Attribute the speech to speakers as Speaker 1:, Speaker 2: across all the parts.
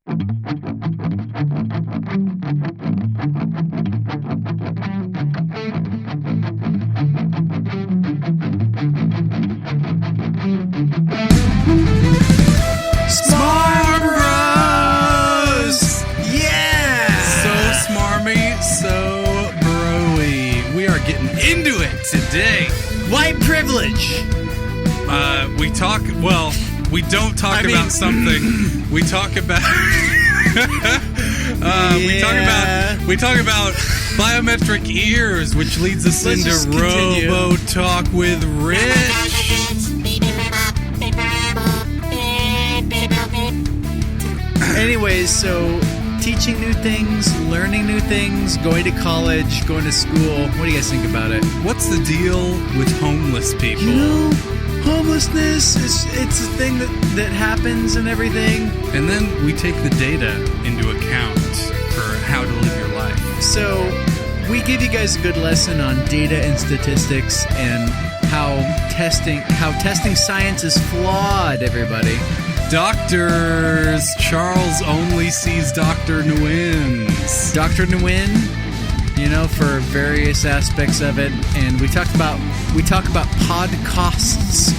Speaker 1: SmarmBros! Yeah! So smarmy, so broy. We are getting into it today.
Speaker 2: White privilege!
Speaker 1: We don't talk about something. We talk about... we talk about biometric ears, which leads us into Robo Talk with Rich.
Speaker 2: Anyways, so teaching new things, learning new things, going to college, going to school. What do you guys think about it?
Speaker 1: What's the deal with homeless people?
Speaker 2: You know, homelessness it's a thing that happens and everything.
Speaker 1: And then we take the data into account for how to live your life.
Speaker 2: So we give you guys a good lesson on data and statistics and how testing science is flawed, everybody.
Speaker 1: Doctors. Charles only sees Dr. Nguyen's.
Speaker 2: Dr. Nguyen, for various aspects of it. And we talk about podcasts,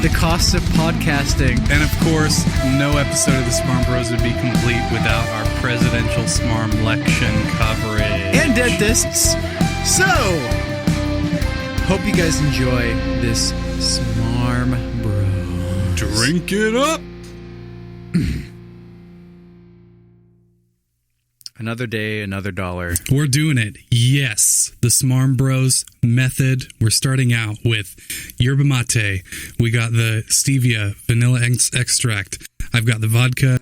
Speaker 2: the costs of podcasting.
Speaker 1: And of course, no episode of the SmarmBros would be complete without our presidential Smarm-lection coverage.
Speaker 2: And dentists. So, hope you guys enjoy this SmarmBros.
Speaker 1: Drink it up.
Speaker 2: Another day, another dollar.
Speaker 1: We're doing it. Yes. The SmarmBros method. We're starting out with yerba mate. We got the stevia vanilla extract. I've got the vodka.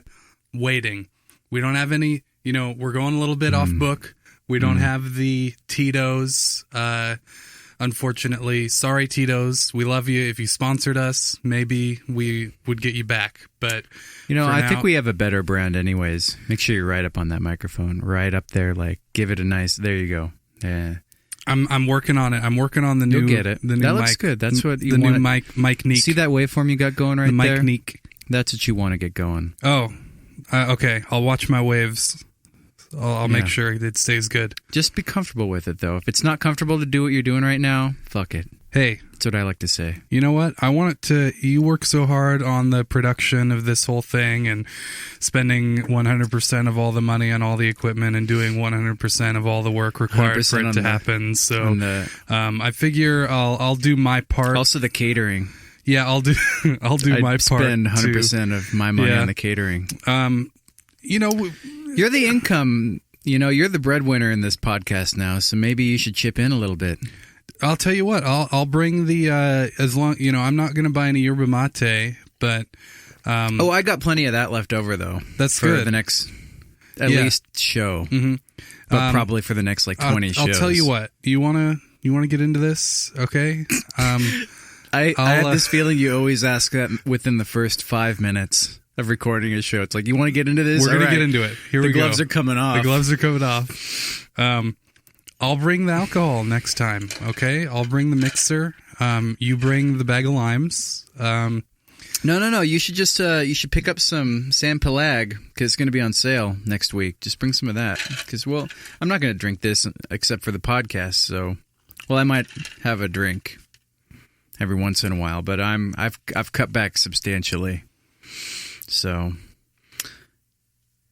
Speaker 1: Waiting. We don't have any, we're going a little bit off book. We don't have the Tito's. Unfortunately, sorry, Tito's. We love you. If you sponsored us, maybe we would get you back. But
Speaker 2: I think we have a better brand anyways. Make sure you're right up on that microphone, right up there. Like, give it a nice. There you go. Yeah.
Speaker 1: I'm working on it. I'm working on the new.
Speaker 2: You'll get it.
Speaker 1: The new
Speaker 2: that looks
Speaker 1: mic,
Speaker 2: good. That's what you
Speaker 1: the
Speaker 2: want.
Speaker 1: New mic Neek.
Speaker 2: See that waveform you got going right
Speaker 1: the
Speaker 2: there?
Speaker 1: Mic Neek.
Speaker 2: That's what you want to get going.
Speaker 1: Oh, okay. I'll watch my waves. I'll make sure it stays good.
Speaker 2: Just be comfortable with it, though. If it's not comfortable to do what you're doing right now, fuck it.
Speaker 1: Hey.
Speaker 2: That's what I like to say.
Speaker 1: You know what? I want it to... You work so hard on the production of this whole thing and spending 100% of all the money on all the equipment and doing 100% of all the work required for it to happen. So I figure I'll do my part.
Speaker 2: Also the catering.
Speaker 1: Yeah, I'll do my part.
Speaker 2: I'd spend 100% of my money on the catering. You're the income, you're the breadwinner in this podcast now, so maybe you should chip in a little bit.
Speaker 1: I'll tell you what, I'll bring the, as long, I'm not going to buy any yerba mate, but...
Speaker 2: I got plenty of that left over, though.
Speaker 1: That's
Speaker 2: for
Speaker 1: good.
Speaker 2: the next, at least, show. Mm-hmm. But probably for the next, 20 shows.
Speaker 1: I'll tell you what, you want to get into this, okay?
Speaker 2: I have this feeling you always ask that within the first 5 minutes of recording a show. It's like, you want to get into this?
Speaker 1: We're going to get into it. Here we go.
Speaker 2: The gloves are coming off.
Speaker 1: The gloves are coming off. I'll bring the alcohol next time, okay? I'll bring the mixer. You bring the bag of limes.
Speaker 2: No. You should just you pick up some San Pelag because it's going to be on sale next week. Just bring some of that because, I'm not going to drink this except for the podcast. So, I might have a drink every once in a while, but I've cut back substantially. So,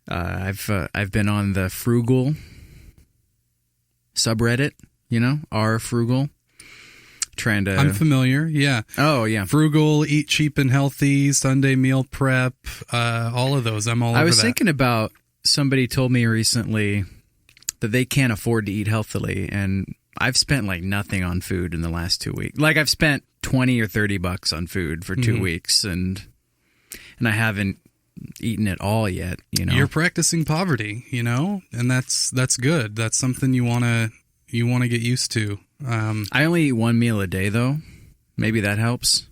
Speaker 2: I've been on the frugal subreddit, R frugal, trying to.
Speaker 1: I'm familiar. Yeah.
Speaker 2: Oh yeah.
Speaker 1: Frugal, eat cheap and healthy, Sunday meal prep, all of those. I'm all over that.
Speaker 2: I was thinking about somebody told me recently that they can't afford to eat healthily, and I've spent nothing on food in the last 2 weeks. I've spent $20 or $30 on food for 2 weeks, and I haven't eaten it all yet.
Speaker 1: You're practicing poverty, and that's good. That's something you want to get used to.
Speaker 2: I only eat one meal a day, though. Maybe that helps.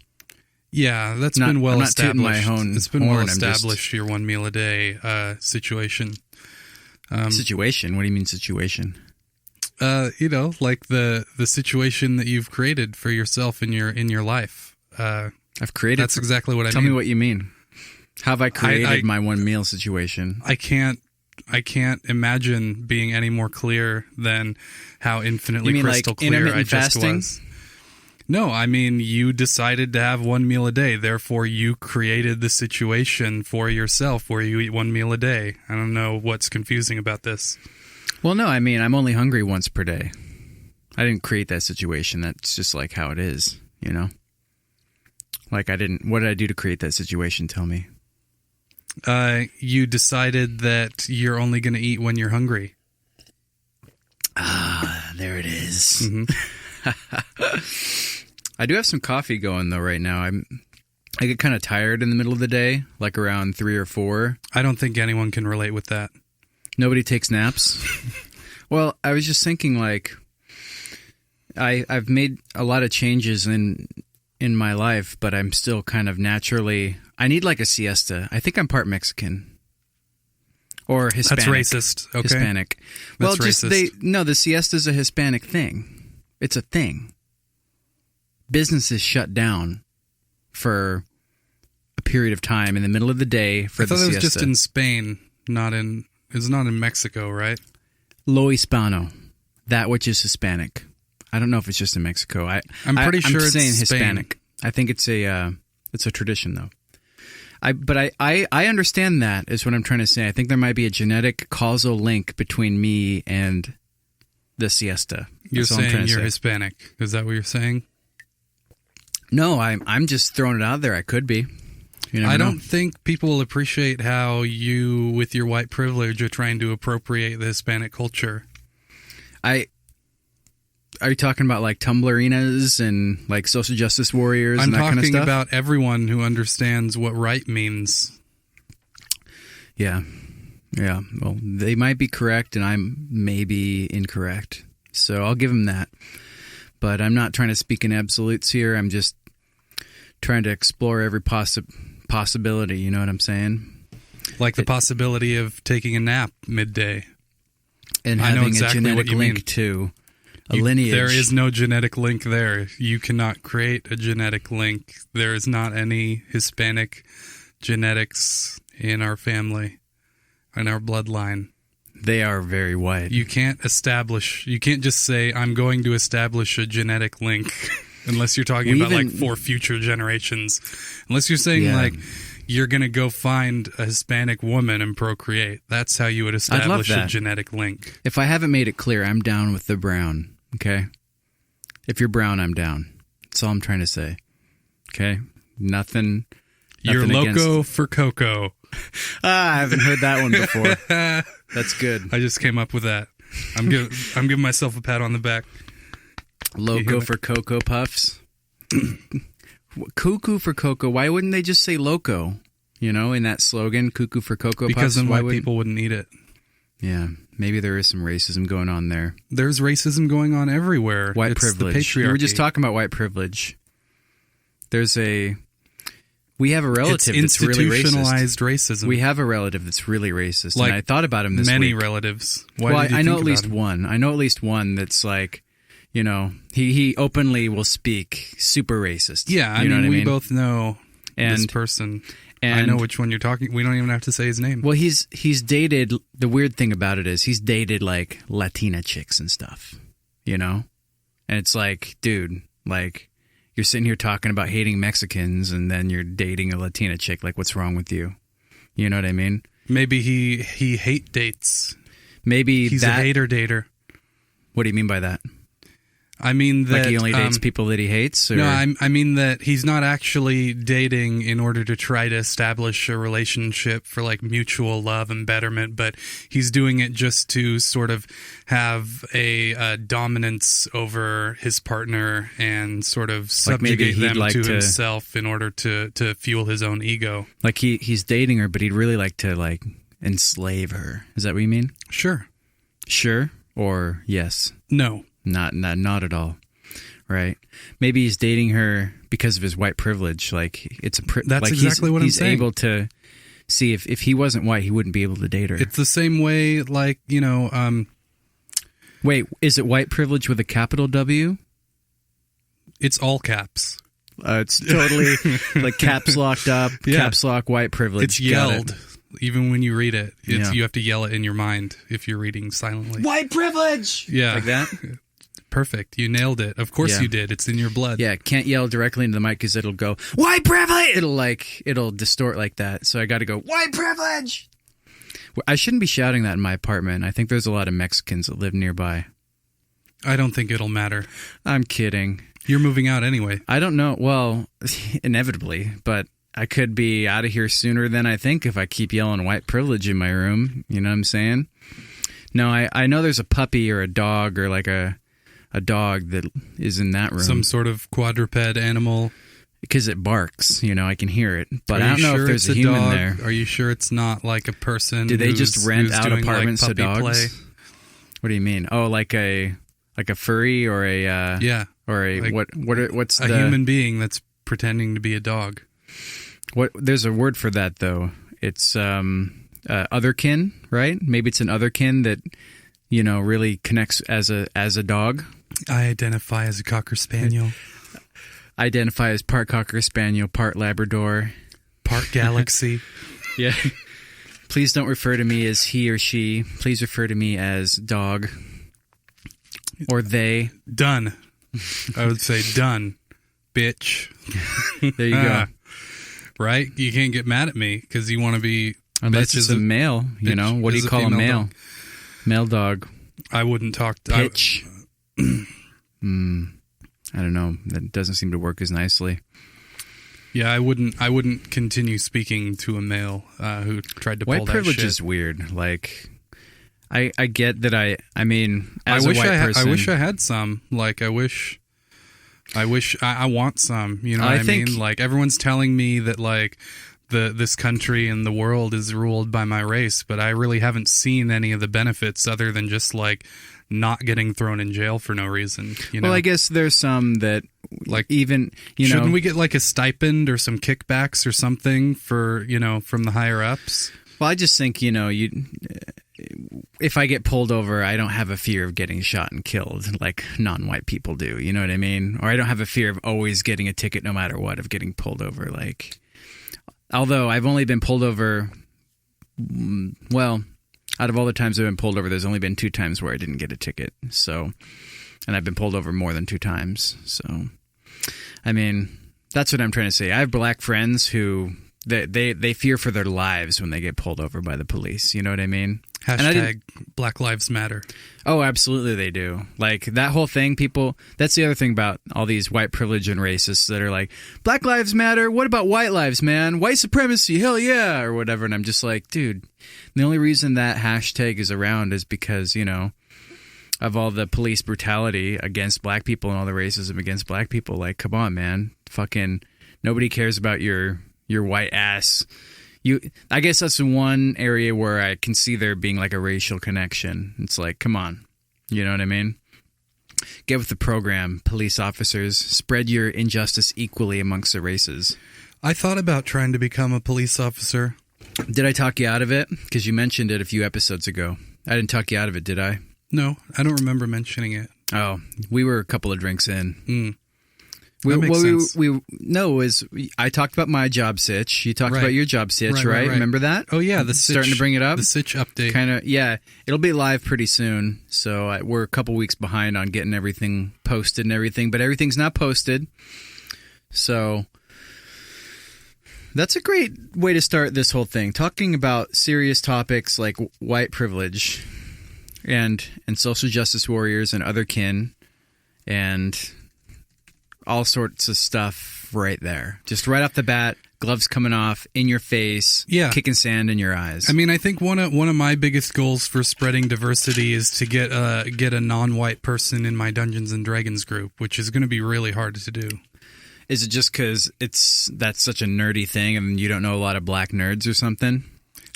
Speaker 1: Yeah, that's been well established.
Speaker 2: It's been well
Speaker 1: established. Your 1 meal a day situation.
Speaker 2: Situation? What do you mean situation?
Speaker 1: The situation that you've created for yourself in your life.
Speaker 2: I've created.
Speaker 1: That's exactly what I mean.
Speaker 2: Tell me what you mean. How have I created my one meal situation?
Speaker 1: I can't imagine being any more clear than how infinitely crystal clear I just was. No, I mean, you decided to have one meal a day. Therefore, you created the situation for yourself where you eat one meal a day. I don't know what's confusing about this.
Speaker 2: Well, no, I mean, I'm only hungry once per day. I didn't create that situation. That's just like how it is, you know? Like what did I do to create that situation? Tell me.
Speaker 1: You decided that you're only going to eat when you're hungry.
Speaker 2: Ah, there it is.
Speaker 1: Mm-hmm.
Speaker 2: I do have some coffee going though right now. I get kind of tired in the middle of the day, like around 3 or 4.
Speaker 1: I don't think anyone can relate with that.
Speaker 2: Nobody takes naps. Well, I was just thinking, like, I've made a lot of changes in my life, but I'm still kind of naturally. I need like a siesta. I think I'm part Mexican or Hispanic.
Speaker 1: That's racist. Okay,
Speaker 2: Hispanic.
Speaker 1: That's
Speaker 2: well,
Speaker 1: racist.
Speaker 2: the siesta's a Hispanic thing. It's a thing. Businesses shut down for a period of time in the middle of the day for the siesta. I thought it was
Speaker 1: just in Spain, it's not in Mexico, right?
Speaker 2: Lo Hispano, that which is Hispanic. I don't know if it's just in Mexico.
Speaker 1: I'm pretty sure
Speaker 2: I'm
Speaker 1: it's
Speaker 2: saying
Speaker 1: Spain.
Speaker 2: Hispanic. I think it's a tradition though. I understand that is what I'm trying to say. I think there might be a genetic causal link between me and the siesta.
Speaker 1: You're saying you're Hispanic. Is that what you're saying?
Speaker 2: No, I'm just throwing it out there. I could be.
Speaker 1: I don't think people will appreciate how you, with your white privilege, are trying to appropriate the Hispanic culture.
Speaker 2: Are you talking about like Tumblrinas and like social justice warriors and that kind of stuff?
Speaker 1: I'm talking about everyone who understands what right means.
Speaker 2: Yeah. Yeah. Well, they might be correct and I'm maybe incorrect. So I'll give them that. But I'm not trying to speak in absolutes here. I'm just trying to explore every possibility. You know what I'm saying? Like
Speaker 1: the possibility of taking a nap midday.
Speaker 2: And having a genetic link to a lineage.
Speaker 1: There is no genetic link there. You cannot create a genetic link. There is not any Hispanic genetics in our family, in our bloodline.
Speaker 2: They are very white.
Speaker 1: You can't just say, I'm going to establish a genetic link, unless you're talking about like for future generations. Unless you're saying like, you're going to go find a Hispanic woman and procreate. That's how you would establish a genetic link.
Speaker 2: If I haven't made it clear, I'm down with the brown, okay? If you're brown, I'm down. That's all I'm trying to say, okay? Nothing
Speaker 1: you're loco for cocoa.
Speaker 2: I haven't heard that one before. That's good.
Speaker 1: I just came up with that. I'm giving myself a pat on the back.
Speaker 2: Loco for Cocoa Puffs. Cuckoo for Cocoa. Why wouldn't they just say loco? You know, in that slogan, cuckoo for Cocoa Puffs.
Speaker 1: Because then white people wouldn't eat it.
Speaker 2: Yeah, maybe there is some racism going on there.
Speaker 1: There's racism going on everywhere.
Speaker 2: White privilege.
Speaker 1: The patriarchy.
Speaker 2: We were just talking about white privilege. We have a relative that's really racist.
Speaker 1: Institutionalized racism.
Speaker 2: We have a relative that's really racist.
Speaker 1: Like
Speaker 2: and I thought about him this week.
Speaker 1: Many relatives.
Speaker 2: I know at least one. I know at least one that's like, you know, he openly will speak super racist.
Speaker 1: Yeah, I mean, we both know this person. And I know which one you're talking. We don't even have to say his name.
Speaker 2: Well, he's dated. The weird thing about it is he's dated like Latina chicks and stuff, you know? And it's like, dude, like, you're sitting here talking about hating Mexicans and then you're dating a Latina chick. Like, what's wrong with you? You know what I mean?
Speaker 1: Maybe he hate dates.
Speaker 2: Maybe
Speaker 1: he's a hater.
Speaker 2: What do you mean by that?
Speaker 1: I mean that...
Speaker 2: Like he only dates people that he hates? Or?
Speaker 1: No, I mean that he's not actually dating in order to try to establish a relationship for like mutual love and betterment, but he's doing it just to sort of have a dominance over his partner and sort of subjugate them to himself in order to fuel his own ego.
Speaker 2: Like he's dating her, but he'd really like to like enslave her. Is that what you mean?
Speaker 1: Sure.
Speaker 2: Sure or yes?
Speaker 1: No.
Speaker 2: Not at all, right? Maybe he's dating her because of his white privilege. Like it's
Speaker 1: that's like exactly what I'm saying.
Speaker 2: He's able to see if he wasn't white, he wouldn't be able to date her.
Speaker 1: It's the same way, like
Speaker 2: Wait, is it white privilege with a capital W?
Speaker 1: It's all caps.
Speaker 2: It's totally like caps locked up, caps lock, white privilege.
Speaker 1: It's yelled. Even when you read it, you have to yell it in your mind if you're reading silently.
Speaker 2: White privilege!
Speaker 1: Yeah.
Speaker 2: Like that?
Speaker 1: Perfect. You nailed it. Of course you did. It's in your blood.
Speaker 2: Yeah, can't yell directly into the mic because it'll go, white privilege! It'll distort like that. So I got to go, white privilege! I shouldn't be shouting that in my apartment. I think there's a lot of Mexicans that live nearby.
Speaker 1: I don't think it'll matter.
Speaker 2: I'm kidding.
Speaker 1: You're moving out anyway.
Speaker 2: I don't know. Well, inevitably, but I could be out of here sooner than I think if I keep yelling white privilege in my room. You know what I'm saying? No, I know there's a puppy or a dog or like a dog that is in that room.
Speaker 1: Some sort of quadruped animal.
Speaker 2: Because it barks, I can hear it. But I don't know if there's a human
Speaker 1: dog?
Speaker 2: there.
Speaker 1: Are you sure it's not like a person?
Speaker 2: Do they just rent out
Speaker 1: doing
Speaker 2: apartments
Speaker 1: like
Speaker 2: to dogs?
Speaker 1: Play?
Speaker 2: What do you mean? Oh, like a furry or a or a
Speaker 1: like
Speaker 2: what's
Speaker 1: a human being that's pretending to be a dog?
Speaker 2: What? There's a word for that though. It's otherkin, right? Maybe it's an otherkin that really connects as a dog.
Speaker 1: I identify as a Cocker Spaniel.
Speaker 2: Identify as part Cocker Spaniel, part Labrador,
Speaker 1: part Galaxy.
Speaker 2: Yeah. Please don't refer to me as he or she. Please refer to me as dog or they.
Speaker 1: Done. I would say done, bitch.
Speaker 2: There you go.
Speaker 1: Right? You can't get mad at me because you want to be.
Speaker 2: Unless it's a male, What do you call a male?
Speaker 1: Dog.
Speaker 2: Male dog.
Speaker 1: I wouldn't talk to.
Speaker 2: Pitch. I don't know. That doesn't seem to work as nicely.
Speaker 1: Yeah, I wouldn't continue speaking to a male who tried to pull that shit.
Speaker 2: White privilege is weird. Like, I get that. I mean, as a white person,
Speaker 1: I wish I had some. Like, I want some. You know what I mean? Like, everyone's telling me that like this country and the world is ruled by my race, but I really haven't seen any of the benefits other than just like not getting thrown in jail for no reason.
Speaker 2: Well, I guess there's some that like even
Speaker 1: shouldn't we get like a stipend or some kickbacks or something for from the higher ups?
Speaker 2: Well, I just think if I get pulled over, I don't have a fear of getting shot and killed like non-white people do. You know what I mean? Or I don't have a fear of always getting a ticket no matter what, of getting pulled over. Like, although I've only been pulled over, well, out of all the times I've been pulled over, there's only been 2 times where I didn't get a ticket. So, and I've been pulled over more than 2 times. So, I mean, that's what I'm trying to say. I have black friends who they fear for their lives when they get pulled over by the police. You know what I mean?
Speaker 1: Hashtag Black Lives Matter.
Speaker 2: Oh, absolutely they do. Like, that whole thing, people, that's the other thing about all these white privilege and racists that are like, Black Lives Matter? What about white lives, man? White supremacy, hell yeah, or whatever. And I'm just like, dude, the only reason that hashtag is around is because, of all the police brutality against black people and all the racism against black people. Like, come on, man. Fucking nobody cares about your white ass. I guess that's one area where I can see there being like a racial connection. It's like, come on. You know what I mean? Get with the program, police officers. Spread your injustice equally amongst the races.
Speaker 1: I thought about trying to become a police officer.
Speaker 2: Did I talk you out of it? Because you mentioned it a few episodes ago. I didn't talk you out of it, did I?
Speaker 1: No, I don't remember mentioning it.
Speaker 2: Oh, we were a couple of drinks in.
Speaker 1: That makes sense.
Speaker 2: I talked about my job sitch. You talked about your job sitch, right? Remember that?
Speaker 1: Oh, yeah. The
Speaker 2: starting to bring it up.
Speaker 1: The sitch update.
Speaker 2: Kind of, yeah. It'll be live pretty soon. So we're a couple weeks behind on getting everything posted and everything, but everything's not posted. So that's a great way to start this whole thing. Talking about serious topics like white privilege and social justice warriors and otherkin and all sorts of stuff right there. Just right off the bat, gloves coming off, in your face, kicking sand in your eyes.
Speaker 1: I mean, I think one of my biggest goals for spreading diversity is to get a non-white person in my Dungeons and Dragons group, which is going to be really hard to do.
Speaker 2: Is it just because that's such a nerdy thing and you don't know a lot of black nerds or something?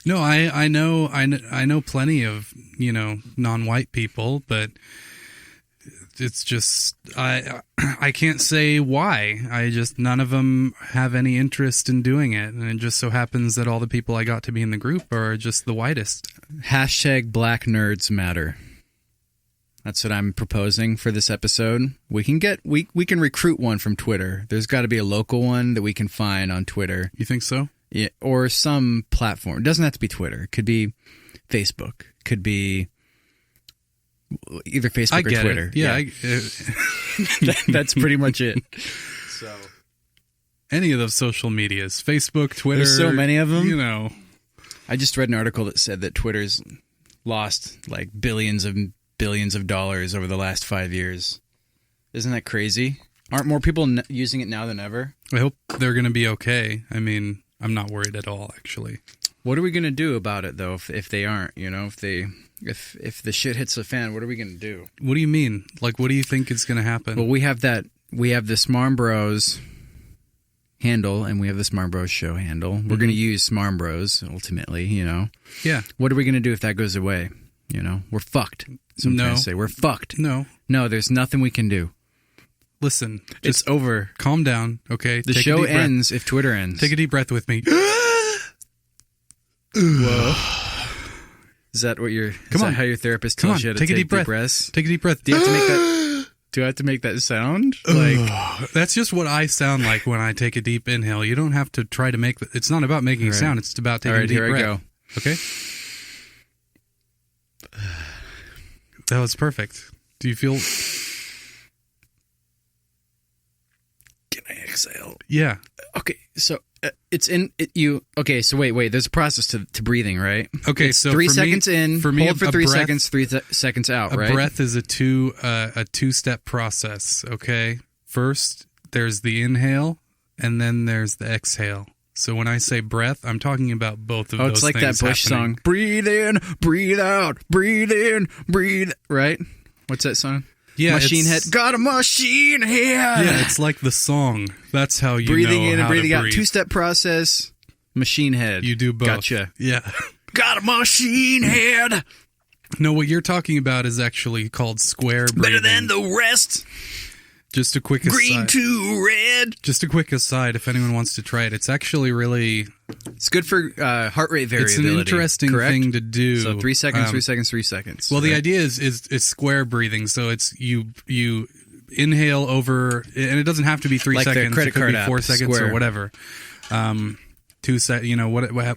Speaker 1: No, I know plenty of non-white people, but it's just I can't say why. None of them have any interest in doing it, and it just so happens that all the people I got to be in the group are just the whitest.
Speaker 2: Hashtag Black Nerds Matter. That's what I'm proposing for this episode. We can recruit one from Twitter. There's got to be a local one that we can find on Twitter.
Speaker 1: You think so?
Speaker 2: Yeah, or some platform. It doesn't have to be Twitter. It could be Facebook. It could be either Facebook or Twitter.
Speaker 1: Yeah.
Speaker 2: That's pretty much it. So,
Speaker 1: any of those social medias, Facebook, Twitter.
Speaker 2: There's so many of them.
Speaker 1: You know.
Speaker 2: I just read an article that said that Twitter's lost like billions of dollars over the last 5 years. Isn't that crazy? Aren't more people using it now than ever?
Speaker 1: I hope they're going to be okay. I mean, I'm not worried at all, actually.
Speaker 2: What are we going to do about it, though, if they aren't? You know, if the shit hits the fan, what are we going to do?
Speaker 1: What do you mean? Like, what do you think is going to happen?
Speaker 2: Well, we have the SmarmBros handle, and we have the SmarmBros show handle. Mm-hmm. We're going to use SmarmBros, ultimately, you know?
Speaker 1: Yeah.
Speaker 2: What are we going to do if that goes away? You know? We're fucked. That's what I'm trying to say. We're fucked.
Speaker 1: No,
Speaker 2: there's nothing we can do.
Speaker 1: Listen.
Speaker 2: It's over.
Speaker 1: Calm down, okay?
Speaker 2: The show ends if Twitter ends.
Speaker 1: Take a deep breath with me.
Speaker 2: Whoa. Is that what how your therapist tells you to take a deep breath?
Speaker 1: Take a deep breath.
Speaker 2: Do you have to make that? Do I have to make that sound? Like
Speaker 1: that's just what I sound like when I take a deep inhale. You don't have to try to make it's not about making a sound. It's about taking a deep breath. Here I go. Okay? That was perfect. Do you feel...
Speaker 2: Can I exhale?
Speaker 1: Yeah.
Speaker 2: Okay, so it's in... Okay, so wait. There's a process to breathing, right?
Speaker 1: Okay,
Speaker 2: it's
Speaker 1: so
Speaker 2: 3 seconds in,
Speaker 1: for me,
Speaker 2: hold for 3 seconds, 3 seconds out, right?
Speaker 1: A breath is a two-step process, okay? First, there's the inhale, and then there's the exhale. So when I say breath, I'm talking about both of those things. Oh, it's like that Bush song. Breathe in, breathe out, breathe in, breathe... Right? What's that song? Yeah,
Speaker 2: Machine Head. Got a machine head!
Speaker 1: Yeah, it's like the song. That's how you
Speaker 2: breathing
Speaker 1: know
Speaker 2: in and breathing
Speaker 1: how to
Speaker 2: out.
Speaker 1: breathe.
Speaker 2: Two-step process, machine head.
Speaker 1: You do both.
Speaker 2: Gotcha.
Speaker 1: Yeah.
Speaker 2: Got a machine head!
Speaker 1: No, what you're talking about is actually called square breathing.
Speaker 2: Better than the rest!
Speaker 1: Just a quick aside.
Speaker 2: Green to red.
Speaker 1: Just a quick aside, if anyone wants to try it, it's actually really...
Speaker 2: It's good for heart rate variability.
Speaker 1: It's an interesting thing to do.
Speaker 2: So 3 seconds, 3 seconds, 3 seconds.
Speaker 1: Well, the idea is square breathing. So it's you inhale over, and it doesn't have to be 3 seconds.
Speaker 2: Credit
Speaker 1: it could
Speaker 2: card
Speaker 1: be 4 seconds
Speaker 2: square.
Speaker 1: or whatever. 2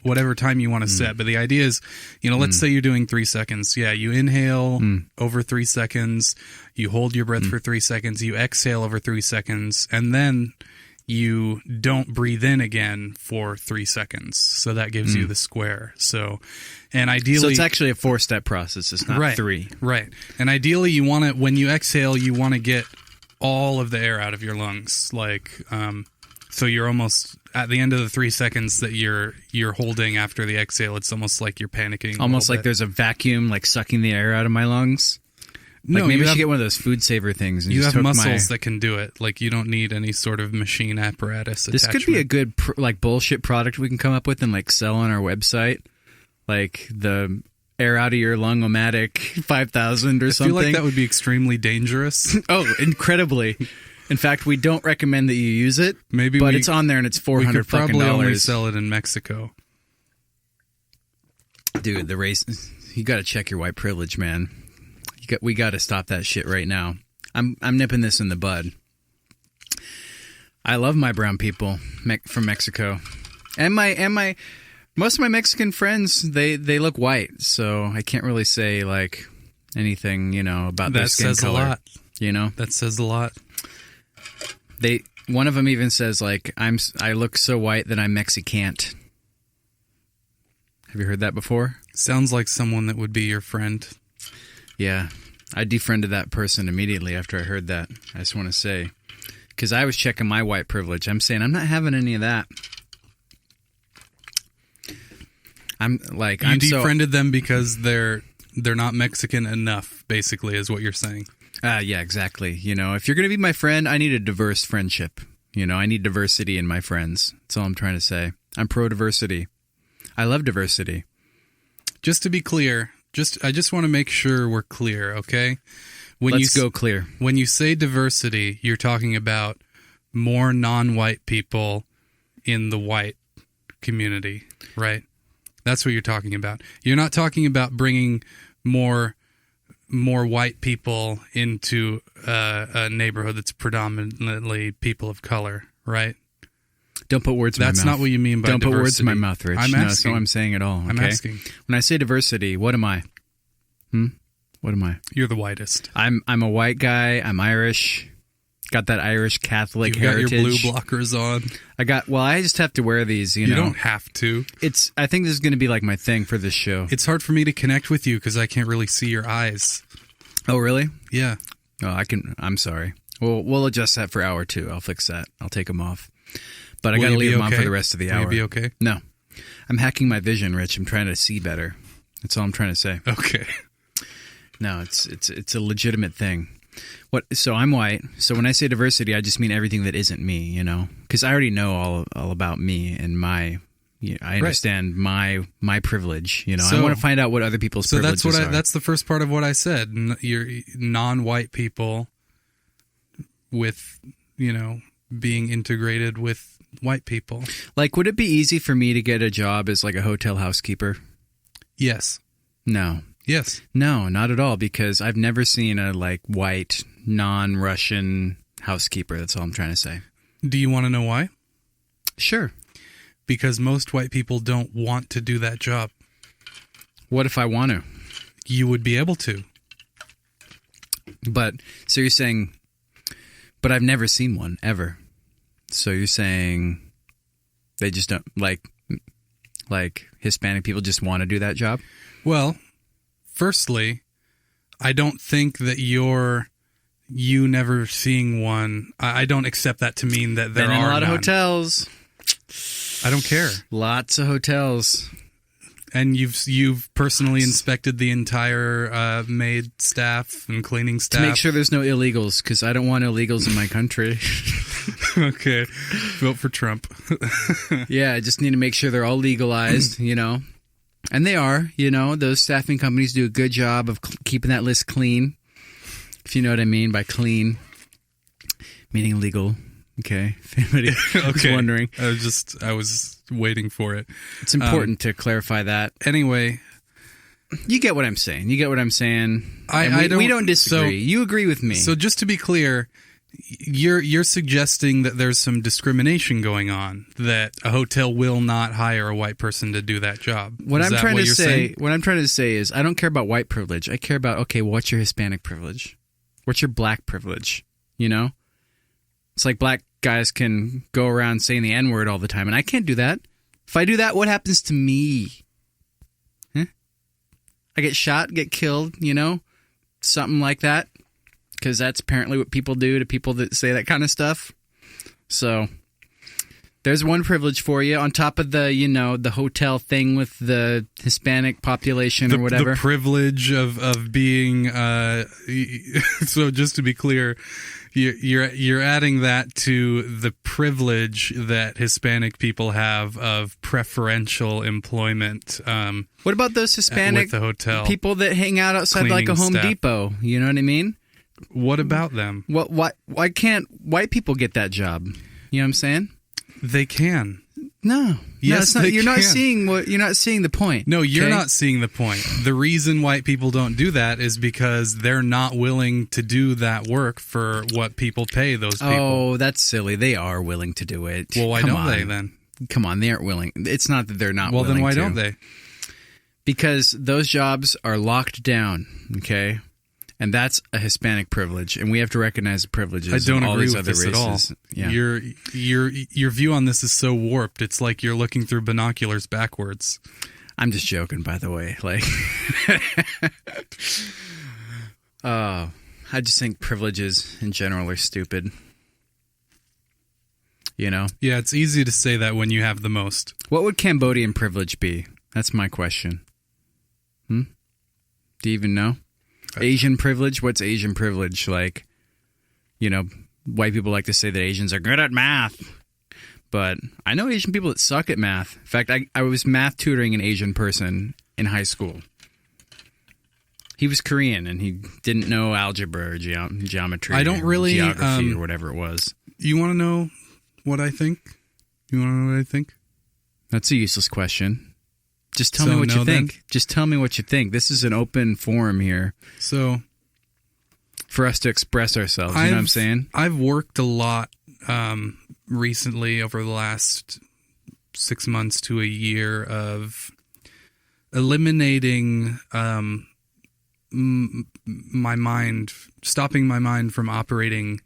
Speaker 1: whatever time you want to set. But the idea is, let's say you're doing 3 seconds. Yeah, you inhale over 3 seconds, you hold your breath for 3 seconds, you exhale over 3 seconds, and then you don't breathe in again for 3 seconds. So that gives you the square. So, and ideally...
Speaker 2: So it's actually a 4-step process. It's not 3.
Speaker 1: Right. And ideally, you want to, when you exhale, you want to get all of the air out of your lungs. Like, so you're almost... At the end of the 3 seconds that you're holding after the exhale, it's almost like you're panicking.
Speaker 2: Almost like there's a vacuum, like sucking the air out of my lungs. Like maybe I should get one of those food saver things. And
Speaker 1: you
Speaker 2: just
Speaker 1: have muscles that can do it. Like you don't need any sort of machine apparatus.
Speaker 2: This could be a good bullshit product we can come up with and like sell on our website, like the air out of your lung-o-matic 5000 or something.
Speaker 1: I feel like that would be extremely dangerous.
Speaker 2: Oh, incredibly. In fact, we don't recommend that you use it. But it's on there and it's $400
Speaker 1: we could probably
Speaker 2: fucking
Speaker 1: only sell it in Mexico.
Speaker 2: Dude, the race. You got to check your white privilege, man. We got to stop that shit right now. I'm nipping this in the bud. I love my brown people from Mexico, and my most of my Mexican friends they look white, so I can't really say like anything about their skin color.
Speaker 1: That says a lot.
Speaker 2: That
Speaker 1: says a lot.
Speaker 2: One of them even says like I look so white that I'm Mexicant. Have you heard that before?
Speaker 1: Sounds like someone that would be your friend.
Speaker 2: Yeah, I defriended that person immediately after I heard that. I just want to say, because I was checking my white privilege. I'm saying I'm not having any of that. I'm
Speaker 1: defriended them because they're not Mexican enough. Basically, is what you're saying.
Speaker 2: Yeah, exactly. If you're going to be my friend, I need a diverse friendship. I need diversity in my friends. That's all I'm trying to say. I'm pro-diversity. I love diversity.
Speaker 1: Just to be clear, I just want to make sure we're clear, okay?
Speaker 2: Let's go clear.
Speaker 1: When you say diversity, you're talking about more non-white people in the white community, right? That's what you're talking about. You're not talking about bringing more more white people into a neighborhood that's predominantly people of color, right?
Speaker 2: Don't put words in my mouth.
Speaker 1: That's not what you mean by
Speaker 2: Don't
Speaker 1: diversity.
Speaker 2: put words in my mouth, Rich.
Speaker 1: I'm
Speaker 2: No,
Speaker 1: asking.
Speaker 2: that's not what I'm saying at all. Okay?
Speaker 1: I'm asking.
Speaker 2: When I say diversity, what am I? What am I?
Speaker 1: You're the whitest.
Speaker 2: I'm a white guy. I'm Irish. Got that Irish Catholic
Speaker 1: You've
Speaker 2: heritage.
Speaker 1: got your blue blockers on.
Speaker 2: I just have to wear these, you know.
Speaker 1: You don't have to.
Speaker 2: I think this is going to be like my thing for this show.
Speaker 1: It's hard for me to connect with you because I can't really see your eyes.
Speaker 2: Oh, really?
Speaker 1: Yeah.
Speaker 2: Oh, I'm sorry. We'll adjust that for hour 2. I'll fix that. I'll take them off. But I got to leave them on for the rest of the hour.
Speaker 1: Will you be okay?
Speaker 2: No. I'm hacking my vision, Rich. I'm trying to see better. That's all I'm trying to say.
Speaker 1: Okay.
Speaker 2: No, it's a legitimate thing. So I'm white. So when I say diversity, I just mean everything that isn't me, you know? Because I already know all about me and I understand my privilege, you know? I want to find out what other people's privileges are.
Speaker 1: So that's the first part of what I said. You're non-white people with, you know, being integrated with white people.
Speaker 2: Like, would it be easy for me to get a job as like a hotel housekeeper?
Speaker 1: Yes.
Speaker 2: No.
Speaker 1: Yes.
Speaker 2: No, not at all, because I've never seen a like white, non-Russian housekeeper. That's all I'm trying to say.
Speaker 1: Do you want to know why?
Speaker 2: Sure.
Speaker 1: Because most white people don't want to do that job.
Speaker 2: What if I want to?
Speaker 1: You would be able to.
Speaker 2: But, so you're saying, but I've never seen one, ever. So you're saying they just don't, like Hispanic people just want to do that job?
Speaker 1: Well, firstly, I don't think that you never seeing one. I don't accept that to mean that there
Speaker 2: Been in
Speaker 1: are
Speaker 2: a lot
Speaker 1: none.
Speaker 2: of hotels.
Speaker 1: I don't care.
Speaker 2: Lots of hotels.
Speaker 1: And you've personally inspected the entire maid staff and cleaning staff
Speaker 2: To make sure there's no illegals, because I don't want illegals in my country.
Speaker 1: Okay, vote for Trump.
Speaker 2: Yeah, I just need to make sure they're all legalized, you know. And they are, you know. Those staffing companies do a good job of keeping that list clean, if you know what I mean by clean, meaning legal. Okay, if anybody was wondering.
Speaker 1: I was waiting for it.
Speaker 2: It's important to clarify that.
Speaker 1: Anyway,
Speaker 2: you get what I'm saying. You get what I'm saying. We don't disagree.
Speaker 1: So,
Speaker 2: you agree with me.
Speaker 1: So just to be clear, you're suggesting that there's some discrimination going on, that a hotel will not hire a white person to do that job.
Speaker 2: What I'm trying to say is I don't care about white privilege. I care about, okay, what's your Hispanic privilege? What's your black privilege? You know? It's like black guys can go around saying the N-word all the time, and I can't do that. If I do that, what happens to me? Huh? I get shot, get killed, you know? Something like that. Because that's apparently what people do to people that say that kind of stuff. So, there's one privilege for you on top of the, you know, the hotel thing with the Hispanic population or whatever.
Speaker 1: The privilege of being, so just to be clear, you're adding that to the privilege that Hispanic people have of preferential employment.
Speaker 2: What about those Hispanic
Speaker 1: with the hotel
Speaker 2: people that hang out outside like a Home Depot? You know what I mean?
Speaker 1: What about them?
Speaker 2: Why can't white people get that job? You know what I'm saying?
Speaker 1: They can.
Speaker 2: No.
Speaker 1: Yes,
Speaker 2: no,
Speaker 1: they
Speaker 2: you're
Speaker 1: can.
Speaker 2: you're not seeing the point.
Speaker 1: No, you're
Speaker 2: okay?
Speaker 1: not seeing the point. The reason white people don't do that is because they're not willing to do that work for what people pay those people.
Speaker 2: Oh, that's silly. They are willing to do it.
Speaker 1: Well, why don't they then?
Speaker 2: Come on, they aren't willing. It's not that they're not
Speaker 1: willing to. Well, then why
Speaker 2: to.
Speaker 1: don't they?
Speaker 2: Because those jobs are locked down, okay? And that's a Hispanic privilege, and we have to recognize the privileges.
Speaker 1: I don't
Speaker 2: of all
Speaker 1: agree
Speaker 2: these
Speaker 1: with
Speaker 2: other
Speaker 1: this
Speaker 2: races.
Speaker 1: at all.
Speaker 2: Yeah.
Speaker 1: Your view on this is so warped. It's like you're looking through binoculars backwards.
Speaker 2: I'm just joking, by the way. Like, I just think privileges in general are stupid. You know?
Speaker 1: Yeah, it's easy to say that when you have the most.
Speaker 2: What would Cambodian privilege be? That's my question. Do you even know? Asian privilege? What's Asian privilege? Like, you know, white people like to say that Asians are good at math. But I know Asian people that suck at math. In fact, I was math tutoring an Asian person in high school. He was Korean, and he didn't know algebra or geometry
Speaker 1: I don't really,
Speaker 2: geography or whatever it was.
Speaker 1: You want to know what I think? You want to know what I think?
Speaker 2: That's a useless question. Just tell me what you think. Just tell me what you think. This is an open forum here.
Speaker 1: So,
Speaker 2: for us to express ourselves, you know what I'm saying?
Speaker 1: I've worked a lot recently over the last 6 months to a year of eliminating my mind, stopping my mind from operating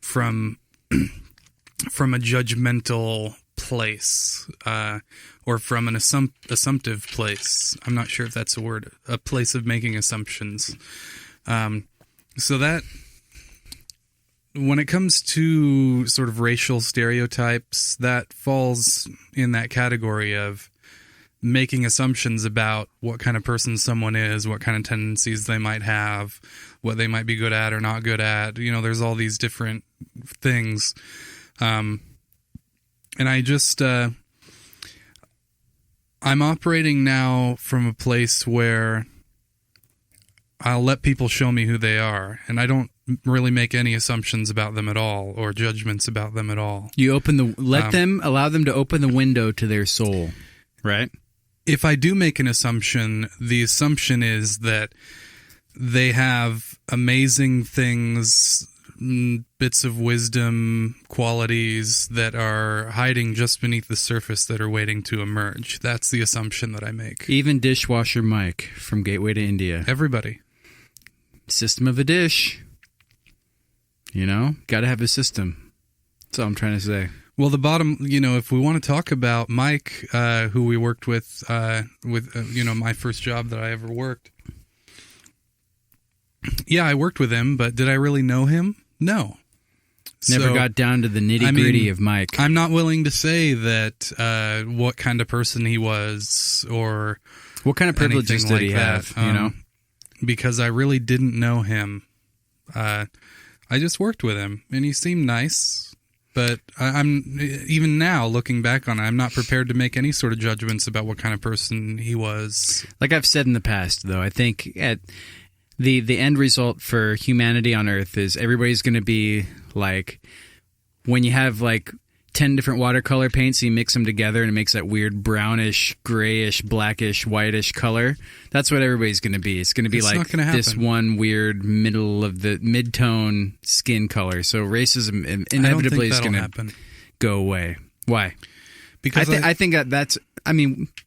Speaker 1: from a judgmental place, or from an assumptive place. I'm not sure if that's a word. A place of making assumptions. So that, when it comes to sort of racial stereotypes, that falls in that category of making assumptions about what kind of person someone is, what kind of tendencies they might have, what they might be good at or not good at. You know, there's all these different things. And I just, I'm operating now from a place where I'll let people show me who they are, and I don't really make any assumptions about them at all or judgments about them at all.
Speaker 2: You allow them to open the window to their soul, right?
Speaker 1: If I do make an assumption, the assumption is that they have amazing things, bits of wisdom, qualities that are hiding just beneath the surface that are waiting to emerge. That's the assumption that I make.
Speaker 2: Even Dishwasher Mike from Gateway to India.
Speaker 1: Everybody.
Speaker 2: System of a dish. You know, got to have a system. That's all I'm trying to say.
Speaker 1: Well, the bottom, if we want to talk about Mike, who we worked with my first job that I ever worked. Yeah, I worked with him, but did I really know him? No.
Speaker 2: Never got down to the nitty-gritty of Mike.
Speaker 1: I'm not willing to say that what kind of person he was or
Speaker 2: what kind of privileges did he have,
Speaker 1: because I really didn't know him. I just worked with him, and he seemed nice. But I'm even now looking back on it, I'm not prepared to make any sort of judgments about what kind of person he was.
Speaker 2: Like I've said in the past, though, I think at the end result for humanity on Earth is everybody's going to be like when you have like 10 different watercolor paints, you mix them together and it makes that weird brownish, grayish, blackish, whitish color. That's what everybody's going to be. It's going to be like this one weird middle of the mid-tone skin color. So racism inevitably is going to go away. Why?
Speaker 1: Because
Speaker 2: I think that's,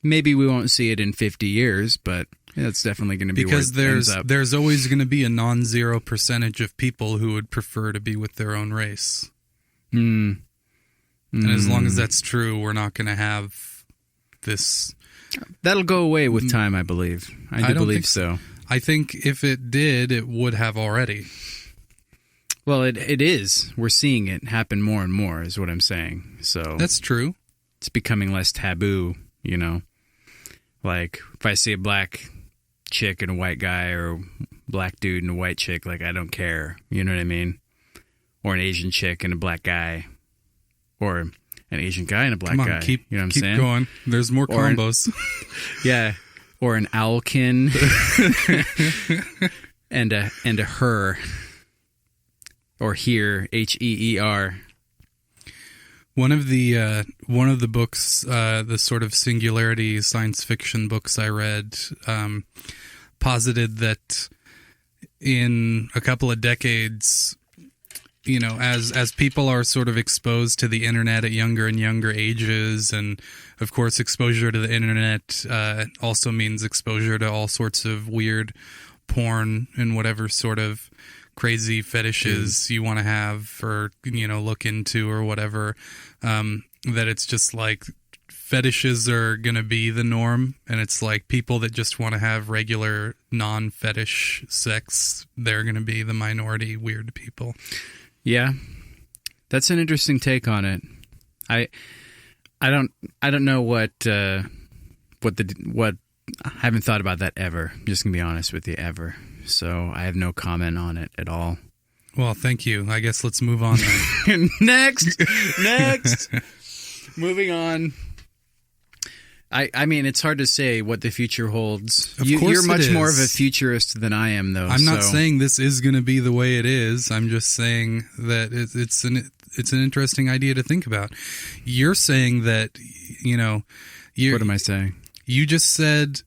Speaker 2: maybe we won't see it in 50 years, but that's definitely going to be
Speaker 1: because
Speaker 2: where it ends up.
Speaker 1: There's always going to be a non-zero percentage of people who would prefer to be with their own race. And as long as that's true, we're not going to have this.
Speaker 2: That'll go away with time, I believe. I do believe so.
Speaker 1: I think if it did, it would have already.
Speaker 2: Well, it is. We're seeing it happen more and more, is what I'm saying. So
Speaker 1: that's true.
Speaker 2: It's becoming less taboo, Like, if I see a black chick and a white guy or a black dude and a white chick, like, I don't care. You know what I mean? Or an Asian chick and a black guy. Or an Asian guy and a black guy.
Speaker 1: Keep
Speaker 2: I'm
Speaker 1: saying?
Speaker 2: Keep
Speaker 1: going. There's more combos.
Speaker 2: Yeah. Or an owlkin and a her. Or here, HEER.
Speaker 1: One of the books, the sort of singularity science fiction books I read, posited that in a couple of decades, as people are sort of exposed to the internet at younger and younger ages, and of course exposure to the internet also means exposure to all sorts of weird porn and whatever sort of crazy fetishes you want to have or look into or whatever, that it's just like fetishes are going to be the norm, and it's like people that just want to have regular non-fetish sex, they're going to be the minority weird people. Yeah,
Speaker 2: that's an interesting take on it. I don't know what I haven't thought about that ever. I'm just gonna be honest with you, ever. So I have no comment on it at all.
Speaker 1: Well, thank you. I guess let's move on then.
Speaker 2: Next. Moving on. I mean, it's hard to say what the future holds. You're much more of a futurist than I am, though.
Speaker 1: I'm not saying this is going to be the way it is. I'm just saying that it's an interesting idea to think about. You're saying that,
Speaker 2: what am I saying?
Speaker 1: you just said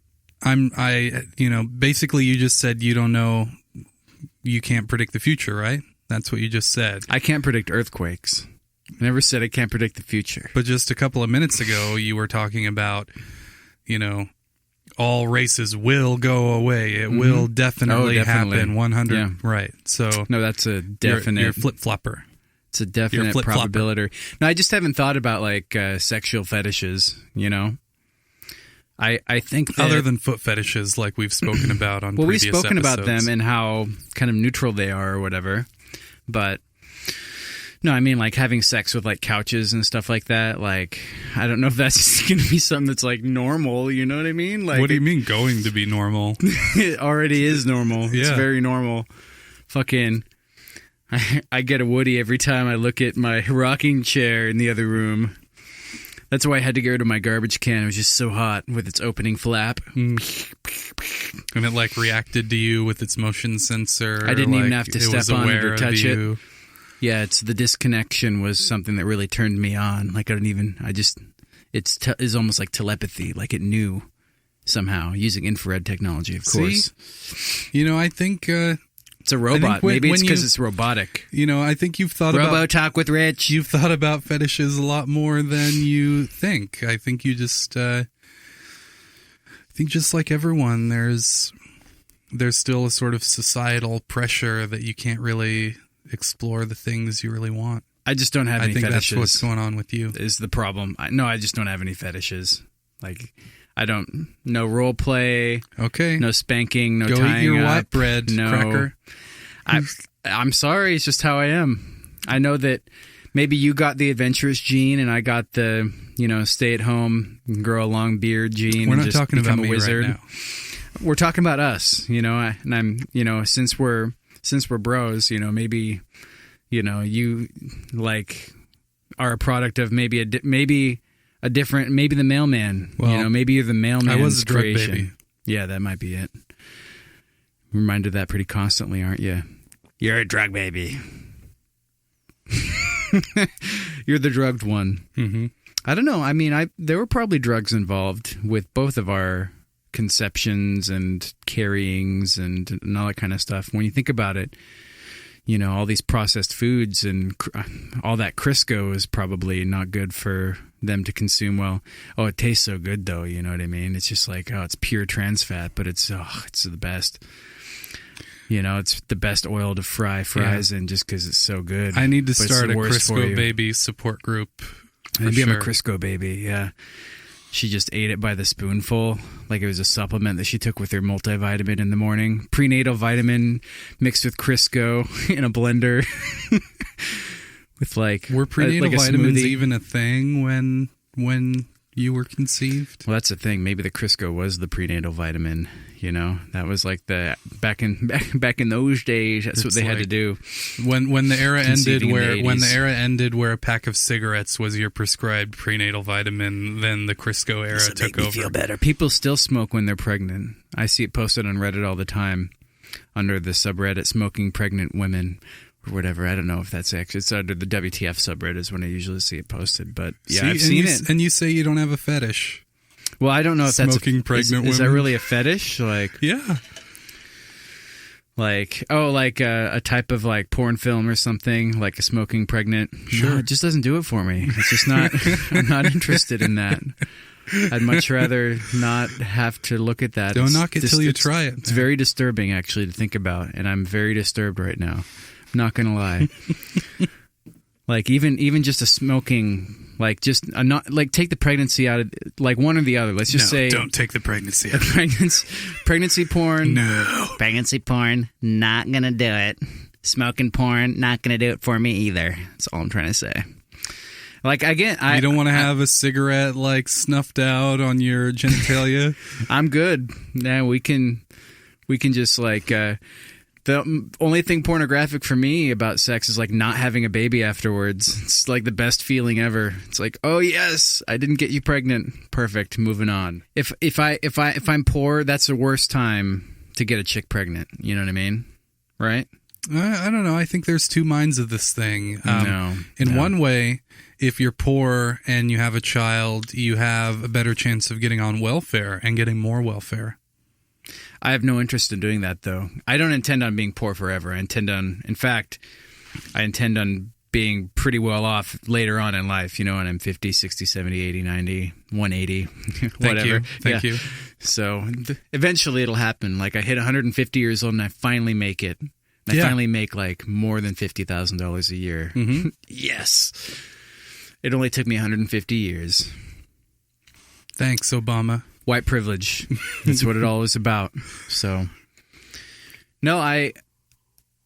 Speaker 1: basically you just said you don't know, you can't predict the future, right? That's what you just said.
Speaker 2: I can't predict earthquakes. I never said I can't predict the future.
Speaker 1: But just a couple of minutes ago, you were talking about, all races will go away. It will definitely happen. 100. Yeah. Right. So
Speaker 2: no, that's a definite.
Speaker 1: You're a flip-flopper.
Speaker 2: It's a definite probability. No, I just haven't thought about sexual fetishes. I think that,
Speaker 1: other than foot fetishes, like we've spoken about on previous episodes.
Speaker 2: Well, we've spoken about them and how kind of neutral they are or whatever. But no, I mean like having sex with like couches and stuff like that. Like, I don't know if that's going to be something that's like normal. You know what I mean? Like,
Speaker 1: what do you mean going to be normal?
Speaker 2: It already is normal. Yeah. It's very normal. Fucking, I get a Woody every time I look at my rocking chair in the other room. That's why I had to get rid of my garbage can. It was just so hot with its opening flap.
Speaker 1: And it like reacted to you with its motion sensor.
Speaker 2: I didn't even have to step on it or touch it. Yeah, it's the disconnection was something that really turned me on. Like it's almost like telepathy. Like it knew somehow using infrared technology, of course.
Speaker 1: I think
Speaker 2: it's a robot. Maybe it's because it's robotic.
Speaker 1: I think you've thought about...
Speaker 2: Robo-talk with Rich.
Speaker 1: You've thought about fetishes a lot more than you think. I think you just... I think just like everyone, there's still a sort of societal pressure that you can't really explore the things you really want.
Speaker 2: I just don't have any fetishes.
Speaker 1: I think that's what's going on with you.
Speaker 2: Is the problem. I just don't have any fetishes. Like... no role play.
Speaker 1: Okay.
Speaker 2: No spanking. No
Speaker 1: Go
Speaker 2: tying
Speaker 1: eat your
Speaker 2: up.
Speaker 1: white bread cracker.
Speaker 2: I'm sorry. It's just how I am. I know that maybe you got the adventurous gene, and I got the stay at home, grow a long beard gene.
Speaker 1: We're
Speaker 2: and
Speaker 1: not
Speaker 2: just
Speaker 1: talking about
Speaker 2: a
Speaker 1: me
Speaker 2: wizard.
Speaker 1: right now.
Speaker 2: We're talking about us. And I'm since we're bros. Maybe you like are a product of maybe a different, maybe the mailman.
Speaker 1: Well,
Speaker 2: maybe you're the mailman's
Speaker 1: I was a drug
Speaker 2: creation.
Speaker 1: baby.
Speaker 2: Yeah, that might be it. Reminded of that pretty constantly, aren't you? You're a drug baby. You're the drugged one.
Speaker 1: Mm-hmm.
Speaker 2: I don't know. I mean, there were probably drugs involved with both of our conceptions and carryings and all that kind of stuff. When you think about it, all these processed foods and all that Crisco is probably not good for them to consume well. Oh, it tastes so good though, you know what I mean? It's just like, it's pure trans fat, but it's the best. It's the best oil to fry fries in just because it's so good.
Speaker 1: I need to start a Crisco baby support group.
Speaker 2: Maybe I'm a Crisco baby, yeah. She just ate it by the spoonful, like it was a supplement that she took with her multivitamin in the morning. Prenatal vitamin mixed with Crisco in a blender. With
Speaker 1: were prenatal vitamins even a thing when you were conceived?
Speaker 2: Well, that's the thing. Maybe the Crisco was the prenatal vitamin. That was like the back in those days. That's what they had to do.
Speaker 1: When the era ended, where a pack of cigarettes was your prescribed prenatal vitamin, then the Crisco era took over.
Speaker 2: Feel better. People still smoke when they're pregnant. I see it posted on Reddit all the time under the subreddit "Smoking Pregnant Women." Or whatever. I don't know if that's actually... It's under the WTF subreddit is when I usually see it posted. But yeah, I've seen it.
Speaker 1: And you say you don't have a fetish.
Speaker 2: Well, I don't know if that's...
Speaker 1: Smoking pregnant women.
Speaker 2: Is that really a fetish?
Speaker 1: Yeah.
Speaker 2: A type of porn film or something, like a smoking pregnant.
Speaker 1: Sure.
Speaker 2: No, it just doesn't do it for me. It's just not... I'm not interested in that. I'd much rather not have to look at that.
Speaker 1: Don't knock it till you try it.
Speaker 2: It's very disturbing, actually, to think about. And I'm very disturbed right now. Not gonna lie. even just a smoking, take the pregnancy out of one or the other. Let's just say
Speaker 1: don't take the pregnancy out.
Speaker 2: Pregnancy porn.
Speaker 1: No.
Speaker 2: Pregnancy porn, not gonna do it. Smoking porn, not gonna do it for me either. That's all I'm trying to say. Again,
Speaker 1: you don't want to have a cigarette snuffed out on your genitalia.
Speaker 2: I'm good. Yeah, we can just the only thing pornographic for me about sex is not having a baby afterwards. It's the best feeling ever. It's oh yes, I didn't get you pregnant. Perfect. Moving on. If I'm poor, that's the worst time to get a chick pregnant. You know what I mean? Right?
Speaker 1: I don't know. I think there's two minds of this thing.
Speaker 2: No.
Speaker 1: In one way, if you're poor and you have a child, you have a better chance of getting on welfare and getting more welfare.
Speaker 2: I have no interest in doing that, though. I don't intend on being poor forever. I intend on being pretty well off later on in life, when I'm 50, 60, 70, 80, 90, 180, whatever.
Speaker 1: Thank you.
Speaker 2: So eventually it'll happen. Like I hit 150 years old and I finally make it. I finally make like more than $50,000 a year.
Speaker 1: Mm-hmm.
Speaker 2: Yes. It only took me 150 years.
Speaker 1: Thanks, Obama.
Speaker 2: White privilege. That's what it all is about. So, no, I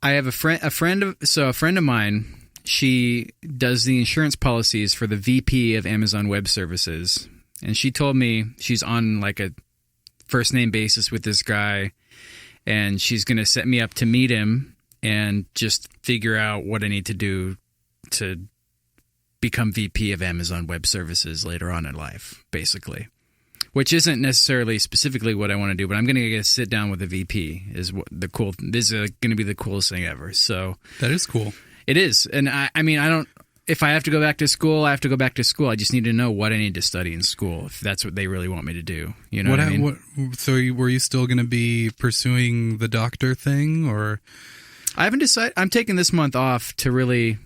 Speaker 2: have a friend of mine. She does the insurance policies for the VP of Amazon Web Services, and she told me she's on like a first name basis with this guy, and she's going to set me up to meet him and just figure out what I need to do to become VP of Amazon Web Services later on in life, basically. Which isn't necessarily specifically what I want to do, but I'm going to get to sit down with a VP. This is going to be the coolest thing ever. So
Speaker 1: that is cool.
Speaker 2: It is, and I mean, I don't. If I have to go back to school, I have to go back to school. I just need to know what I need to study in school if that's what they really want me to do. You know what I mean?
Speaker 1: So were you still going to be pursuing the doctor thing, or?
Speaker 2: I haven't decided. I'm taking this month off to really.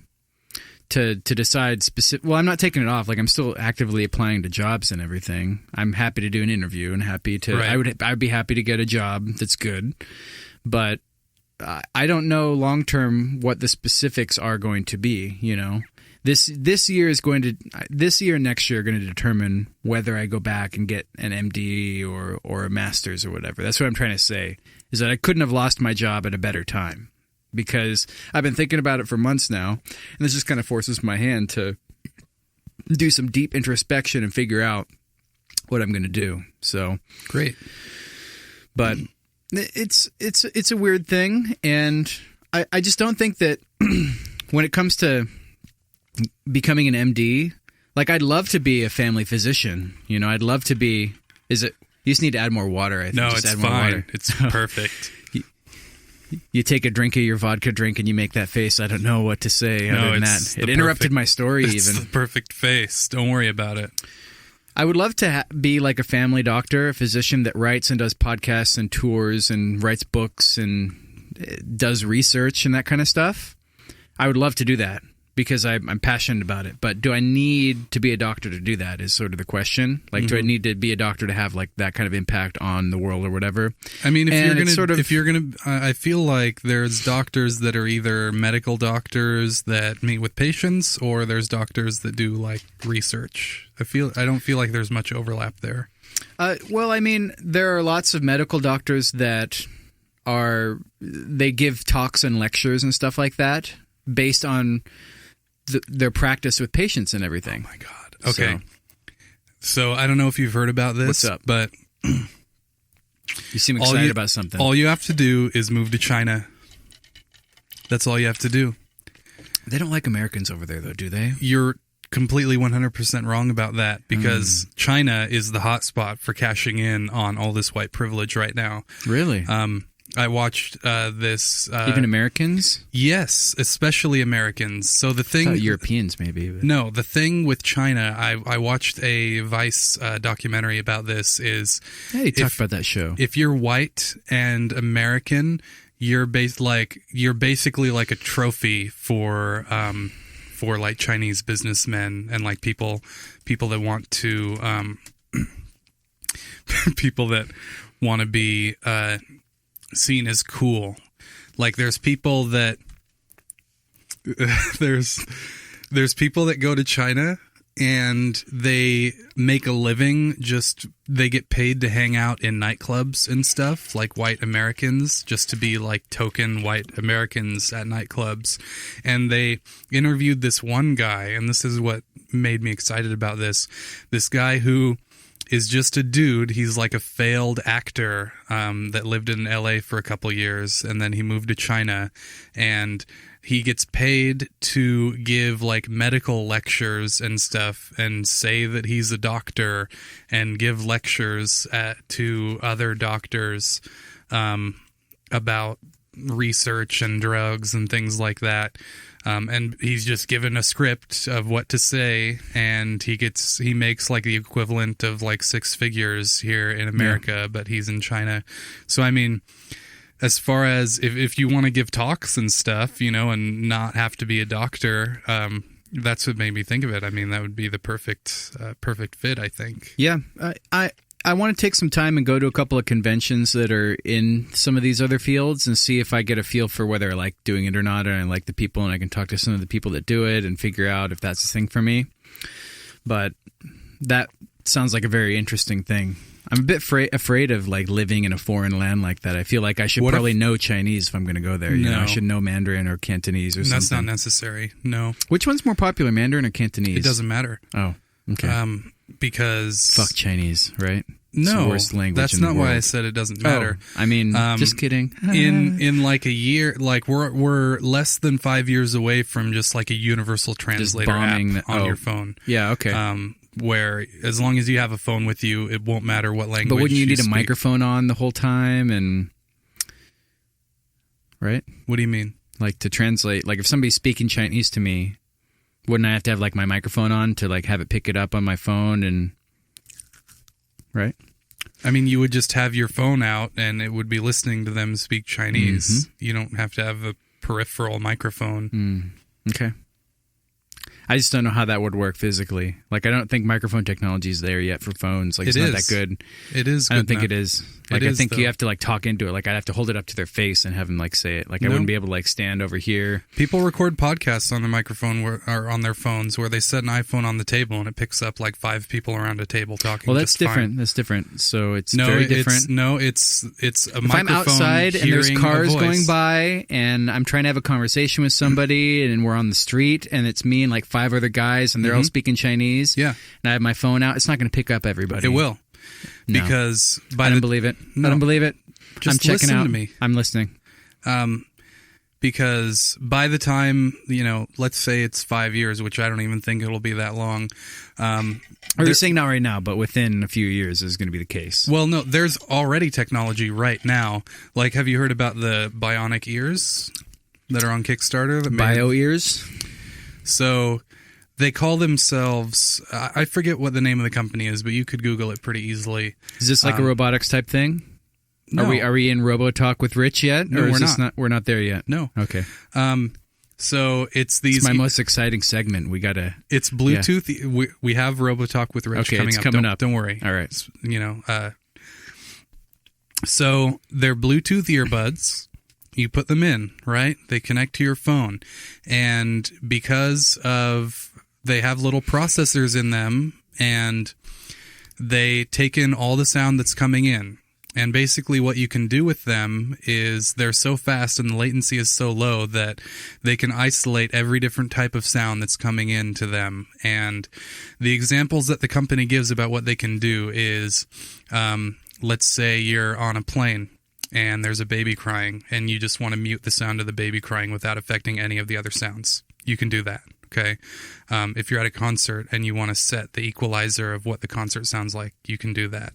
Speaker 2: To decide specific. Well, I'm not taking it off. Like I'm still actively applying to jobs and everything. I'm happy to do an interview and happy to. Right. I'd be happy to get a job that's good, but I don't know long term what the specifics are going to be. This year and next year are going to determine whether I go back and get an MD or a master's or whatever. That's what I'm trying to say. Is that I couldn't have lost my job at a better time. Because I've been thinking about it for months now, and this just kind of forces my hand to do some deep introspection and figure out what I'm going to do. So
Speaker 1: great,
Speaker 2: but it's a weird thing, and I just don't think that when it comes to becoming an MD, like I'd love to be a family physician. I'd love to be. Is it? You just need to add more water. I think.
Speaker 1: No,
Speaker 2: just
Speaker 1: it's
Speaker 2: add more
Speaker 1: fine.
Speaker 2: Water.
Speaker 1: It's perfect.
Speaker 2: You take a drink of your vodka drink and you make that face. I don't know what to say other than that. It interrupted my story even.
Speaker 1: It's the perfect face. Don't worry about it.
Speaker 2: I would love to be like a family doctor, a physician that writes and does podcasts and tours and writes books and does research and that kind of stuff. I would love to do that because I'm passionate about it. But do I need to be a doctor to do that is sort of the question. Like, do I need to be a doctor to have like that kind of impact on the world or whatever? I mean, if you're gonna,
Speaker 1: I feel like there's doctors that are either medical doctors that meet with patients, or there's doctors that do like research. I don't feel like there's much overlap there.
Speaker 2: Well, I mean, there are lots of medical doctors that they give talks and lectures and stuff like that based on their practice with patients and everything.
Speaker 1: Oh my God. Okay. So I don't know if you've heard about this.
Speaker 2: What's up?
Speaker 1: But
Speaker 2: you seem excited about something.
Speaker 1: All you have to do is move to China. That's all you have to do.
Speaker 2: They don't like Americans over there, though, do they?
Speaker 1: You're completely 100% wrong about that, because China is the hot spot for cashing in on all this white privilege right now.
Speaker 2: Really?
Speaker 1: I watched this.
Speaker 2: Even Americans?
Speaker 1: Yes, especially Americans. So the thing,
Speaker 2: Europeans maybe. But.
Speaker 1: No, the thing with China, I watched a Vice documentary about this.
Speaker 2: Yeah, you talked about that show.
Speaker 1: If you're white and American, you're basically like a trophy for like Chinese businessmen and like people that want to people that want to be seen as cool. Like there's people that there's people that go to China and they make a living, they get paid to hang out in nightclubs and stuff, like white Americans, just to be like token white Americans at nightclubs. And they interviewed this one guy, and this is what made me excited about this guy who is just a dude. He's like a failed actor that lived in LA for a couple years, and then he moved to China, and he gets paid to give like medical lectures and stuff and say that he's a doctor and give lectures to other doctors about research and drugs and things like that. And he's just given a script of what to say, and he makes like the equivalent of like 6 figures here in America, but he's in China. So, I mean, as far as if you want to give talks and stuff, and not have to be a doctor, that's what made me think of it. I mean, that would be the perfect fit, I think.
Speaker 2: Yeah. I want to take some time and go to a couple of conventions that are in some of these other fields and see if I get a feel for whether I like doing it or not, and I like the people, and I can talk to some of the people that do it and figure out if that's a thing for me. But that sounds like a very interesting thing. I'm a bit afraid of like living in a foreign land like that. I feel like I should probably know Chinese if I'm going to go there. I should know Mandarin or Cantonese or something.
Speaker 1: That's not necessary. No.
Speaker 2: Which one's more popular, Mandarin or Cantonese?
Speaker 1: It doesn't matter.
Speaker 2: Oh, okay.
Speaker 1: Because
Speaker 2: fuck Chinese, right?
Speaker 1: No,
Speaker 2: it's the worst language
Speaker 1: that's
Speaker 2: in the
Speaker 1: not
Speaker 2: world.
Speaker 1: why I said it doesn't matter.
Speaker 2: I mean, just kidding.
Speaker 1: in like a year, like we're less than 5 years away from just like a universal translator app on your phone.
Speaker 2: Yeah, okay.
Speaker 1: Where as long as you have a phone with you, it won't matter what language.
Speaker 2: But wouldn't you need
Speaker 1: speak.
Speaker 2: a microphone on the whole time, and right?
Speaker 1: What do you mean?
Speaker 2: Like to translate, like if somebody's speaking Chinese to me, wouldn't I have to have like my microphone on to like have it pick it up on my phone and right?
Speaker 1: I mean, you would just have your phone out and it would be listening to them speak Chinese. Mm-hmm. You don't have to have a peripheral microphone.
Speaker 2: Okay. I just don't know how that would work physically. Like, I don't think microphone technology is there yet for phones. Like, it's not that good.
Speaker 1: It is good.
Speaker 2: I don't think it is. Like, I think you have to, like, talk into it. Like, I'd have to hold it up to their face and have them, like, say it. Like, I wouldn't be able to, like, stand over here.
Speaker 1: People record podcasts on their microphone or on their phones where they set an iPhone on the table and it picks up, like, 5 people around a table talking.
Speaker 2: Well, that's
Speaker 1: just
Speaker 2: different.
Speaker 1: Fine.
Speaker 2: That's different. So it's very different.
Speaker 1: It's a
Speaker 2: if
Speaker 1: microphone.
Speaker 2: I'm outside and there's cars
Speaker 1: going
Speaker 2: going by and I'm trying to have a conversation with somebody and we're on the street and it's me and, like, 5 other guys and they're all speaking Chinese.
Speaker 1: Yeah.
Speaker 2: And I have my phone out. It's not going to pick up everybody.
Speaker 1: It will.
Speaker 2: No.
Speaker 1: Because
Speaker 2: I don't believe it.
Speaker 1: No.
Speaker 2: I don't believe it.
Speaker 1: Just
Speaker 2: I'm checking
Speaker 1: listen
Speaker 2: out.
Speaker 1: to me.
Speaker 2: I'm listening.
Speaker 1: Because by the time, let's say it's 5 years, which I don't even think it'll be that long.
Speaker 2: You're saying not right now, but within a few years is going to be the case.
Speaker 1: Well, no, there's already technology right now. Like, have you heard about the bionic ears that are on Kickstarter?
Speaker 2: Bio ears?
Speaker 1: So they call themselves, I forget what the name of the company is, but you could Google it pretty easily.
Speaker 2: Is this like a robotics type thing?
Speaker 1: No.
Speaker 2: Are we in Robo Talk with Rich yet?
Speaker 1: No,
Speaker 2: or
Speaker 1: we're not.
Speaker 2: We're not there yet.
Speaker 1: No.
Speaker 2: Okay.
Speaker 1: So it's these.
Speaker 2: It's my most exciting segment. We gotta.
Speaker 1: It's Bluetooth. Yeah. We have RoboTalk with Rich coming up.
Speaker 2: Coming up.
Speaker 1: Don't worry.
Speaker 2: All right.
Speaker 1: So they're Bluetooth earbuds. You put them in, right? They connect to your phone, and because they have little processors in them, and they take in all the sound that's coming in. And basically what you can do with them is they're so fast and the latency is so low that they can isolate every different type of sound that's coming in to them. And the examples that the company gives about what they can do is, let's say you're on a plane and there's a baby crying and you just want to mute the sound of the baby crying without affecting any of the other sounds. You can do that. Okay. If you're at a concert and you want to set the equalizer of what the concert sounds like, you can do that.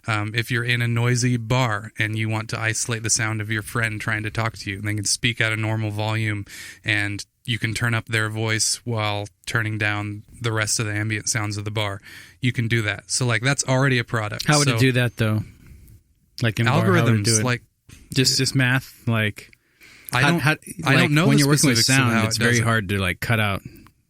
Speaker 1: If you're in a noisy bar and you want to isolate the sound of your friend trying to talk to you, and they can speak at a normal volume and you can turn up their voice while turning down the rest of the ambient sounds of the bar. You can do that. So, like, that's already a product.
Speaker 2: How would it do that, though? Like in
Speaker 1: algorithms,
Speaker 2: bar, how would it do it?
Speaker 1: like
Speaker 2: just math, like
Speaker 1: I don't know.
Speaker 2: When
Speaker 1: the
Speaker 2: you're working with
Speaker 1: specifics of
Speaker 2: sound,
Speaker 1: how
Speaker 2: it's
Speaker 1: it
Speaker 2: very
Speaker 1: does it.
Speaker 2: hard to like cut out.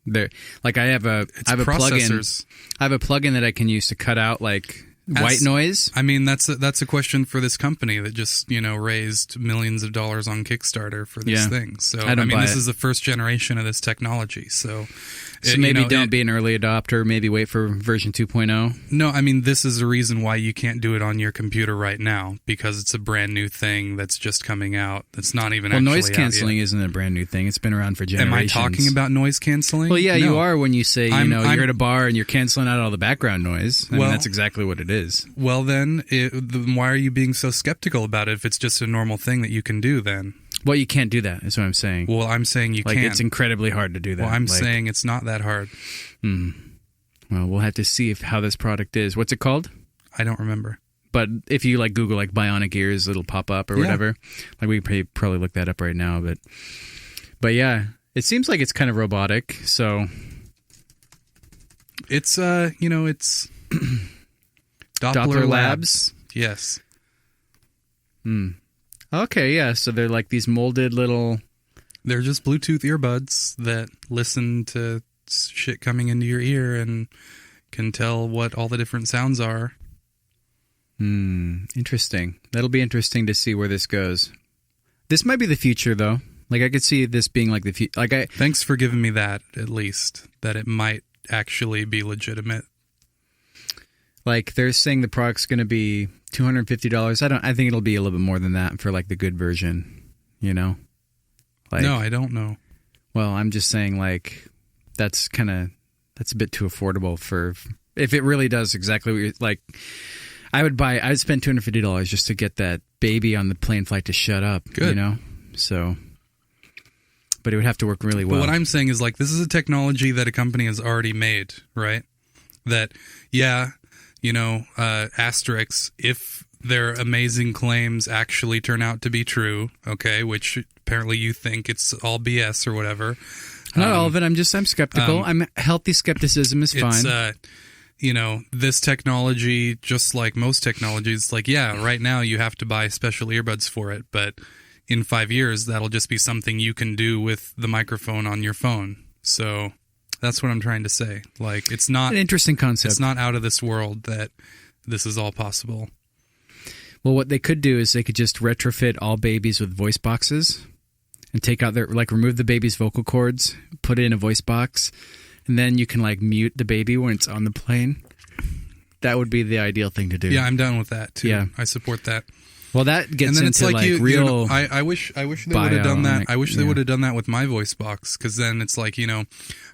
Speaker 2: There, like I have a
Speaker 1: processors.
Speaker 2: plugin. I have a plugin that I can use to cut out like white noise.
Speaker 1: I mean, that's a question for this company that just raised millions of dollars on Kickstarter for this thing. So I mean, this is the first generation of this technology. So
Speaker 2: maybe don't be an early adopter. Maybe wait for version 2.0.
Speaker 1: No, I mean, this is the reason why you can't do it on your computer right now, because it's a brand new thing that's just coming out. That's not even actually
Speaker 2: noise
Speaker 1: out
Speaker 2: canceling
Speaker 1: yet.
Speaker 2: isn't a brand new thing. It's been around for generations.
Speaker 1: Am I talking about noise canceling?
Speaker 2: Well, yeah,
Speaker 1: No.
Speaker 2: you are when you say you're at a bar and you're canceling out all the background noise. I mean,
Speaker 1: Well-
Speaker 2: that's exactly what it is.
Speaker 1: Well, then, why are you being so skeptical about it if it's just a normal thing that you can do then?
Speaker 2: Well, you can't do that, is what I'm saying.
Speaker 1: Well, I'm saying you
Speaker 2: like,
Speaker 1: can.
Speaker 2: it's incredibly hard to do that.
Speaker 1: Well, I'm saying it's not that hard.
Speaker 2: Well, we'll have to see how this product is. What's it called?
Speaker 1: I don't remember.
Speaker 2: But if you like Google like bionic ears, it'll pop up or whatever. Like we could probably look that up right now, but yeah, it seems like it's kind of robotic. So
Speaker 1: it's it's
Speaker 2: Doppler Labs.
Speaker 1: Yes.
Speaker 2: Okay, yeah. So they're like these molded little.
Speaker 1: They're just Bluetooth earbuds that listen to shit coming into your ear and can tell what all the different sounds are.
Speaker 2: Interesting. That'll be interesting to see where this goes. This might be the future, though. Like I could see this being like the future.
Speaker 1: Thanks for giving me that. At least that it might actually be legitimate.
Speaker 2: Like they're saying the product's going to be $250. I think it'll be a little bit more than that for like the good version. You know. Like,
Speaker 1: no, I don't know.
Speaker 2: Well, I'm just saying like that's a bit too affordable for if it really does exactly what you're like. I'd spend $250 just to get that baby on the plane flight to shut up.
Speaker 1: Good.
Speaker 2: You know? So, but it would have to work really well.
Speaker 1: But what I'm saying is like, this is a technology that a company has already made, right? That, asterisks, if their amazing claims actually turn out to be true, okay, which apparently you think it's all BS or whatever.
Speaker 2: Not all of it. I'm skeptical. Healthy skepticism is fine.
Speaker 1: It's, this technology, just like most technologies, like, right now you have to buy special earbuds for it, but in 5 years, that'll just be something you can do with the microphone on your phone. So that's what I'm trying to say. Like, it's not
Speaker 2: an interesting concept.
Speaker 1: It's not out of this world that this is all possible.
Speaker 2: Well, what they could do is they could just retrofit all babies with voice boxes and take out remove the baby's vocal cords, put it in a voice box, and then you can like mute the baby when it's on the plane. That would be the ideal thing to do.
Speaker 1: Yeah, I'm down with that too.
Speaker 2: Yeah.
Speaker 1: I support that.
Speaker 2: Well, that gets
Speaker 1: and then
Speaker 2: into
Speaker 1: it's like
Speaker 2: real.
Speaker 1: I wish they would have done that. I wish they would have done that with my voice box, because then it's like,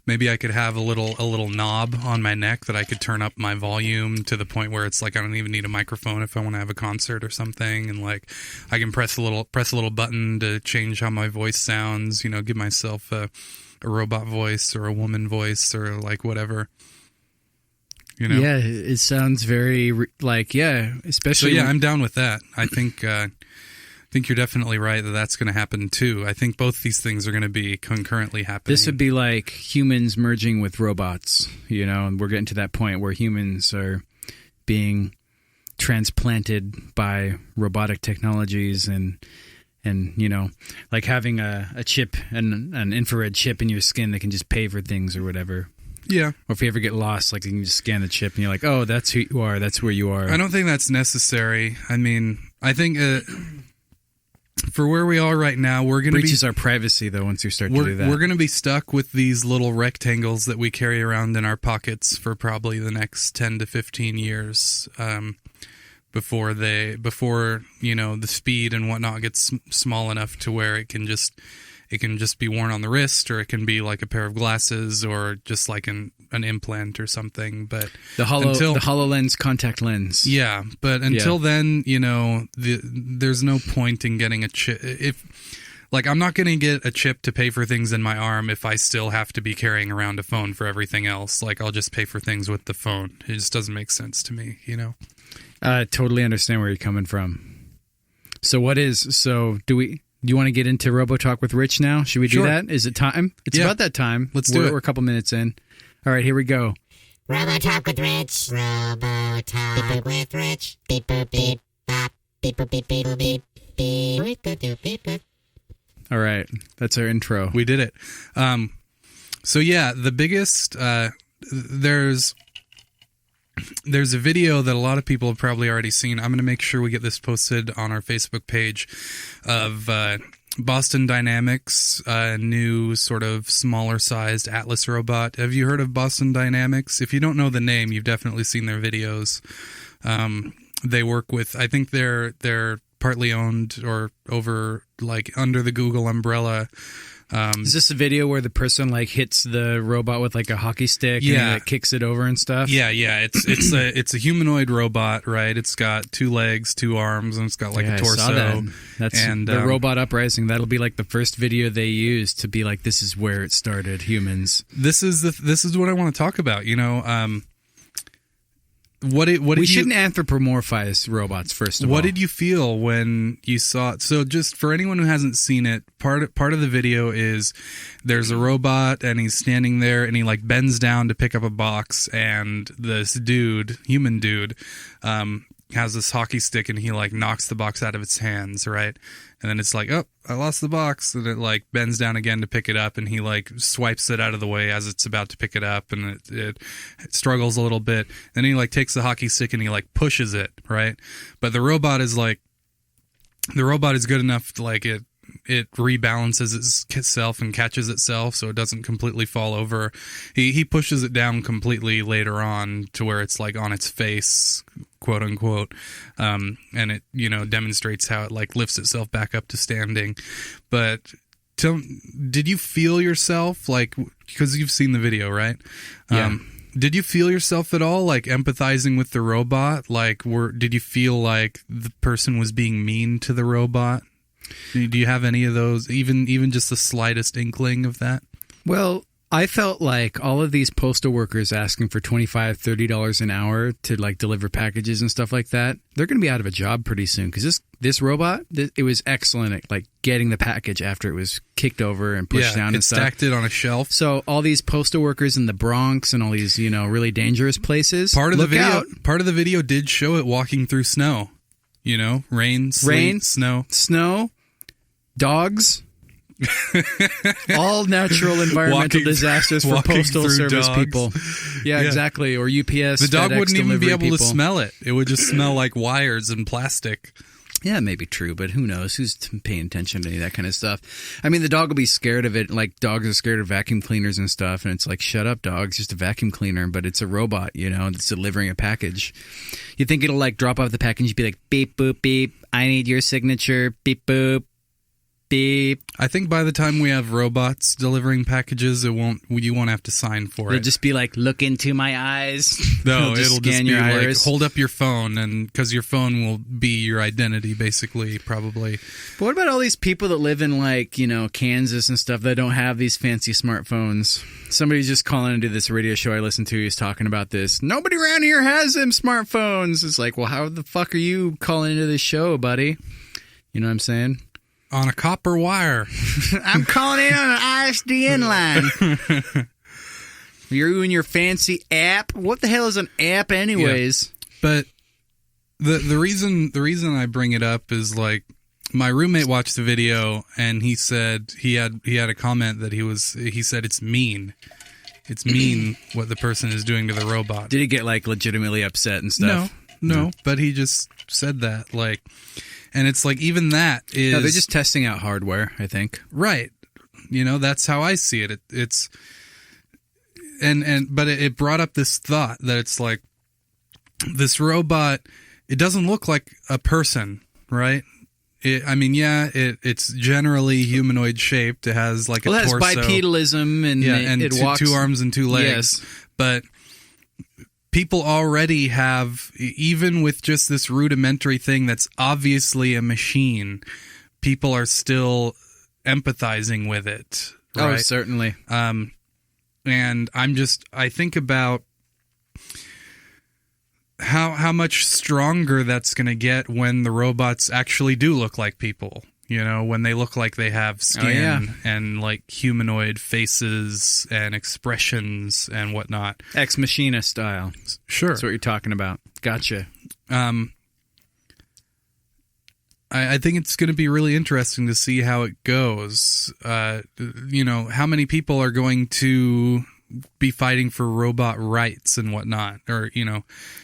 Speaker 1: maybe I could have a little knob on my neck that I could turn up my volume to the point where it's like I don't even need a microphone if I want to have a concert or something, and like I can press a little button to change how my voice sounds. Give myself a robot voice or a woman voice or like whatever.
Speaker 2: Yeah, it sounds very especially.
Speaker 1: So I'm down with that. I think you're definitely right that that's going to happen too. I think both these things are going to be concurrently happening.
Speaker 2: This would be like humans merging with robots, and we're getting to that point where humans are being transplanted by robotic technologies and like having a chip, an infrared chip in your skin that can just pay for things or whatever.
Speaker 1: Yeah.
Speaker 2: Or if you ever get lost, like you can just scan the chip and you're like, oh, that's who you are. That's where you are.
Speaker 1: I don't think that's necessary. I mean, I think for where we are right now, we're going to
Speaker 2: breaches our privacy though once you start to do that.
Speaker 1: We're going to be stuck with these little rectangles that we carry around in our pockets for probably the next 10 to 15 years. Before the speed and whatnot gets small enough to where it can just be worn on the wrist, or it can be like a pair of glasses, or just like an implant or something. But
Speaker 2: the HoloLens contact lens.
Speaker 1: Yeah, but until then, there's no point in getting a chip. I'm not going to get a chip to pay for things in my arm if I still have to be carrying around a phone for everything else. Like, I'll just pay for things with the phone. It just doesn't make sense to me,
Speaker 2: I totally understand where you're coming from. So do you want to get into RoboTalk with Rich now? Should we do that? Is it time? It's about that time.
Speaker 1: Let's do it.
Speaker 2: We're a couple minutes in. All right, here we go.
Speaker 3: RoboTalk with Rich. RoboTalk with Rich. Beep boop beep bop. Beep boop beep beep beep beep beep beep.
Speaker 2: All right, that's our intro.
Speaker 1: We did it. The biggest there's a video that a lot of people have probably already seen. I'm going to make sure we get this posted on our Facebook page of Boston Dynamics, a new sort of smaller-sized Atlas robot. Have you heard of Boston Dynamics? If you don't know the name, you've definitely seen their videos. They work with, I think they're partly owned or over, like, under the Google umbrella.
Speaker 2: Is this a video where the person like hits the robot with like a hockey stick and it kicks it over and stuff?
Speaker 1: Yeah. It's a humanoid robot, right? It's got 2 legs, 2 arms, and it's got like a torso.
Speaker 2: I saw that. That's the Robot Uprising. That'll be like the first video they use to be like, this is where it started, humans.
Speaker 1: This is what I want to talk about.
Speaker 2: We shouldn't anthropomorphize robots, first of all.
Speaker 1: What did you feel when you saw it? So just for anyone who hasn't seen it, part of the video is there's a robot and he's standing there and he like bends down to pick up a box, and this human dude, has this hockey stick and he like knocks the box out of its hands, right? And then it's like, oh, I lost the box. And it like bends down again to pick it up, and he like swipes it out of the way as it's about to pick it up, and it struggles a little bit. Then he like takes the hockey stick and he like pushes it, right? But the robot is good enough to like it rebalances itself and catches itself so it doesn't completely fall over. He pushes it down completely later on to where it's like on its face, quote unquote, and it demonstrates how it like lifts itself back up to standing. But did you feel yourself like, because you've seen the video, right?
Speaker 2: Yeah.
Speaker 1: Did you feel yourself at all like empathizing with the robot? Like, did you feel like the person was being mean to the robot? Do you have any of those, even just the slightest inkling of that?
Speaker 2: Well, I felt like all of these postal workers asking for $25, $30 an hour to like deliver packages and stuff like that, they're going to be out of a job pretty soon, because this robot, it was excellent at like getting the package after it was kicked over and pushed down and stuff.
Speaker 1: Stacked it on a shelf.
Speaker 2: So all these postal workers in the Bronx and all these really dangerous places.
Speaker 1: Part of the video did show it walking through snow. Rain, sleet,
Speaker 2: snow. Dogs, all natural environmental disasters for postal service
Speaker 1: dogs.
Speaker 2: People. Yeah, exactly. Or UPS.
Speaker 1: The dog
Speaker 2: FedEx
Speaker 1: wouldn't even be able
Speaker 2: people.
Speaker 1: to smell it. It would just smell like wires and plastic.
Speaker 2: Yeah, it may be true, but who knows? Who's paying attention to any of that kind of stuff? I mean, the dog will be scared of it. Like, dogs are scared of vacuum cleaners and stuff, and it's like, shut up, dog. It's just a vacuum cleaner, but it's a robot, that's delivering a package. You think it'll, like, drop off the package and be like, beep, boop, beep, I need your signature, beep, boop. Beep.
Speaker 1: I think by the time we have robots delivering packages, you won't have to sign for it.
Speaker 2: It'll just be like, look into my eyes.
Speaker 1: No, it'll just be like,
Speaker 2: iris.
Speaker 1: hold up your phone, and because your phone will be your identity, basically, probably.
Speaker 2: But what about all these people that live in like, Kansas and stuff that don't have these fancy smartphones? Somebody's just calling into this radio show I listen to. He's talking about this. Nobody around here has them smartphones. It's like, well, how the fuck are you calling into this show, buddy? You know what I'm saying?
Speaker 1: On a copper wire.
Speaker 2: I'm calling in on an ISDN line. You're in your fancy app. What the hell is an app, anyways?
Speaker 1: Yeah. But the reason I bring it up is like my roommate watched the video and he said he had a comment that he said it's mean. It's mean what the person is doing to the robot.
Speaker 2: Did he get like legitimately upset and stuff?
Speaker 1: No. But he just said that like. And it's like, even that is...
Speaker 2: No, they're just testing out hardware, I think.
Speaker 1: Right. That's how I see it. It's... But it brought up this thought that it's like, this robot, it doesn't look like a person, right? It's generally humanoid shaped. It has like a torso.
Speaker 2: It has bipedalism, and it walks...
Speaker 1: two arms and two legs. Yes. But... people already have, even with just this rudimentary thing that's obviously a machine, people are still empathizing with it. Right?
Speaker 2: Oh, certainly.
Speaker 1: And I think about how much stronger that's going to get when the robots actually do look like people. When they look like they have skin and like humanoid faces and expressions and whatnot.
Speaker 2: Ex Machina style.
Speaker 1: Sure.
Speaker 2: That's what you're talking about. Gotcha.
Speaker 1: I think it's going to be really interesting to see how it goes. How many people are going to be fighting for robot rights and whatnot, or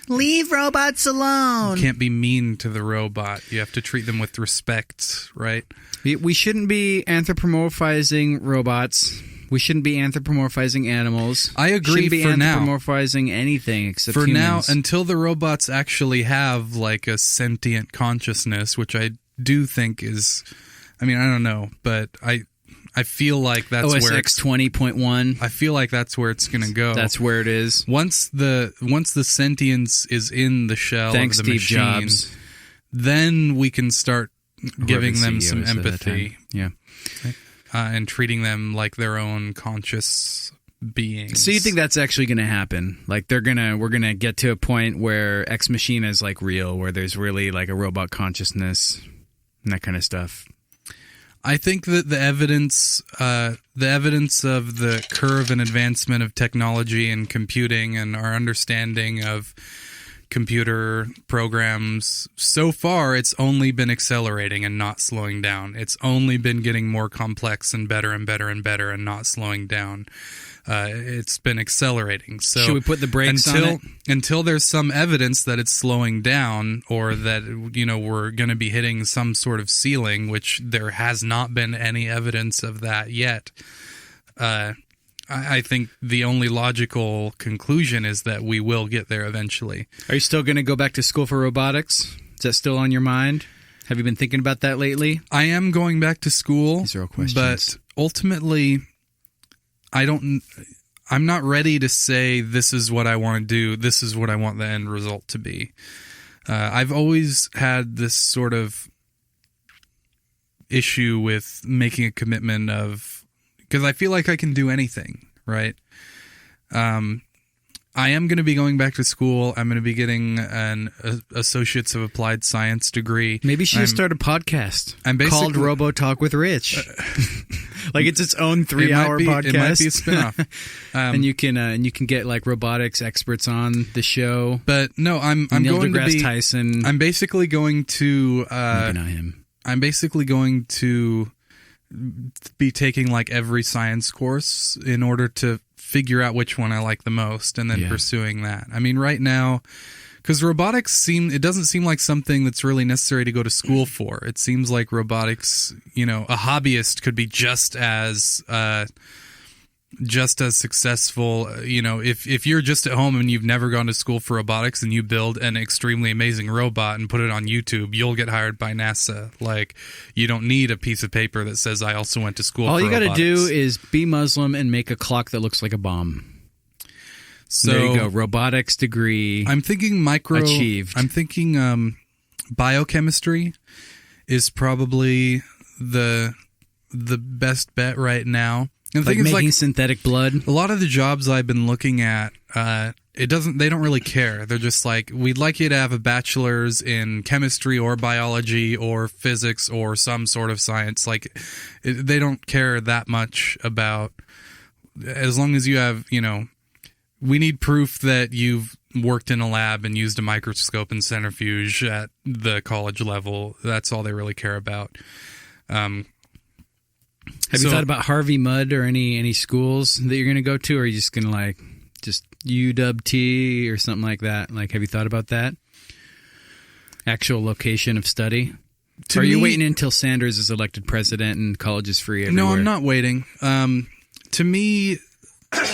Speaker 2: leave robots alone.
Speaker 1: You can't be mean to the robot. You have to treat them with respect, right?
Speaker 2: We shouldn't be anthropomorphizing robots. We shouldn't be anthropomorphizing animals.
Speaker 1: I agree.
Speaker 2: Shouldn't be anthropomorphizing anything except
Speaker 1: for
Speaker 2: humans.
Speaker 1: now, until the robots actually have like a sentient consciousness, which I do think is. I don't know, but I feel like that's
Speaker 2: OS
Speaker 1: where
Speaker 2: X 20.1.
Speaker 1: I feel like that's where it's going to go.
Speaker 2: That's where it is.
Speaker 1: Once the sentience is in the shell of the
Speaker 2: Steve
Speaker 1: machine,
Speaker 2: Jobs.
Speaker 1: Then we can start giving them
Speaker 2: CEO
Speaker 1: some empathy.
Speaker 2: Yeah.
Speaker 1: And treating them like their own conscious beings.
Speaker 2: So you think that's actually going to happen? Like we're going to get to a point where Ex Machina is like real, where there's really like a robot consciousness and that kind of stuff.
Speaker 1: I think that the evidence of the curve and advancement of technology and computing and our understanding of computer programs, so far it's only been accelerating and not slowing down. It's only been getting more complex and better and better and better and not slowing down. It's been accelerating. So
Speaker 2: should we put the brakes on it?
Speaker 1: Until there's some evidence that it's slowing down, or that we're going to be hitting some sort of ceiling, which there has not been any evidence of that yet. I think the only logical conclusion is that we will get there eventually.
Speaker 2: Are you still going to go back to school for robotics? Is that still on your mind? Have you been thinking about that lately?
Speaker 1: I am going back to school.
Speaker 2: These are all questions.
Speaker 1: But ultimately, I'm not ready to say this is what I want to do, this is what I want the end result to be. I've always had this sort of issue with making a commitment because I feel like I can do anything, right? I am going to be going back to school. I'm going to be getting an Associates of Applied Science degree.
Speaker 2: Maybe you should start a podcast called Robo Talk with Rich. Like it's its own 3-hour podcast.
Speaker 1: It might be a spinoff.
Speaker 2: And you can get like robotics experts on the show.
Speaker 1: But no, I'm
Speaker 2: Neil
Speaker 1: going
Speaker 2: deGrasse
Speaker 1: to be
Speaker 2: Tyson.
Speaker 1: I'm basically going to
Speaker 2: maybe not him.
Speaker 1: I'm basically going to be taking like every science course in order to figure out which one I like the most and then pursuing that. I mean, right now, because robotics it doesn't seem like something that's really necessary to go to school for. It seems like robotics, a hobbyist could be just as successful. If you're just at home and you've never gone to school for robotics and you build an extremely amazing robot and put it on YouTube, you'll get hired by NASA. Like, you don't need a piece of paper that says I also went to school
Speaker 2: All
Speaker 1: for
Speaker 2: you got to
Speaker 1: robotics.
Speaker 2: do is be Muslim and make a clock that looks like a bomb.
Speaker 1: So
Speaker 2: there you go. Robotics degree.
Speaker 1: I'm thinking
Speaker 2: achieved.
Speaker 1: I'm thinking biochemistry is probably the best bet right now. And
Speaker 2: Like making synthetic blood.
Speaker 1: A lot of the jobs I've been looking at, they don't really care. They're just like, we'd like you to have a bachelor's in chemistry or biology or physics or some sort of science. Like, they don't care that much about, as long as you have, we need proof that you've worked in a lab and used a microscope and centrifuge at the college level. That's all they really care about.
Speaker 2: Have you thought about Harvey Mudd or any schools that you're going to go to, or are you just going to just UW-T or something like that? Like, have you thought about that? Actual location of study? Or are you waiting until Sanders is elected president and college is free everywhere?
Speaker 1: No, I'm not waiting. To me,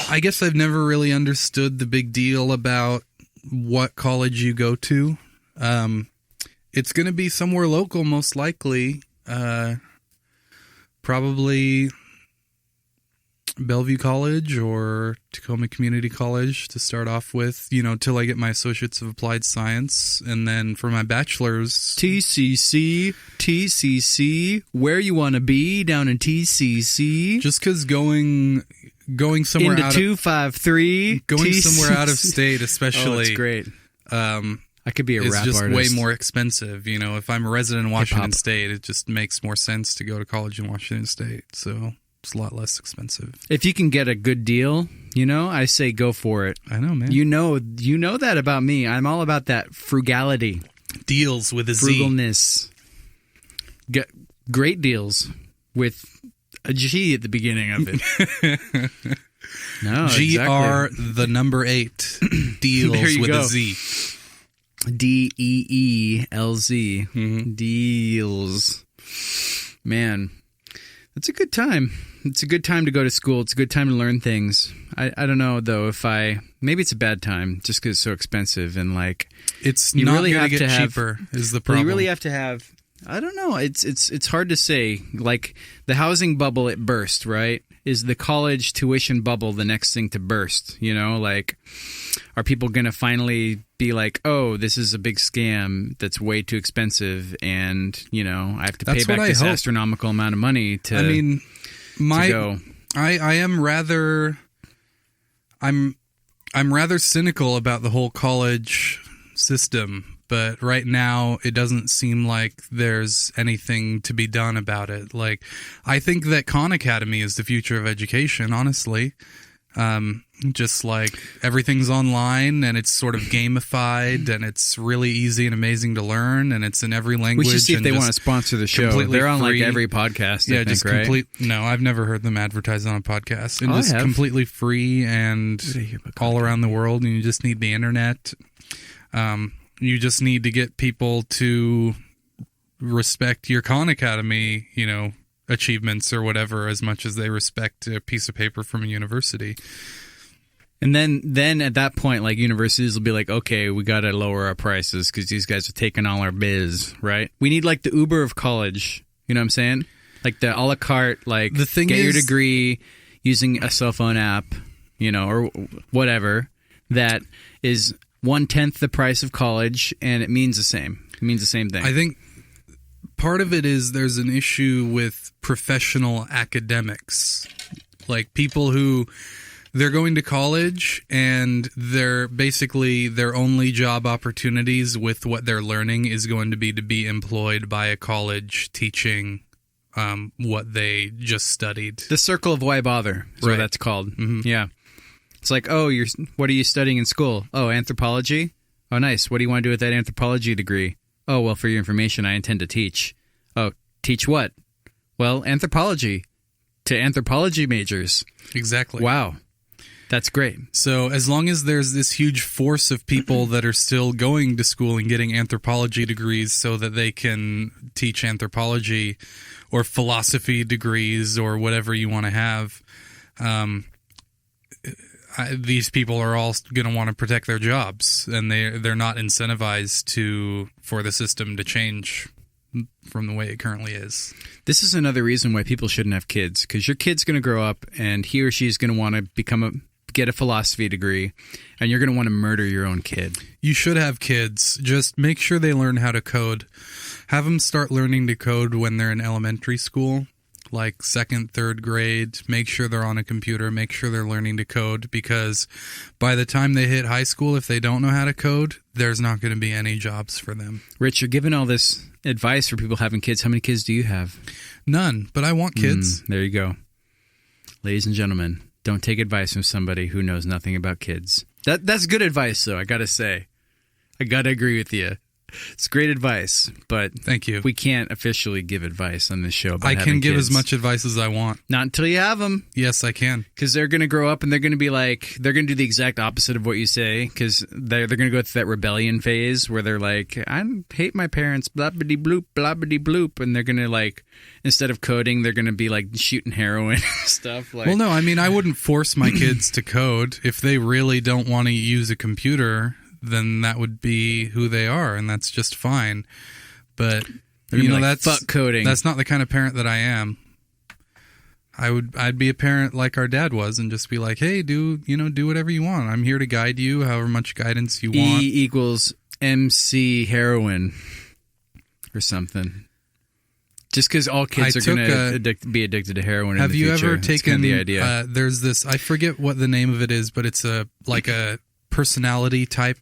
Speaker 1: I guess I've never really understood the big deal about what college you go to. It's going to be somewhere local, most likely. Probably Bellevue College or Tacoma Community College to start off with, till I get my Associates of Applied Science. And then for my bachelor's...
Speaker 2: TCC, where you want to be down in TCC.
Speaker 1: Just because going somewhere
Speaker 2: into
Speaker 1: out
Speaker 2: 253
Speaker 1: going
Speaker 2: TCC.
Speaker 1: somewhere out of state, especially...
Speaker 2: Oh, it's great. I could be a
Speaker 1: it's
Speaker 2: rap
Speaker 1: just
Speaker 2: artist.
Speaker 1: way more expensive. If I'm a resident in Washington State, it just makes more sense to go to college in Washington State. So it's a lot less expensive.
Speaker 2: If you can get a good deal, I say go for it.
Speaker 1: I know, man.
Speaker 2: You know that about me. I'm all about that frugality.
Speaker 1: Deals with a Z.
Speaker 2: Frugalness. Get great deals with a G at the beginning of it. No,
Speaker 1: GR
Speaker 2: exactly.
Speaker 1: the number 8 deals with a Z.
Speaker 2: DEELZ.
Speaker 1: Mm-hmm.
Speaker 2: Deals. Man, it's a good time. It's a good time to go to school. It's a good time to learn things. I don't know, though, maybe it's a bad time just because it's so expensive and
Speaker 1: it's
Speaker 2: you
Speaker 1: not
Speaker 2: really
Speaker 1: going to
Speaker 2: have
Speaker 1: get
Speaker 2: to
Speaker 1: cheaper is the problem.
Speaker 2: You really have to have, I don't know, it's hard to say. Like the housing bubble, it burst, right? Is the college tuition bubble the next thing to burst? Are people going to finally be like, oh, this is a big scam that's way too expensive and, I have to pay back this astronomical amount of money to go.
Speaker 1: I am rather I'm rather cynical about the whole college system, but right now it doesn't seem like there's anything to be done about it. Like, I think that Khan Academy is the future of education, honestly. Just like everything's online and it's sort of gamified and it's really easy and amazing to learn and it's in every language.
Speaker 2: We should see if they want to sponsor the show. They're on like every podcast.
Speaker 1: Yeah,
Speaker 2: I think,
Speaker 1: just
Speaker 2: right?
Speaker 1: No, I've never heard them advertise on a podcast. And
Speaker 2: Oh, I
Speaker 1: just
Speaker 2: have.
Speaker 1: completely free and all around the world. And you just need the internet. You just need to get people to respect your Khan Academy, achievements or whatever as much as they respect a piece of paper from a university.
Speaker 2: And then at that point, like, universities will be like, okay, we got to lower our prices because these guys are taking all our biz, right? We need like the Uber of college. You know what I'm saying? Like the a la carte, like
Speaker 1: The thing
Speaker 2: get your
Speaker 1: is-
Speaker 2: degree using a cell phone app, or whatever, that is 1/10 the price of college, and it means the same. It means the same thing.
Speaker 1: I think part of it is there's an issue with professional academics. Like people who they're going to college and they're basically their only job opportunities with what they're learning is going to be employed by a college teaching what they just studied.
Speaker 2: The circle of why bother is what
Speaker 1: Right.
Speaker 2: that's called.
Speaker 1: Mhm.
Speaker 2: Yeah. It's like, oh, what are you studying in school? Oh, anthropology? Oh, nice. What do you want to do with that anthropology degree? Oh, well, for your information, I intend to teach. Oh, teach what? Well, anthropology to anthropology majors.
Speaker 1: Exactly.
Speaker 2: Wow. That's great.
Speaker 1: So as long as there's this huge force of people that are still going to school and getting anthropology degrees so that they can teach anthropology or philosophy degrees or whatever you want to have, these people are all going to want to protect their jobs, and they're not incentivized for the system to change from the way it currently is.
Speaker 2: This is another reason why people shouldn't have kids, because your kid's going to grow up and he or she is going to want to get a philosophy degree, and you're going to want to murder your own kid.
Speaker 1: You should have kids. Just make sure they learn how to code. Have them start learning to code when they're in elementary school, like 2nd, 3rd grade. Make sure they're on a computer. Make sure they're learning to code, because by the time they hit high school, if they don't know how to code, there's not going to be any jobs for them.
Speaker 2: Rich, you're giving all this advice for people having kids. How many kids do you have?
Speaker 1: None, but I want kids.
Speaker 2: There you go. Ladies and gentlemen, don't take advice from somebody who knows nothing about kids. That's good advice, though, I got to say. I got to agree with you. It's great advice, but
Speaker 1: Thank you.
Speaker 2: we can't officially give advice on this show about
Speaker 1: I
Speaker 2: having
Speaker 1: can give
Speaker 2: kids.
Speaker 1: as much advice as I want.
Speaker 2: Not until you have them.
Speaker 1: Yes, I can.
Speaker 2: Because they're going to grow up and they're going to be like, they're going to do the exact opposite of what you say, because they're going to go through that rebellion phase where they're like, I hate my parents, blah-bitty bloop, blah-bitty bloop. And they're going to like, instead of coding, they're going to be like shooting heroin and stuff. Like,
Speaker 1: Well, no, I mean, I wouldn't force my kids to code. If they really don't want to use a computer, then that would be who they are, and that's just fine. But
Speaker 2: They're gonna be like, fuck coding.
Speaker 1: That's not the kind of parent that I am. I'd be a parent like our dad was, and just be like, hey, do whatever you want. I'm here to guide you, however much guidance you want.
Speaker 2: E equals MC heroin or something. Just because all kids are going to be addicted to heroin in the future.
Speaker 1: Have you ever
Speaker 2: That's
Speaker 1: taken
Speaker 2: kind of the idea?
Speaker 1: There's this, I forget what the name of it is, but it's a personality type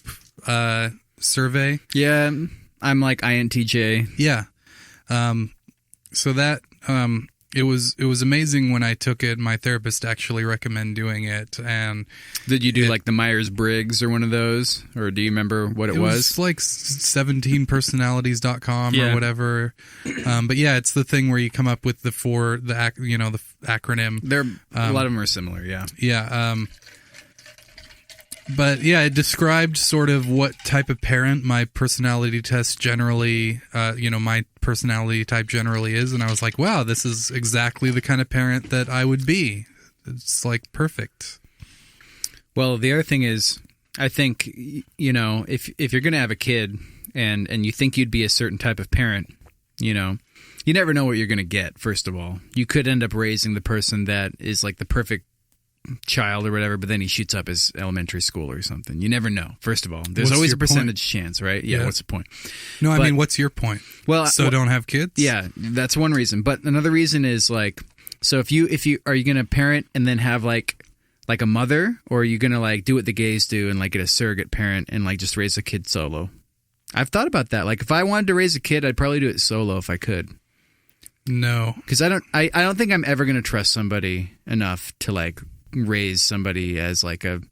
Speaker 1: survey.
Speaker 2: Yeah, I'm like INTJ.
Speaker 1: Yeah. So that it was amazing when I took it. My therapist actually recommended doing it, and
Speaker 2: Did you do like the Myers-Briggs or one of those? Or do you remember what it was?
Speaker 1: like 17personalities.com
Speaker 2: Yeah.
Speaker 1: or whatever. But yeah, it's the thing where you come up with the acronym.
Speaker 2: They're a lot of them are similar, yeah.
Speaker 1: Yeah. But yeah, it described sort of what type of parent my personality test generally, my personality type generally is. And I was like, wow, this is exactly the kind of parent that I would be. It's like perfect.
Speaker 2: Well, the other thing is, I think, if you're going to have a kid and you think you'd be a certain type of parent, you never know what you're going to get, first of all. You could end up raising the person that is like the perfect child or whatever, but then he shoots up his elementary school or something. You never know, first of all. There's
Speaker 1: What's
Speaker 2: always
Speaker 1: your
Speaker 2: a percentage chance, right? Yeah, what's the point?
Speaker 1: No, I
Speaker 2: But-
Speaker 1: mean, what's your point?
Speaker 2: Well,
Speaker 1: Don't have kids?
Speaker 2: yeah, that's one reason. But another reason is like, so if you are you going to parent and then have like Like a mother, or are you going to like do what the gays do and like get a surrogate parent and like just raise a kid solo? I've thought about that. Like if I wanted to raise a kid, I'd probably do it solo if I could.
Speaker 1: No.
Speaker 2: Because I don't think I'm ever going to trust somebody enough to like raise somebody as like a,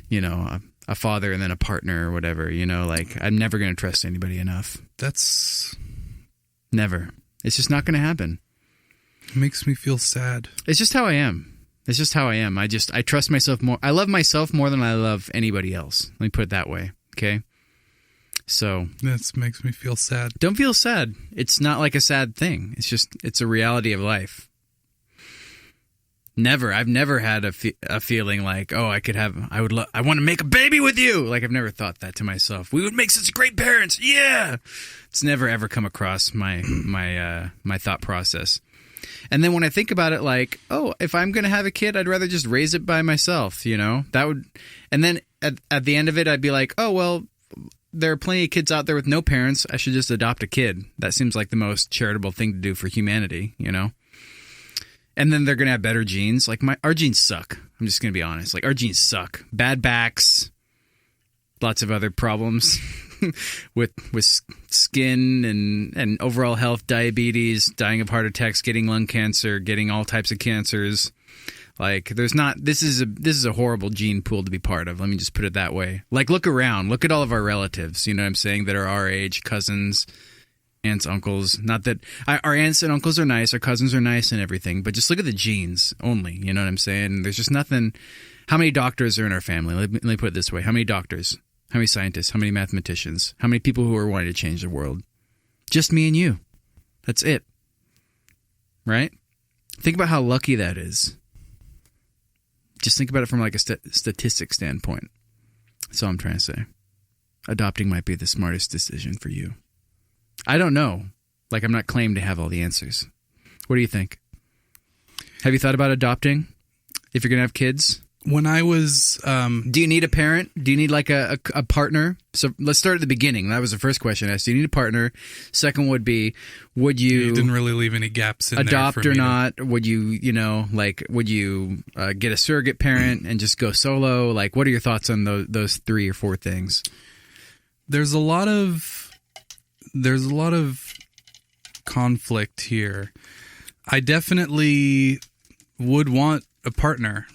Speaker 2: you know, a father and then a partner or whatever, you know, like I'm never going to trust anybody enough.
Speaker 1: That's...
Speaker 2: Never. It's just not going to happen.
Speaker 1: It makes me feel sad.
Speaker 2: It's just how I am. It's just how I am. I trust myself more. I love myself more than I love anybody else. Let me put it that way. Okay. So
Speaker 1: that makes me feel sad.
Speaker 2: Don't feel sad. It's not like a sad thing. It's a reality of life. I've never had a feeling like, oh, I want to make a baby with you. Like I've never thought that to myself. We would make such great parents. Yeah. It's never ever come across my thought process. And then when I think about it, like, oh, if I'm going to have a kid, I'd rather just raise it by myself, you know? That would, and then at the end of it, I'd be like, oh, well, there are plenty of kids out there with no parents. I should just adopt a kid. That seems like the most charitable thing to do for humanity, you know? And then they're going to have better genes. Like our genes suck. I'm just going to be honest. Like our genes suck. Bad backs, lots of other problems. with skin and overall health, diabetes, dying of heart attacks, getting lung cancer, getting all types of cancers. Like this is a horrible gene pool to be part of. Let me just put it that way. Like look around, look at all of our relatives, you know what I'm saying, that are our age, cousins, aunts, uncles. Not that our aunts and uncles are nice, our cousins are nice and everything, but just look at the genes only, you know what I'm saying? There's just nothing. How many doctors are in our family? Let me put it this way. How many doctors? How many scientists? How many mathematicians? How many people who are wanting to change the world? Just me and you. That's it. Right? Think about how lucky that is. Just think about it from like a statistic standpoint. That's all I'm trying to say. Adopting might be the smartest decision for you. I don't know. Like I'm not claiming to have all the answers. What do you think? Have you thought about adopting if you're going to have kids?
Speaker 1: When I was...
Speaker 2: do you need a parent? Do you need like a partner? So let's start at the beginning. That was the first question I asked. Do you need a partner? Second would be, would you...
Speaker 1: didn't really leave any gaps in
Speaker 2: adopt
Speaker 1: there
Speaker 2: or not? Would you, would you get a surrogate parent and just go solo? Like, what are your thoughts on those 3 or 4 things?
Speaker 1: There's a lot of conflict here. I definitely would want a partner.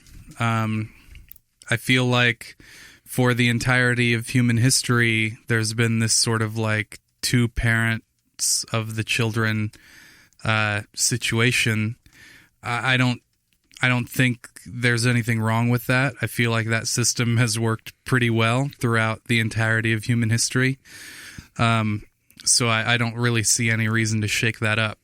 Speaker 1: I feel like for the entirety of human history, there's been this sort of like 2 parents of the children situation. I don't think there's anything wrong with that. I feel like that system has worked pretty well throughout the entirety of human history. So I don't really see any reason to shake that up.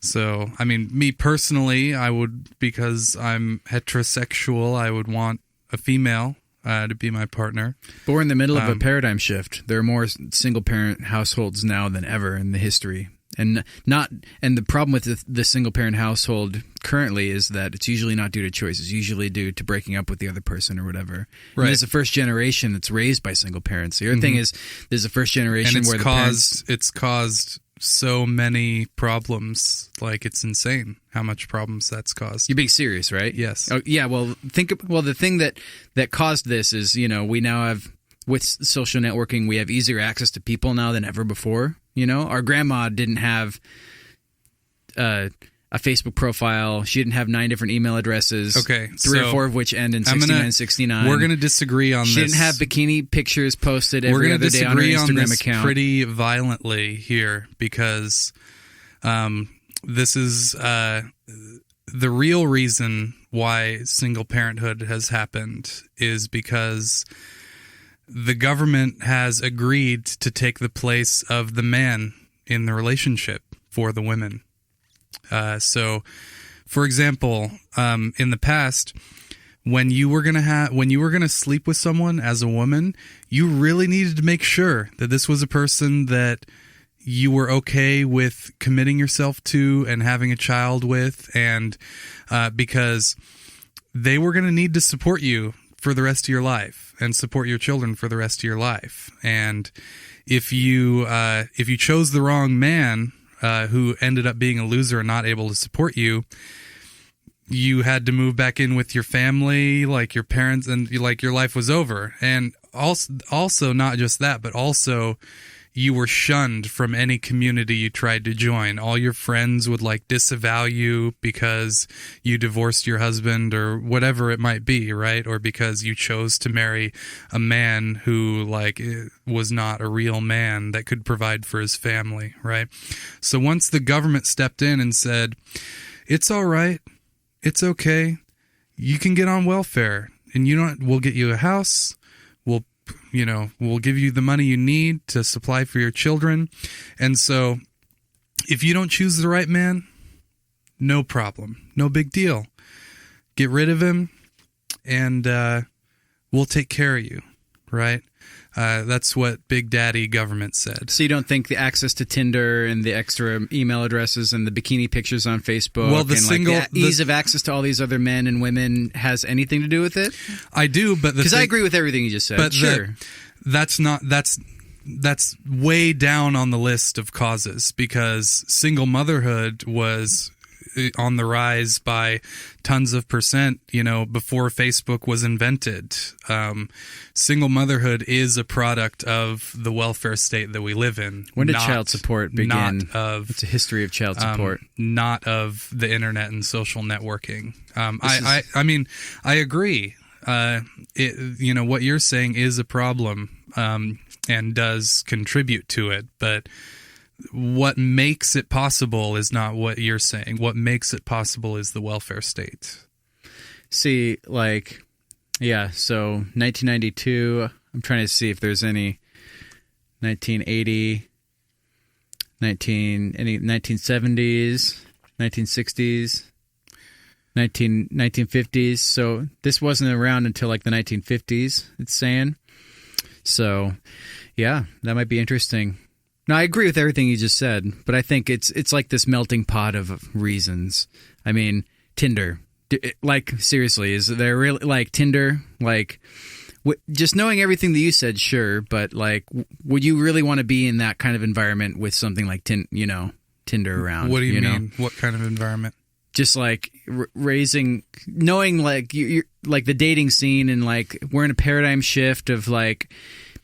Speaker 1: So, I mean, me personally, I would, because I'm heterosexual, I would want a female to be my partner.
Speaker 2: But we're in the middle of a paradigm shift. There are more single-parent households now than ever in the history. And the problem with the single-parent household currently is that it's usually not due to choice. It's usually due to breaking up with the other person or whatever. Right. And there's a first generation that's raised by single parents. The other thing is there's a first generation where
Speaker 1: it's caused so many problems. Like, it's insane how much problems that's caused.
Speaker 2: You're being serious, right?
Speaker 1: Yes.
Speaker 2: Oh, yeah. Well, the thing that caused this is, we now have, with social networking, we have easier access to people now than ever before. Our grandma didn't have a Facebook profile. She didn't have 9 different email addresses.
Speaker 1: Okay,
Speaker 2: 3 or 4 of which end in 6969.
Speaker 1: We're going to disagree on
Speaker 2: she
Speaker 1: this.
Speaker 2: She didn't have bikini pictures posted every other day on her Instagram account. We're going to disagree on this
Speaker 1: pretty violently here because this is the real reason why single parenthood has happened is because the government has agreed to take the place of the man in the relationship for the women. So, for example, in the past, when you were gonna sleep with someone as a woman, you really needed to make sure that this was a person that you were okay with committing yourself to and having a child with, and because they were going to need to support you for the rest of your life and support your children for the rest of your life. And if you chose the wrong man, who ended up being a loser and not able to support you, you had to move back in with your family, like your parents, and like your life was over. And also not just that, but also you were shunned from any community you tried to join. All your friends would like disavow you because you divorced your husband or whatever it might be, right? Or because you chose to marry a man who like was not a real man that could provide for his family, right? So once the government stepped in and said, it's all right, it's okay, you can get on welfare and we'll get you a house, we'll give you the money you need to supply for your children. And so if you don't choose the right man, no problem. No big deal. Get rid of him and we'll take care of you, right? That's what Big Daddy government said.
Speaker 2: So you don't think the access to Tinder and the extra email addresses and the bikini pictures on Facebook the ease of access to all these other men and women has anything to do with it?
Speaker 1: I do, but
Speaker 2: because I agree with everything you just said.
Speaker 1: But
Speaker 2: sure,
Speaker 1: that's way down on the list of causes, because single motherhood was on the rise by tons of percent, before Facebook was invented. Single motherhood is a product of the welfare state that we live in.
Speaker 2: When did child support begin? It's a history of child support.
Speaker 1: Not of the internet and social networking. I mean, I agree. What you're saying is a problem, and does contribute to it, but what makes it possible is not what you're saying. What makes it possible is the welfare state.
Speaker 2: See, so 1992, I'm trying to see if there's any 1980, 1970s, 1960s, 1950s. So this wasn't around until like the 1950s, it's saying. So, yeah, that might be interesting. No, I agree with everything you just said, but I think it's like this melting pot of reasons. I mean, Tinder. Like, seriously, is there really, like, Tinder? Like, just knowing everything that you said, sure, but, like, would you really want to be in that kind of environment with something like, Tinder around?
Speaker 1: What do you mean? What kind of environment?
Speaker 2: Just, like, knowing, like, you're like, the dating scene and, like, we're in a paradigm shift of, like,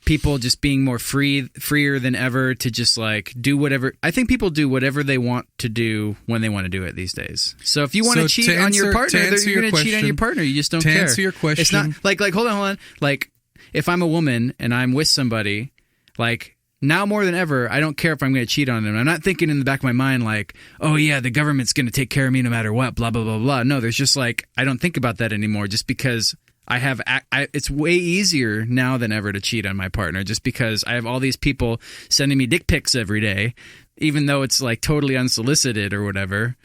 Speaker 2: people just being more freer than ever to just like do whatever. I think people do whatever they want to do when they want to do it these days. So if you want to cheat on your partner, you're going to cheat on your partner. You just don't care.
Speaker 1: To answer your question,
Speaker 2: it's not like hold on. Like if I'm a woman and I'm with somebody, like now more than ever, I don't care if I'm going to cheat on them. I'm not thinking in the back of my mind like, oh yeah, the government's going to take care of me no matter what. Blah blah blah blah. No, there's just like I don't think about that anymore. Just because. It's way easier now than ever to cheat on my partner just because I have all these people sending me dick pics every day, even though it's like totally unsolicited or whatever,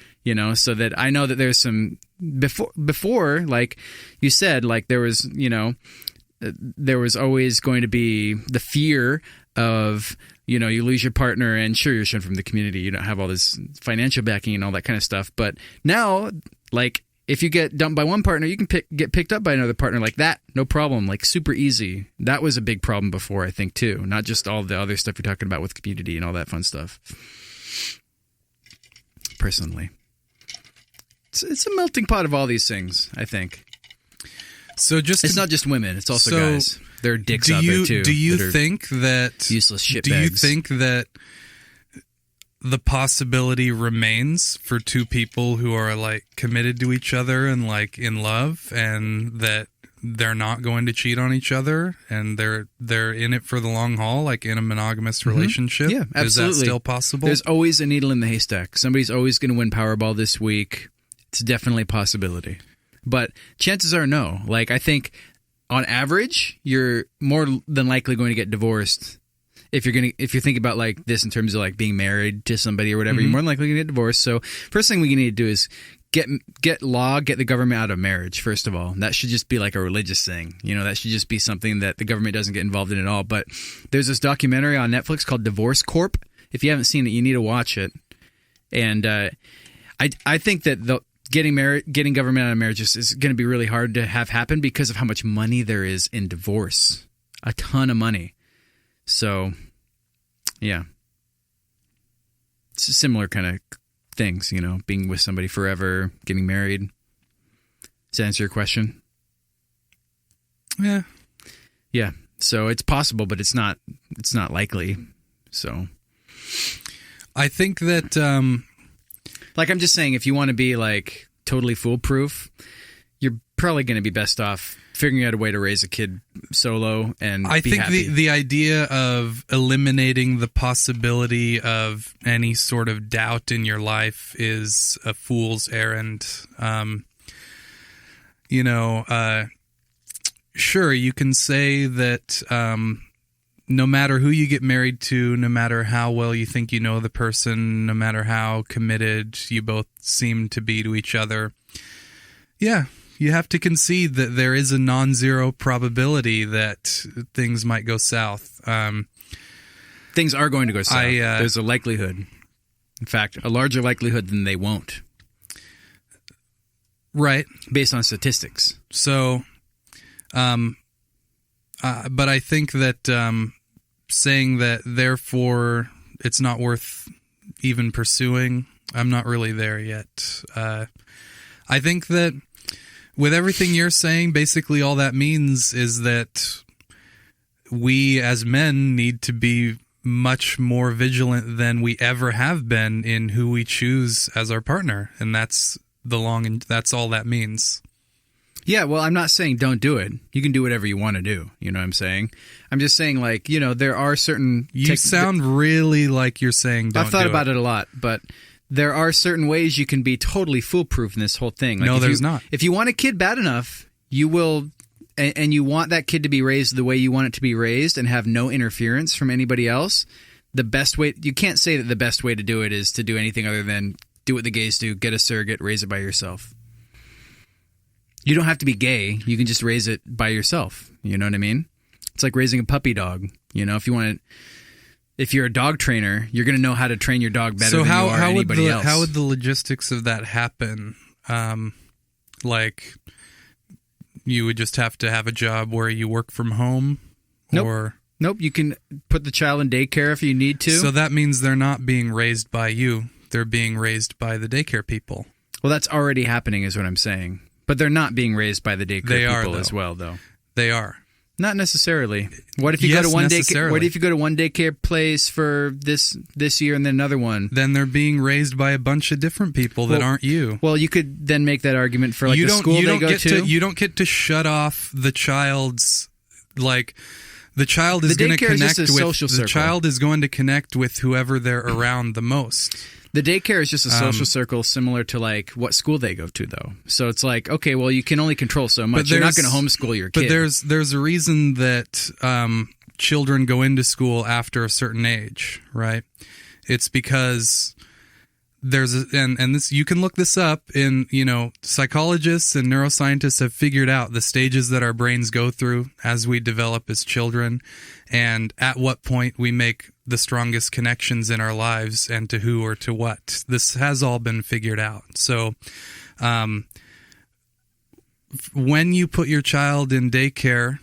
Speaker 2: so that I know that there's some before, like you said, like there was, there was always going to be the fear of, you lose your partner and sure, you're shunned from the community. You don't have all this financial backing and all that kind of stuff. But now, like, if you get dumped by one partner, you can get picked up by another partner like that. No problem. Like super easy. That was a big problem before, I think, too. Not just all the other stuff you're talking about with community and all that fun stuff. Personally. It's a melting pot of all these things, I think.
Speaker 1: So it's
Speaker 2: not just women. It's also guys. There are dicks out there, too.
Speaker 1: Do you think that...
Speaker 2: Useless shitbags.
Speaker 1: Do you think that the possibility remains for two people who are like committed to each other and like in love, and that they're not going to cheat on each other and they're in it for the long haul, like in a monogamous relationship?
Speaker 2: Yeah, absolutely.
Speaker 1: Is that still possible?
Speaker 2: There's always a needle in the haystack. Somebody's always going to win Powerball this week. It's definitely a possibility. But chances are no. Like, I think on average, you're more than likely going to get divorced. If you're thinking about like this in terms of like being married to somebody or whatever, you're more than likely going to get divorced. So first thing we need to do is get the government out of marriage. First of all, that should just be like a religious thing. That should just be something that the government doesn't get involved in at all. But there's this documentary on Netflix called Divorce Corp. If you haven't seen it, you need to watch it. And I think that getting government out of marriage is going to be really hard to have happen because of how much money there is in divorce. A ton of money. So, yeah. It's similar kind of things, being with somebody forever, getting married. Does that answer your question?
Speaker 1: Yeah.
Speaker 2: Yeah. So it's possible, but it's not likely. So
Speaker 1: I think that
Speaker 2: like I'm just saying, if you want to be like totally foolproof, you're probably going to be best off figuring out a way to raise a kid solo and
Speaker 1: I
Speaker 2: be
Speaker 1: think
Speaker 2: happy.
Speaker 1: the idea of eliminating the possibility of any sort of doubt in your life is a fool's errand. Sure, you can say that no matter who you get married to, no matter how well you think you know the person, no matter how committed you both seem to be to each other, yeah, you have to concede that there is a non-zero probability that things might go south.
Speaker 2: Things are going to go south. There's a likelihood. In fact, a larger likelihood than they won't.
Speaker 1: Right.
Speaker 2: Based on statistics.
Speaker 1: So, but I think that saying that therefore it's not worth even pursuing, I'm not really there yet. I think that with everything you're saying, basically all that means is that we as men need to be much more vigilant than we ever have been in who we choose as our partner. And that's that's all that means.
Speaker 2: Yeah, well, I'm not saying don't do it. You can do whatever you want to do. You know what I'm saying? I'm just saying, like, there are certain...
Speaker 1: You sound really like you're saying don't do it.
Speaker 2: I've thought about it a lot, but there are certain ways you can be totally foolproof in this whole thing. Like
Speaker 1: no, there's not.
Speaker 2: If you want a kid bad enough, you will... And you want that kid to be raised the way you want it to be raised and have no interference from anybody else, the best way... You can't say that the best way to do it is to do anything other than do what the gays do, get a surrogate, raise it by yourself. You don't have to be gay. You can just raise it by yourself. You know what I mean? It's like raising a puppy dog. If you're a dog trainer, you're going to know how to train your dog better than you are anybody else.
Speaker 1: How would the logistics of that happen? Like, you would just have to have a job where you work from home?
Speaker 2: Nope. Nope. You can put the child in daycare if you need to.
Speaker 1: So that means they're not being raised by you. They're being raised by the daycare people.
Speaker 2: Well, that's already happening is what I'm saying. But they're not being raised by the daycare people as well, though.
Speaker 1: They are.
Speaker 2: Not necessarily. What if you go to one daycare? What if you go to one daycare place for this year and then another one?
Speaker 1: Then they're being raised by a bunch of different people that aren't you.
Speaker 2: Well, you could then make that argument for like the school they go to.
Speaker 1: You don't get to shut off the child's the child is going to connect with the child is going to connect with whoever they're around the most.
Speaker 2: The daycare is just a social circle similar to like what school they go to, though. So it's like, okay, well, you can only control so much. You're not going to homeschool your kid.
Speaker 1: But there's a reason that children go into school after a certain age, right? It's because this you can look this up in, psychologists and neuroscientists have figured out the stages that our brains go through as we develop as children and at what point we make the strongest connections in our lives and to who or to what. This has all been figured out. So when you put your child in daycare,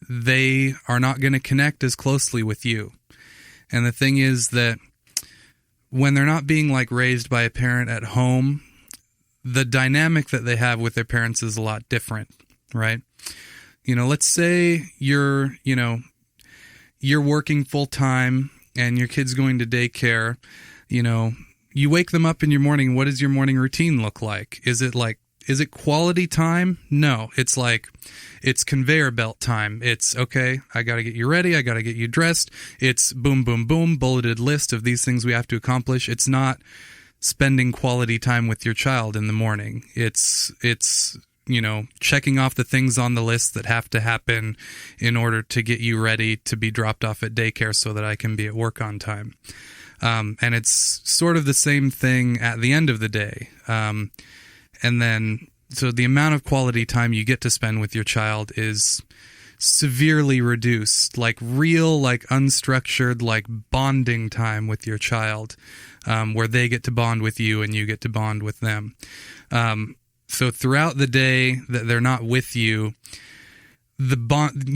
Speaker 1: they are not going to connect as closely with you. And the thing is that when they're not being raised by a parent at home, the dynamic that they have with their parents is a lot different, right? Let's say you're working full time and your kid's going to daycare, you wake them up in your morning. What does your morning routine look like? Is it quality time? No, it's conveyor belt time. It's okay. I got to get you ready. I got to get you dressed. It's boom, boom, boom, bulleted list of these things we have to accomplish. It's not spending quality time with your child in the morning. It's checking off the things on the list that have to happen in order to get you ready to be dropped off at daycare so that I can be at work on time. And it's sort of the same thing at the end of the day. And then, so the amount of quality time you get to spend with your child is severely reduced, real, unstructured, bonding time with your child, where they get to bond with you and you get to bond with them. So throughout the day that they're not with you, the bond,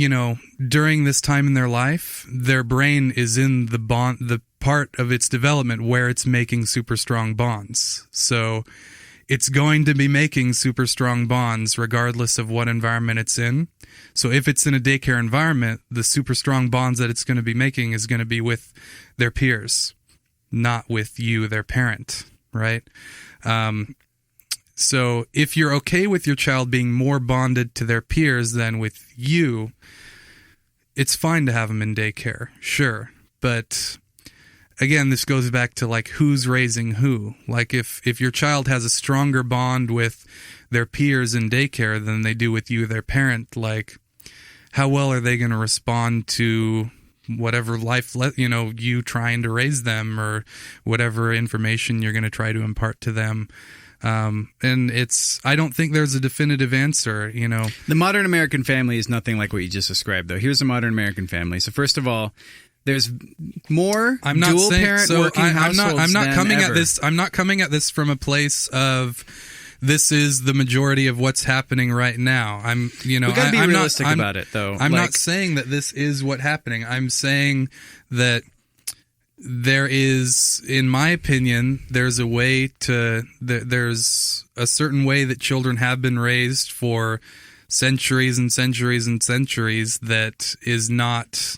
Speaker 1: during this time in their life, their brain is in the part of its development where it's making super strong bonds. So it's going to be making super strong bonds regardless of what environment it's in. So if it's in a daycare environment, the super strong bonds that it's going to be making is going to be with their peers, not with you, their parent, right? So if you're okay with your child being more bonded to their peers than with you, it's fine to have them in daycare, sure. But again, this goes back to like who's raising who. Like if your child has a stronger bond with their peers in daycare than they do with you, their parent, like how well are they going to respond to whatever life, you trying to raise them or whatever information you're going to try to impart to them. And I don't think there's a definitive answer,
Speaker 2: The modern American family is nothing like what you just described, though. Here's a modern American family. So first of all, there's more dual parent working households
Speaker 1: I'm not
Speaker 2: than
Speaker 1: coming
Speaker 2: ever.
Speaker 1: at this. I'm not coming at this from a place of this is the majority of what's happening right now.
Speaker 2: We gotta be realistic about it, though.
Speaker 1: I'm not saying that this is what's happening. I'm saying that there is, in my opinion, there's a certain way that children have been raised for centuries and centuries and centuries that is not,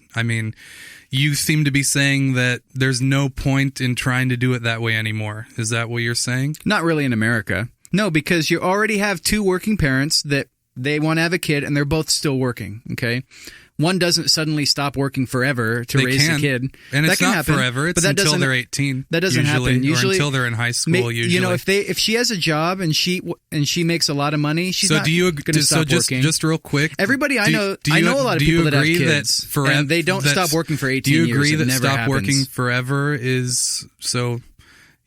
Speaker 1: you seem to be saying that there's no point in trying to do it that way anymore. Is that what you're saying?
Speaker 2: Not really in America. No, because you already have two working parents that they want to have a kid and they're both still working, okay? One doesn't suddenly stop working forever to raise a kid.
Speaker 1: And
Speaker 2: that
Speaker 1: it's
Speaker 2: can
Speaker 1: not
Speaker 2: happen,
Speaker 1: forever. It's
Speaker 2: but that
Speaker 1: until
Speaker 2: doesn't,
Speaker 1: they're 18.
Speaker 2: That doesn't happen. Usually,
Speaker 1: or until they're in high school, usually.
Speaker 2: If she has a job and she makes a lot of money, she's not going to stop working.
Speaker 1: Just real quick.
Speaker 2: Everybody I know a lot of people that have kids, and they don't stop working for 18 years.
Speaker 1: Do you agree that
Speaker 2: never
Speaker 1: stop
Speaker 2: happens.
Speaker 1: working forever is so?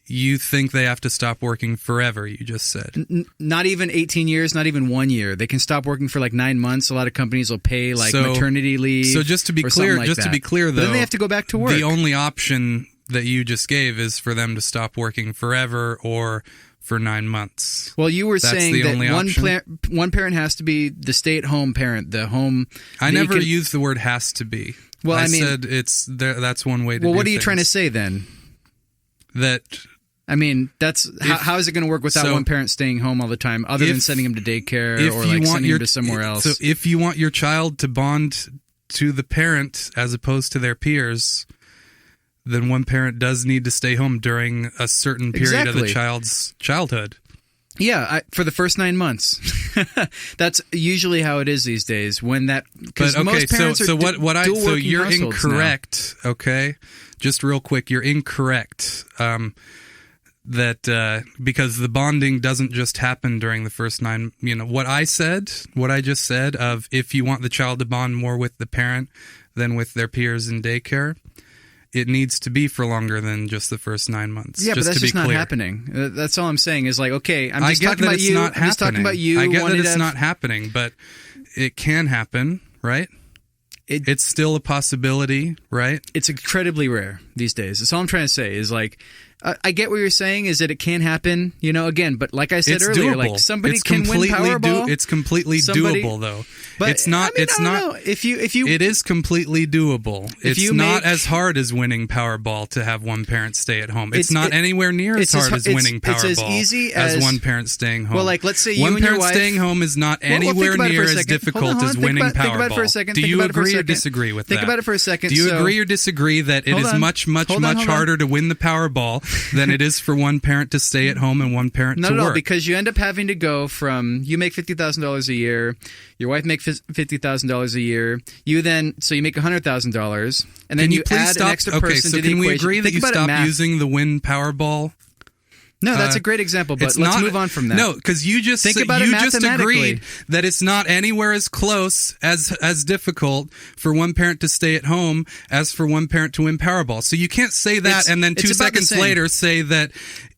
Speaker 1: You think they have to stop working forever, you just said.
Speaker 2: Not even 18 years, not even 1 year. They can stop working for like 9 months. A lot of companies will pay maternity leave.
Speaker 1: So just to be clear, though,
Speaker 2: but then they have to go back to work.
Speaker 1: The only option that you just gave is for them to stop working forever or for 9 months.
Speaker 2: Well, you were saying that one parent has to be the stay-at-home parent, the home.
Speaker 1: I never used the word "has to be."
Speaker 2: Well, I
Speaker 1: said it's there. That's one way to.
Speaker 2: Well,
Speaker 1: do
Speaker 2: what are you
Speaker 1: things.
Speaker 2: trying to say then?
Speaker 1: That.
Speaker 2: That's how is it going to work without one parent staying home all the time, other than sending him to daycare or sending him to somewhere else?
Speaker 1: So if you want your child to bond to the parent as opposed to their peers, then one parent does need to stay home during a certain period of the child's childhood.
Speaker 2: Yeah, for the first 9 months. That's usually how it is these days. When that, because most parents are
Speaker 1: so you're incorrect.
Speaker 2: Now.
Speaker 1: Okay, just real quick, you're incorrect. That because the bonding doesn't just happen during the first 9, what I just said of if you want the child to bond more with the parent than with their peers in daycare, it needs to be for longer than just the first 9 months.
Speaker 2: Yeah,
Speaker 1: just
Speaker 2: but that's
Speaker 1: to
Speaker 2: just
Speaker 1: be
Speaker 2: not
Speaker 1: clear.
Speaker 2: happening. That's all I'm saying is okay, I'm
Speaker 1: I
Speaker 2: just
Speaker 1: get
Speaker 2: talking
Speaker 1: that
Speaker 2: about
Speaker 1: it's
Speaker 2: you.
Speaker 1: not
Speaker 2: I'm just talking about you.
Speaker 1: I get that it's not happening, but it can happen, right? It's still a possibility, right?
Speaker 2: It's incredibly rare these days. That's all I'm trying to say is I get what you're saying is that it can happen, again, but like I said earlier,
Speaker 1: doable.
Speaker 2: Somebody can win Powerball.
Speaker 1: It's completely doable, though.
Speaker 2: But
Speaker 1: it's not.
Speaker 2: I don't know. If you,
Speaker 1: it is completely doable. It's not as hard as winning Powerball to have one parent stay at home. It's not anywhere near as hard as winning Powerball.
Speaker 2: It's as easy as
Speaker 1: one parent staying home.
Speaker 2: Well, let's say you and your wife.
Speaker 1: One parent staying home is not anywhere near as difficult as winning Powerball.
Speaker 2: Think about it for a second.
Speaker 1: Do you agree or disagree with that?
Speaker 2: Think about it for a second.
Speaker 1: Do you agree or disagree that it is much harder to win the Powerball than it is for one parent to stay at home and one parent to work?
Speaker 2: Not at all, because you end up having to go from you make $50,000 a year, your wife makes $50,000 a year, you make $100,000, and then you add an extra person to the equation.
Speaker 1: Can we agree that you stop using the win Powerball?
Speaker 2: No, that's a great example, but let's move on from that.
Speaker 1: No, because you just agreed that it's not anywhere as close as difficult for one parent to stay at home as for one parent to win Powerball. So you can't say that and then 2 seconds later say that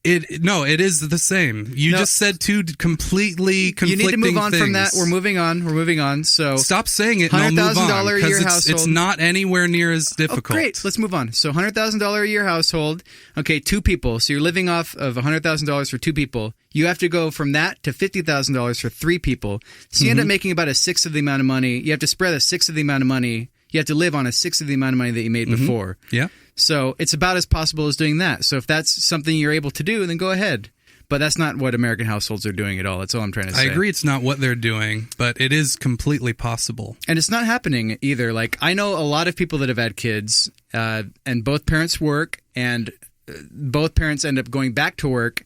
Speaker 1: it is the same. You just said two completely conflicting things. You need to move on from that.
Speaker 2: We're moving on. So
Speaker 1: stop saying it and I'll move on.
Speaker 2: $100,000 a year household.
Speaker 1: It's not anywhere near as difficult.
Speaker 2: Oh, great. Let's move on. So $100,000 a year household. Okay, 2 people. So you're living off of $100,000 for 2 people. You have to go from that to $50,000 for 3 people. So you end up making about a sixth of the amount of money. You have to spread a sixth of the amount of money. You have to live on a sixth of the amount of money that you made before.
Speaker 1: Yeah.
Speaker 2: So it's about as possible as doing that. So if that's something you're able to do, then go ahead. But that's not what American households are doing at all. That's all I'm trying to say.
Speaker 1: I agree it's not what they're doing, but it is completely possible.
Speaker 2: And it's not happening either. Like, I know a lot of people that have had kids, and both parents work, and both parents end up going back to work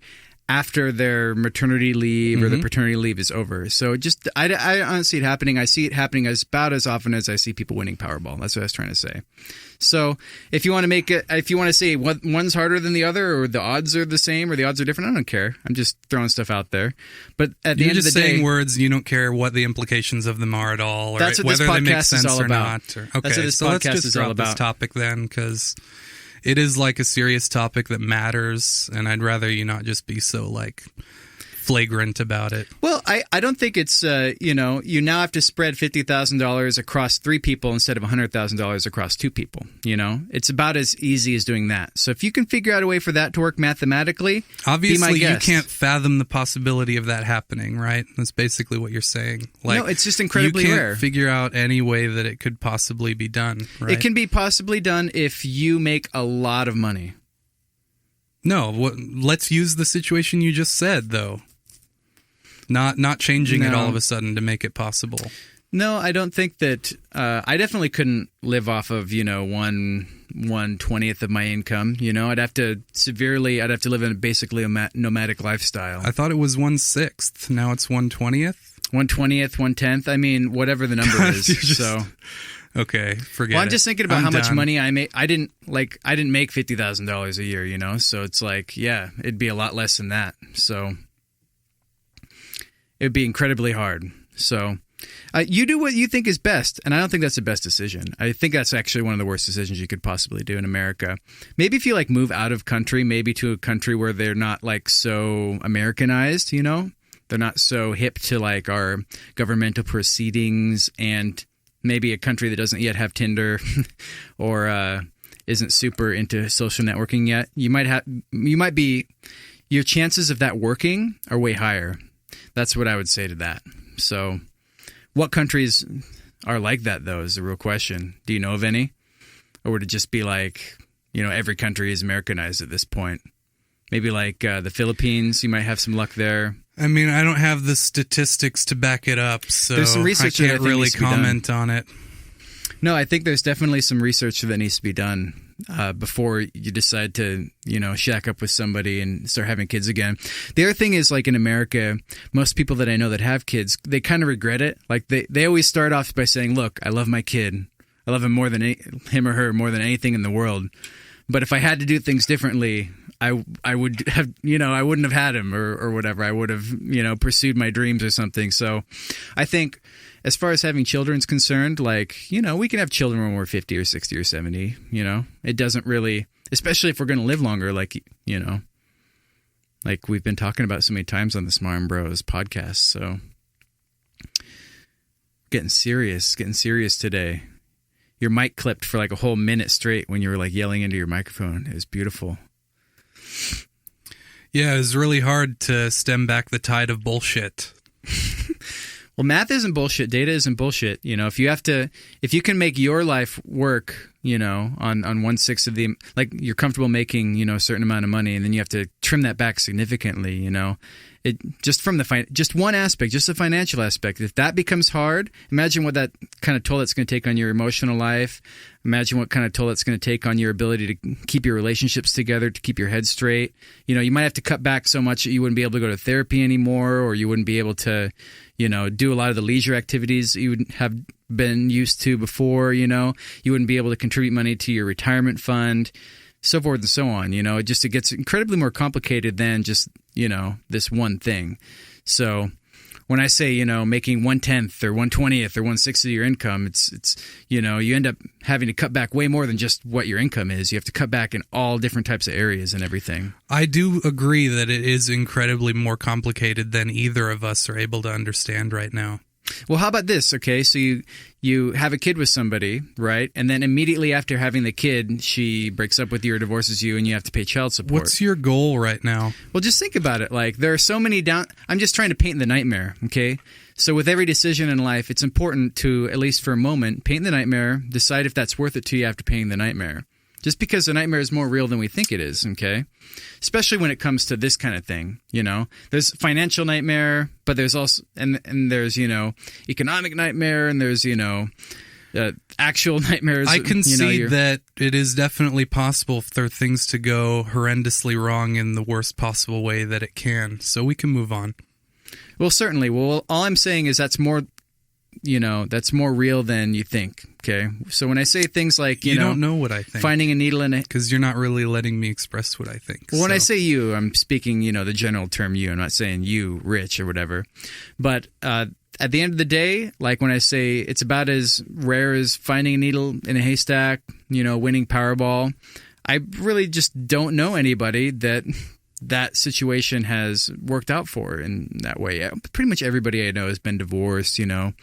Speaker 2: after their maternity leave or their paternity leave is over. So just, I don't see it happening. I see it happening about as often as I see people winning Powerball. That's what I was trying to say. So if you want to make it, if you want to say one's harder than the other, or the odds are the same, or the odds are different, I don't care. I'm just throwing stuff out there. But at the end of the day,
Speaker 1: you're just saying words. You don't care what the implications of them are at all, or
Speaker 2: that's what
Speaker 1: whether
Speaker 2: this
Speaker 1: they make
Speaker 2: podcast
Speaker 1: sense
Speaker 2: is all
Speaker 1: or
Speaker 2: about.
Speaker 1: not. Okay,
Speaker 2: that's what this
Speaker 1: so let's
Speaker 2: podcast
Speaker 1: just
Speaker 2: is all
Speaker 1: drop
Speaker 2: about.
Speaker 1: this topic then, because it is like a serious topic that matters, and I'd rather you not just be so like flagrant about it.
Speaker 2: Well, I don't think it's, you now have to spread $50,000 across 3 people instead of $100,000 across 2 people, It's about as easy as doing that. So if you can figure out a way for that to work mathematically,
Speaker 1: obviously
Speaker 2: be my
Speaker 1: you
Speaker 2: guest.
Speaker 1: can't fathom the possibility of that happening, right? That's basically what you're saying.
Speaker 2: No, it's just incredibly
Speaker 1: you can't
Speaker 2: rare.
Speaker 1: figure out any way that it could possibly be done, right?
Speaker 2: It can be possibly done if you make a lot of money.
Speaker 1: No, let's use the situation you just said, though. Not changing it all of a sudden to make it possible.
Speaker 2: No, I don't think that. I definitely couldn't live off of 1/20th of my income. I'd have to live in basically a nomadic lifestyle.
Speaker 1: I thought it was 1/6. Now it's 1/20th.
Speaker 2: 1/20th, 1/10. I mean, whatever the number is. So.
Speaker 1: Okay, forget it.
Speaker 2: Well, I'm just thinking about how much money I make. I didn't make $50,000 a year, so it's like, yeah, it'd be a lot less than that. So it would be incredibly hard. So you do what you think is best, and I don't think that's the best decision. I think that's actually one of the worst decisions you could possibly do in America. Maybe if you move out of country, maybe to a country where they're not so Americanized, they're not so hip to our governmental proceedings, and maybe a country that doesn't yet have Tinder or isn't super into social networking yet. Your chances of that working are way higher. That's what I would say to that. So what countries are like that, though, is the real question. Do you know of any? Or would it just be every country is Americanized at this point? Maybe the Philippines, you might have some luck there.
Speaker 1: I mean, I don't have the statistics to back it up, so
Speaker 2: there's some research
Speaker 1: I can't really comment on it.
Speaker 2: No, I think there's definitely some research that needs to be done before you decide to, shack up with somebody and start having kids again. The other thing is, in America, most people that I know that have kids, they kind of regret it. They always start off by saying, look, I love my kid. I love him more than him or her more than anything in the world. But if I had to do things differently, I would have, I wouldn't have had him or whatever. I would have, pursued my dreams or something. So I think as far as having children is concerned, we can have children when we're 50 or 60 or 70, It doesn't really, especially if we're going to live longer, like we've been talking about so many times on the SmarmBros podcast. So getting serious today. Your mic clipped for a whole minute straight when you were yelling into your microphone. It was beautiful.
Speaker 1: Yeah, it was really hard to stem back the tide of bullshit.
Speaker 2: Well, math isn't bullshit. Data isn't bullshit. If you can make your life work, on 1/6 of the, you're comfortable making, a certain amount of money, and then you have to trim that back significantly, it just from just one aspect, just the financial aspect. If that becomes hard, imagine what that kind of toll that's going to take on your emotional life. Imagine what kind of toll that's going to take on your ability to keep your relationships together, to keep your head straight. You might have to cut back so much that you wouldn't be able to go to therapy anymore, or you wouldn't be able to, do a lot of the leisure activities you would have been used to before. You wouldn't be able to contribute money to your retirement fund, so forth and so on. It gets incredibly more complicated than just, this one thing. So when I say, making 1/10 or 1/20th or 1/6 of your income, it's you end up having to cut back way more than just what your income is. You have to cut back in all different types of areas and everything.
Speaker 1: I do agree that it is incredibly more complicated than either of us are able to understand right now.
Speaker 2: Well, how about this? Okay, so you have a kid with somebody, right? And then immediately after having the kid, she breaks up with you or divorces you, and you have to pay child support.
Speaker 1: What's your goal right now?
Speaker 2: Well, just think about it. There are so many I'm just trying to paint the nightmare, okay? So with every decision in life, it's important to, at least for a moment, paint the nightmare, decide if that's worth it to you after painting the nightmare. Just because a nightmare is more real than we think it is, okay? Especially when it comes to this kind of thing, you know? There's financial nightmare, but there's also, and there's, you know, economic nightmare, and there's, you know, actual nightmares.
Speaker 1: I concede that it is definitely possible for things to go horrendously wrong in the worst possible way that it can, so we can move on.
Speaker 2: Well, certainly. Well, all I'm saying is that's more, you know, that's more real than you think, okay? So when I say things like, you know,
Speaker 1: don't know what I think.
Speaker 2: Finding a needle in a...
Speaker 1: Because you're not really letting me express what I think.
Speaker 2: Well, when I say you, I'm speaking, you know, the general term you. I'm not saying you, Rich, or whatever. But at the end of the day, like when I say it's about as rare as finding a needle in a haystack, you know, winning Powerball, I really just don't know anybody that situation has worked out for in that way. Yeah, pretty much everybody I know has been divorced, you know.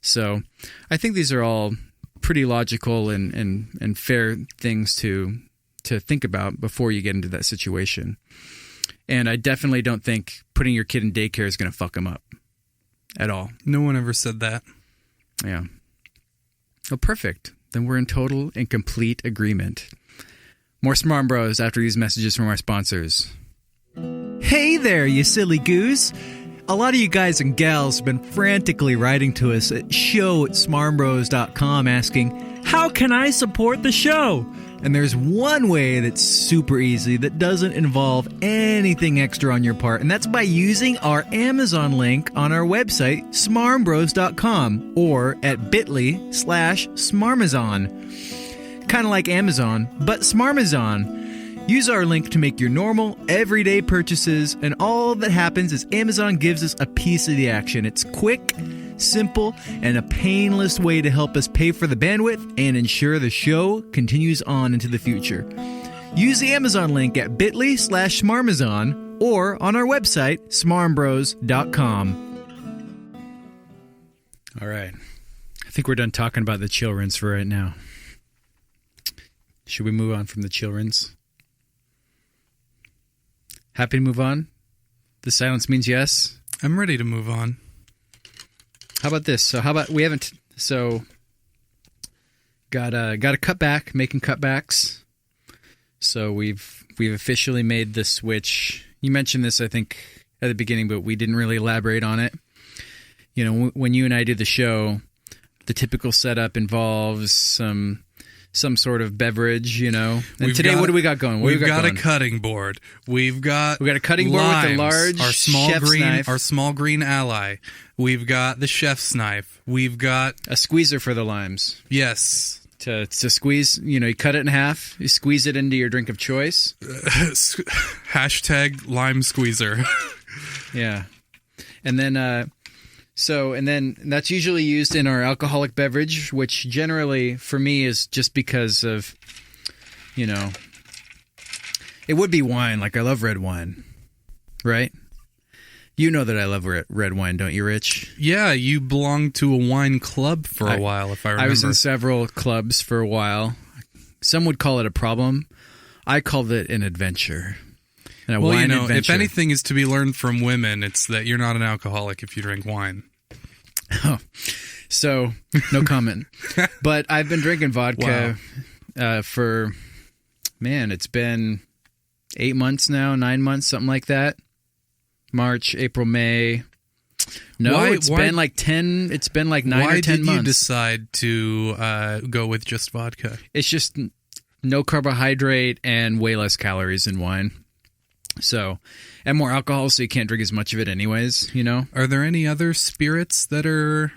Speaker 2: So I think these are all pretty logical and fair things to think about before you get into that situation. And I definitely don't think putting your kid in daycare is going to fuck them up at all.
Speaker 1: No one ever said that.
Speaker 2: Yeah. Oh, perfect. Then we're in total and complete agreement. More SmarmBros after these messages from our sponsors.
Speaker 4: Hey there, you silly goose. A lot of you guys and gals have been frantically writing to us at show@smarmbros.com asking, how can I support the show? And there's one way that's super easy that doesn't involve anything extra on your part, and that's by using our Amazon link on our website, smarmbros.com, or at bit.ly/smarmazon. Kind of like Amazon, but Smarmazon. Use our link to make your normal, everyday purchases, and all that happens is Amazon gives us a piece of the action. It's quick, simple, and a painless way to help us pay for the bandwidth and ensure the show continues on into the future. Use the Amazon link at bit.ly/smarmazon or on our website, smarmbros.com.
Speaker 2: All right. I think we're done talking about the chilrenz for right now. Should we move on from the chilrenz? Happy to move on? The silence means yes.
Speaker 1: I'm ready to move on.
Speaker 2: How about this? So how about we haven't got a cutback, making cutbacks. So we've officially made the switch. You mentioned this, I think, at the beginning, but we didn't really elaborate on it. You know, when you and I do the show, the typical setup involves some sort of beverage, you know. And today, what do we got going?
Speaker 1: We've got a cutting board. We've got
Speaker 2: a cutting board with a large
Speaker 1: our small
Speaker 2: chef's
Speaker 1: green
Speaker 2: knife.
Speaker 1: our small green ally. We've got the chef's knife. We've got
Speaker 2: a squeezer for the limes.
Speaker 1: Yes.
Speaker 2: To squeeze, you know, you cut it in half, you squeeze it into your drink of choice.
Speaker 1: Hashtag lime squeezer.
Speaker 2: Yeah. And then that's usually used in our alcoholic beverage, which generally, for me, is just because of, you know, it would be wine. Like, I love red wine, right? You know that I love red wine, don't you, Rich?
Speaker 1: Yeah, you belonged to a wine club for a while, if I remember.
Speaker 2: I was in several clubs for a while. Some would call it a problem. I called it an adventure.
Speaker 1: Well, you know, if anything is to be learned from women, it's that you're not an alcoholic if you drink wine.
Speaker 2: Oh, so no comment. But I've been drinking vodka for, man, it's been 8 months now, 9 months, something like that. March, April, May. No, it's been like 10. It's been like 9 or 10 months. Why did you
Speaker 1: decide to go with just vodka?
Speaker 2: It's just no carbohydrate and way less calories in wine. So, and more alcohol, so you can't drink as much of it anyways, you know?
Speaker 1: Are there any other spirits that are,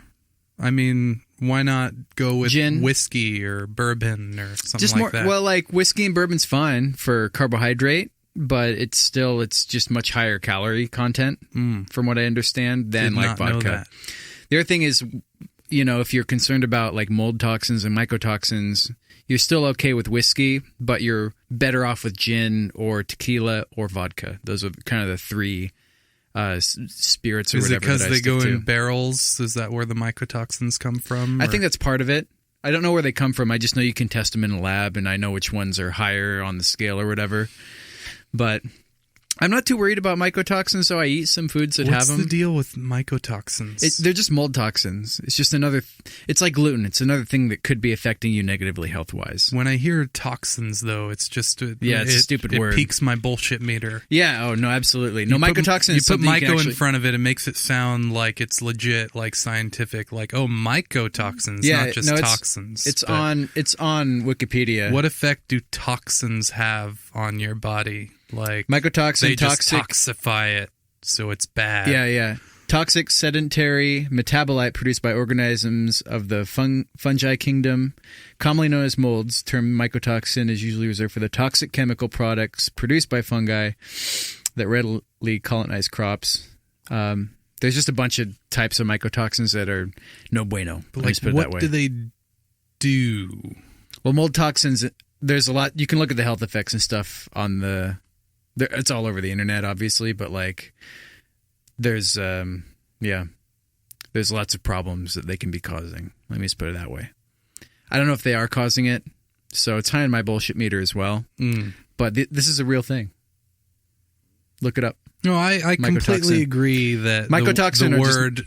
Speaker 1: I mean, why not go with
Speaker 2: gin,
Speaker 1: whiskey or bourbon or something
Speaker 2: just
Speaker 1: like that?
Speaker 2: Well, like whiskey and bourbon's fine for carbohydrate, but it's just much higher calorie content, from what I understand, than like vodka. The other thing is, you know, if you're concerned about like mold toxins and mycotoxins, you're still okay with whiskey, but you're better off with gin or tequila or vodka. Those are kind of the three spirits or whatever. Is it because they go in
Speaker 1: barrels? Is that where the mycotoxins come from?
Speaker 2: I think that's part of it. I don't know where they come from. I just know you can test them in a lab, and I know which ones are higher on the scale or whatever. But I'm not too worried about mycotoxins, so I eat some foods that have them.
Speaker 1: What's the deal with mycotoxins?
Speaker 2: They're just mold toxins. It's just another. It's like gluten. It's another thing that could be affecting you negatively health-wise.
Speaker 1: When I hear toxins, though, it's just
Speaker 2: it's a stupid word.
Speaker 1: It peaks my bullshit meter.
Speaker 2: Yeah. Oh no, absolutely. No, mycotoxin.
Speaker 1: You put myco in front of it, it makes it sound like it's legit, like scientific. Like mycotoxins, not just toxins.
Speaker 2: It's on Wikipedia.
Speaker 1: What effect do toxins have on your body? Like
Speaker 2: mycotoxin,
Speaker 1: they
Speaker 2: toxic,
Speaker 1: just toxify it, so it's bad.
Speaker 2: Yeah. Toxic sedentary metabolite produced by organisms of the fungi kingdom, commonly known as molds. Term mycotoxin is usually reserved for the toxic chemical products produced by fungi that readily colonize crops. There's just a bunch of types of mycotoxins that are no bueno.
Speaker 1: But like, what do they do?
Speaker 2: Well, mold toxins, there's a lot. You can look at the health effects and stuff on it's all over the internet, obviously, but like there's lots of problems that they can be causing. Let me just put it that way. I don't know if they are causing it, so it's high on my bullshit meter as well. But this is a real thing. Look it up.
Speaker 1: No, I completely agree that
Speaker 2: mycotoxin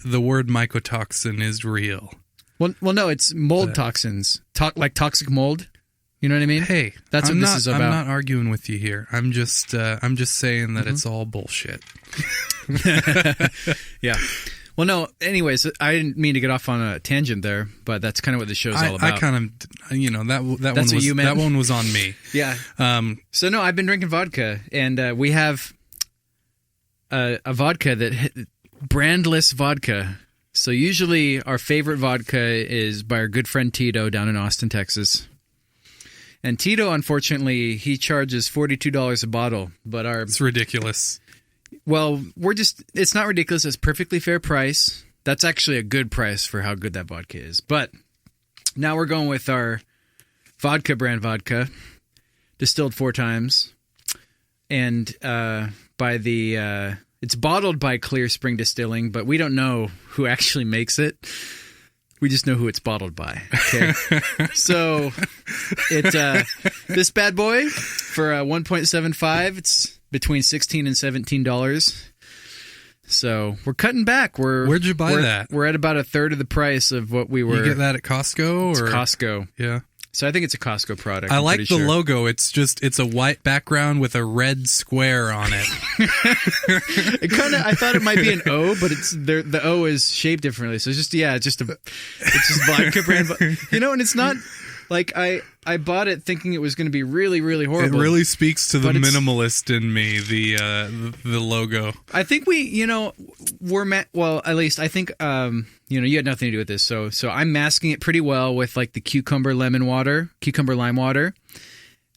Speaker 1: the word mycotoxin is real.
Speaker 2: Well, no, it's mold toxins, like toxic mold. You know what I mean?
Speaker 1: Hey,
Speaker 2: that's what this is about.
Speaker 1: I'm not arguing with you here. I'm just saying that it's all bullshit.
Speaker 2: Yeah. Well, no. Anyways, I didn't mean to get off on a tangent there, but that's kind of what the show's all about.
Speaker 1: I kind of, that one was on me.
Speaker 2: Yeah. So no, I've been drinking vodka, and we have a vodka brandless vodka. So usually our favorite vodka is by our good friend Tito down in Austin, Texas. And Tito, unfortunately, he charges $42 a bottle, but it's
Speaker 1: ridiculous.
Speaker 2: Well, it's not ridiculous. It's a perfectly fair price. That's actually a good price for how good that vodka is. But now we're going with our vodka brand vodka, distilled 4 times. And it's bottled by Clear Spring Distilling, but we don't know who actually makes it. We just know who it's bottled by. Okay. So this bad boy for 1.75, it's between $16 and $17. So we're cutting back.
Speaker 1: Where'd you buy that?
Speaker 2: We're at about a third of the price of what we were.
Speaker 1: You get that at Costco?
Speaker 2: It's Costco.
Speaker 1: Yeah.
Speaker 2: So I think it's a Costco product.
Speaker 1: I like the logo. It's a white background with a red square on it.
Speaker 2: I thought it might be an O, but the O is shaped differently. So it's just vodka brand. And it's not like I bought it thinking it was going to be really, really horrible.
Speaker 1: It really speaks to the minimalist in me, the logo.
Speaker 2: I think at least I think, you had nothing to do with this. So I'm masking it pretty well with like the cucumber lime water.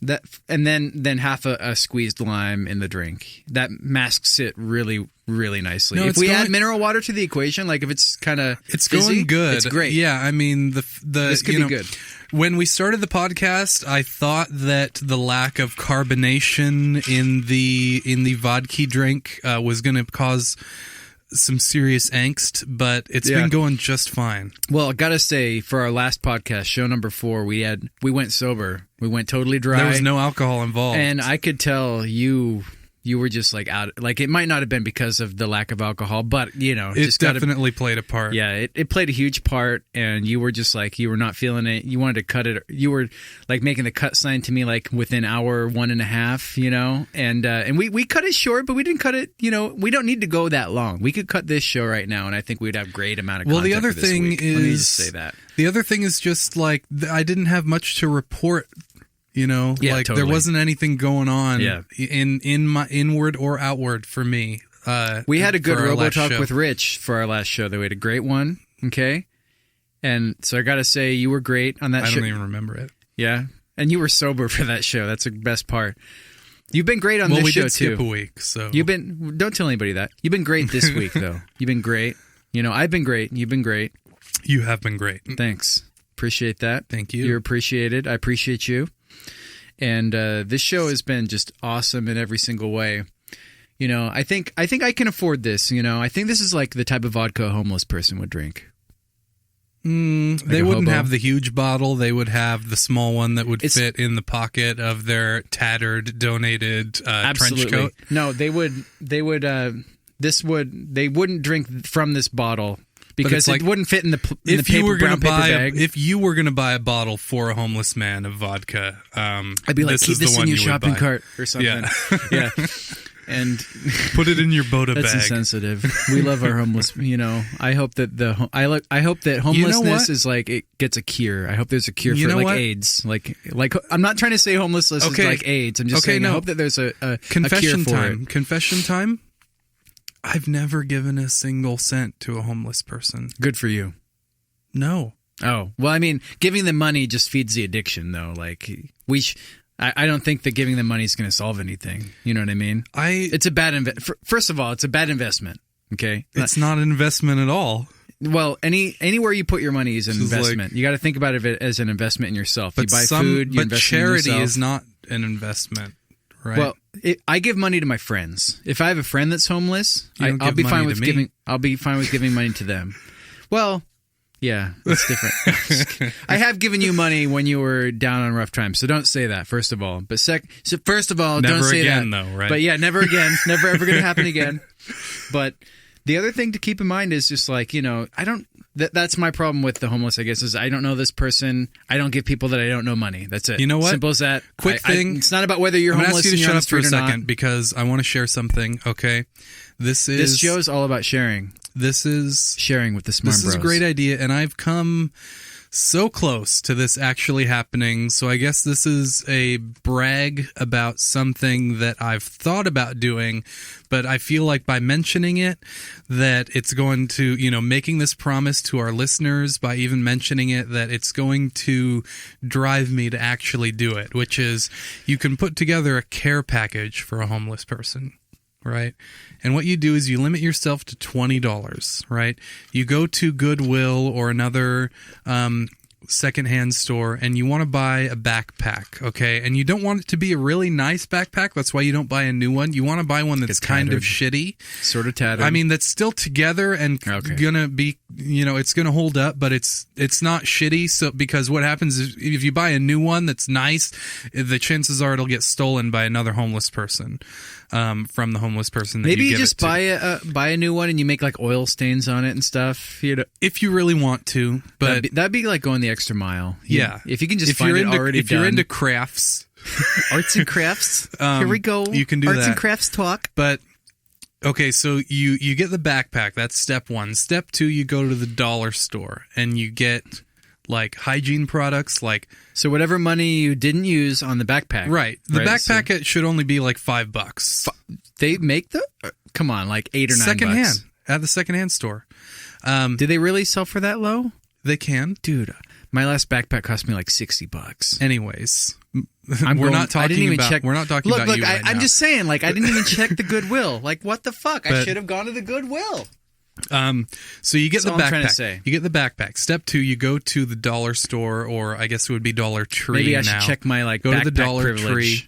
Speaker 2: That, and then half a squeezed lime in the drink. That masks it really, really nicely. If we add mineral water to the equation, like if it's kind of
Speaker 1: going good.
Speaker 2: It's great.
Speaker 1: Yeah, I mean
Speaker 2: this could be good.
Speaker 1: When we started the podcast, I thought that the lack of carbonation in the vodka drink was going to cause some serious angst, but it's been going just fine.
Speaker 2: Well, I gotta say, for our last podcast, show number 4, we went sober. We went totally dry.
Speaker 1: There was no alcohol involved,
Speaker 2: and I could tell you were just like out. Like it might not have been because of the lack of alcohol, but
Speaker 1: it definitely played a part.
Speaker 2: Yeah, it played a huge part, and you were just like you were not feeling it. You wanted to cut it. You were like making the cut sign to me like within hour 1.5. And we cut it short, but we didn't cut it. We don't need to go that long. We could cut this show right now, and I think we'd have great amount of content.
Speaker 1: Well, the other
Speaker 2: for this
Speaker 1: thing
Speaker 2: week.
Speaker 1: is,
Speaker 2: let me just say that.
Speaker 1: The other thing is just like I didn't have much to report.
Speaker 2: Totally.
Speaker 1: There wasn't anything going on
Speaker 2: Yeah.
Speaker 1: in my inward or outward for me.
Speaker 2: We had a good
Speaker 1: for our
Speaker 2: robo
Speaker 1: last
Speaker 2: talk
Speaker 1: show.
Speaker 2: with Rich for our last show. We had a great one. Okay. And so I got to say, you were great on that show.
Speaker 1: I don't even remember it.
Speaker 2: Yeah. And you were sober for that show. That's the best part. You've been great on this show, too.
Speaker 1: Well, we did skip a week, so.
Speaker 2: Don't tell anybody that. You've been great this week, though. You've been great. I've been great. You've been great.
Speaker 1: You have been great.
Speaker 2: Thanks. Appreciate that.
Speaker 1: Thank you.
Speaker 2: You're appreciated. I appreciate you. And this show has been just awesome in every single way. I think I can afford this. I think this is like the type of vodka a homeless person would drink.
Speaker 1: They
Speaker 2: a
Speaker 1: wouldn't
Speaker 2: hobo?
Speaker 1: have the huge bottle. They would have the small one that would fit in the pocket of their tattered, donated trench coat.
Speaker 2: No, they would. They wouldn't drink from this bottle because it wouldn't fit in the brown paper bag.
Speaker 1: If you were going to buy a bottle for a homeless man of vodka,
Speaker 2: I'd be like, keep this in your shopping cart or something. Yeah. And
Speaker 1: put it in your Boda
Speaker 2: that's
Speaker 1: bag.
Speaker 2: That's insensitive. We love our homeless. I hope that I hope that homelessness is like it gets a cure. I hope there's a cure for like AIDS. Like I'm not trying to say homelessness is like AIDS. I'm just saying I hope that there's a
Speaker 1: confession
Speaker 2: cure for
Speaker 1: time.
Speaker 2: it.
Speaker 1: Confession time. I've never given a single cent to a homeless person.
Speaker 2: Good for you.
Speaker 1: No.
Speaker 2: Oh well, I mean, giving them money just feeds the addiction, though. Like I don't think that giving them money is going to solve anything. You know what I mean? It's a bad first of all, it's a bad investment. Okay,
Speaker 1: it's not an investment at all.
Speaker 2: Well, anywhere you put your money is an investment. You got to think about it as an investment in yourself. You buy food, you invest in yourself. But
Speaker 1: charity is not an investment, right?
Speaker 2: Well, I give money to my friends. If I have a friend that's homeless, I'll be fine with giving. I'll be fine with giving money to them. Well. Yeah, that's different. I have given you money when you were down on rough times, so don't say that, first of all. But first of all, don't say that.
Speaker 1: Never again, though, right?
Speaker 2: But yeah, never again. Never ever going to happen again. But the other thing to keep in mind is just like, that's my problem with the homeless, I guess, is I don't know this person. I don't give people that I don't know money. That's it.
Speaker 1: You know what?
Speaker 2: Simple as that.
Speaker 1: Quick thing.
Speaker 2: It's not about whether you're homeless.
Speaker 1: I'm going to ask you to shut up for a second
Speaker 2: not.
Speaker 1: because I want to share something, okay? This
Speaker 2: show is all about sharing.
Speaker 1: This is
Speaker 2: sharing with the SmarmBros.
Speaker 1: This is a great idea, and I've come so close to this actually happening. So I guess this is a brag about something that I've thought about doing, but I feel like by mentioning it, that it's going to, making this promise to our listeners by even mentioning it, that it's going to drive me to actually do it, which is you can put together a care package for a homeless person. Right? And what you do is you limit yourself to $20, right? You go to Goodwill or another secondhand store and you want to buy a backpack, okay? And you don't want it to be a really nice backpack. That's why you don't buy a new one. You want to buy one that's kind of shitty.
Speaker 2: Sort of tattered.
Speaker 1: I mean, that's still together and gonna be, it's gonna hold up, but it's not shitty. So, because what happens is if you buy a new one that's nice, the chances are it'll get stolen by another homeless person. From the homeless person that
Speaker 2: maybe
Speaker 1: you give
Speaker 2: just buy a new one and you make like oil stains on it and stuff.
Speaker 1: If you really want to, but
Speaker 2: that'd be like going the extra mile.
Speaker 1: Yeah,
Speaker 2: if you can just find it already done.
Speaker 1: If you're into crafts,
Speaker 2: arts and crafts. Here we go.
Speaker 1: You can do
Speaker 2: arts
Speaker 1: that.
Speaker 2: and crafts talk.
Speaker 1: But okay, so you get the backpack. That's step one. Step two, you go to the dollar store and you get like hygiene products, like
Speaker 2: so whatever money you didn't use on the backpack.
Speaker 1: Right. The backpack it should only be like $5.
Speaker 2: They make come on, like $8 or $9
Speaker 1: secondhand at the secondhand store.
Speaker 2: Do they really sell for that low?
Speaker 1: They can,
Speaker 2: dude. My last backpack cost me like $60.
Speaker 1: Anyways,
Speaker 2: we're not talking about you right now. I'm just saying, like, I didn't even check the Goodwill. Like, what the fuck? I should have gone to the Goodwill.
Speaker 1: So you get
Speaker 2: That's
Speaker 1: the
Speaker 2: all I'm trying to
Speaker 1: backpack.
Speaker 2: say.
Speaker 1: You get the backpack. Step two, you go to the dollar store, or I guess it would be Dollar Tree.
Speaker 2: Maybe I
Speaker 1: now.
Speaker 2: should check my
Speaker 1: go to the
Speaker 2: backpack
Speaker 1: Dollar
Speaker 2: privilege.
Speaker 1: Tree.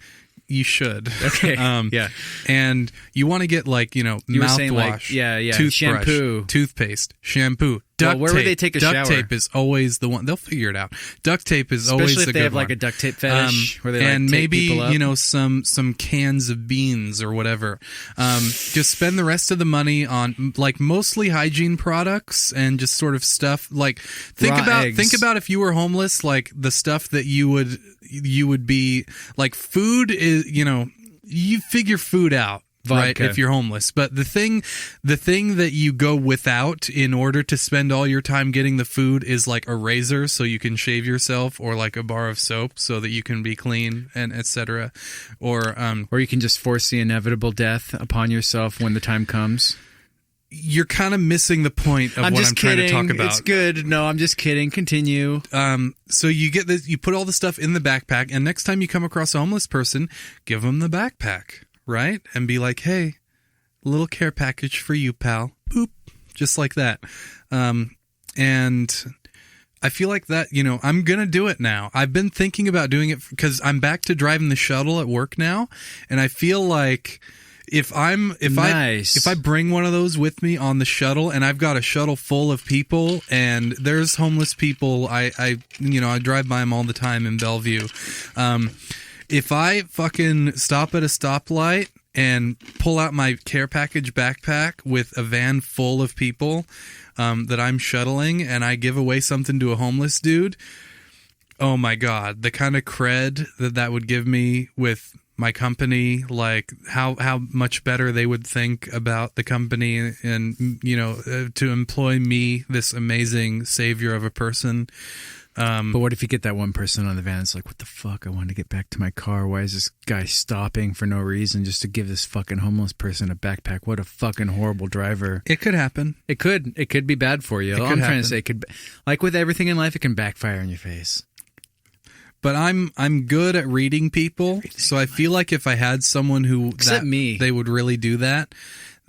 Speaker 1: You should.
Speaker 2: Okay. Yeah.
Speaker 1: And you want to get like mouthwash, toothbrush,
Speaker 2: shampoo,
Speaker 1: toothpaste, shampoo. Duct
Speaker 2: where
Speaker 1: tape.
Speaker 2: would they take a
Speaker 1: duct
Speaker 2: shower?
Speaker 1: tape is always the one. They'll figure it out. Duct tape is always
Speaker 2: Especially
Speaker 1: the
Speaker 2: if they
Speaker 1: good
Speaker 2: have like
Speaker 1: one.
Speaker 2: a duct tape fetish where they
Speaker 1: and
Speaker 2: like,
Speaker 1: maybe
Speaker 2: tape people up.
Speaker 1: some cans of beans or whatever. Just spend the rest of the money on like mostly hygiene products and just sort of stuff like think about if you were homeless, like the stuff that you would be like. Food is you figure food out.
Speaker 2: Vodka.
Speaker 1: Right, if you're homeless. But the thing that you go without in order to spend all your time getting the food is like a razor so you can shave yourself, or like a bar of soap so that you can be clean, and etc. Or
Speaker 2: you can just force the inevitable death upon yourself when the time comes.
Speaker 1: You're kind of missing the point of what I'm trying to talk about.
Speaker 2: It's good. No, I'm just kidding. Continue.
Speaker 1: So you get this, you put all the stuff in the backpack, and next time you come across a homeless person, give them the backpack. Right? And be like, hey, a little care package for you, pal. Boop. Just like that. And I feel like that, I'm going to do it now. I've been thinking about doing it because I'm back to driving the shuttle at work now. And I feel like if
Speaker 2: Nice.
Speaker 1: I bring one of those with me on the shuttle, and I've got a shuttle full of people, and there's homeless people, I drive by them all the time in Bellevue. If I fucking stop at a stoplight and pull out my care package backpack with a van full of people that I'm shuttling, and I give away something to a homeless dude, oh my God, the kind of cred that would give me with my company, like how much better they would think about the company, and to employ me, this amazing savior of a person.
Speaker 2: But what if you get that one person on the van that's like, what the fuck? I want to get back to my car. Why is this guy stopping for no reason just to give this fucking homeless person a backpack? What a fucking horrible driver.
Speaker 1: It could happen.
Speaker 2: It could be bad for you. All I'm trying to say, like with everything in life, it can backfire in your face.
Speaker 1: But I'm good at reading people, so I feel like if I had someone
Speaker 2: me,
Speaker 1: they would really do that.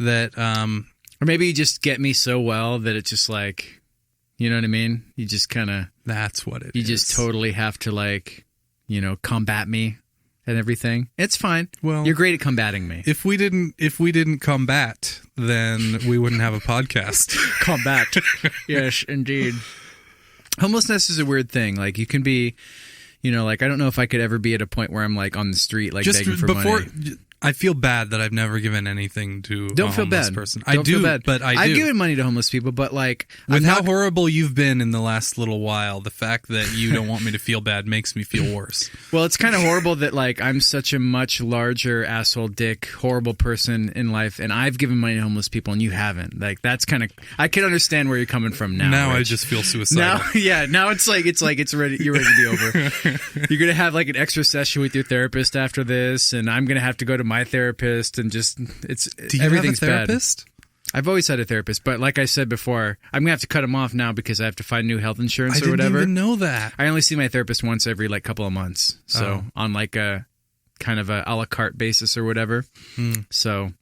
Speaker 2: Or maybe you just get me so well that it's just like, you know what I mean? You just kind of...
Speaker 1: That's what it is.
Speaker 2: You just totally have to, like, combat me and everything. It's fine.
Speaker 1: Well,
Speaker 2: you're great at combating me.
Speaker 1: If we didn't combat, then we wouldn't have a podcast.
Speaker 2: Combat. Yes, indeed. Homelessness is a weird thing. Like, you can be, like, I don't know if I could ever be at a point where I'm, like, on the street, like, begging for money.
Speaker 1: I feel bad that I've never given anything to a homeless person.
Speaker 2: Don't feel bad.
Speaker 1: But I do.
Speaker 2: I've given money to homeless people, but like...
Speaker 1: With how horrible you've been in the last little while, the fact that you don't want me to feel bad makes me feel worse.
Speaker 2: Well, it's kind of horrible that like I'm such a much larger asshole dick, horrible person in life, and I've given money to homeless people and you haven't. Like that's kind of... I can understand where you're coming from now.
Speaker 1: Now
Speaker 2: Rich.
Speaker 1: I just feel suicidal.
Speaker 2: Now it's ready. You're ready to be over. You're gonna have like an extra session with your therapist after this, and I'm gonna have to go to my therapist. And just
Speaker 1: Do you
Speaker 2: everything's
Speaker 1: have a therapist?
Speaker 2: Bad. I've always had a therapist, but like I said before, I'm gonna have to cut him off now because I have to find new health insurance or whatever.
Speaker 1: I didn't even know that.
Speaker 2: I only see my therapist once every like couple of months, so on like a kind of a la carte basis or whatever. So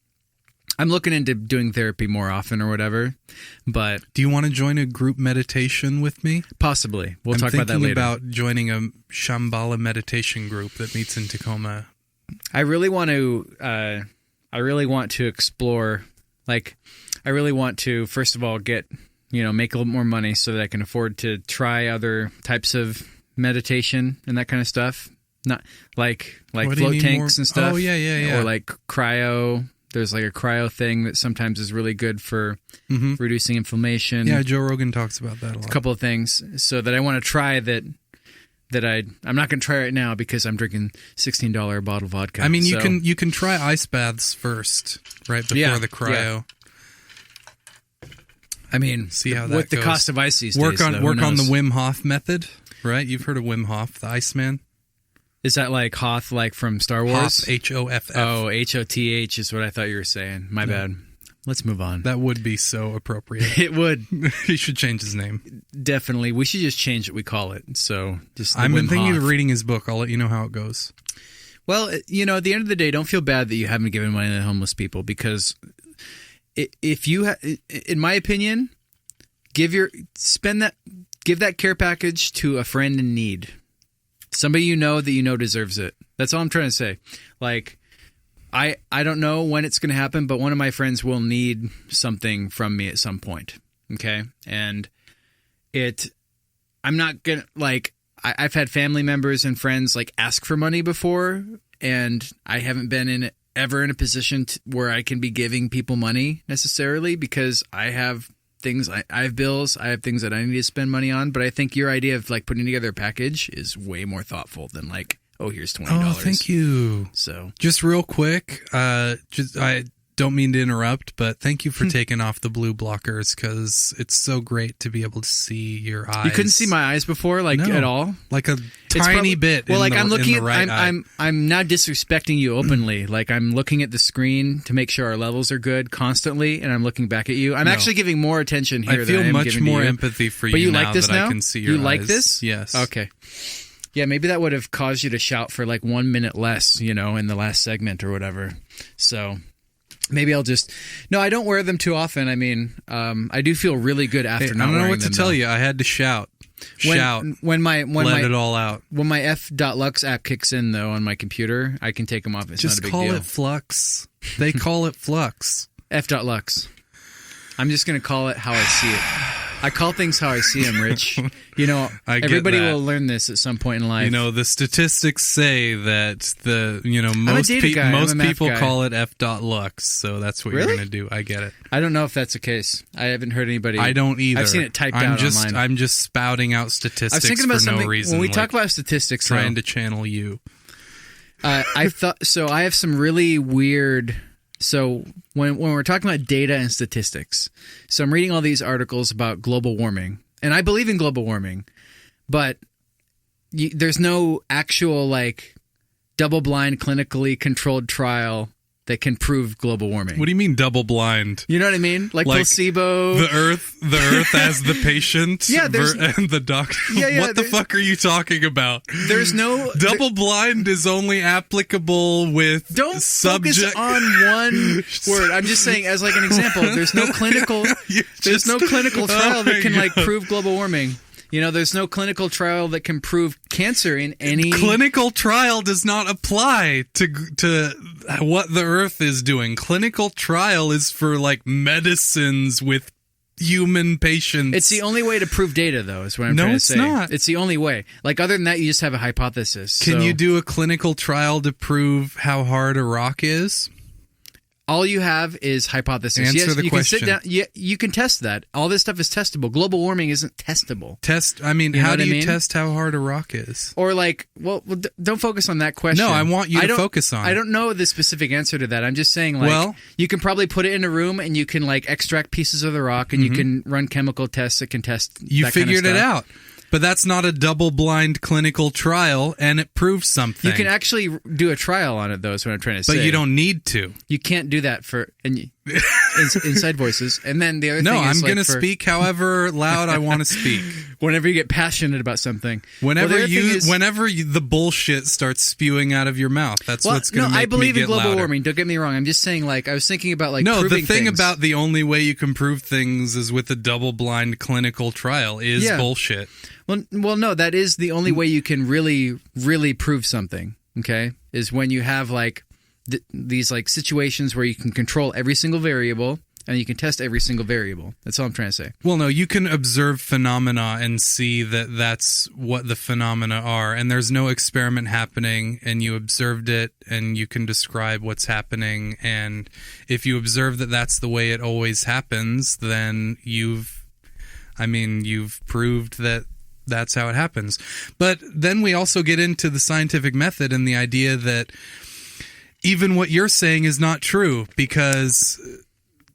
Speaker 2: I'm looking into doing therapy more often or whatever. But
Speaker 1: do you want to join a group meditation with me?
Speaker 2: Possibly. We'll talk about that later.
Speaker 1: I'm thinking about joining a Shambhala meditation group that meets in Tacoma.
Speaker 2: I really want to explore, like, I really want to, first of all, get, make a little more money so that I can afford to try other types of meditation and that kind of stuff. Not like float tanks and stuff.
Speaker 1: Oh, yeah.
Speaker 2: Or like cryo. There's like a cryo thing that sometimes is really good for reducing inflammation.
Speaker 1: Yeah, Joe Rogan talks about that a lot.
Speaker 2: A couple of things. So that I want to try that I'm not going to try right now because I'm drinking $16 bottle vodka.
Speaker 1: I mean, you can try ice baths first, right before the cryo.
Speaker 2: Yeah. I mean,
Speaker 1: see how that
Speaker 2: with
Speaker 1: goes.
Speaker 2: The cost of ice these days.
Speaker 1: Work on the Wim Hof method, right? You've heard of Wim Hof, the Iceman.
Speaker 2: Is that like Hoth, like from Star Wars?
Speaker 1: Hoth, Hoff.
Speaker 2: Oh, Hoth is what I thought you were saying. My bad. Let's move on.
Speaker 1: That would be so appropriate.
Speaker 2: It would.
Speaker 1: He should change his name.
Speaker 2: Definitely. We should just change what we call it. So just
Speaker 1: I've been thinking of reading his book. I'll let you know how it goes.
Speaker 2: Well, at the end of the day, don't feel bad that you haven't given money to homeless people because if you, in my opinion, give that care package to a friend in need. Somebody that deserves it. That's all I'm trying to say. Like, I don't know when it's going to happen, but one of my friends will need something from me at some point. Okay? And I'm not going to, like, I've had family members and friends, like, ask for money before, and I haven't been ever in a position where I can be giving people money necessarily because I have things, I have bills, I have things that I need to spend money on, but I think your idea of, like, putting together a package is way more thoughtful than, like, oh, here's $20.
Speaker 1: Oh, thank you.
Speaker 2: So,
Speaker 1: just real quick, I don't mean to interrupt, but thank you for taking off the blue blockers because it's so great to be able to see your eyes.
Speaker 2: You couldn't see my eyes before, like at all,
Speaker 1: like a tiny bit.
Speaker 2: Well, like I'm looking
Speaker 1: at,
Speaker 2: I'm now disrespecting you openly. Like I'm looking at the screen to make sure our levels are good constantly, and I'm looking back at you. I'm actually giving more attention here.
Speaker 1: I feel
Speaker 2: than I am
Speaker 1: much more
Speaker 2: to you.
Speaker 1: empathy for you.
Speaker 2: But you
Speaker 1: now
Speaker 2: like this
Speaker 1: that
Speaker 2: now?
Speaker 1: I can see your
Speaker 2: you
Speaker 1: eyes.
Speaker 2: Like this?
Speaker 1: Yes.
Speaker 2: Okay. Yeah, maybe that would have caused you to shout for like 1 minute less, in the last segment or whatever. So maybe I'll just... No, I don't wear them too often. I mean, I do feel really good after not wearing them.
Speaker 1: I don't know what to tell you. I had to shout. Shout. Let it all out.
Speaker 2: When my f.lux app kicks in, though, on my computer, I can take them off. It's
Speaker 1: Just
Speaker 2: not a big
Speaker 1: call
Speaker 2: deal.
Speaker 1: it Flux. They call it Flux.
Speaker 2: f.lux. I'm just going to call it how I see it. I call things how I see them, Rich. You know,
Speaker 1: I get
Speaker 2: everybody
Speaker 1: that.
Speaker 2: will learn this at some point in life.
Speaker 1: You know, the statistics say that most
Speaker 2: data guy. I'm a math
Speaker 1: people
Speaker 2: guy.
Speaker 1: call it f.lux, so that's what
Speaker 2: Really?
Speaker 1: you're going to do. I get it.
Speaker 2: I don't know if that's the case. I haven't heard anybody.
Speaker 1: I don't either.
Speaker 2: I've seen it typed out online.
Speaker 1: I'm just spouting out statistics
Speaker 2: I was thinking about
Speaker 1: for
Speaker 2: something
Speaker 1: no reason.
Speaker 2: when we
Speaker 1: like
Speaker 2: talk about statistics.
Speaker 1: trying to channel you.
Speaker 2: I thought so. I have some really weird. So when we're talking about data and statistics, so I'm reading all these articles about global warming, and I believe in global warming, but there's no actual like double-blind, clinically controlled trial that can prove global warming.
Speaker 1: What do you mean double blind?
Speaker 2: You know what I mean? Like placebo.
Speaker 1: The Earth as the patient.
Speaker 2: Yeah,
Speaker 1: and the doctor.
Speaker 2: Yeah,
Speaker 1: what the fuck are you talking about?
Speaker 2: There's no
Speaker 1: double blind is only applicable with
Speaker 2: Don't
Speaker 1: subject.
Speaker 2: focus on one word. I'm just saying, as like an example, there's no clinical. There's no clinical trial that can like prove global warming. You know, there's no clinical trial that can prove cancer in any...
Speaker 1: Clinical trial does not apply to what the Earth is doing. Clinical trial is for, like, medicines with human patients.
Speaker 2: It's the only way to prove data, though, is what I'm trying to say.
Speaker 1: No, it's not.
Speaker 2: It's the only way. Like, other than that, you just have a hypothesis.
Speaker 1: Can you do a clinical trial to prove how hard a rock is?
Speaker 2: All you have is hypothesis.
Speaker 1: Answer the
Speaker 2: you
Speaker 1: question.
Speaker 2: Can sit down. You can test that. All this stuff is testable. Global warming isn't testable.
Speaker 1: How do you test how hard a rock is?
Speaker 2: Or like, don't focus on that question.
Speaker 1: No, I want you to focus on it.
Speaker 2: I don't know the specific answer to that. I'm just saying, like, you can probably put it in a room and you can like extract pieces of the rock and you can run chemical tests that can test.
Speaker 1: You
Speaker 2: that kind of
Speaker 1: figured it
Speaker 2: stuff.
Speaker 1: out. But that's not a double-blind clinical trial, and it proves something.
Speaker 2: You can actually do a trial on it, though, is what I'm trying to say.
Speaker 1: But you don't need to.
Speaker 2: You can't do that inside voices. And then the other
Speaker 1: No,
Speaker 2: thing is...
Speaker 1: I'm going to speak however loud I want to speak.
Speaker 2: Whenever you get passionate about something.
Speaker 1: Whenever the bullshit starts spewing out of your mouth, that's what's going to make me get louder.
Speaker 2: I believe in global warming. Don't get me wrong. I'm just saying, like, I was thinking about, like,
Speaker 1: no,
Speaker 2: proving
Speaker 1: the thing
Speaker 2: things.
Speaker 1: about the only way you can prove things is with a double-blind clinical trial is bullshit.
Speaker 2: Well, no, that is the only way you can really, really prove something, okay, is when you have, like, these, like, situations where you can control every single variable and you can test every single variable. That's all I'm trying to say.
Speaker 1: Well, no, you can observe phenomena and see that that's what the phenomena are, and there's no experiment happening, and you observed it, and you can describe what's happening, and if you observe that that's the way it always happens, then you've proved that that's how it happens. But then we also get into the scientific method and the idea that even what you're saying is not true, because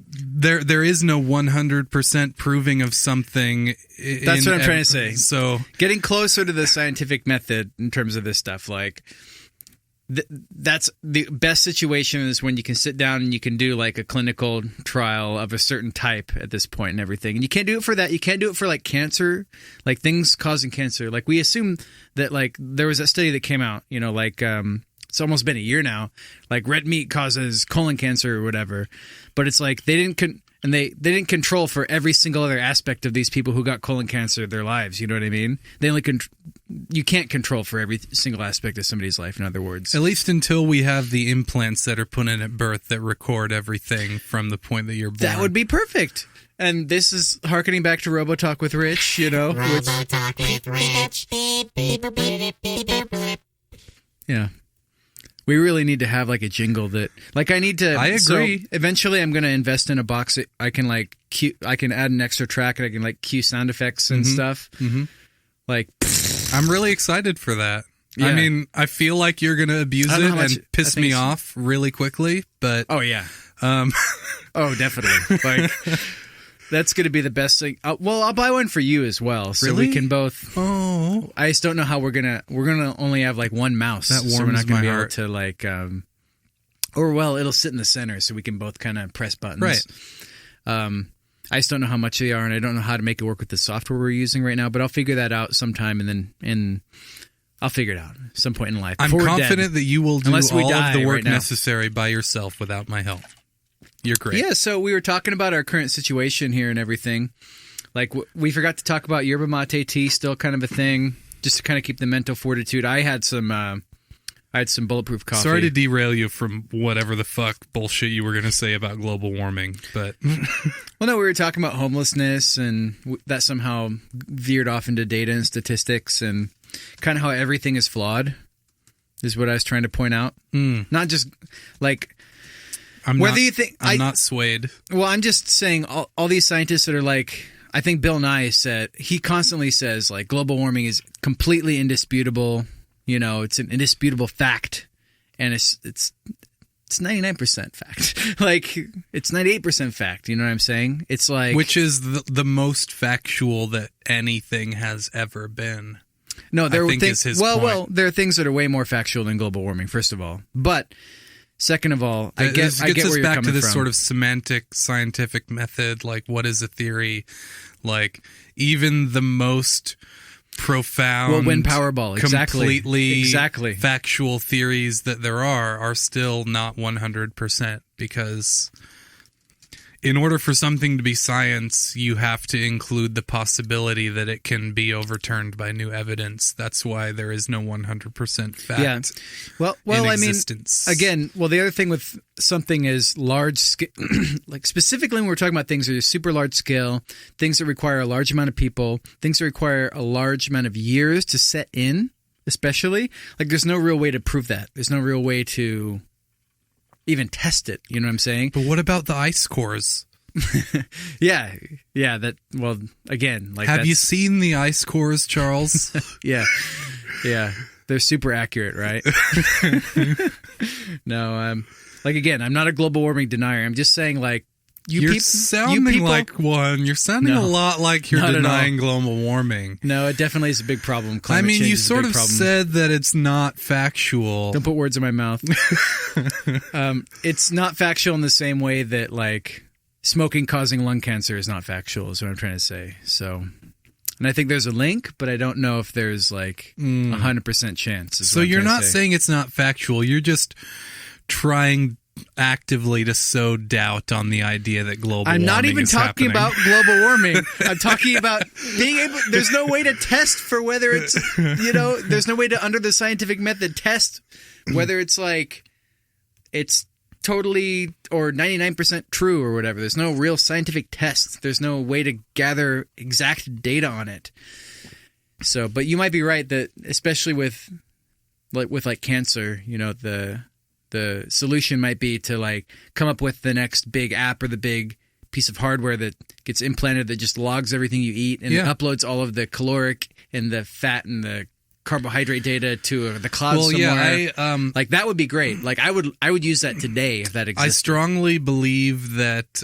Speaker 1: there is no 100% proving of something.
Speaker 2: That's what I'm trying to say.
Speaker 1: So
Speaker 2: getting closer to the scientific method in terms of this stuff, like that's the best situation is when you can sit down and you can do like a clinical trial of a certain type at this point and everything. And you can't do it for that. You can't do it for like cancer, like things causing cancer. Like we assume that like there was that study that came out, you know, like it's almost been a year now, like red meat causes colon cancer or whatever. But it's like they didn't they didn't control for every single other aspect of these people who got colon cancer their lives. You know what I mean? They only you can't control for every single aspect of somebody's life, in other words.
Speaker 1: At least until we have the implants that are put in at birth that record everything from the point that you're born.
Speaker 2: That would be perfect. And this is hearkening back to RoboTalk with Rich, you know.
Speaker 3: RoboTalk with Rich. Beep, beep, beep, beep, beep, beep, beep.
Speaker 2: Yeah. We really need to have like a jingle that, like, I need to.
Speaker 1: I agree.
Speaker 2: So eventually, I'm going to invest in a box that I can like I can add an extra track and I can like cue sound effects and stuff. Mm-hmm. Like,
Speaker 1: I'm really excited for that.
Speaker 2: Yeah.
Speaker 1: I mean, I feel like you're going to abuse it and piss me off really quickly, but
Speaker 2: oh yeah, oh definitely. Like, that's going to be the best thing. Well, I'll buy one for you as well, so
Speaker 1: really?
Speaker 2: we can both.
Speaker 1: Oh,
Speaker 2: I just don't know how we're gonna only have like one mouse.
Speaker 1: That warms
Speaker 2: so we're not gonna
Speaker 1: my
Speaker 2: be
Speaker 1: heart.
Speaker 2: able to like, or well, it'll sit in the center, so we can both kind of press buttons.
Speaker 1: Right.
Speaker 2: I just don't know how much they are, and I don't know how to make it work with the software we're using right now. But I'll figure that out sometime, and I'll figure it out at some point in life.
Speaker 1: I'm confident that you will do
Speaker 2: Unless we
Speaker 1: all of
Speaker 2: die
Speaker 1: the work
Speaker 2: right now.
Speaker 1: necessary by yourself without my help. You're great.
Speaker 2: Yeah, so we were talking about our current situation here and everything. Like we forgot to talk about yerba mate tea, still kind of a thing, just to kind of keep the mental fortitude. I had some bulletproof coffee.
Speaker 1: Sorry to derail you from whatever the fuck bullshit you were going to say about global warming, but...
Speaker 2: Well, no, we were talking about homelessness, and that somehow veered off into data and statistics, and kind of how everything is flawed, is what I was trying to point out. Not just, like...
Speaker 1: I'm not swayed.
Speaker 2: Well, I'm just saying all these scientists that are like... I think Bill Nye said... He constantly says, like, global warming is completely indisputable. You know, it's an indisputable fact, and it's 99% fact. Like, it's 98% fact. You know what I'm saying? It's like,
Speaker 1: which is the most factual that anything has ever been.
Speaker 2: No, there
Speaker 1: I
Speaker 2: are
Speaker 1: think
Speaker 2: things.
Speaker 1: is his point.
Speaker 2: Well, there are things that are way more factual than global warming. First of all, but second of all, I get
Speaker 1: us
Speaker 2: where you're
Speaker 1: back
Speaker 2: coming
Speaker 1: to this
Speaker 2: from.
Speaker 1: sort of semantic scientific method. Like, what is a theory? Like, even the most profound,
Speaker 2: we'll win Powerball.
Speaker 1: Completely factual theories that there are still not 100%, because in order for something to be science, you have to include the possibility that it can be overturned by new evidence. That's why there is no 100% fact.
Speaker 2: Yeah. Well,
Speaker 1: in
Speaker 2: I
Speaker 1: existence.
Speaker 2: mean, again, the other thing with something is large scale, like specifically when we're talking about things that are super large scale, things that require a large amount of people, things that require a large amount of years to set in, especially, like there's no real way to prove that. There's no real way to even test it. You know what I'm saying?
Speaker 1: But what about the ice cores?
Speaker 2: Yeah. That. Well, again, like,
Speaker 1: have you seen the ice cores, Charles?
Speaker 2: Yeah. They're super accurate, right? No, like, again, I'm not a global warming denier. I'm just saying, like,
Speaker 1: You're sounding like one. You're sounding a lot like you're denying global warming.
Speaker 2: No, it definitely is a big problem.
Speaker 1: I mean, you sort of said that it's not factual.
Speaker 2: Don't put words in my mouth. It's not factual in the same way that, like, smoking causing lung cancer is not factual, is what I'm trying to say. So, and I think there's a link, but I don't know if there's, like, 100% chance.
Speaker 1: So you're not saying it's not factual. You're just trying actively to sow doubt on the idea that global warming is happening.
Speaker 2: I'm not even talking about global warming. I'm talking about being able... There's no way to test for whether it's, there's no way to, under the scientific method, test whether it's, like, it's totally or 99% true or whatever. There's no real scientific test. There's no way to gather exact data on it. So, but you might be right that, especially with cancer, the solution might be to, like, come up with the next big app or the big piece of hardware that gets implanted that just logs everything you eat and uploads all of the caloric and the fat and the carbohydrate data to the cloud somewhere. Like, that would be great. Like, I would use that today if that existed.
Speaker 1: I strongly believe that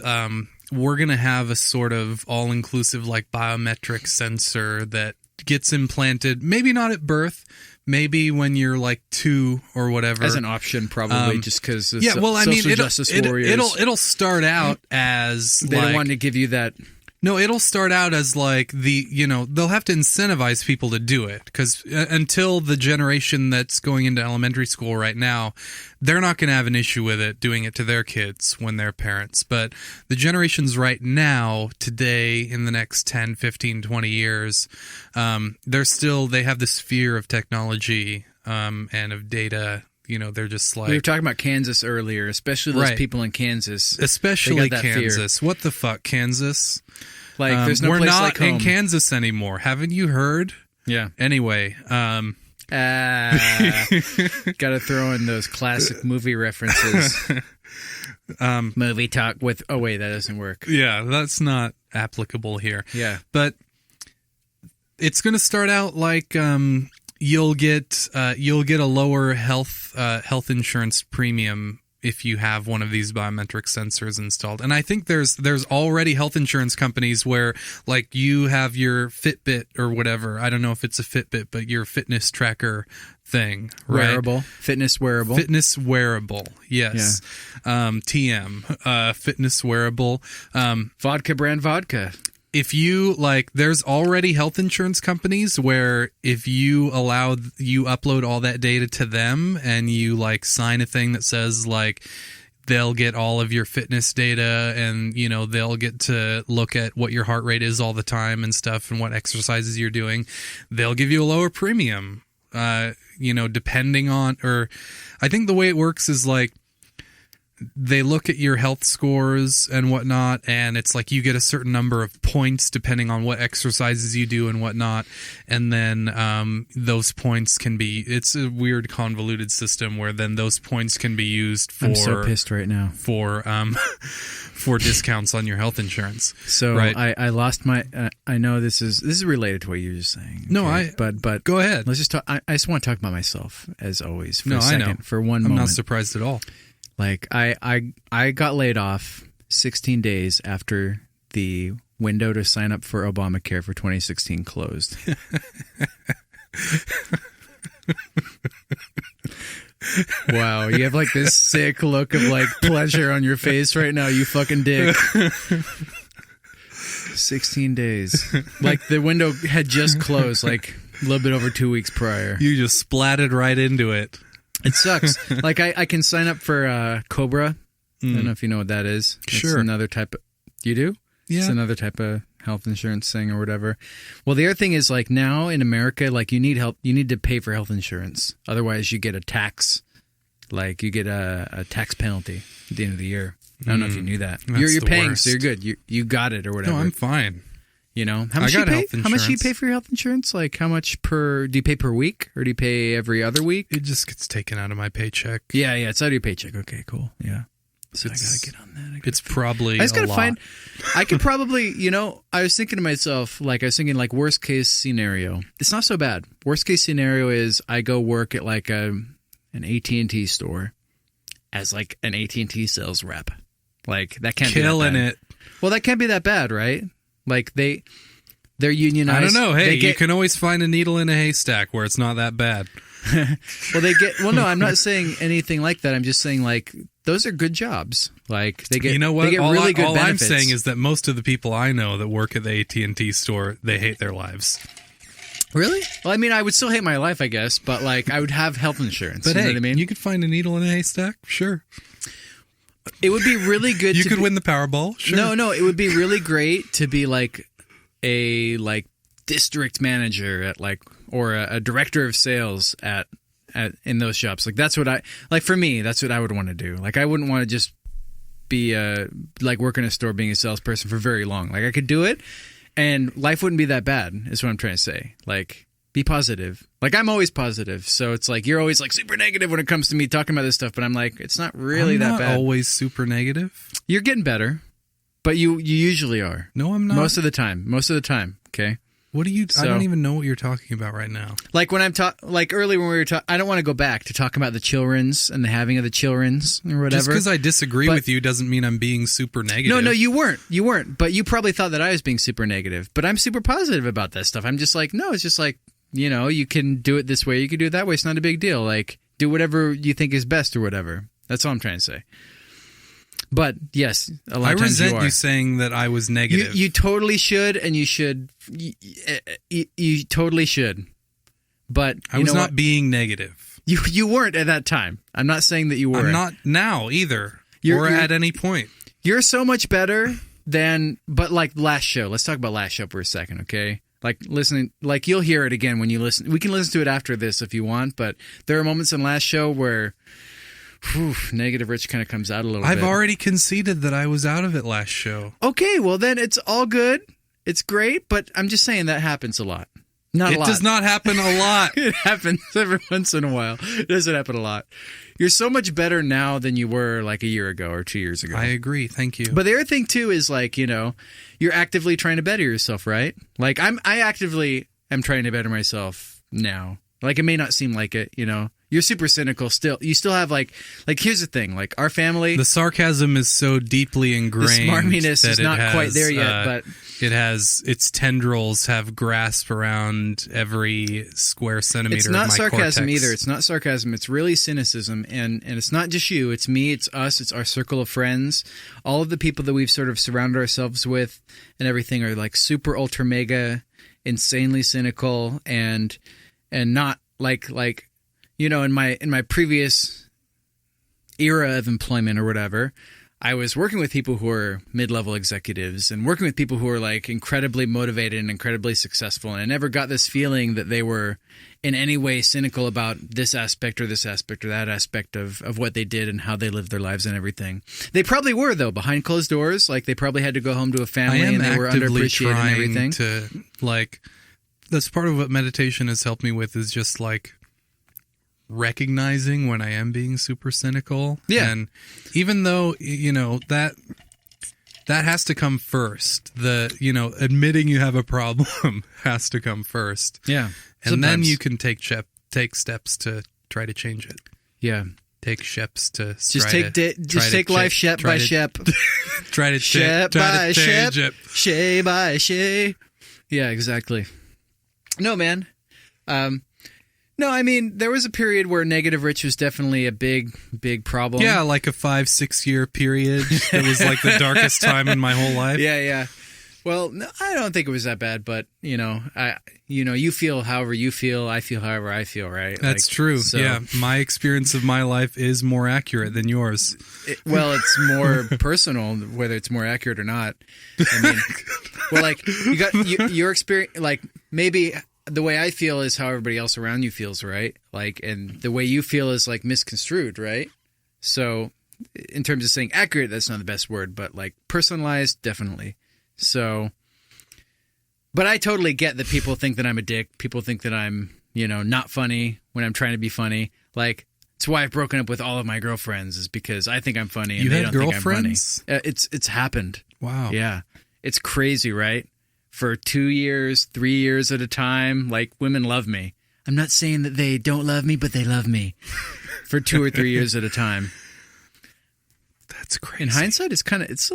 Speaker 1: we're going to have a sort of all-inclusive, like, biometric sensor that gets implanted, maybe not at birth, maybe when you're like 2 or whatever,
Speaker 2: as an option, probably, just because
Speaker 1: social
Speaker 2: justice warriors.
Speaker 1: It'll start out as
Speaker 2: they don't want to give you that.
Speaker 1: No, it'll start out as like they'll have to incentivize people to do it, because until the generation that's going into elementary school right now, they're not going to have an issue with it doing it to their kids when they're parents. But the generations right now, today, in the next 10, 15, 20 years, they have this fear of technology and of data. They're just like...
Speaker 2: We were talking about Kansas earlier, especially those people in Kansas.
Speaker 1: Especially Kansas. Fear. What the fuck, Kansas?
Speaker 2: Like, there's no
Speaker 1: we're
Speaker 2: place
Speaker 1: not
Speaker 2: like home.
Speaker 1: in Kansas anymore. Haven't you heard?
Speaker 2: Yeah.
Speaker 1: Anyway,
Speaker 2: gotta throw in those classic movie references. Movie talk with... Oh, wait, that doesn't work.
Speaker 1: Yeah, that's not applicable here.
Speaker 2: Yeah.
Speaker 1: But it's going to start out like... You'll get a lower health insurance premium if you have one of these biometric sensors installed. And I think there's already health insurance companies where, like, you have your Fitbit or whatever. I don't know if it's a Fitbit, but your fitness tracker thing, right?
Speaker 2: Wearable. Fitness wearable.
Speaker 1: Fitness wearable. Yes. Yeah. TM. Fitness wearable.
Speaker 2: Vodka brand vodka.
Speaker 1: If you, like, there's already health insurance companies where if you upload all that data to them and you, like, sign a thing that says, like, they'll get all of your fitness data, and they'll get to look at what your heart rate is all the time and stuff, and what exercises you're doing. They'll give you a lower premium, depending on, or I think the way it works is like they look at your health scores and whatnot, and it's like you get a certain number of points depending on what exercises you do and whatnot, and then those points can be, it's a weird convoluted system where then those points can be used for,
Speaker 2: I'm so pissed right now,
Speaker 1: for discounts on your health insurance.
Speaker 2: So
Speaker 1: right?
Speaker 2: I lost my I know this is related to what you were just saying.
Speaker 1: No,
Speaker 2: okay? but
Speaker 1: go ahead.
Speaker 2: Let's just talk. I just want to talk about myself as always for a
Speaker 1: I
Speaker 2: second,
Speaker 1: know.
Speaker 2: for one
Speaker 1: I'm
Speaker 2: moment.
Speaker 1: not surprised at all.
Speaker 2: Like I got laid off 16 days after the window to sign up for Obamacare for 2016 closed. Wow, you have like this sick look of like pleasure on your face right now, you fucking dick. 16 days. Like the window had just closed like a little bit over 2 weeks prior.
Speaker 1: You just splatted right into it.
Speaker 2: It sucks. Like I can sign up for Cobra. I don't know if you know what that is.
Speaker 1: Sure.
Speaker 2: It's another type of... You do?
Speaker 1: Yeah.
Speaker 2: It's another type of health insurance thing or whatever. Well, the other thing is like now in America, like you need help. You need to pay for health insurance. Otherwise you get a tax. Like you get a tax penalty at the end of the year. I don't know if you knew that.
Speaker 1: That's
Speaker 2: You're
Speaker 1: the
Speaker 2: paying,
Speaker 1: worst.
Speaker 2: so you're good. You got it or whatever.
Speaker 1: No, I'm fine.
Speaker 2: How much
Speaker 1: I got
Speaker 2: do you
Speaker 1: health
Speaker 2: pay? How much do you
Speaker 1: insurance.
Speaker 2: pay for your health insurance? Like how much do you pay per week or do you pay every other week?
Speaker 1: It just gets taken out of my paycheck.
Speaker 2: Yeah, it's out of your paycheck. Okay, cool. Yeah. So I
Speaker 1: It's-
Speaker 2: gotta get on that.
Speaker 1: It's probably
Speaker 2: I just gotta
Speaker 1: a lot.
Speaker 2: find. I could probably, I was thinking to myself, like I was thinking, like worst case scenario. It's not so bad. Worst case scenario is I go work at like an AT&T store as like an AT&T sales rep. Like that can't
Speaker 1: Killing
Speaker 2: be that bad.
Speaker 1: it.
Speaker 2: Well, that can't be that bad, right? Like they're unionized.
Speaker 1: I don't know. Hey,
Speaker 2: They
Speaker 1: you can always find a needle in a haystack where it's not that bad.
Speaker 2: Well, no, I'm not saying anything like that. I'm just saying like those are good jobs. Like they get,
Speaker 1: You know what?
Speaker 2: They get
Speaker 1: all
Speaker 2: really good
Speaker 1: all
Speaker 2: benefits.
Speaker 1: I'm saying is that most of the people I know that work at the AT&T store, they hate their lives.
Speaker 2: Really? Well, I mean, I would still hate my life, I guess, but like I would have health insurance.
Speaker 1: But
Speaker 2: you
Speaker 1: hey,
Speaker 2: know what I mean?
Speaker 1: you could find a needle in a haystack. Sure.
Speaker 2: It would be really good.
Speaker 1: You
Speaker 2: to
Speaker 1: could
Speaker 2: be,
Speaker 1: win the Powerball. Sure.
Speaker 2: No, it would be really great to be like a district manager at or a director of sales at in those shops. Like that's what for me, that's what I would want to do. Like I wouldn't want to just be work in a store being a salesperson for very long. Like I could do it and life wouldn't be that bad is what I'm trying to say. Like be positive. Like I'm always positive. So it's like you're always like super negative when it comes to me talking about this stuff, but I'm like it's not really
Speaker 1: I'm
Speaker 2: that
Speaker 1: not
Speaker 2: bad.
Speaker 1: always super negative.
Speaker 2: You're getting better, but you usually are.
Speaker 1: No, I'm not.
Speaker 2: Most of the time, okay?
Speaker 1: What do you... I
Speaker 2: So-
Speaker 1: don't even know what you're talking about right now.
Speaker 2: Like when I'm earlier when we were talking, I don't want to go back to talking about the chilrenz and the having of the chilrenz or whatever.
Speaker 1: Just because I disagree
Speaker 2: But-
Speaker 1: with you doesn't mean I'm being super negative.
Speaker 2: No, you weren't. But you probably thought that I was being super negative. But I'm super positive about that stuff. I'm just like, no, it's just like, you can do it this way, you can do it that way. It's not a big deal. Like, do whatever you think is best or whatever. That's all I'm trying to say. But yes, a lot
Speaker 1: I
Speaker 2: of times
Speaker 1: resent
Speaker 2: you are.
Speaker 1: you saying that I was negative.
Speaker 2: You totally should, and you should. You totally should. But
Speaker 1: I
Speaker 2: you
Speaker 1: was
Speaker 2: know
Speaker 1: not
Speaker 2: what?
Speaker 1: being negative.
Speaker 2: You weren't at that time. I'm not saying that you were.
Speaker 1: I'm not now either.
Speaker 2: You're-
Speaker 1: or
Speaker 2: you're-
Speaker 1: at any point.
Speaker 2: You're so much better than. But like last show, let's talk about last show for a second, okay? Like listening, like you'll hear it again when you listen. We can listen to it after this if you want. But there are moments in last show where. Negative Rich kind of comes out a little bit.
Speaker 1: I've already conceded that I was out of it last show.
Speaker 2: Okay, well then it's all good. It's great, but I'm just saying that happens a lot. Not a
Speaker 1: It
Speaker 2: lot.
Speaker 1: does not happen a lot.
Speaker 2: It happens every once in a while. It doesn't happen a lot. You're so much better now than you were like a year ago or 2 years ago.
Speaker 1: I agree. Thank you.
Speaker 2: But the other thing too is like, you're actively trying to better yourself, right? Like I actively am trying to better myself now. Like it may not seem like it, You're super cynical still. You still have like here's the thing, like our family,
Speaker 1: the sarcasm is so deeply ingrained.
Speaker 2: the smarminess
Speaker 1: that
Speaker 2: is not
Speaker 1: it has,
Speaker 2: quite there yet, but
Speaker 1: it has its tendrils have grasped around every square centimeter
Speaker 2: it's
Speaker 1: of
Speaker 2: not
Speaker 1: my
Speaker 2: sarcasm
Speaker 1: cortex.
Speaker 2: either. It's not sarcasm. It's really cynicism. And it's not just you. It's me. It's us. It's our circle of friends. All of the people that we've sort of surrounded ourselves with and everything are like super ultra mega insanely cynical and not like in my previous era of employment or whatever, I was working with people who were mid-level executives and working with people who were like incredibly motivated and incredibly successful. And I never got this feeling that they were in any way cynical about this aspect or that aspect of what they did and how they lived their lives and everything. They probably were, though, behind closed doors. Like they probably had to go home to a family and they were underappreciated and everything.
Speaker 1: To, like, that's part of what meditation has helped me with, is just like recognizing when I am being super cynical.
Speaker 2: Yeah.
Speaker 1: And even though, you know, that has to come first. Admitting you have a problem has to come first.
Speaker 2: Yeah.
Speaker 1: And then you can take steps to try to change it.
Speaker 2: Yeah.
Speaker 1: Take steps to
Speaker 2: take life step by step.
Speaker 1: Try to
Speaker 2: step by
Speaker 1: change
Speaker 2: step,
Speaker 1: it.
Speaker 2: shay by shay. Yeah, exactly. No, man. No, I mean, there was a period where negative rich was definitely a big problem.
Speaker 1: Yeah, like a 5-6 year period. It was like the darkest time in my whole life.
Speaker 2: Yeah. Well, no, I don't think it was that bad, but you feel however you feel, I feel however I feel, right?
Speaker 1: That's true. So, yeah, my experience of my life is more accurate than yours.
Speaker 2: It's more personal, whether it's more accurate or not. I mean, well, like you got your experience, like maybe. The way I feel is how everybody else around you feels, right? Like, and the way you feel is like misconstrued, right? So, in terms of saying accurate, that's not the best word, but like personalized, definitely. So, but I totally get that people think that I'm a dick. People think that I'm, not funny when I'm trying to be funny. Like, it's why I've broken up with all of my girlfriends, is because I think I'm funny and they don't think I'm funny. It's happened.
Speaker 1: Wow.
Speaker 2: Yeah. It's crazy, right? For 2 years, 3 years at a time, like, women love me. I'm not saying that they don't love me, but they love me for 2 or 3 years at a time.
Speaker 1: That's crazy.
Speaker 2: In hindsight, that's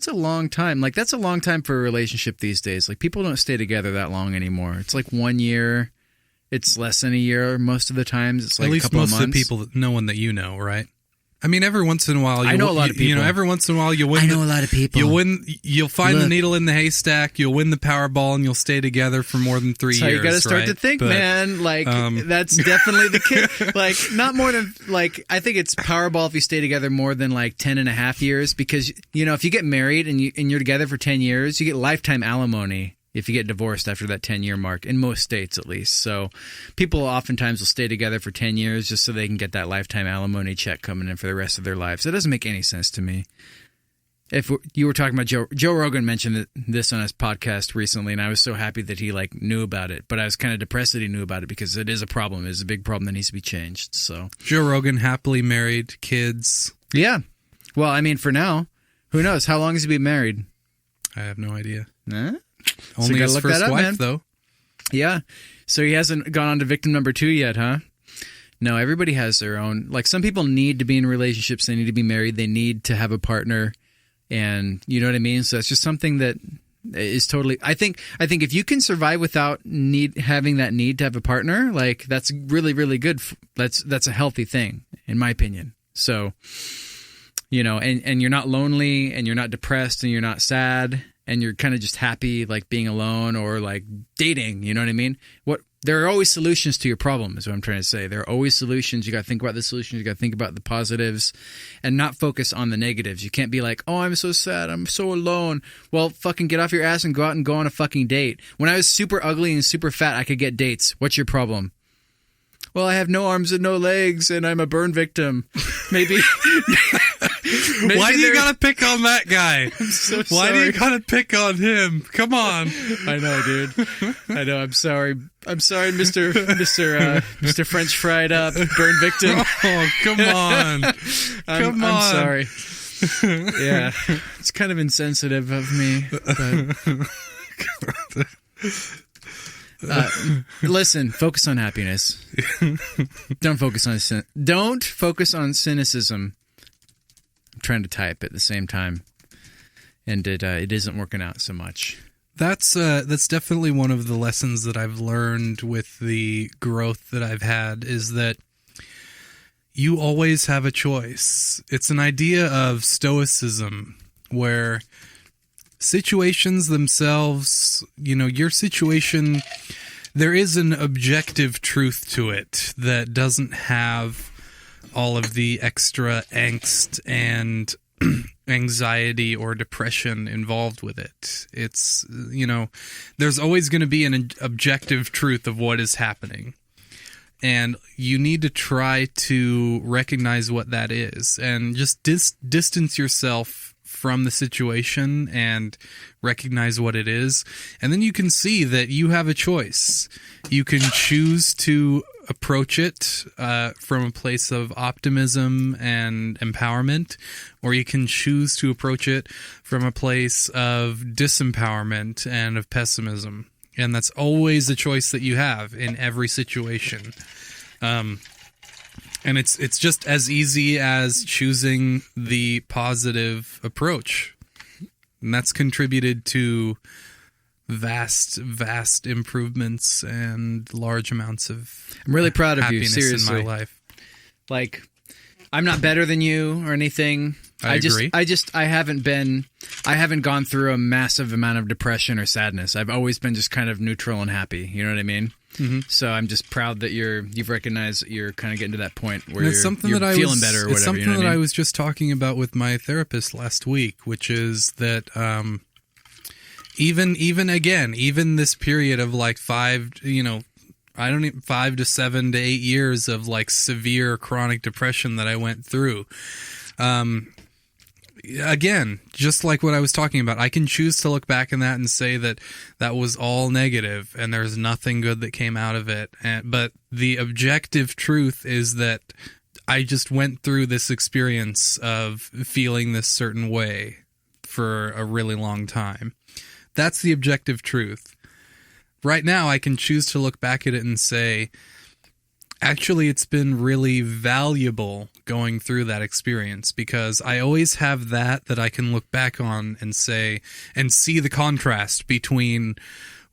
Speaker 2: a long time. Like, that's a long time for a relationship these days. Like, people don't stay together that long anymore. It's like 1 year. It's less than a year most of the times. It's like
Speaker 1: at least
Speaker 2: a couple
Speaker 1: most
Speaker 2: of months.
Speaker 1: of the people, no one that you know, right? I mean, every once in a while,
Speaker 2: I know a lot of people.
Speaker 1: Every once in a while, you win.
Speaker 3: I know a lot of people.
Speaker 1: You'll find the needle in the haystack. You'll win the Powerball, and you'll stay together for more than 3 years.
Speaker 2: So you got to start
Speaker 1: right?
Speaker 2: to think,
Speaker 1: but,
Speaker 2: man. Like that's definitely the kid. Like not more than like I think it's Powerball if you stay together more than like 10.5 years, because if you get married and you're together for 10 years, you get lifetime alimony. If you get divorced after that 10-year mark, in most states at least. So people oftentimes will stay together for 10 years just so they can get that lifetime alimony check coming in for the rest of their lives. It doesn't make any sense to me. If you were talking about Joe Rogan mentioned this on his podcast recently, and I was so happy that he knew about it. But I was kind of depressed that he knew about it because it is a problem. It is a big problem that needs to be changed. So
Speaker 1: Joe Rogan, happily married, kids.
Speaker 2: Yeah. Well, I mean, for now, who knows? How long has he been married?
Speaker 1: I have no idea.
Speaker 2: So
Speaker 1: Only his first wife,
Speaker 2: man.
Speaker 1: though.
Speaker 2: Yeah. So he hasn't gone on to victim number 2 yet, huh? No, everybody has their own. Like, some people need to be in relationships. They need to be married. They need to have a partner. And you know what I mean? So it's just something that is totally... I think if you can survive without having that need to have a partner, like, that's really, really good. That's a healthy thing, in my opinion. So, and you're not lonely, and you're not depressed, and you're not sad, and you're kind of just happy, like being alone or like dating, you know what I mean? There are always solutions to your problem, is what I'm trying to say. There are always solutions. You got to think about the solutions. You got to think about the positives and not focus on the negatives. You can't be like, oh, I'm so sad. I'm so alone. Well, fucking get off your ass and go out and go on a fucking date. When I was super ugly and super fat, I could get dates. What's your problem? Well, I have no arms and no legs, and I'm a burn victim. Maybe
Speaker 1: Why do you gotta pick on that guy?
Speaker 2: I'm so
Speaker 1: Why
Speaker 2: sorry.
Speaker 1: do you gotta pick on him? Come on.
Speaker 2: I know, dude. I know. I'm sorry. I'm sorry, Mr. French fried up burn victim.
Speaker 1: Oh, come on.
Speaker 2: I'm sorry. Yeah, it's kind of insensitive of me. But, listen, focus on happiness. Don't focus on cynicism. I'm trying to type at the same time, and it isn't working out so much.
Speaker 1: That's definitely one of the lessons that I've learned with the growth that I've had, is that you always have a choice. It's an idea of stoicism where situations themselves, your situation, there is an objective truth to it that doesn't have all of the extra angst and anxiety or depression involved with it. It's, there's always going to be an objective truth of what is happening. And you need to try to recognize what that is and just distance yourself from the situation and recognize what it is. And then you can see that you have a choice. You can choose to approach it from a place of optimism and empowerment, or you can choose to approach it from a place of disempowerment and of pessimism. And that's always the choice that you have in every situation. And it's just as easy as choosing the positive approach. And that's contributed to vast improvements and large amounts of
Speaker 2: I'm really proud of you,
Speaker 1: happiness
Speaker 2: seriously.
Speaker 1: in my life.
Speaker 2: Like, I'm not better than you or anything.
Speaker 1: I agree.
Speaker 2: I haven't gone through a massive amount of depression or sadness. I've always been just kind of neutral and happy. You know what I mean? Mm-hmm. So I'm just proud that you've recognized that you're kind of getting to that point where you're feeling better or whatever.
Speaker 1: It's something
Speaker 2: you know what
Speaker 1: that
Speaker 2: I mean?
Speaker 1: I was just talking about with my therapist last week, which is that even this period of like 5 to 7 to 8 years of like severe chronic depression that I went through. Again, just like what I was talking about, I can choose to look back on that and say that was all negative and there's nothing good that came out of it. But the objective truth is that I just went through this experience of feeling this certain way for a really long time. That's the objective truth. Right now, I can choose to look back at it and say, actually, it's been really valuable going through that experience because I always have that I can look back on and say, and see the contrast between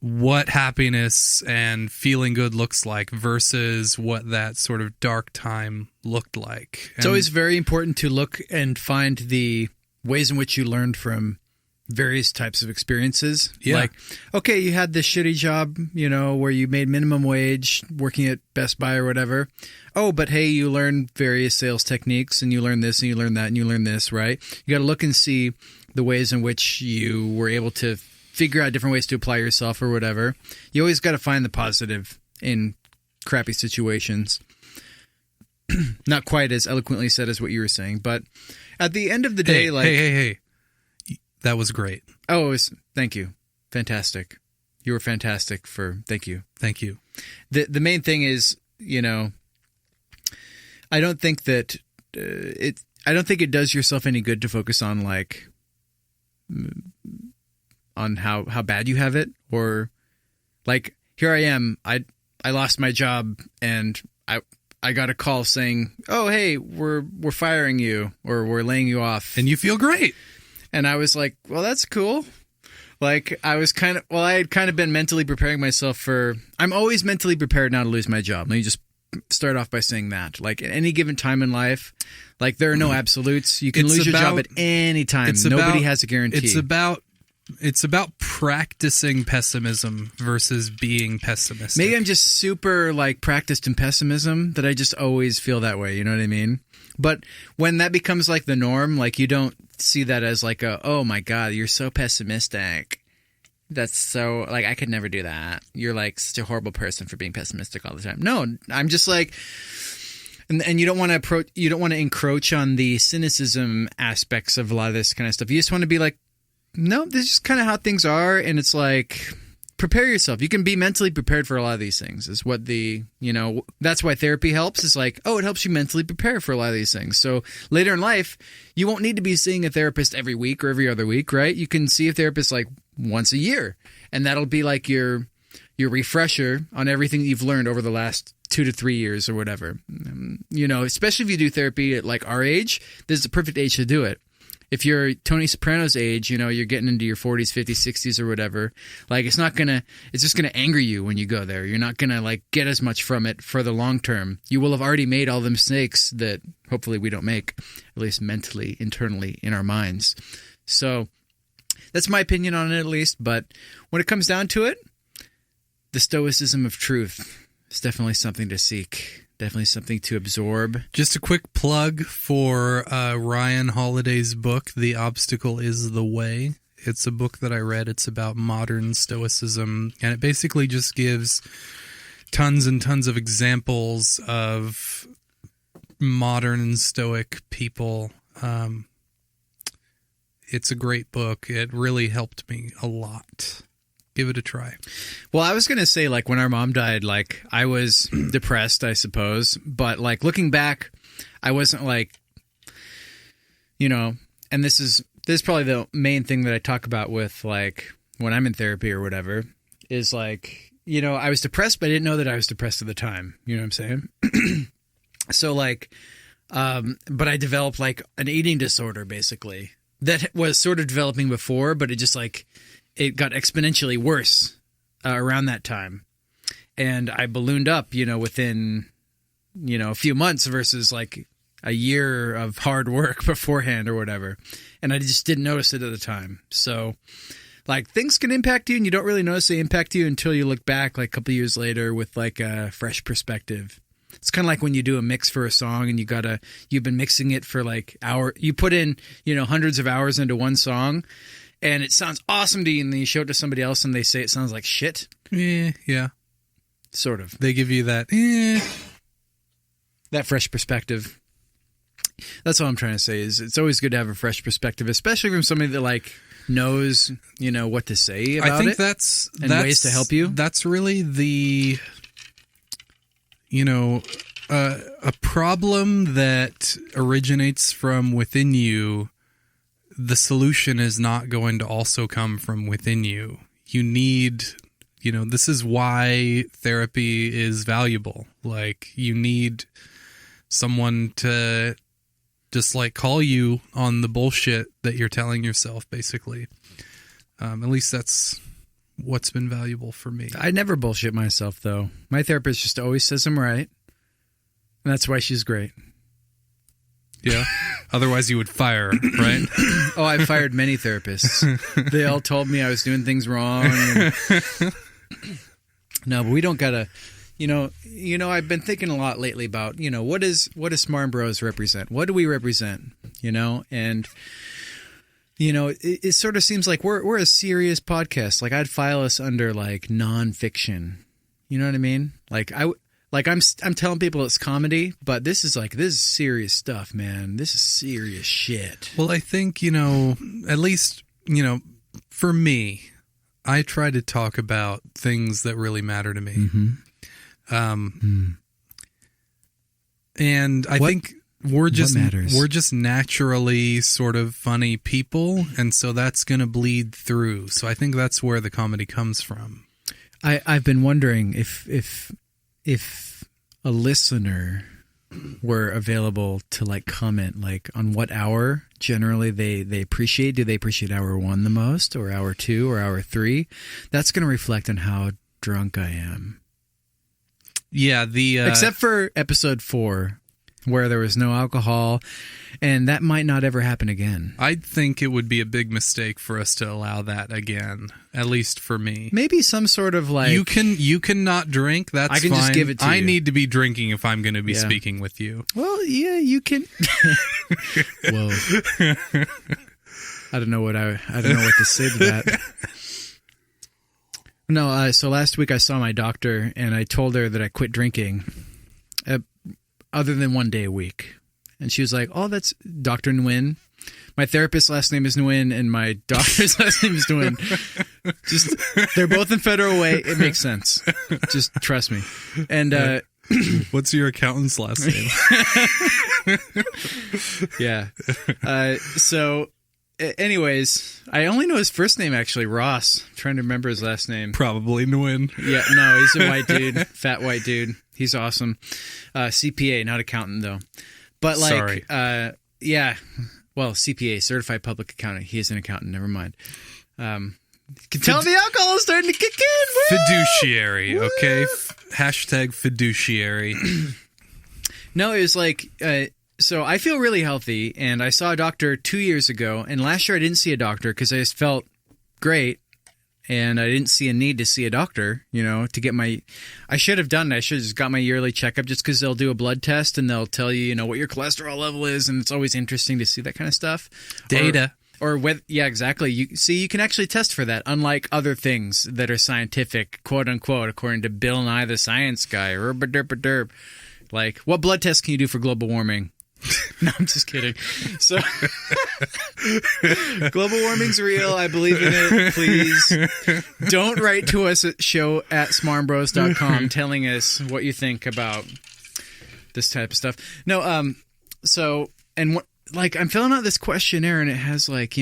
Speaker 1: what happiness and feeling good looks like versus what that sort of dark time looked like.
Speaker 2: It's always very important to look and find the ways in which you learned from various types of experiences.
Speaker 1: Yeah.
Speaker 2: Like, okay, you had this shitty job, where you made minimum wage working at Best Buy or whatever. Oh, but hey, you learned various sales techniques and you learned this and you learned that and you learned this, right? You got to look and see the ways in which you were able to figure out different ways to apply yourself or whatever. You always got to find the positive in crappy situations. Not quite as eloquently said as what you were saying, but at the end of the day,
Speaker 1: Hey. That was great.
Speaker 2: Oh, thank you. Fantastic. You were fantastic thank you.
Speaker 1: Thank you.
Speaker 2: The main thing is, I don't think that I don't think it does yourself any good to focus on on how bad you have it, or like, here I am, I lost my job and I got a call saying, "Oh, hey, we're firing you or we're laying you off."
Speaker 1: And you feel great.
Speaker 2: And I was like, well, that's cool. Like, I had kind of been mentally preparing myself I'm always mentally prepared now to lose my job. Let me just start off by saying that. Like, at any given time in life, like, there are no absolutes. You can lose your job at any time. Nobody has a guarantee.
Speaker 1: It's about practicing pessimism versus being pessimistic.
Speaker 2: Maybe I'm just super, practiced in pessimism that I just always feel that way. You know what I mean? But when that becomes, the norm, you don't see that as oh my God, you're so pessimistic. That's so, I could never do that. You're, such a horrible person for being pessimistic all the time. No, I'm just and you don't want to encroach on the cynicism aspects of a lot of this kind of stuff. You just want to be no, this is just kind of how things are, and it's prepare yourself. You can be mentally prepared for a lot of these things, is what that's why therapy helps. It's it helps you mentally prepare for a lot of these things. So later in life, you won't need to be seeing a therapist every week or every other week, right? You can see a therapist once a year, and that'll be your refresher on everything that you've learned over the last 2 to 3 years or whatever. Especially if you do therapy at our age, this is the perfect age to do it. If you're Tony Soprano's age, you're getting into your 40s, 50s, 60s or whatever, it's just going to anger you when you go there. You're not going to get as much from it for the long term. You will have already made all the mistakes that hopefully we don't make, at least mentally, internally in our minds. So that's my opinion on it, at least. But when it comes down to it, the stoicism of truth is definitely something to seek. Definitely something to absorb.
Speaker 1: Just a quick plug for Ryan Holiday's book, The Obstacle is the Way. It's a book that I read. It's about modern stoicism, and it basically just gives tons and tons of examples of modern stoic people. It's a great book. It really helped me a lot. Give it a try.
Speaker 2: Well, I was going to say, like, when our mom died, like, I was depressed, I suppose. But, like, looking back, I wasn't, like, you know, and this is probably the main thing that I talk about with, like, when I'm in therapy or whatever, is, like, you know, I was depressed, but I didn't know that I was depressed at the time. You know what I'm saying? So, like, but I developed, like, an eating disorder, basically, that was sort of developing before, but it just, like, it got exponentially worse around that time. And I ballooned up, you know, within, you know, a few months versus like a year of hard work beforehand or whatever. And I just didn't notice it at the time. So, like, things can impact you and you don't really notice they impact you until you look back like a couple years later with like a fresh perspective. It's kind of like when you do a mix for a song and you've been mixing it for like you put in, you know, hundreds of hours into one song. And it sounds awesome to you, and then you show it to somebody else, and they say it sounds like shit.
Speaker 1: Yeah.
Speaker 2: Sort of.
Speaker 1: They give you that,
Speaker 2: that fresh perspective. That's all I'm trying to say, is it's always good to have a fresh perspective, especially from somebody that, like, knows, you know, what to say about it.
Speaker 1: I think that's
Speaker 2: ways to help you.
Speaker 1: That's really the, you know, a problem that originates from within you. The solution is not going to also come from within you. You need, you know, this is why therapy is valuable. Like, you need someone to just, like, call you on the bullshit that you're telling yourself, basically. At least that's what's been valuable for me.
Speaker 2: I never bullshit myself, though. My therapist just always says I'm right. And that's why she's great.
Speaker 1: Yeah. Otherwise you would fire, right?
Speaker 2: Oh, I've fired many therapists. They all told me I was doing things wrong. No, but we don't gotta, you know, I've been thinking a lot lately about, you know, what does SmarmBros represent? What do we represent? You know, and, you know, it sort of seems like we're a serious podcast. Like, I'd file us under like nonfiction. You know what I mean? I'm telling people it's comedy, but this is serious stuff, man. This is serious shit.
Speaker 1: Well, I think, you know, at least, you know, for me, I try to talk about things that really matter to me.
Speaker 2: Mm-hmm.
Speaker 1: And I think we're just naturally sort of funny people, and so that's going to bleed through. So I think that's where the comedy comes from.
Speaker 2: I've been wondering if a listener were available to, like, comment, like, on what hour generally they appreciate. Do they appreciate hour 1 the most, or hour 2, or hour 3? That's going to reflect on how drunk I am.
Speaker 1: Yeah,
Speaker 2: except for episode 4, where there was no alcohol, and that might not ever happen again.
Speaker 1: I think it would be a big mistake for us to allow that again, at least for me.
Speaker 2: Maybe some sort of, like,
Speaker 1: you can not drink. That's
Speaker 2: I can
Speaker 1: fine.
Speaker 2: just give it to you.
Speaker 1: I need to be drinking if I'm going to be speaking with you.
Speaker 2: Well, yeah, you can. Whoa. I don't know what to say to that. No, so last week I saw my doctor, and I told her that I quit drinking, other than 1 day a week. And she was like, "Oh, that's Dr. Nguyen." My therapist's last name is Nguyen, and my doctor's last name is Nguyen. Just, they're both in Federal Way. It makes sense. Just trust me. And
Speaker 1: what's your accountant's last name?
Speaker 2: Yeah. So, anyways, I only know his first name, actually, Ross. I'm trying to remember his last name.
Speaker 1: Probably Nguyen.
Speaker 2: Yeah, no, he's a white dude, fat white dude. He's awesome. CPA, not accountant, though. But, like,
Speaker 1: sorry.
Speaker 2: Yeah. Well, CPA, certified public accountant. He is an accountant. Never mind. You can tell the alcohol is starting to kick in. Woo!
Speaker 1: Fiduciary, okay? Hashtag fiduciary.
Speaker 2: No, it was like, so I feel really healthy, and I saw a doctor 2 years ago, and last year I didn't see a doctor because I just felt great, and I didn't see a need to see a doctor, to get I should have done it. I should have just got my yearly checkup, just because they'll do a blood test and they'll tell you, what your cholesterol level is, and it's always interesting to see that kind of stuff.
Speaker 1: Data.
Speaker 2: Or whether, yeah, exactly. You can actually test for that, unlike other things that are scientific, quote unquote, according to Bill Nye the Science Guy. Derp. Like, what blood test can you do for global warming? No, I'm just kidding. So, global warming's real. I believe in it. Please don't write to us at show@smarmbros.com telling us what you think about this type of stuff. No, so, and what, like, I'm filling out this questionnaire, and it has, like,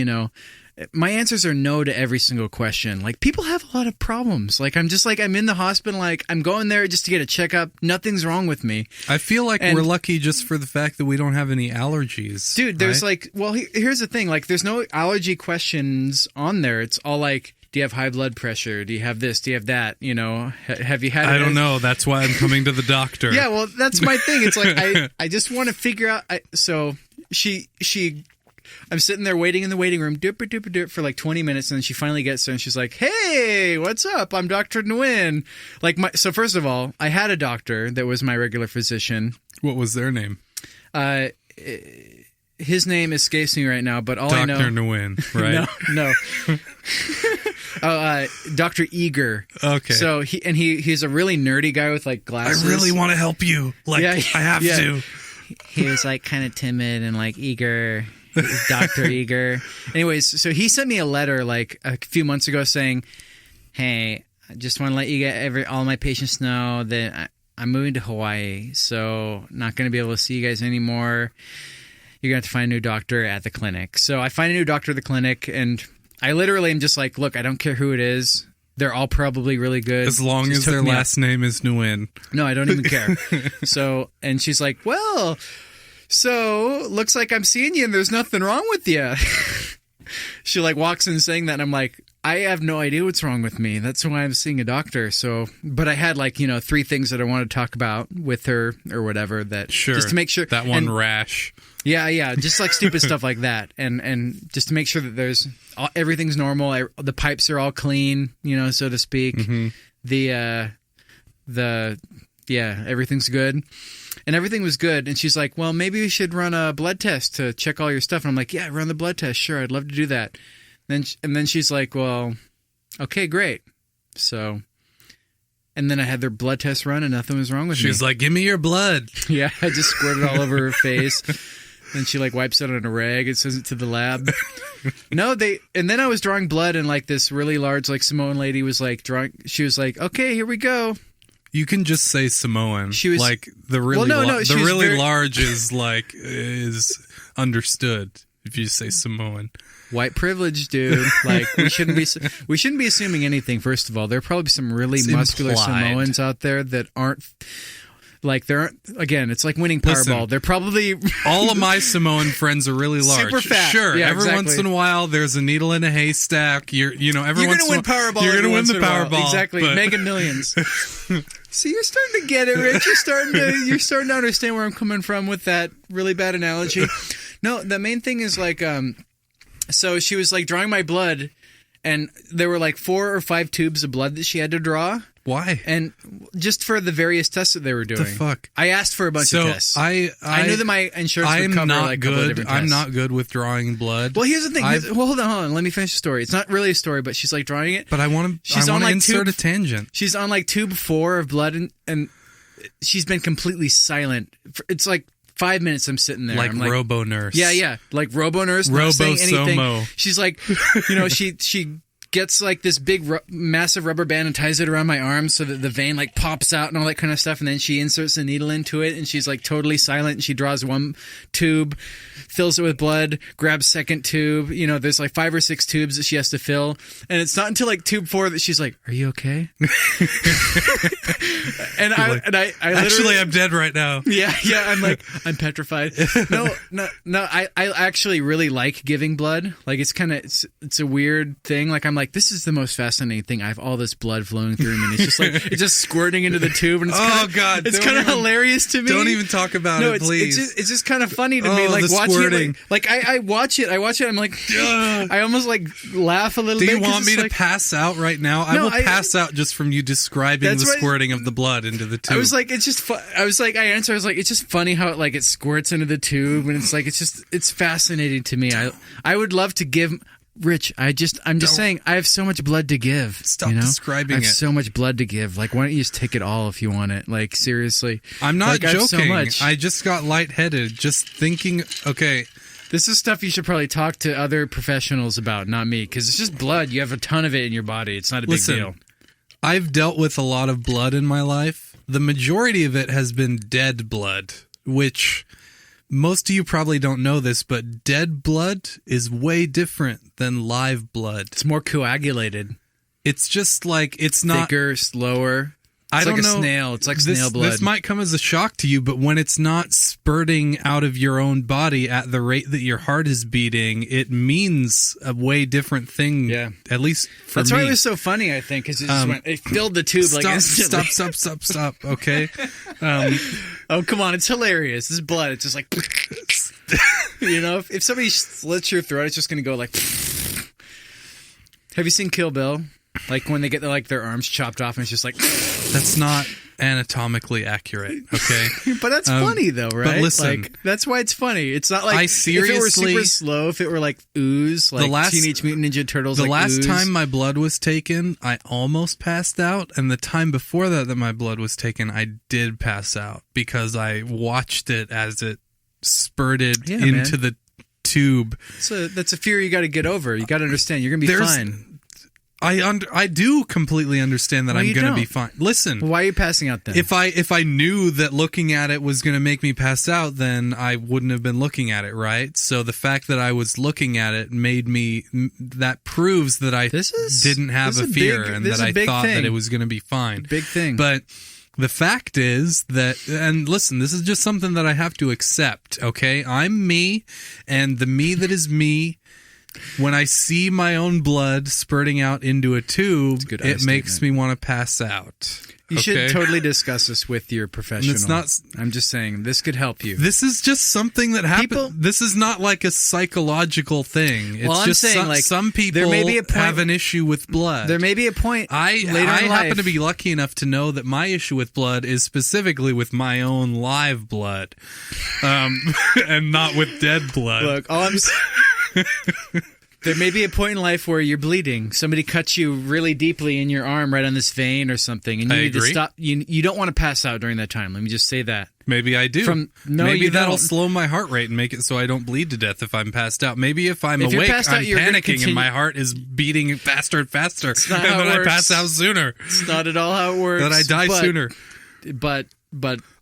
Speaker 2: my answers are no to every single question. Like, people have a lot of problems. Like, I'm just like, I'm in the hospital, like, I'm going there just to get a checkup. Nothing's wrong with me.
Speaker 1: I feel like we're lucky just for the fact that we don't have any allergies.
Speaker 2: Dude, there's
Speaker 1: right?
Speaker 2: like, well, here's the thing. Like, there's no allergy questions on there. It's all like, do you have high blood pressure? Do you have this? Do you have that? Have you had
Speaker 1: I don't know. That's why I'm coming to the doctor.
Speaker 2: Yeah, well, that's my thing. It's like, I just want to figure out. So I'm sitting there waiting in the waiting room for like 20 minutes, and then she finally gets there, and she's like, "Hey, what's up? I'm Dr. Nguyen." Like, so first of all, I had a doctor that was my regular physician.
Speaker 1: What was their name?
Speaker 2: His name escapes me right now, but all I know...
Speaker 1: Dr. Nguyen, right?
Speaker 2: No. Dr. Eager.
Speaker 1: Okay.
Speaker 2: So he's a really nerdy guy with like glasses.
Speaker 1: I really want to help you. Like, yeah, I have to.
Speaker 2: He was like kind of timid and like eager. Dr. Eager. Anyways, so he sent me a letter like a few months ago saying, "Hey, I just want to let you get all my patients know that I'm moving to Hawaii, so not going to be able to see you guys anymore. You're going to have to find a new doctor at the clinic." So I find a new doctor at the clinic, and I literally am just like, "Look, I don't care who it is. They're all probably really good.
Speaker 1: As long as their last name is Nguyen."
Speaker 2: No, I don't even care. So, and she's like, "Well, so looks like I'm seeing you and there's nothing wrong with you." She like walks in saying that, and I'm like, I have no idea what's wrong with me. That's why I'm seeing a doctor. So, but I had like, 3 things that I wanted to talk about with her or whatever, that just to make sure
Speaker 1: that one rash.
Speaker 2: Yeah, just like stupid stuff like that, and just to make sure that everything's normal. The pipes are all clean, so to speak. Mm-hmm. Everything's good, and everything was good. And she's like, "Well, maybe we should run a blood test to check all your stuff." And I'm like, "Yeah, run the blood test. Sure, I'd love to do that." And then she's like, "Well, okay, great." So. And then I had their blood test run, and nothing was wrong with me.
Speaker 1: She's like, "Give me your blood."
Speaker 2: Yeah, I just squirted all over her face. Then she like wipes it on a rag and sends it to the lab. And then I was drawing blood, and like this really large like Samoan lady was like drawing. She was like, "Okay, here we go."
Speaker 1: You can just say Samoan.
Speaker 2: She was
Speaker 1: like the really large is understood if you say Samoan.
Speaker 2: White privilege, dude. Like we shouldn't be assuming anything. First of all, there are probably some really muscular Samoans out there that aren't. Like again, it's like winning Powerball. They're probably
Speaker 1: all of my Samoan friends are really large.
Speaker 2: Super fat.
Speaker 1: Sure,
Speaker 2: yeah,
Speaker 1: every once in a while there's a needle in a haystack. You're gonna win
Speaker 2: Powerball.
Speaker 1: You're gonna win the Powerball.
Speaker 2: Exactly, Mega Millions. See, you're starting to get it, Rich. You're starting to understand where I'm coming from with that really bad analogy. No, the main thing is like, so she was like drawing my blood, and there were like 4 or 5 tubes of blood that she had to draw.
Speaker 1: Why?
Speaker 2: And just for the various tests that they were doing.
Speaker 1: The fuck?
Speaker 2: I asked for a bunch of tests. I knew that my insurance would cover like a couple of different tests.
Speaker 1: I'm not good with drawing blood.
Speaker 2: Well, here's the thing. Hold on. Let me finish the story. It's not really a story, but she's like drawing it.
Speaker 1: But I want to insert a tangent.
Speaker 2: She's on like tube 4 of blood, and she's been completely silent. It's like 5 minutes I'm sitting there.
Speaker 1: Like Robo Nurse.
Speaker 2: Yeah. Like Robo Nurse. Not saying anything.
Speaker 1: Robo-Somo.
Speaker 2: She's like, she gets like this big massive rubber band and ties it around my arm so that the vein like pops out and all that kind of stuff, and then she inserts a needle into it, and she's like totally silent, and she draws 1 tube, fills it with blood, grabs 2nd tube. There's like 5 or 6 tubes that she has to fill, and it's not until like tube 4 that she's like, "Are you okay?" and I
Speaker 1: actually I'm dead right now.
Speaker 2: Yeah, I'm like, I'm petrified. No, I actually really like giving blood. Like it's a weird thing. Like I'm like, like, this is the most fascinating thing. I have all this blood flowing through me, and it's just like it's just squirting into the tube, and it's
Speaker 1: God,
Speaker 2: it's kind of hilarious to me.
Speaker 1: Don't even talk about it, please.
Speaker 2: It's just kind of funny to me, like
Speaker 1: the
Speaker 2: watching
Speaker 1: squirting.
Speaker 2: it. Like I watch it. I'm like, I almost like laugh a little bit.
Speaker 1: Do you
Speaker 2: 'cause
Speaker 1: want me
Speaker 2: it's
Speaker 1: to
Speaker 2: like,
Speaker 1: pass out right now? I will pass out just from you describing the squirting of the blood into the tube.
Speaker 2: I was like, it's just. I was like, it's just funny how it squirts into the tube, and it's like it's fascinating to me. I would love to give. Rich, I'm just saying, I have so much blood to give.
Speaker 1: Stop describing it.
Speaker 2: I have so much blood to give. Like, why don't you just take it all if you want it? Like, seriously.
Speaker 1: I'm not joking.
Speaker 2: I have so much.
Speaker 1: I just got lightheaded just thinking, okay.
Speaker 2: This is stuff you should probably talk to other professionals about, not me, because it's just blood. You have a ton of it in your body. It's not a big deal.
Speaker 1: I've dealt with a lot of blood in my life. The majority of it has been dead blood, which... most of you probably don't know this, but dead blood is way different than live blood.
Speaker 2: It's more coagulated.
Speaker 1: It's just like, it's not...
Speaker 2: thicker, slower.
Speaker 1: I don't know.
Speaker 2: Like a snail. It's like snail blood.
Speaker 1: This might come as a shock to you, but when it's not spurting out of your own body at the rate that your heart is beating, it means a way different thing, at least for me.
Speaker 2: That's why it was so funny, I think, because it filled the tube like instantly.
Speaker 1: Stop, okay?
Speaker 2: Oh, come on, it's hilarious. This is blood. It's just like... you know, if somebody slits your throat, it's just going to go like... Have you seen Kill Bill? Like when they get their arms chopped off and it's just like...
Speaker 1: That's not anatomically accurate, okay?
Speaker 2: But that's funny though, right?
Speaker 1: But listen...
Speaker 2: like, that's why it's funny. It's not like...
Speaker 1: I seriously...
Speaker 2: if it were super slow, if it were like ooze, like Teenage Mutant Ninja Turtles,
Speaker 1: the
Speaker 2: like
Speaker 1: last
Speaker 2: ooze.
Speaker 1: time my blood was taken, I almost passed out. And the time before that my blood was taken, I did pass out. Because I watched it as it spurted into the tube.
Speaker 2: So that's a fear you got to get over. You got to understand. You're going to be fine.
Speaker 1: I do completely understand that I'm going to be fine. Listen.
Speaker 2: Why are you passing out then?
Speaker 1: If I knew that looking at it was going to make me pass out, then I wouldn't have been looking at it, right? So the fact that I was looking at it that proves that I didn't have a fear and that I thought that it was going to be fine.
Speaker 2: Big thing.
Speaker 1: But the fact is that, and listen, this is just something that I have to accept, okay? I'm me, and the me that is me, when I see my own blood spurting out into a tube, it makes me want to pass out.
Speaker 2: You should totally discuss this with your professional.
Speaker 1: It's not,
Speaker 2: I'm just saying, this could help you.
Speaker 1: This is just something that happens. This is not like a psychological thing. It's
Speaker 2: I'm
Speaker 1: just
Speaker 2: saying,
Speaker 1: some people
Speaker 2: there may be a point,
Speaker 1: have an issue with blood.
Speaker 2: There may be a point
Speaker 1: I happen to be lucky enough to know that my issue with blood is specifically with my own live blood, and not with dead blood.
Speaker 2: Look, all I'm there may be a point in life where you're bleeding. Somebody cuts you really deeply in your arm right on this vein or something, and you need to stop. You don't want to pass out during that time. Let me just say that.
Speaker 1: Maybe I do. Maybe that'll slow my heart rate and make it so I don't bleed to death if I'm passed out. Maybe if I'm awake, I'm panicking and my heart is beating faster and faster, and then I pass out sooner.
Speaker 2: It's not at all how it works.
Speaker 1: That I die sooner.
Speaker 2: But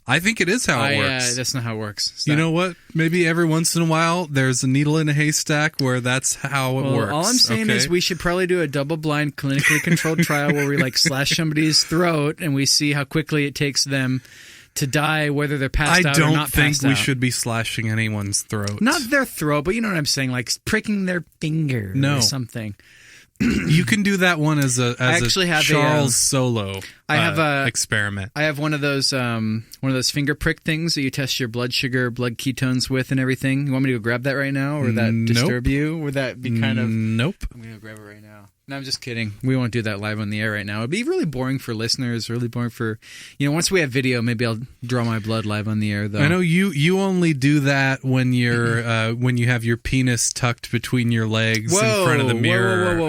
Speaker 1: I think it is how it works.
Speaker 2: That's not how it works.
Speaker 1: You know what? Maybe every once in a while there's a needle in a haystack where that's how it works.
Speaker 2: All I'm saying is we should probably do a double-blind, clinically controlled trial where we slash somebody's throat and we see how quickly it takes them to die, whether they're passed out or not passed out. I don't think
Speaker 1: we should be slashing anyone's throat.
Speaker 2: Not their throat, but you know what I'm saying, like pricking their finger or something.
Speaker 1: You can do that one as a Charles Solo experiment.
Speaker 2: I have one of those finger prick things that you test your blood sugar, blood ketones with, and everything. You want me to go grab that right now, or that disturb you? Would that be kind of?
Speaker 1: Nope.
Speaker 2: I'm gonna go grab it right now. No, I'm just kidding. We won't do that live on the air right now. It'd be really boring for listeners. Really boring for once we have video, maybe I'll draw my blood live on the air. Though
Speaker 1: I know you only do that when you're when you have your penis tucked between your legs in front of the mirror,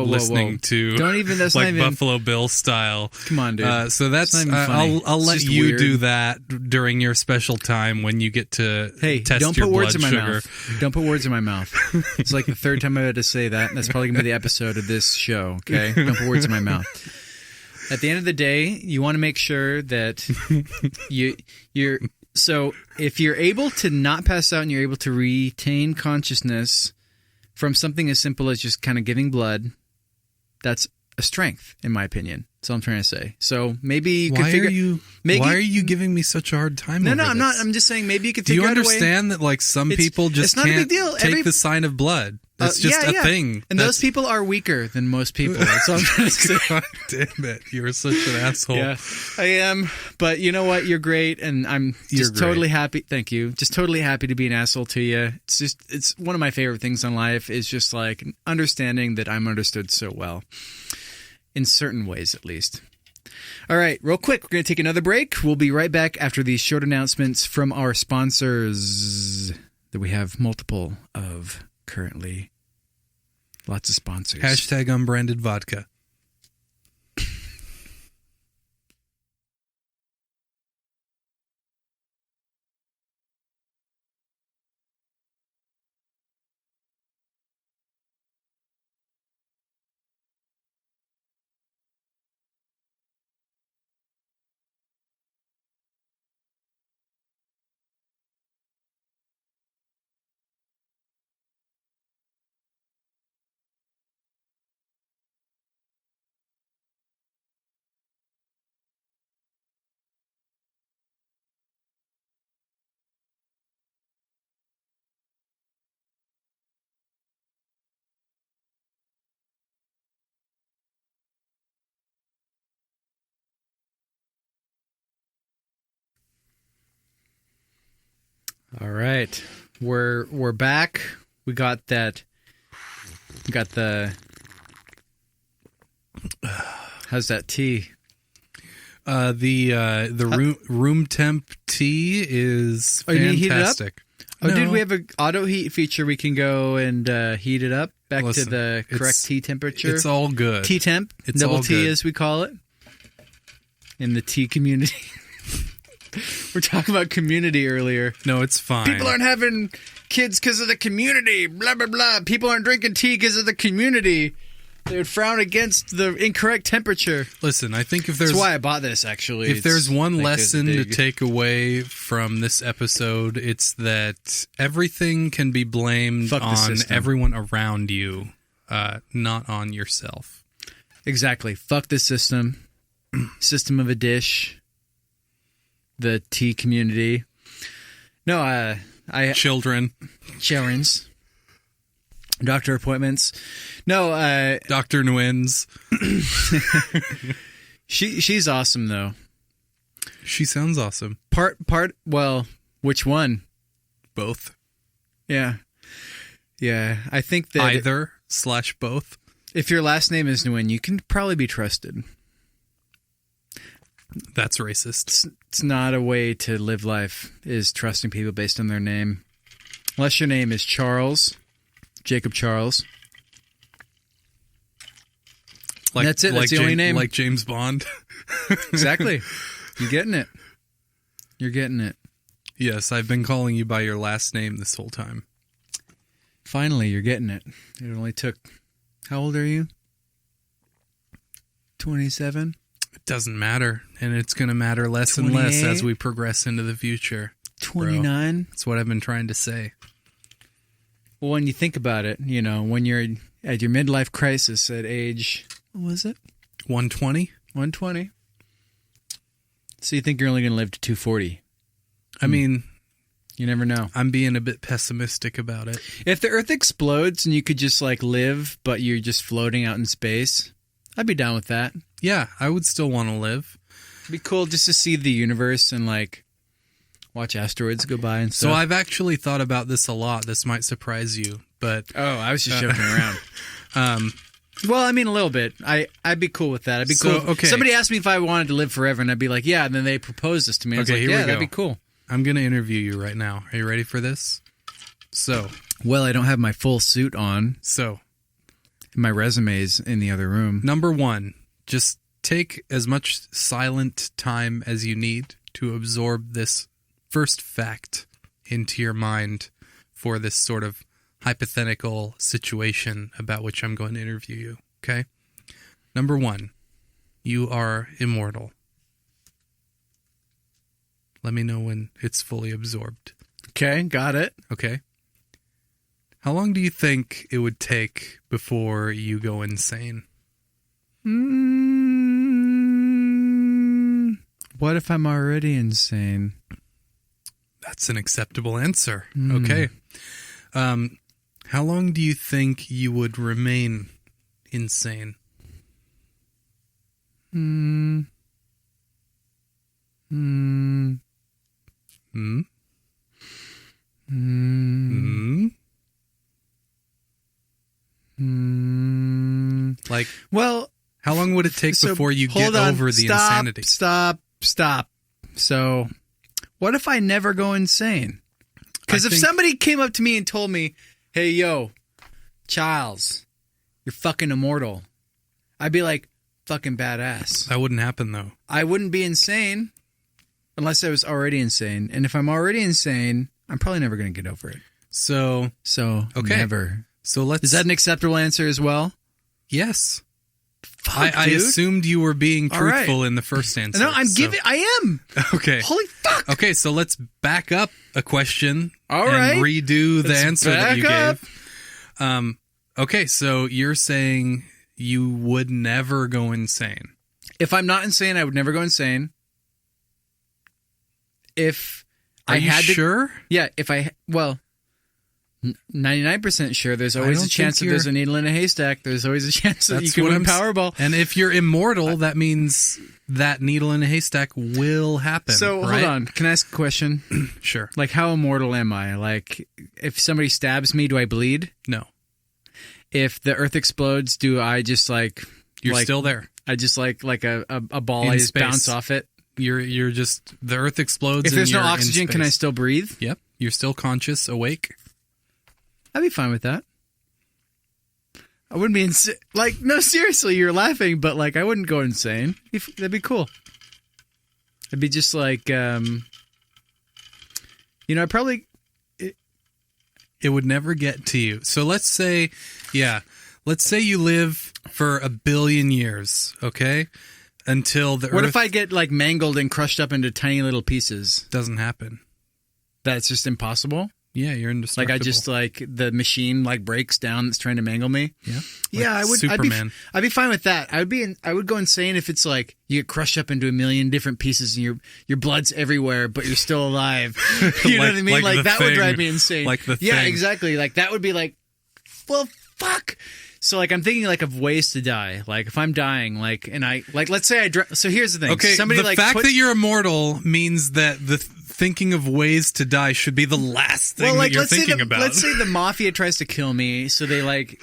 Speaker 1: listening to
Speaker 2: that's
Speaker 1: like Buffalo Bill style.
Speaker 2: Come on, dude.
Speaker 1: So that's I'll let you do that during your special time when you get to test your blood sugar.
Speaker 2: Don't put words in my mouth. It's like the third time I've had to say that. That's probably gonna be the episode of this show, okay? Don't put words in my mouth. At the end of the day, you want to make sure that you're so if you're able to not pass out and you're able to retain consciousness from something as simple as just kind of giving blood, that's a strength, in my opinion. That's all I'm trying to say. So maybe you could figure... Why are you giving me such a hard time over I'm
Speaker 1: this?
Speaker 2: not. I'm just saying maybe you could figure out a way...
Speaker 1: Do you understand that some people just can't take the sign of blood? That's just a thing.
Speaker 2: And those people are weaker than most people. That's all I'm trying to say.
Speaker 1: God damn it. You're such an asshole.
Speaker 2: Yeah, I am. But you know what? You're great. And I'm just totally happy. Thank you. Just totally happy to be an asshole to you. It's one of my favorite things in life is just like understanding that I'm understood so well. In certain ways, at least. All right, real quick, we're going to take another break. We'll be right back after these short announcements from our sponsors that we have multiple of currently. Lots of sponsors.
Speaker 1: Hashtag unbranded vodka.
Speaker 2: All right, we're back. We got that. We got the. How's that tea?
Speaker 1: The room temp tea is
Speaker 2: you need to heat it up?
Speaker 1: fantastic.
Speaker 2: Oh, dude, we have an auto heat feature. We can go and heat it up back to the correct tea temperature.
Speaker 1: It's all good.
Speaker 2: Tea temp,
Speaker 1: It's
Speaker 2: double
Speaker 1: all
Speaker 2: T
Speaker 1: good.
Speaker 2: as we call it in the tea community. We're talking about community earlier.
Speaker 1: No, it's fine.
Speaker 2: People aren't having kids because of the community. Blah, blah, blah. People aren't drinking tea because of the community. They would frown against the incorrect temperature.
Speaker 1: Listen, I think if there's
Speaker 2: That's why I bought this, actually.
Speaker 1: if there's one lesson to
Speaker 2: take.
Speaker 1: take away from this episode, it's that everything can be blamed
Speaker 2: Fuck the
Speaker 1: on
Speaker 2: system.
Speaker 1: everyone around you, not on yourself.
Speaker 2: Exactly. Fuck the system. System of a dish. The tea community. No,
Speaker 1: Children,
Speaker 2: chilrenz. Doctor appointments. No,
Speaker 1: Dr. Nguyen's.
Speaker 2: she's awesome though.
Speaker 1: She sounds awesome.
Speaker 2: Well, which one?
Speaker 1: Both.
Speaker 2: Yeah. Yeah, I think that
Speaker 1: Either/both.
Speaker 2: if your last name is Nguyen, you can probably be trusted.
Speaker 1: That's racist.
Speaker 2: It's not a way to live life, is trusting people based on their name. Unless your name is Charles, Jacob Charles.
Speaker 1: Like,
Speaker 2: That's it. That's the only name.
Speaker 1: Like James Bond.
Speaker 2: Exactly. You're getting it. You're getting it.
Speaker 1: Yes, I've been calling you by your last name this whole time.
Speaker 2: Finally, you're getting it. It only took... How old are you? 27?
Speaker 1: It doesn't matter, and it's going to matter less and less
Speaker 2: 28?
Speaker 1: as we progress into the future.
Speaker 2: 29?
Speaker 1: That's what I've been trying to say.
Speaker 2: Well, when you think about it, you know, when you're at your midlife crisis at age... What was it?
Speaker 1: 120?
Speaker 2: 120. So you think you're only going to live to 240?
Speaker 1: I mean,
Speaker 2: You never know.
Speaker 1: I'm being a bit pessimistic about it.
Speaker 2: If the Earth explodes and you could just like live, but you're just floating out in space, I'd be down with that.
Speaker 1: Yeah, I would still want to live.
Speaker 2: It'd be cool just to see the universe and like watch asteroids go by and stuff.
Speaker 1: So I've actually thought about this a lot. This might surprise you, but
Speaker 2: Oh, I was just joking around. Well, I mean, a little bit. I'd be cool with that. I'd be
Speaker 1: So,
Speaker 2: cool.
Speaker 1: okay.
Speaker 2: Somebody asked me if I wanted to live forever, and I'd be like, yeah. And then they proposed this to me. I was
Speaker 1: Okay,
Speaker 2: like,
Speaker 1: here we
Speaker 2: yeah, that'd
Speaker 1: go.
Speaker 2: be cool.
Speaker 1: I'm going to interview you right now. Are you ready for this? So,
Speaker 2: Well, I don't have my full suit on. My resume's in the other room.
Speaker 1: number one, just take as much silent time as you need to absorb this first fact into your mind for this sort of hypothetical situation about which I'm going to interview you. Okay? Number one, you are immortal. Let me know when it's fully absorbed.
Speaker 2: Okay, got it.
Speaker 1: Okay? How long do you think it would take before you go insane?
Speaker 2: What if I'm already insane?
Speaker 1: That's an acceptable answer. Okay. How long do you think you would remain insane?
Speaker 2: Hmm. Like,
Speaker 1: well, how long would it take before you get over the insanity?
Speaker 2: Stop. So, what if I never go insane? Because if somebody came up to me and told me, hey, yo, Charles, you're fucking immortal, I'd be like, fucking badass.
Speaker 1: That wouldn't happen, though.
Speaker 2: I wouldn't be insane unless I was already insane. And if I'm already insane, I'm probably never going to get over it.
Speaker 1: So okay.
Speaker 2: Never.
Speaker 1: So
Speaker 2: Is that an acceptable answer as well?
Speaker 1: Yes.
Speaker 2: Fuck,
Speaker 1: I assumed you were being truthful in the first answer.
Speaker 2: No, I am.
Speaker 1: Okay.
Speaker 2: Holy fuck.
Speaker 1: Okay, so let's back up a question
Speaker 2: All right.
Speaker 1: and redo the answer that you
Speaker 2: up.
Speaker 1: gave. Okay, so you're saying you would never go insane.
Speaker 2: If I'm not insane, I would never go insane. If
Speaker 1: Are
Speaker 2: I
Speaker 1: you
Speaker 2: had to,
Speaker 1: sure?
Speaker 2: Yeah, 99% sure. There's always a chance that there's a needle in a haystack. There's always a chance that you can win Powerball.
Speaker 1: And if you're immortal, that means that needle in a haystack will happen.
Speaker 2: So
Speaker 1: right?
Speaker 2: hold on. Can I ask a question?
Speaker 1: Sure.
Speaker 2: Like, how immortal am I? Like, if somebody stabs me, do I bleed?
Speaker 1: No.
Speaker 2: If the earth explodes, do I just like...
Speaker 1: You're still there.
Speaker 2: I just like a ball,
Speaker 1: In
Speaker 2: I just
Speaker 1: space.
Speaker 2: bounce off it?
Speaker 1: You're just... The earth explodes
Speaker 2: If
Speaker 1: and
Speaker 2: there's no
Speaker 1: you're in
Speaker 2: oxygen, can I
Speaker 1: space.
Speaker 2: still breathe?
Speaker 1: Yep. You're still conscious, awake.
Speaker 2: I'd be fine with that. I wouldn't be insane. Like, no, seriously, you're laughing, but like, I wouldn't go insane. That'd be cool. It'd be just like, I probably...
Speaker 1: It would never get to you. So let's say you live for 1 billion years, okay? Until the Earth...
Speaker 2: What if I get like mangled and crushed up into tiny little pieces?
Speaker 1: Doesn't happen.
Speaker 2: That's just impossible?
Speaker 1: Yeah, you're indestructible.
Speaker 2: Like I just the machine like breaks down that's trying to mangle me.
Speaker 1: Yeah.
Speaker 2: Yeah, I would.
Speaker 1: Superman.
Speaker 2: I'd be fine with that. I would go insane if it's like you get crushed up into a million different pieces and your blood's everywhere, but you're still alive. You know what I mean? Like that would drive me insane.
Speaker 1: Like the
Speaker 2: yeah,
Speaker 1: Thing.
Speaker 2: exactly. Like that would be like, well, fuck. So like I'm thinking like of ways to die. Like if I'm dying, like and I like let's say so here's the thing.
Speaker 1: Okay,
Speaker 2: somebody
Speaker 1: the fact that you're immortal means that the thinking of ways to die should be the last thing that you're thinking about.
Speaker 2: Let's say the mafia tries to kill me, so they like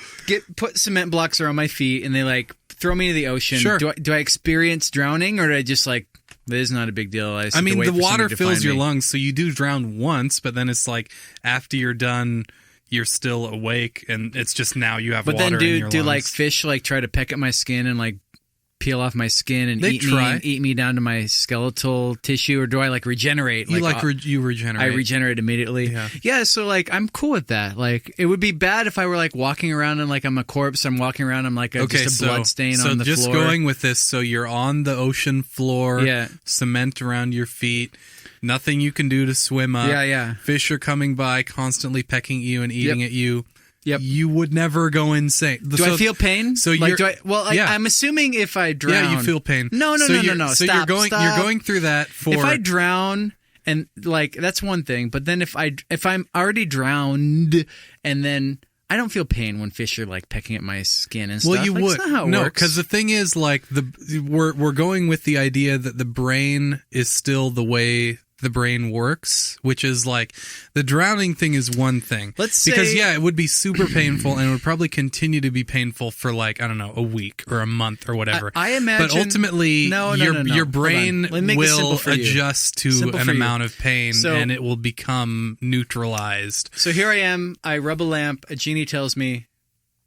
Speaker 2: put cement blocks around my feet and they like throw me into the ocean.
Speaker 1: Sure.
Speaker 2: Do I experience drowning or do I just like this is not a big deal? I
Speaker 1: mean, the water fills your
Speaker 2: lungs.
Speaker 1: lungs, so you do drown once, but then it's like after you're done, you're still awake, and it's just now you have water in your lungs.
Speaker 2: But then do like fish like try to peck at my skin and like peel off my skin and eat me down to my skeletal tissue, or do I like regenerate?
Speaker 1: You regenerate.
Speaker 2: I regenerate immediately. Yeah, so like I'm cool with that. Like it would be bad if I were like walking around and like I'm a corpse. I'm walking around. I'm like just a blood stain on the floor.
Speaker 1: So just going with this. So you're on the ocean floor.
Speaker 2: Yeah.
Speaker 1: Cement around your feet. Nothing you can do to swim up.
Speaker 2: Yeah.
Speaker 1: Fish are coming by, constantly pecking you and eating at you.
Speaker 2: Yep.
Speaker 1: You would never go insane.
Speaker 2: Do I feel pain?
Speaker 1: So
Speaker 2: like,
Speaker 1: you're...
Speaker 2: I'm assuming if I drown...
Speaker 1: Yeah, you feel pain.
Speaker 2: No.
Speaker 1: So
Speaker 2: Stop.
Speaker 1: You're going through that for...
Speaker 2: If I drown, and like, that's one thing. But then if I'm already drowned, and then I don't feel pain when fish are like pecking at my skin and stuff.
Speaker 1: Well, you
Speaker 2: like,
Speaker 1: would.
Speaker 2: That's not how it works.
Speaker 1: Because the thing is, like, we're going with the idea that the brain is still the way the brain works, which is like the drowning thing is one thing. Because it would be super painful and it would probably continue to be painful for like, I don't know, a week or a month or whatever.
Speaker 2: I imagine,
Speaker 1: but ultimately your brain will adjust to an amount of pain and it will become neutralized.
Speaker 2: So here I am, I rub a lamp, a genie tells me,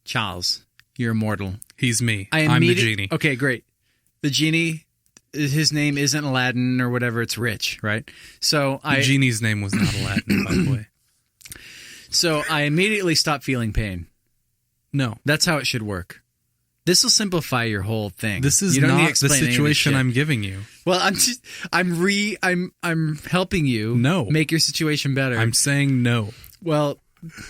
Speaker 2: Charles, you're immortal.
Speaker 1: He's me. I'm the genie.
Speaker 2: Okay, great. The genie, his name isn't Aladdin or whatever, it's Rich, right? So
Speaker 1: the genie's name was not Aladdin, by the way.
Speaker 2: So I immediately stop feeling pain.
Speaker 1: No.
Speaker 2: That's how it should work. This will simplify your whole thing.
Speaker 1: This is not the situation I'm giving you.
Speaker 2: Well, I'm helping you make your situation better.
Speaker 1: I'm saying no.
Speaker 2: Well,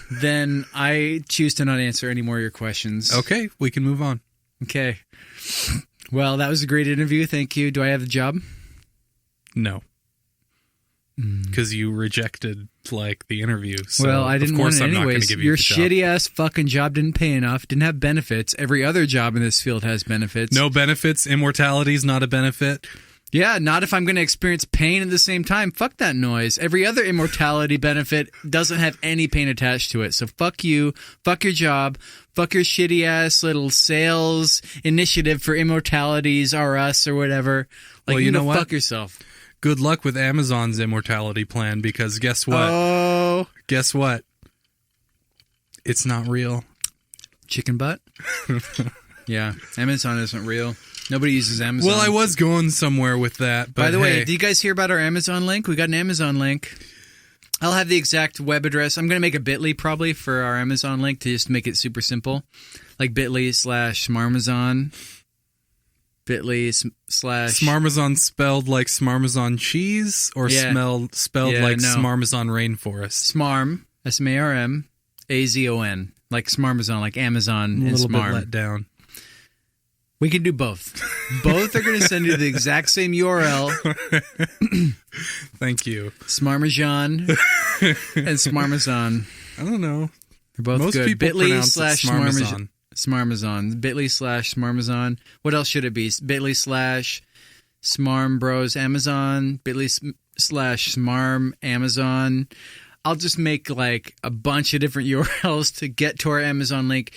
Speaker 2: then I choose to not answer any more of your questions.
Speaker 1: Okay, we can move on.
Speaker 2: Okay. Well, that was a great interview. Thank you. Do I have the job?
Speaker 1: No. because you rejected like the interview. So
Speaker 2: Well, I didn't
Speaker 1: of course
Speaker 2: want it
Speaker 1: I'm not going to
Speaker 2: anyways.
Speaker 1: give you
Speaker 2: Your
Speaker 1: the job.
Speaker 2: shitty ass fucking job didn't pay enough, didn't have benefits. Every other job in this field has benefits.
Speaker 1: No benefits. Immortality is not a benefit.
Speaker 2: Yeah, not if I'm going to experience pain at the same time. Fuck that noise. Every other immortality benefit doesn't have any pain attached to it. So fuck you. Fuck your job. Fuck your shitty ass little sales initiative for Immortalities R Us or whatever. Like,
Speaker 1: Well, you know what?
Speaker 2: Fuck yourself.
Speaker 1: Good luck with Amazon's immortality plan, because guess what?
Speaker 2: Oh,
Speaker 1: Guess what? It's not real.
Speaker 2: chicken butt? Yeah, Amazon isn't real. Nobody uses Amazon.
Speaker 1: Well, I was going somewhere with that, but
Speaker 2: By the way,
Speaker 1: hey,
Speaker 2: do you guys hear about our Amazon link? We got an Amazon link. I'll have the exact web address. I'm going to make a bit.ly probably for our Amazon link to just make it super simple. Like bit.ly/Smarmazon. bit.ly/
Speaker 1: Smarmazon spelled like Smarmazon cheese, or
Speaker 2: Yeah.
Speaker 1: spelled
Speaker 2: Yeah,
Speaker 1: like
Speaker 2: no.
Speaker 1: Smarmazon rainforest?
Speaker 2: Smarm, SMARM, like Smarmazon, like Amazon
Speaker 1: A
Speaker 2: and
Speaker 1: little bit
Speaker 2: Smarm.
Speaker 1: let down.
Speaker 2: We can do both. Both are going to send you the exact same URL.
Speaker 1: Thank you.
Speaker 2: Smarmajon and Smarmazon.
Speaker 1: I don't know.
Speaker 2: They're both
Speaker 1: Most
Speaker 2: good.
Speaker 1: people
Speaker 2: bit.ly
Speaker 1: pronounce it
Speaker 2: slash
Speaker 1: Smarmazon.
Speaker 2: Smarmazon. bit.ly/Smarmazon. What else should it be? bit.ly/SmarmBros Amazon. bit.ly/Smarm Amazon. I'll just make like a bunch of different URLs to get to our Amazon link.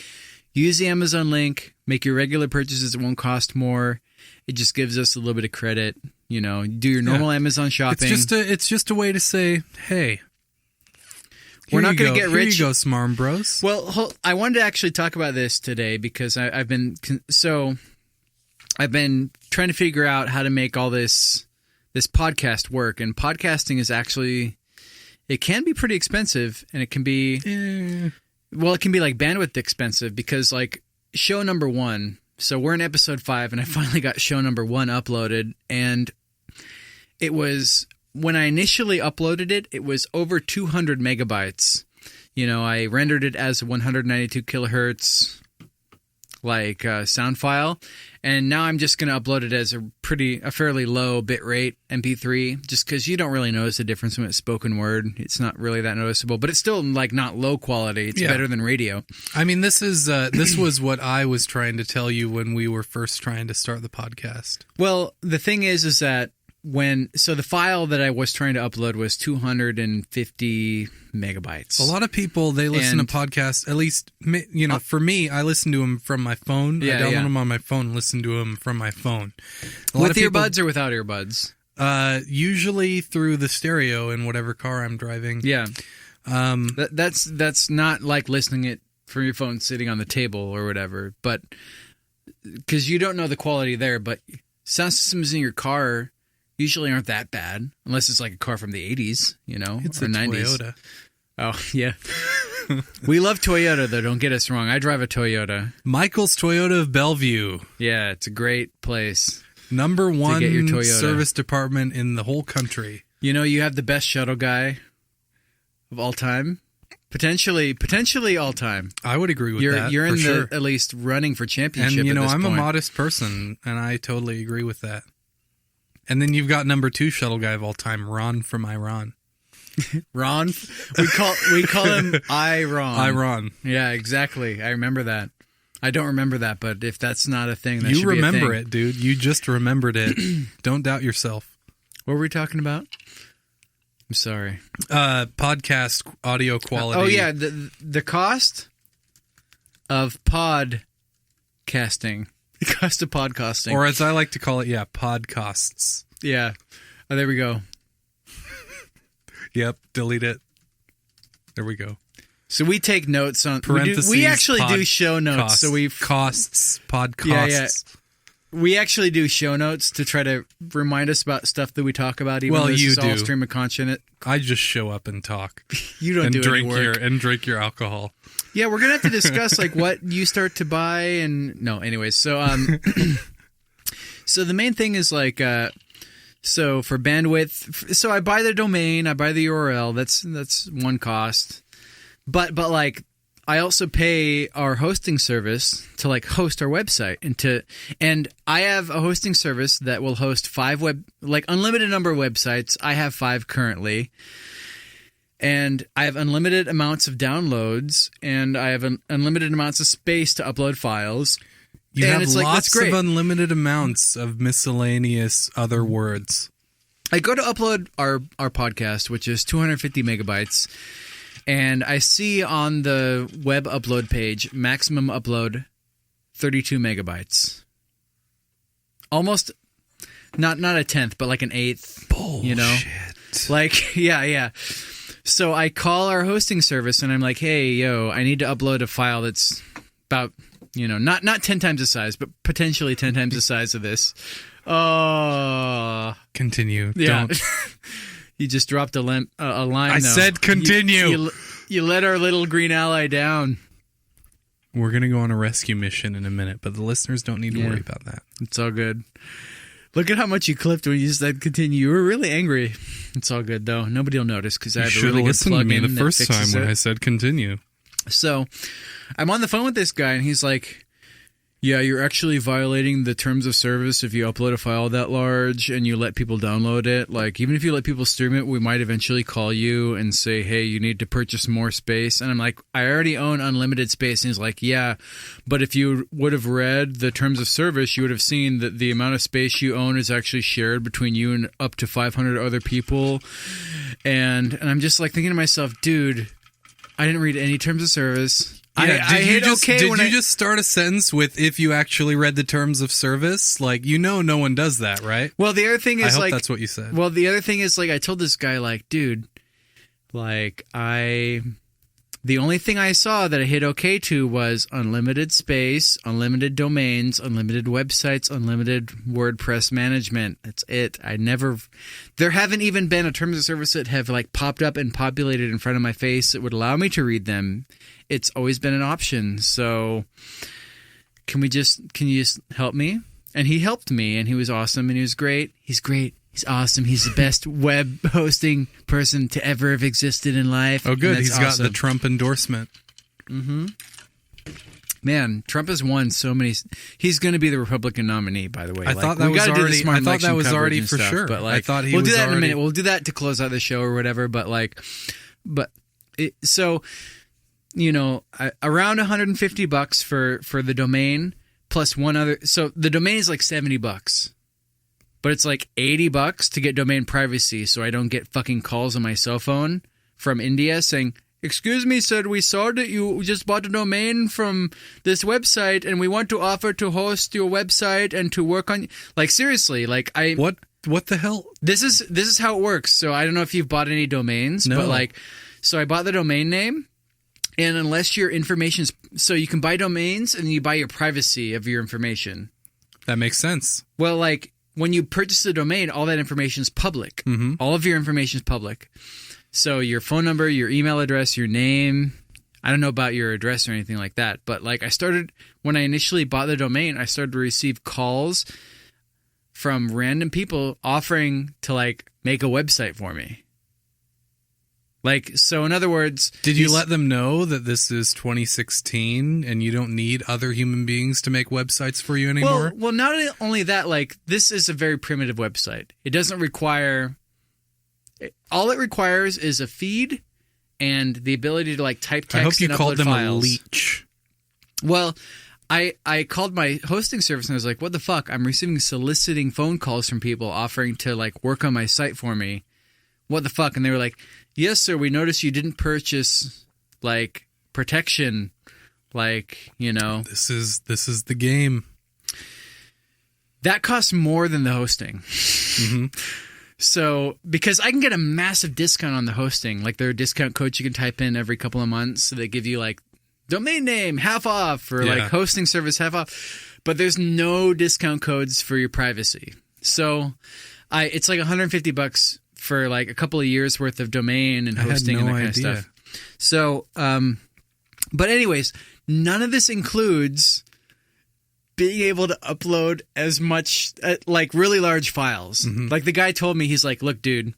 Speaker 2: Use the Amazon link. Make your regular purchases. It won't cost more. It just gives us a little bit of credit. You know, do your normal Amazon shopping.
Speaker 1: It's just a way to say, hey,
Speaker 2: We're not
Speaker 1: going
Speaker 2: gonna
Speaker 1: to
Speaker 2: get rich.
Speaker 1: Here you go, Smarm Bros.
Speaker 2: Well, I wanted to actually talk about this today because I've been trying to figure out how to make all this podcast work, and podcasting is actually, it can be pretty expensive, and it can be it can be like bandwidth expensive, because like show number 1. So we're in episode 5, and I finally got show number 1 uploaded, and it was, when I initially uploaded it, it was over 200 megabytes. You know, I rendered it as a 192 kilohertz sound file, and now I'm just going to upload it as a fairly low bitrate MP3, just because you don't really notice the difference when it's spoken word. It's not really that noticeable, but it's still like not low quality. It's better than radio.
Speaker 1: I mean, this was what I was trying to tell you when we were first trying to start the podcast.
Speaker 2: Well, the thing is that the file that I was trying to upload was 250 megabytes.
Speaker 1: A lot of people, they listen to podcasts, at least, you know, for me, I listen to them from my phone. I download them on my phone and listen to them from my phone.
Speaker 2: With earbuds or without earbuds?
Speaker 1: Usually through the stereo in whatever car I'm driving.
Speaker 2: Yeah. That's not like listening it from your phone sitting on the table or whatever, but because you don't know the quality there, but sound systems in your car usually aren't that bad, unless it's like a car from the 80s, you know,
Speaker 1: It's
Speaker 2: or
Speaker 1: a
Speaker 2: 90s.
Speaker 1: Toyota.
Speaker 2: Oh, yeah. We love Toyota, though. Don't get us wrong. I drive a Toyota.
Speaker 1: Michael's Toyota of Bellevue.
Speaker 2: Yeah, it's a great place.
Speaker 1: Number one
Speaker 2: get your Toyota.
Speaker 1: service department in the whole country.
Speaker 2: You know, you have the best shuttle guy of all time. Potentially all time.
Speaker 1: I would agree with that.
Speaker 2: You're
Speaker 1: for
Speaker 2: in
Speaker 1: sure.
Speaker 2: at least running for championship.
Speaker 1: And, you know,
Speaker 2: at this
Speaker 1: I'm
Speaker 2: point.
Speaker 1: a modest person, and I totally agree with that. And then you've got number 2 shuttle guy of all time, Ron from Iran.
Speaker 2: Ron? We call him Iron.
Speaker 1: Iran.
Speaker 2: Yeah, exactly. I remember that. I don't remember that, but if that's not a thing, that should
Speaker 1: You
Speaker 2: be a
Speaker 1: remember
Speaker 2: thing.
Speaker 1: it, dude. You just remembered it. Don't doubt yourself.
Speaker 2: What were we talking about? I'm sorry.
Speaker 1: Podcast audio quality.
Speaker 2: Oh, yeah. The cost of podcasting. The cost of podcasting.
Speaker 1: Or as I like to call it, podcasts.
Speaker 2: Yeah. Oh, there we go.
Speaker 1: Yep, delete it. There we go.
Speaker 2: So we take notes on...
Speaker 1: Parentheses,
Speaker 2: we actually do show notes.
Speaker 1: costs,
Speaker 2: So we've...
Speaker 1: Costs, podcasts.
Speaker 2: Yeah. We actually do show notes to try to remind us about stuff that we talk about. Even though this is all stream of conscience.
Speaker 1: I just show up and talk.
Speaker 2: You don't do any work.
Speaker 1: And drink your alcohol.
Speaker 2: Yeah, we're gonna have to discuss like what you start to buy and no. Anyways, so so the main thing is like so for bandwidth. So I buy the domain, I buy the URL. That's one cost. But like I also pay our hosting service to like host our website and I have a hosting service that will host 5 unlimited number of websites. I have 5 currently. And I have unlimited amounts of downloads, and I have unlimited amounts of space to upload files.
Speaker 1: You
Speaker 2: and
Speaker 1: have lots of unlimited amounts of miscellaneous other words.
Speaker 2: I go to upload our podcast, which is 250 megabytes, and I see on the web upload page, maximum upload 32 megabytes. Almost, not a tenth, but like an eighth.
Speaker 1: Bullshit.
Speaker 2: You know? Like, yeah. So I call our hosting service and I'm like, hey, yo, I need to upload a file that's about, not 10 times the size, but potentially 10 times the size of this.
Speaker 1: Continue.
Speaker 2: Yeah.
Speaker 1: Don't.
Speaker 2: You just dropped a line.
Speaker 1: I said continue.
Speaker 2: You let our little green ally down.
Speaker 1: We're going to go on a rescue mission in a minute, but the listeners don't need to worry about that.
Speaker 2: It's all good. Look at how much you clipped when you said continue. You were really angry. It's all good, though. Nobody will notice because I have a really good plug-in. You should have listened to me the first time when I said continue. So I'm on the phone with this guy, and he's like, yeah, you're actually violating the terms of service if you upload a file that large and you let people download it. Like, even if you let people stream it, we might eventually call you and say, hey, you need to purchase more space. And I'm like, I already own unlimited space. And he's like, yeah, but if you would have read the terms of service, you would have seen that the amount of space you own is actually shared between you and up to 500 other people. And I'm just like thinking to myself, dude, I didn't read any terms of service.
Speaker 1: Yeah, did you just start a sentence with "if you actually read the terms of service"? Like, no one does that, right?
Speaker 2: Well, the other thing is,
Speaker 1: I hope that's what you said.
Speaker 2: Well, the other thing is, like, I told this guy, like, dude, like, the only thing I saw that I hit OK to was unlimited space, unlimited domains, unlimited websites, unlimited WordPress management. That's it. There haven't even been a terms of service that have like popped up and populated in front of my face that would allow me to read them. It's always been an option. So can you just help me? And he helped me, and he was awesome, and he was great. He's great. He's awesome. He's the best web hosting person to ever have existed in life.
Speaker 1: Oh, good. He's got the Trump endorsement.
Speaker 2: Mm-hmm. Man, Trump has won so many. He's going to be the Republican nominee, by the way.
Speaker 1: I thought that was already for sure.
Speaker 2: But like,
Speaker 1: I thought
Speaker 2: we'll do that in a minute. We'll do that to close out the show or whatever. But like, around $150 for the domain plus one other. So the domain is like $70. But it's like $80 to get domain privacy, so I don't get fucking calls on my cell phone from India saying, excuse me, sir, we saw that you just bought a domain from this website, and we want to offer to host your website and to work on... Like, seriously, like,
Speaker 1: What the hell?
Speaker 2: This is how it works. So I don't know if you've bought any domains,
Speaker 1: no.
Speaker 2: But like... So I bought the domain name, and unless your information's... So you can buy domains, and you buy your privacy of your information.
Speaker 1: That makes sense.
Speaker 2: Well, like... When you purchase the domain, all that information is public.
Speaker 1: Mm-hmm.
Speaker 2: All of your information is public. So your phone number, your email address, your name. I don't know about your address or anything like that. But like when I initially bought the domain, I started to receive calls from random people offering to like make a website for me. Like, so in other words...
Speaker 1: Did you let them know that this is 2016 and you don't need other human beings to make websites for you anymore?
Speaker 2: Well, not only that, like, this is a very primitive website. It doesn't require... All it requires is a feed and the ability to, like, type text and upload files. I hope you called them a
Speaker 1: leech.
Speaker 2: Well, I called my hosting service and I was like, what the fuck? I'm receiving soliciting phone calls from people offering to, like, work on my site for me. What the fuck? And they were like, yes, sir, we noticed you didn't purchase, like, protection, like,
Speaker 1: This is the game.
Speaker 2: That costs more than the hosting.
Speaker 1: Mm-hmm.
Speaker 2: So, because I can get a massive discount on the hosting. Like, there are discount codes you can type in every couple of months. So they give you, like, domain name, half off, or, like, hosting service, half off. But there's no discount codes for your privacy. So, it's like $150 for like a couple of years worth of domain and hosting and that kind of stuff. So, but anyways, none of this includes being able to upload as much, like really large files.
Speaker 1: Mm-hmm.
Speaker 2: Like the guy told me, he's like, look, dude,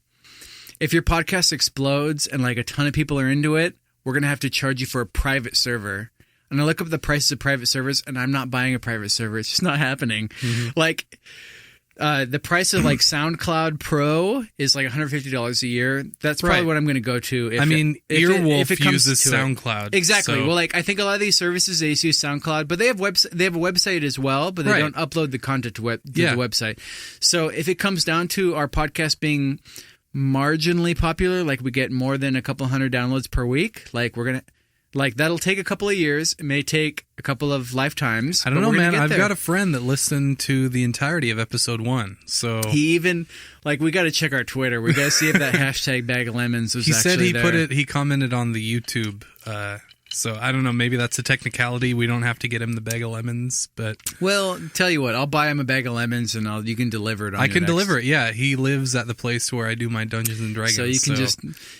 Speaker 2: if your podcast explodes and like a ton of people are into it, we're going to have to charge you for a private server. And I look up the prices of private servers, and I'm not buying a private server. It's just not happening. Like, the price of like SoundCloud Pro is like $150 a year. That's probably what I'm going to go to.
Speaker 1: Earwolf uses SoundCloud.
Speaker 2: Exactly.
Speaker 1: So.
Speaker 2: Well, like I think a lot of these services they use SoundCloud, but they have a website as well, but they don't upload the content to the website. So if it comes down to our podcast being marginally popular, like we get more than a couple hundred downloads per week, like we're gonna. Like, that'll take a couple of years. It may take a couple of lifetimes.
Speaker 1: I don't know, man. I've got a friend that listened to the entirety of episode 1. So
Speaker 2: he even, like, we got to check our Twitter. We got to see if that hashtag bag of lemons was actually there.
Speaker 1: He said he commented on the YouTube. So I don't know. Maybe that's a technicality. We don't have to get him the bag of lemons, but
Speaker 2: well, tell you what, I'll buy him a bag of lemons and you can deliver it.
Speaker 1: I can deliver it. Yeah, he lives at the place where I do my Dungeons and Dragons.
Speaker 2: So you can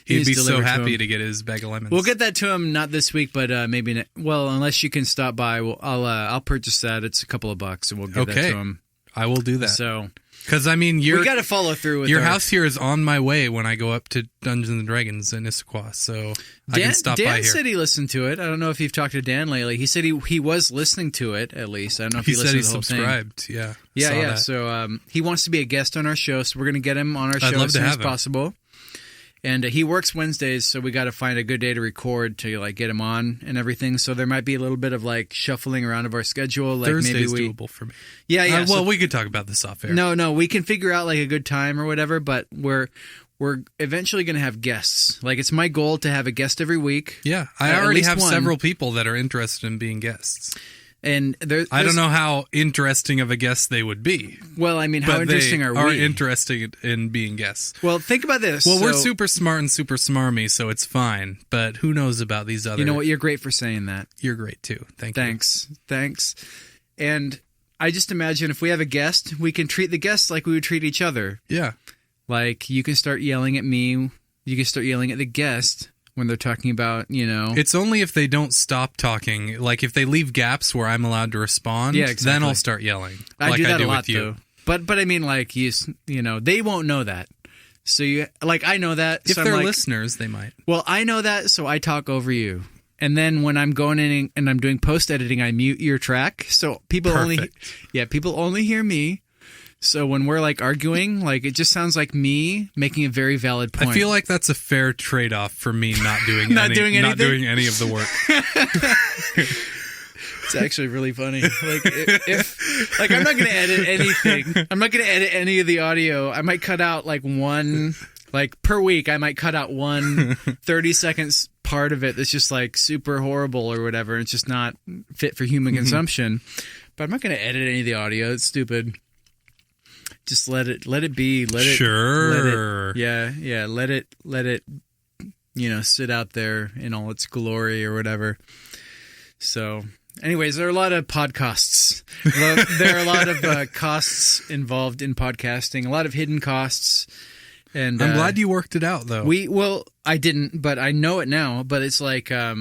Speaker 1: he'd be so happy to get his bag of lemons.
Speaker 2: We'll get that to him not this week, but maybe unless you can stop by, I'll purchase that. It's a couple of bucks, and we'll get that to him.
Speaker 1: I will do that.
Speaker 2: So.
Speaker 1: Because, I mean,
Speaker 2: we got to follow through with
Speaker 1: your house here is on my way when I go up to Dungeons and Dragons in Issaquah, so I can stop by here.
Speaker 2: Dan said he listened to it. I don't know if you've talked to Dan lately. He said he was listening to it, at least. I don't know if he listened to the whole
Speaker 1: subscribed.
Speaker 2: thing.
Speaker 1: Yeah.
Speaker 2: Yeah. So he wants to be a guest on our show, so we're going to get him on our show as soon as possible. And he works Wednesdays, so we got to find a good day to record to like get him on and everything. So there might be a little bit of like shuffling around of our schedule. Like
Speaker 1: Thursday's doable for me.
Speaker 2: Yeah.
Speaker 1: Well, we could talk about this off air.
Speaker 2: No, we can figure out like a good time or whatever. But we're eventually going to have guests. Like it's my goal to have a guest every week.
Speaker 1: Yeah, I already have several people that are interested in being guests.
Speaker 2: And
Speaker 1: I don't know how interesting of a guest they would be.
Speaker 2: Well, I mean, how interesting are we?
Speaker 1: Are interested in being guests.
Speaker 2: Well, think about this.
Speaker 1: Well, we're super smart and super smarmy, so it's fine. But who knows about these other...
Speaker 2: You know what? You're great for saying that.
Speaker 1: You're great, too. Thanks.
Speaker 2: And I just imagine if we have a guest, we can treat the guests like we would treat each other.
Speaker 1: Yeah.
Speaker 2: Like, you can start yelling at me. You can start yelling at the guest when they're talking about,
Speaker 1: It's only if they don't stop talking. Like, if they leave gaps where I'm allowed to respond, then I'll start yelling.
Speaker 2: I
Speaker 1: like
Speaker 2: do that
Speaker 1: I do
Speaker 2: a lot,
Speaker 1: with you.
Speaker 2: Though. But I mean, like, they won't know that. So, I know that.
Speaker 1: If
Speaker 2: so
Speaker 1: they're listeners, they might.
Speaker 2: Well, I know that, so I talk over you. And then when I'm going in and I'm doing post-editing, I mute your track. So people only hear me. So when we're like arguing, like it just sounds like me making a very valid point.
Speaker 1: I feel like that's a fair trade-off for me not doing
Speaker 2: not doing
Speaker 1: any of the work.
Speaker 2: It's actually really funny. Like if I'm not going to edit anything. I'm not going to edit any of the audio. I might cut out like one, like per week. I might cut out one 30 seconds part of it that's just like super horrible or whatever. It's just not fit for human consumption. But I'm not going to edit any of the audio. It's stupid. Just let it be. Let it.
Speaker 1: Sure.
Speaker 2: Let it. Sit out there in all its glory or whatever. So, anyways, there are a lot of podcasts. There are a lot of costs involved in podcasting. A lot of hidden costs. And
Speaker 1: I'm glad you worked it out, though.
Speaker 2: I didn't, but I know it now. But it's like, I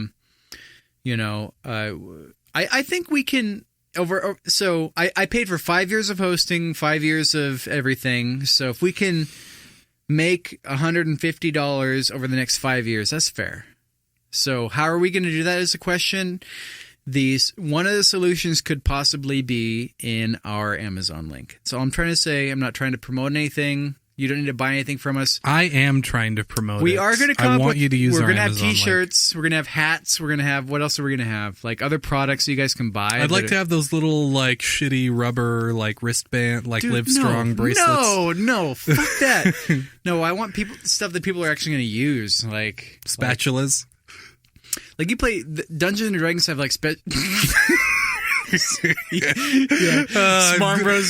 Speaker 2: think we can. So I paid for 5 years of hosting, 5 years of everything. So if we can make $150 over the next 5 years, that's fair. So how are we going to do that is a question. One of the solutions could possibly be in our Amazon link. So I'm trying to say, I'm not trying to promote anything. You don't need to buy anything from us.
Speaker 1: I am trying to promote it.
Speaker 2: We are going to come
Speaker 1: I
Speaker 2: up
Speaker 1: want
Speaker 2: with,
Speaker 1: you to use
Speaker 2: we're
Speaker 1: our
Speaker 2: going to have
Speaker 1: Amazon
Speaker 2: t-shirts.
Speaker 1: link.
Speaker 2: We're going to have hats. We're going to have, what else are we going to have? Like other products you guys can buy.
Speaker 1: I'd like to have those little like shitty rubber like wristband like Live Strong bracelets.
Speaker 2: No, fuck that. No, I want stuff that people are actually going to use. Like
Speaker 1: spatulas.
Speaker 2: Like you play Dungeons and Dragons have like SmarmBros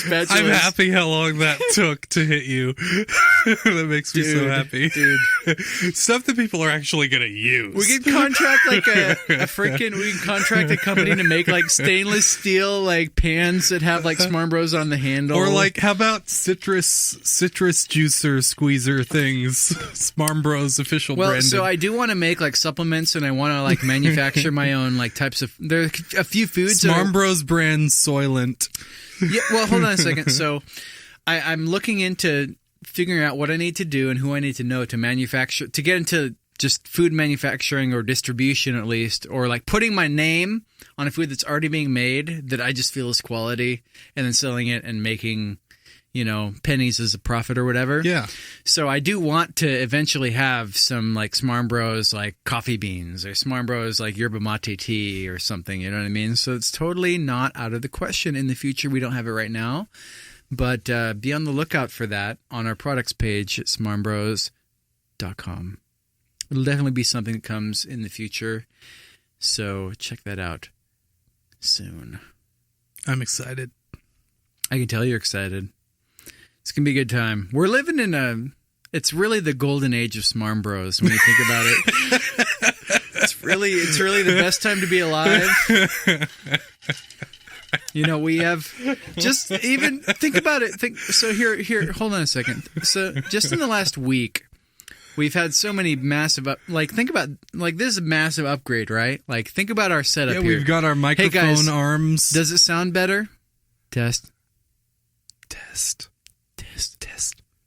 Speaker 2: spatulas.
Speaker 1: I'm happy how long that took to hit you. That makes me so happy.
Speaker 2: Dude.
Speaker 1: Stuff that people are actually going to use.
Speaker 2: We can contract like we can contract a company to make like stainless steel like pans that have like SmarmBros on the handle.
Speaker 1: Or like, how about citrus juicer squeezer things? SmarmBros official branded.
Speaker 2: Well, so I do want to make like supplements and I want to like manufacture my own like types of, there are a few foods.
Speaker 1: SmarmBros brand Soylent.
Speaker 2: Yeah, well, hold on a second. So I'm looking into figuring out what I need to do and who I need to know to manufacture, to get into just food manufacturing or distribution at least, or like putting my name on a food that's already being made that I just feel is quality, and then selling it and making, pennies as a profit or whatever.
Speaker 1: Yeah.
Speaker 2: So I do want to eventually have some like SmarmBros like coffee beans, or SmarmBros like yerba mate tea or something, you know what I mean? So it's totally not out of the question in the future. We don't have it right now, but be on the lookout for that on our products page at SmarmBros.com. It'll definitely be something that comes in the future, so check that out soon.
Speaker 1: I'm excited.
Speaker 2: I can tell you're excited. It's going to be a good time. We're living in it's really the golden age of SmarmBros when you think about it. It's really the best time to be alive. We have just even think about it. So here, hold on a second. So just in the last week, we've had so many massive think about this is a massive upgrade, right? Like think about our setup here.
Speaker 1: We've got our microphone
Speaker 2: hey guys,
Speaker 1: arms.
Speaker 2: Does it sound better?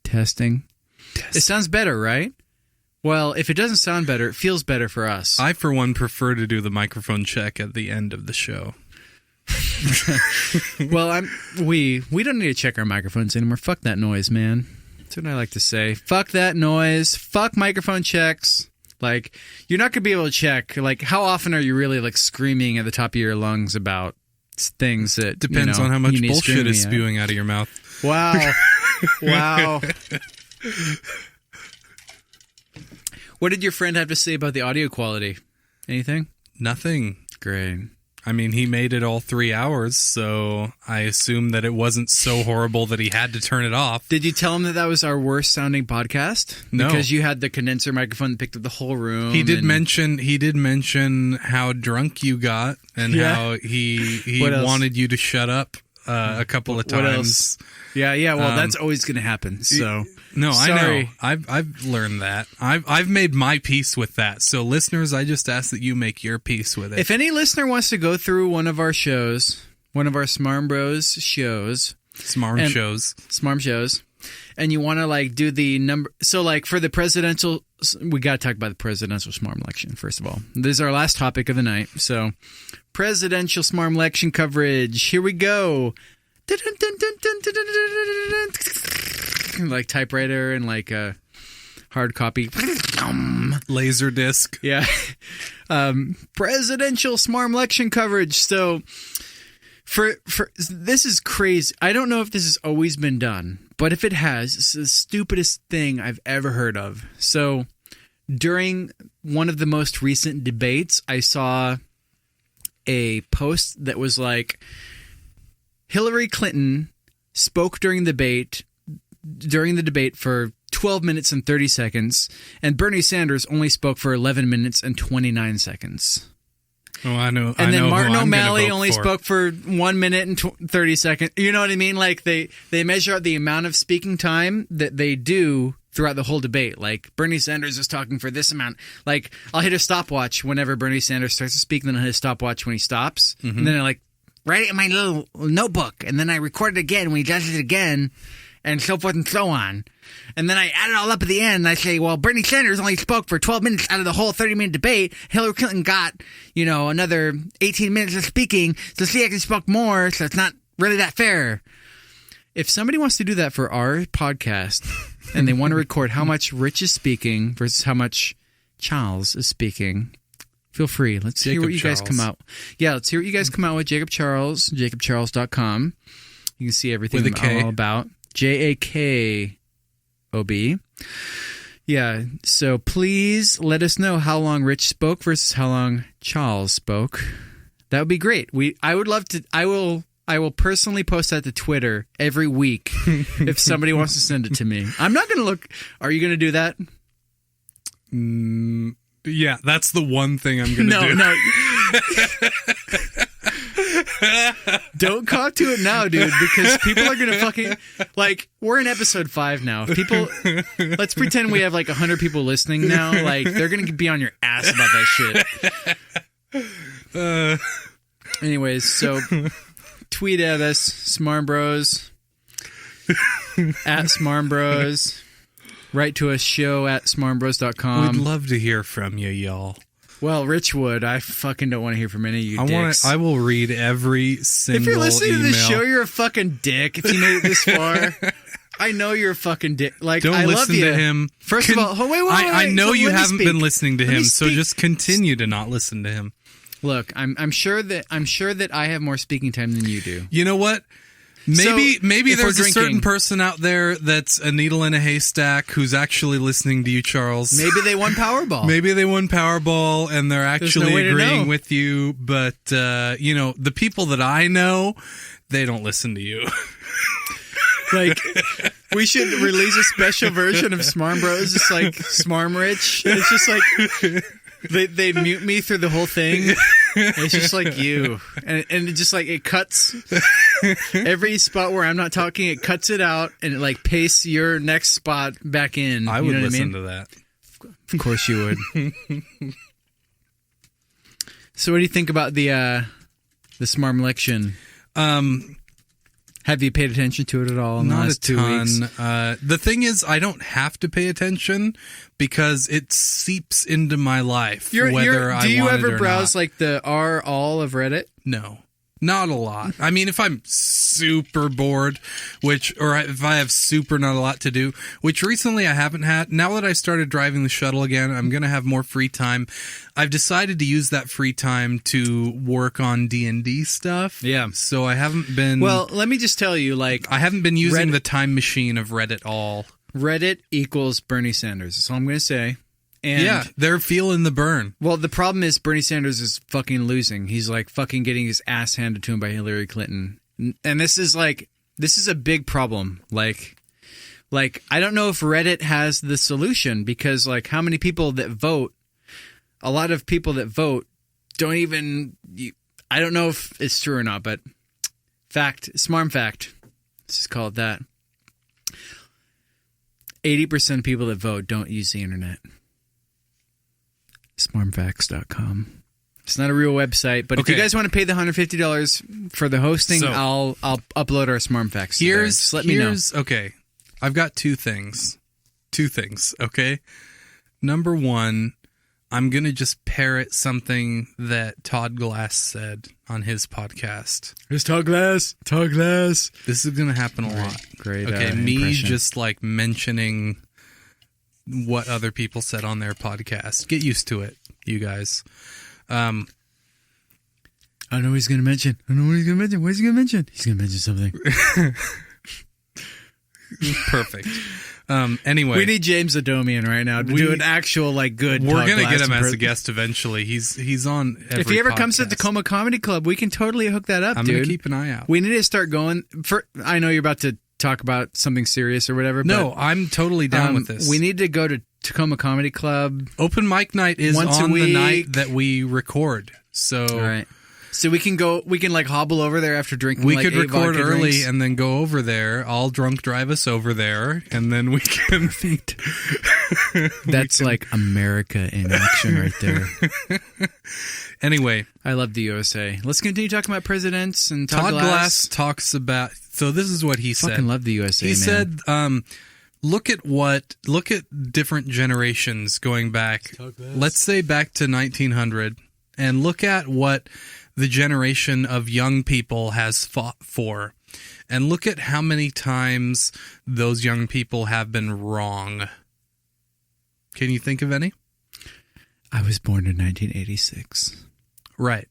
Speaker 2: Testing. It sounds better, right? Well, if it doesn't sound better, it feels better for us.
Speaker 1: I, for one, prefer to do the microphone check at the end of the show.
Speaker 2: Well, we don't need to check our microphones anymore. Fuck that noise, man. That's what I like to say. Fuck that noise. Fuck microphone checks. Like, you're not going to be able to check. Like, how often are you really, like, screaming at the top of your lungs about things that,
Speaker 1: Depends on how much bullshit is spewing out of your mouth.
Speaker 2: Wow. Wow. What did your friend have to say about the audio quality? Anything?
Speaker 1: Nothing.
Speaker 2: Great.
Speaker 1: I mean, he made it all 3 hours, so I assume that it wasn't so horrible that he had to turn it off.
Speaker 2: Did you tell him that was our worst sounding podcast?
Speaker 1: No.
Speaker 2: Because you had the condenser microphone that picked up the whole room.
Speaker 1: He did mention how drunk you got and how he wanted you to shut up a couple of times.
Speaker 2: What else? Yeah. Well, that's always going to happen. So
Speaker 1: no,
Speaker 2: sorry.
Speaker 1: I know. I've learned that. I've made my peace with that. So listeners, I just ask that you make your peace with it.
Speaker 2: If any listener wants to go through one of our shows, one of our SmarmBros shows, Smarm shows, and you want to like do the number. So like for the presidential, we got to talk about the presidential Smarm election first of all. This is our last topic of the night. So presidential Smarm election coverage. Here we go. Like typewriter and like a hard copy.
Speaker 1: Laser disc.
Speaker 2: Yeah. Presidential Smarm election coverage. So for this is crazy. I don't know if this has always been done, but if it has, it's the stupidest thing I've ever heard of. So during one of the most recent debates, I saw a post that was like, Hillary Clinton spoke during the debate for 12 minutes and 30 seconds, and Bernie Sanders only spoke for 11 minutes and 29 seconds.
Speaker 1: Oh, I know.
Speaker 2: And then Martin O'Malley only spoke for 1 minute and 30 seconds. You know what I mean? Like they measure out the amount of speaking time that they do throughout the whole debate. Like Bernie Sanders is talking for this amount. Like I'll hit a stopwatch whenever Bernie Sanders starts to speak, and then I'll hit a stopwatch when he stops. Mm-hmm. And then I write it in my little notebook, and then I record it again when he does it again, and so forth and so on. And then I add it all up at the end, and I say, well, Bernie Sanders only spoke for 12 minutes out of the whole 30-minute debate. Hillary Clinton got, another 18 minutes of speaking, so she actually spoke more, so it's not really that fair. If somebody wants to do that for our podcast, and they want to record how much Rich is speaking versus how much Charles is speaking, feel free. Let's hear what you guys come out. Yeah, let's hear what you guys come out with. Jacob Charles, jacobcharles.com. You can see everything
Speaker 1: with a K.
Speaker 2: I'm all about. JAKOB. Yeah, so please let us know how long Rich spoke versus how long Charles spoke. That would be great. I would love to. I will personally post that to Twitter every week if somebody wants to send it to me. I'm not going to look. Are you going to do that?
Speaker 1: Yeah, that's the one thing I'm going to do.
Speaker 2: No. Don't talk to it now, dude, because people are going to fucking... Like, we're in episode 5 now. People... Let's pretend we have, 100 people listening now. They're going to be on your ass about that shit. Anyways, so... Tweet at us, SmarmBros. At SmarmBros. Write to us, show@smarmbros.com.
Speaker 1: We'd love to hear from you, y'all.
Speaker 2: Well, Rich would. I fucking don't want to hear from any of you dicks.
Speaker 1: I will read every single
Speaker 2: If you're listening
Speaker 1: email.
Speaker 2: to this show, you're a fucking dick. If you made it this far, I know you're a fucking dick. Like,
Speaker 1: Don't
Speaker 2: I love
Speaker 1: listen
Speaker 2: you.
Speaker 1: to him.
Speaker 2: First of all, wait.
Speaker 1: I know
Speaker 2: So
Speaker 1: you
Speaker 2: let me
Speaker 1: haven't
Speaker 2: speak.
Speaker 1: been listening to
Speaker 2: Let me
Speaker 1: him, so
Speaker 2: speak.
Speaker 1: just continue to not listen to him.
Speaker 2: Look, I'm sure that I have more speaking time than you do.
Speaker 1: You know what? Maybe
Speaker 2: if we're
Speaker 1: there's a certain
Speaker 2: drinking-
Speaker 1: person out there that's a needle in a haystack who's actually listening to you, Charles.
Speaker 2: Maybe they won Powerball.
Speaker 1: Maybe they won Powerball and they're actually
Speaker 2: no way to
Speaker 1: agreeing
Speaker 2: know.
Speaker 1: with you, but the people that I know, they don't listen to you.
Speaker 2: Like, we should release a special version of SmarmBros, just like Smarm Rich. It's just like they mute me through the whole thing. It's just like you, and it just like it cuts every spot where I'm not talking. It cuts it out and it like pastes your next spot back in.
Speaker 1: I would
Speaker 2: you know
Speaker 1: listen
Speaker 2: what I mean?
Speaker 1: to that.
Speaker 2: Of course you would. So, what do you think about the Smarm election? Have you paid attention to it at all in the
Speaker 1: Not
Speaker 2: last
Speaker 1: a
Speaker 2: 2
Speaker 1: ton.
Speaker 2: weeks?
Speaker 1: The thing is, I don't have to pay attention because it seeps into my life. whether I
Speaker 2: do you
Speaker 1: want it
Speaker 2: ever
Speaker 1: or
Speaker 2: browse
Speaker 1: not.
Speaker 2: like the all of Reddit?
Speaker 1: No, not a lot. I mean, if I'm super bored, if I have super not a lot to do, which recently I haven't had. Now that I started driving the shuttle again, I'm going to have more free time. I've decided to use that free time to work on D&D stuff.
Speaker 2: Yeah.
Speaker 1: So I haven't been.
Speaker 2: Well, let me just tell you, like,
Speaker 1: I haven't been using
Speaker 2: Reddit-
Speaker 1: the time machine of Reddit all.
Speaker 2: Reddit equals Bernie Sanders. That's all I'm going to say. And
Speaker 1: Yeah, they're feeling the burn.
Speaker 2: well, the problem is Bernie Sanders is fucking losing. He's like fucking getting his ass handed to him by Hillary Clinton. And this is a big problem. Like I don't know if Reddit has the solution because like how many people that vote, a lot of people that vote don't even, I don't know if it's true or not, but Smarm fact, let's just call it that. 80% of people that vote don't use the internet. SmarmFacts.com. It's not a real website, but if
Speaker 1: Okay.
Speaker 2: you guys want to pay the $150 for the hosting,
Speaker 1: So-
Speaker 2: I'll upload our Smarm Facts. to there. Just let me know.
Speaker 1: Okay. I've got two things. Okay. Number one, I'm going to just parrot something that Todd Glass said on his podcast.
Speaker 2: It's Todd Glass. Todd Glass.
Speaker 1: This is going to happen a lot.
Speaker 2: Great.
Speaker 1: Okay, me
Speaker 2: impression.
Speaker 1: just like mentioning what other people said on their podcast. Get used to it, you guys.
Speaker 2: I know what he's going to mention. What is he going to mention? He's going to mention something.
Speaker 1: Perfect. Anyway,
Speaker 2: We need James Adomian right now to do an actual like good.
Speaker 1: we're
Speaker 2: Todd
Speaker 1: going to
Speaker 2: Glass
Speaker 1: get him as a
Speaker 2: impression.
Speaker 1: guest eventually. He's on every
Speaker 2: If he ever comes to
Speaker 1: podcast.
Speaker 2: Tacoma Comedy Club, we can totally hook that up,
Speaker 1: I'm
Speaker 2: dude.
Speaker 1: going to keep an eye out.
Speaker 2: We need to start going. I know you're about to talk about something serious or whatever.
Speaker 1: No,
Speaker 2: but,
Speaker 1: I'm totally down with this.
Speaker 2: We need to go to Tacoma Comedy Club.
Speaker 1: Open mic night is
Speaker 2: Once a
Speaker 1: on the
Speaker 2: week.
Speaker 1: night that we record. So
Speaker 2: All right. So we can go. We can like hobble over there after drinking.
Speaker 1: we
Speaker 2: like
Speaker 1: could
Speaker 2: 8
Speaker 1: record
Speaker 2: vodka
Speaker 1: early
Speaker 2: drinks.
Speaker 1: and then go over there. I'll drunk drive us over there, and then we can.
Speaker 2: That's like America in action right there.
Speaker 1: Anyway,
Speaker 2: I love the USA. Let's continue talking about presidents and
Speaker 1: Todd Glass talks about. So this is what he said.
Speaker 2: Fucking love the USA.
Speaker 1: He
Speaker 2: man.
Speaker 1: said, look at different generations going back. Let's say back to 1900, and look at what the generation of young people has fought for, and look at how many times those young people have been wrong. Can you think of any?
Speaker 2: I was born in 1986.
Speaker 1: Right.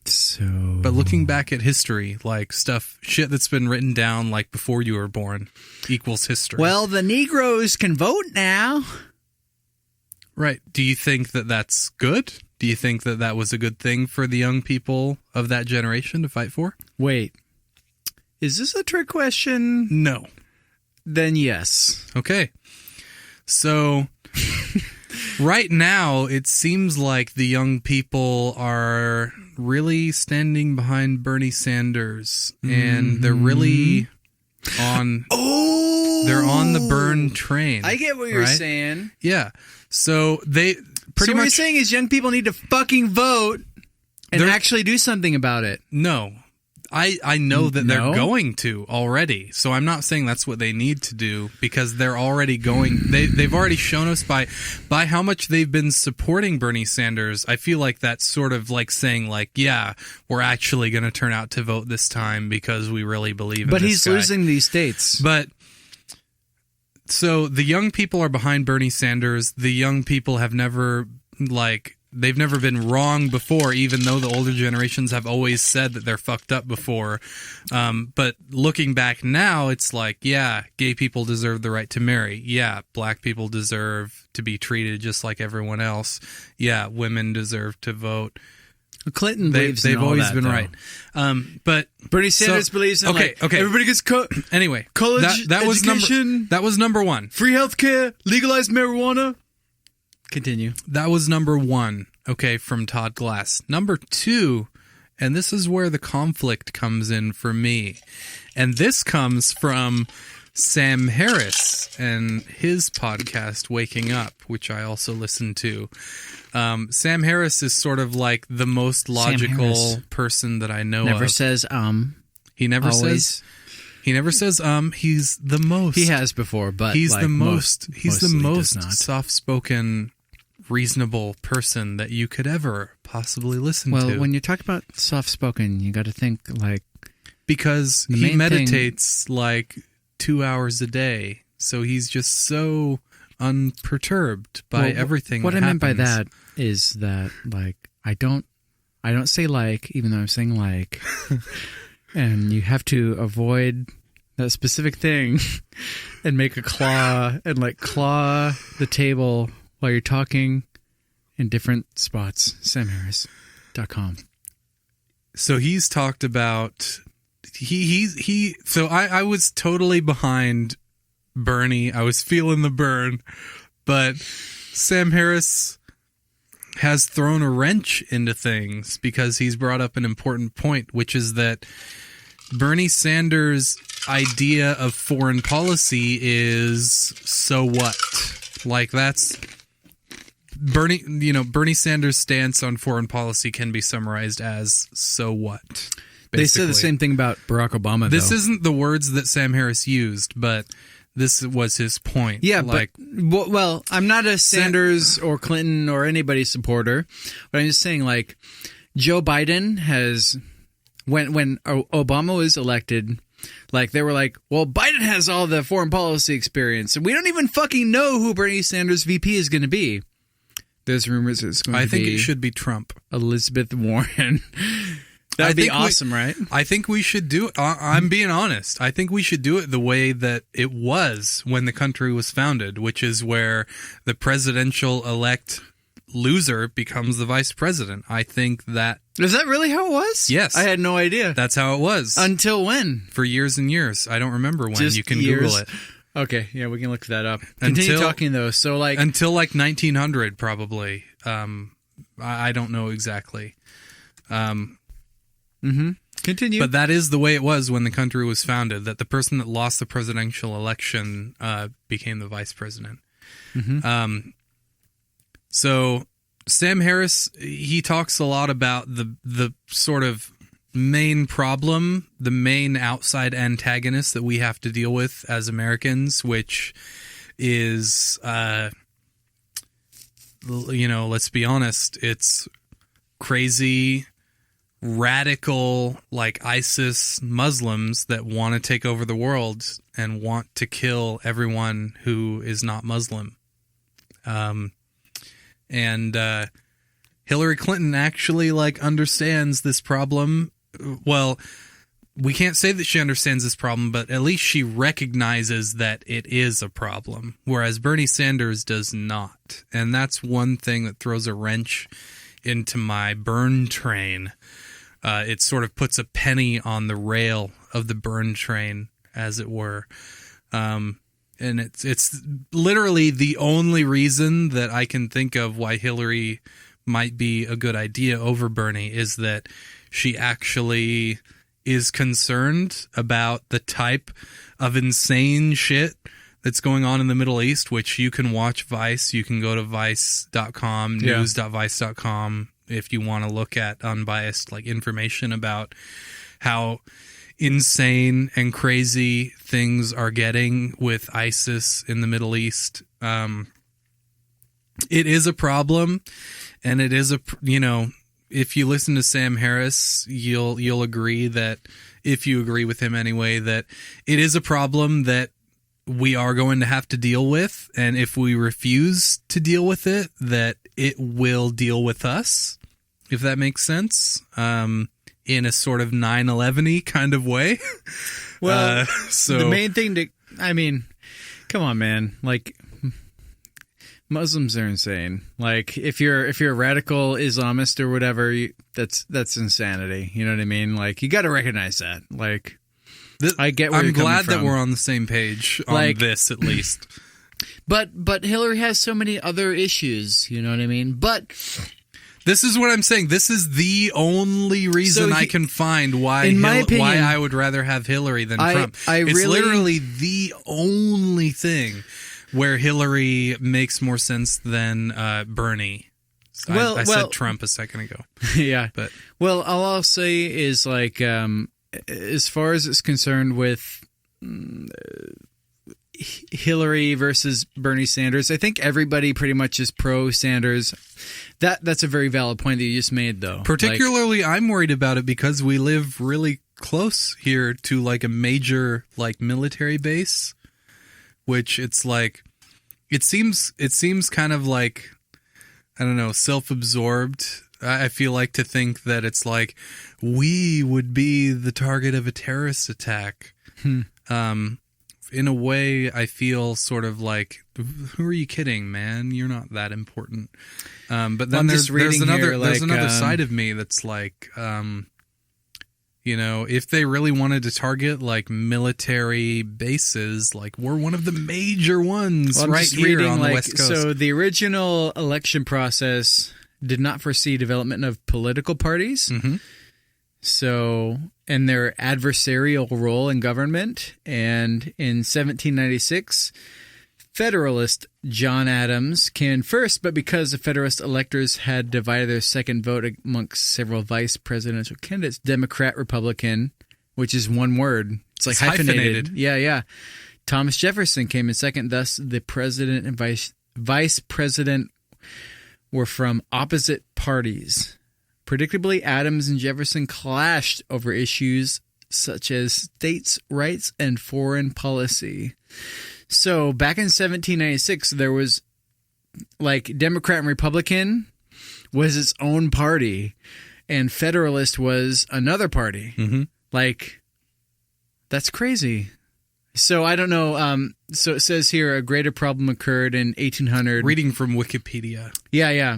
Speaker 2: So,
Speaker 1: But looking back at history, like shit that's been written down like before you were born equals history.
Speaker 2: well, the Negroes can vote now.
Speaker 1: Right. Do you think that that's good? Do you think that that was a good thing for the young people of that generation to fight for?
Speaker 2: Wait, is this a trick question?
Speaker 1: No.
Speaker 2: Then yes.
Speaker 1: Okay. So right now, it seems like the young people are really standing behind Bernie Sanders, and they're really on.
Speaker 2: Oh,
Speaker 1: They're on the burn train.
Speaker 2: I get what you're
Speaker 1: right?
Speaker 2: saying.
Speaker 1: Yeah. So they pretty
Speaker 2: So what
Speaker 1: much
Speaker 2: you're saying is young people need to fucking vote and
Speaker 1: They're-
Speaker 2: actually do something about it.
Speaker 1: no. I know that they're
Speaker 2: No?
Speaker 1: going to already. So I'm not saying that's what they need to do, because they're already going. They've already shown us by how much they've been supporting Bernie Sanders. I feel like that's sort of like saying, like, yeah, we're actually going to turn out to vote this time because we really believe in
Speaker 2: But
Speaker 1: this
Speaker 2: he's
Speaker 1: guy.
Speaker 2: losing these states.
Speaker 1: But so the young people are behind Bernie Sanders. The young people have never, like, they've never been wrong before, even though the older generations have always said that they're fucked up before. But looking back now, it's like, yeah, gay people deserve the right to marry. Yeah, black people deserve to be treated just like everyone else. Yeah, women deserve to vote.
Speaker 2: Clinton believes in
Speaker 1: They've
Speaker 2: all
Speaker 1: always
Speaker 2: that,
Speaker 1: been
Speaker 2: though.
Speaker 1: right. But
Speaker 2: Bernie Sanders
Speaker 1: So-
Speaker 2: believes in
Speaker 1: okay, okay.
Speaker 2: everybody gets
Speaker 1: anyway,
Speaker 2: college
Speaker 1: that was
Speaker 2: education,
Speaker 1: that was number one.
Speaker 2: free healthcare, legalized marijuana. Continue.
Speaker 1: That was number one, okay, from Todd Glass. Number two, and this is where the conflict comes in for me, and this comes from Sam Harris and his podcast, Waking Up, which I also listen to. Sam Harris is sort of like the most logical
Speaker 2: Harris
Speaker 1: person that I know
Speaker 2: Never
Speaker 1: of.
Speaker 2: says
Speaker 1: He never
Speaker 2: always.
Speaker 1: says. He never says He's the most.
Speaker 2: He has before, but
Speaker 1: He's
Speaker 2: like
Speaker 1: the most. He's the
Speaker 2: mostly
Speaker 1: most
Speaker 2: does not.
Speaker 1: soft-spoken, reasonable person that you could ever possibly listen
Speaker 2: Well,
Speaker 1: to.
Speaker 2: when you talk about soft-spoken, you got to think like
Speaker 1: Because
Speaker 2: the
Speaker 1: he
Speaker 2: main
Speaker 1: meditates like 2 hours a day, so he's just so unperturbed by
Speaker 2: Well,
Speaker 1: everything.
Speaker 2: What
Speaker 1: that
Speaker 2: I meant by
Speaker 1: happens.
Speaker 2: that is that like I don't say like, even though I'm saying like, and you have to avoid that specific thing and make a claw and like claw the table while you're talking in different spots. SamHarris.com.
Speaker 1: So he's talked about he. So I was totally behind Bernie. I was feeling the burn, but Sam Harris has thrown a wrench into things because he's brought up an important point, which is that Bernie Sanders' idea of foreign policy is so what? Like that's Bernie Sanders' stance on foreign policy can be summarized as so what?
Speaker 2: They said the
Speaker 1: basically.
Speaker 2: same thing about Barack Obama,
Speaker 1: This
Speaker 2: though.
Speaker 1: isn't the words that Sam Harris used, but this was his point.
Speaker 2: Yeah,
Speaker 1: like,
Speaker 2: but well, I'm not a Sanders or Clinton or anybody supporter, but I'm just saying, like, Joe Biden has, when Obama was elected, like, they were like, well, Biden has all the foreign policy experience, and we don't even fucking know who Bernie Sanders' VP is going to be. There's rumors it's going
Speaker 1: I
Speaker 2: to
Speaker 1: think
Speaker 2: be
Speaker 1: it should be Trump.
Speaker 2: Elizabeth Warren. That'd be awesome, right?
Speaker 1: I think we should do it. I'm being honest. I think we should do it the way that it was when the country was founded, which is where the presidential elect loser becomes the vice president. I think that
Speaker 2: Is that really how it was?
Speaker 1: Yes.
Speaker 2: I had no idea.
Speaker 1: that's how it was
Speaker 2: Until when?
Speaker 1: for years and years. I don't remember when.
Speaker 2: Just
Speaker 1: You can
Speaker 2: years?
Speaker 1: Google it.
Speaker 2: Okay, yeah, we can look that up. Continue
Speaker 1: Until-
Speaker 2: talking, though. So, like,
Speaker 1: Until like 1900, probably. I don't know exactly.
Speaker 2: continue.
Speaker 1: But that is the way it was when the country was founded, that the person that lost the presidential election became the vice president. So Sam Harris, he talks a lot about the sort of main problem, the main outside antagonist that we have to deal with as Americans, which is, let's be honest, it's crazy, radical, like ISIS Muslims that want to take over the world and want to kill everyone who is not Muslim. And Hillary Clinton actually like understands this problem. Well, we can't say that she understands this problem, but at least she recognizes that it is a problem, whereas Bernie Sanders does not. And that's one thing that throws a wrench into my burn train. It sort of puts a penny on the rail of the burn train, as it were. And it's literally the only reason that I can think of why Hillary might be a good idea over Bernie is that she actually is concerned about the type of insane shit that's going on in the Middle East, which you can watch Vice. You can go to vice.com, news.vice.com, if you want to look at unbiased like information about how insane and crazy things are getting with ISIS in the Middle East. It is a problem, and it is if you listen to Sam Harris, you'll agree that, if you agree with him anyway, that it is a problem that we are going to have to deal with, and if we refuse to deal with it, that it will deal with us, if that makes sense, in a sort of 9/11-y kind of way.
Speaker 2: Well,
Speaker 1: so
Speaker 2: the main thing come on, man, like, Muslims are insane. Like, if you're a radical Islamist or whatever, that's insanity. You know what I mean? Like, you got to recognize that. Like, I get where you're coming
Speaker 1: glad
Speaker 2: from.
Speaker 1: that we're on the same page on this, at least.
Speaker 2: But Hillary has so many other issues. You know what I mean? But
Speaker 1: this is what I'm saying. This is the only reason I can find why why I would rather have Hillary than Trump. It's literally the only thing where Hillary makes more sense than Bernie. So I said Trump a second ago.
Speaker 2: Yeah.
Speaker 1: But
Speaker 2: all I'll say is, like, as far as it's concerned with Hillary versus Bernie Sanders, I think everybody pretty much is pro Sanders. That's a very valid point that you just made, though.
Speaker 1: Particularly, I'm worried about it because we live really close here to, like, a major, like, military base, which it's like, it seems kind of like, I don't know, self-absorbed. I feel like to think that it's like we would be the target of a terrorist attack. In a way, I feel sort of like, who are you kidding, man? You're not that important. But then there's another side of me that's like, if they really wanted to target, like, military bases, like, we're one of the major ones here on the West Coast.
Speaker 2: So the original election process did not foresee development of political parties.
Speaker 1: Mm-hmm.
Speaker 2: So, and their adversarial role in government. And in 1796, Federalist John Adams came in first, but because the Federalist electors had divided their second vote amongst several vice presidential candidates, Democrat, Republican, which is one word. It's like hyphenated. Yeah. Thomas Jefferson came in second. Thus, the president and vice president were from opposite parties. Predictably, Adams and Jefferson clashed over issues such as states' rights and foreign policy. So back in 1796, there was, like, Democrat and Republican was its own party, and Federalist was another party.
Speaker 1: Mm-hmm.
Speaker 2: Like, that's crazy. So I don't know. So it says here a greater problem occurred in 1800.
Speaker 1: Reading from Wikipedia.
Speaker 2: Yeah.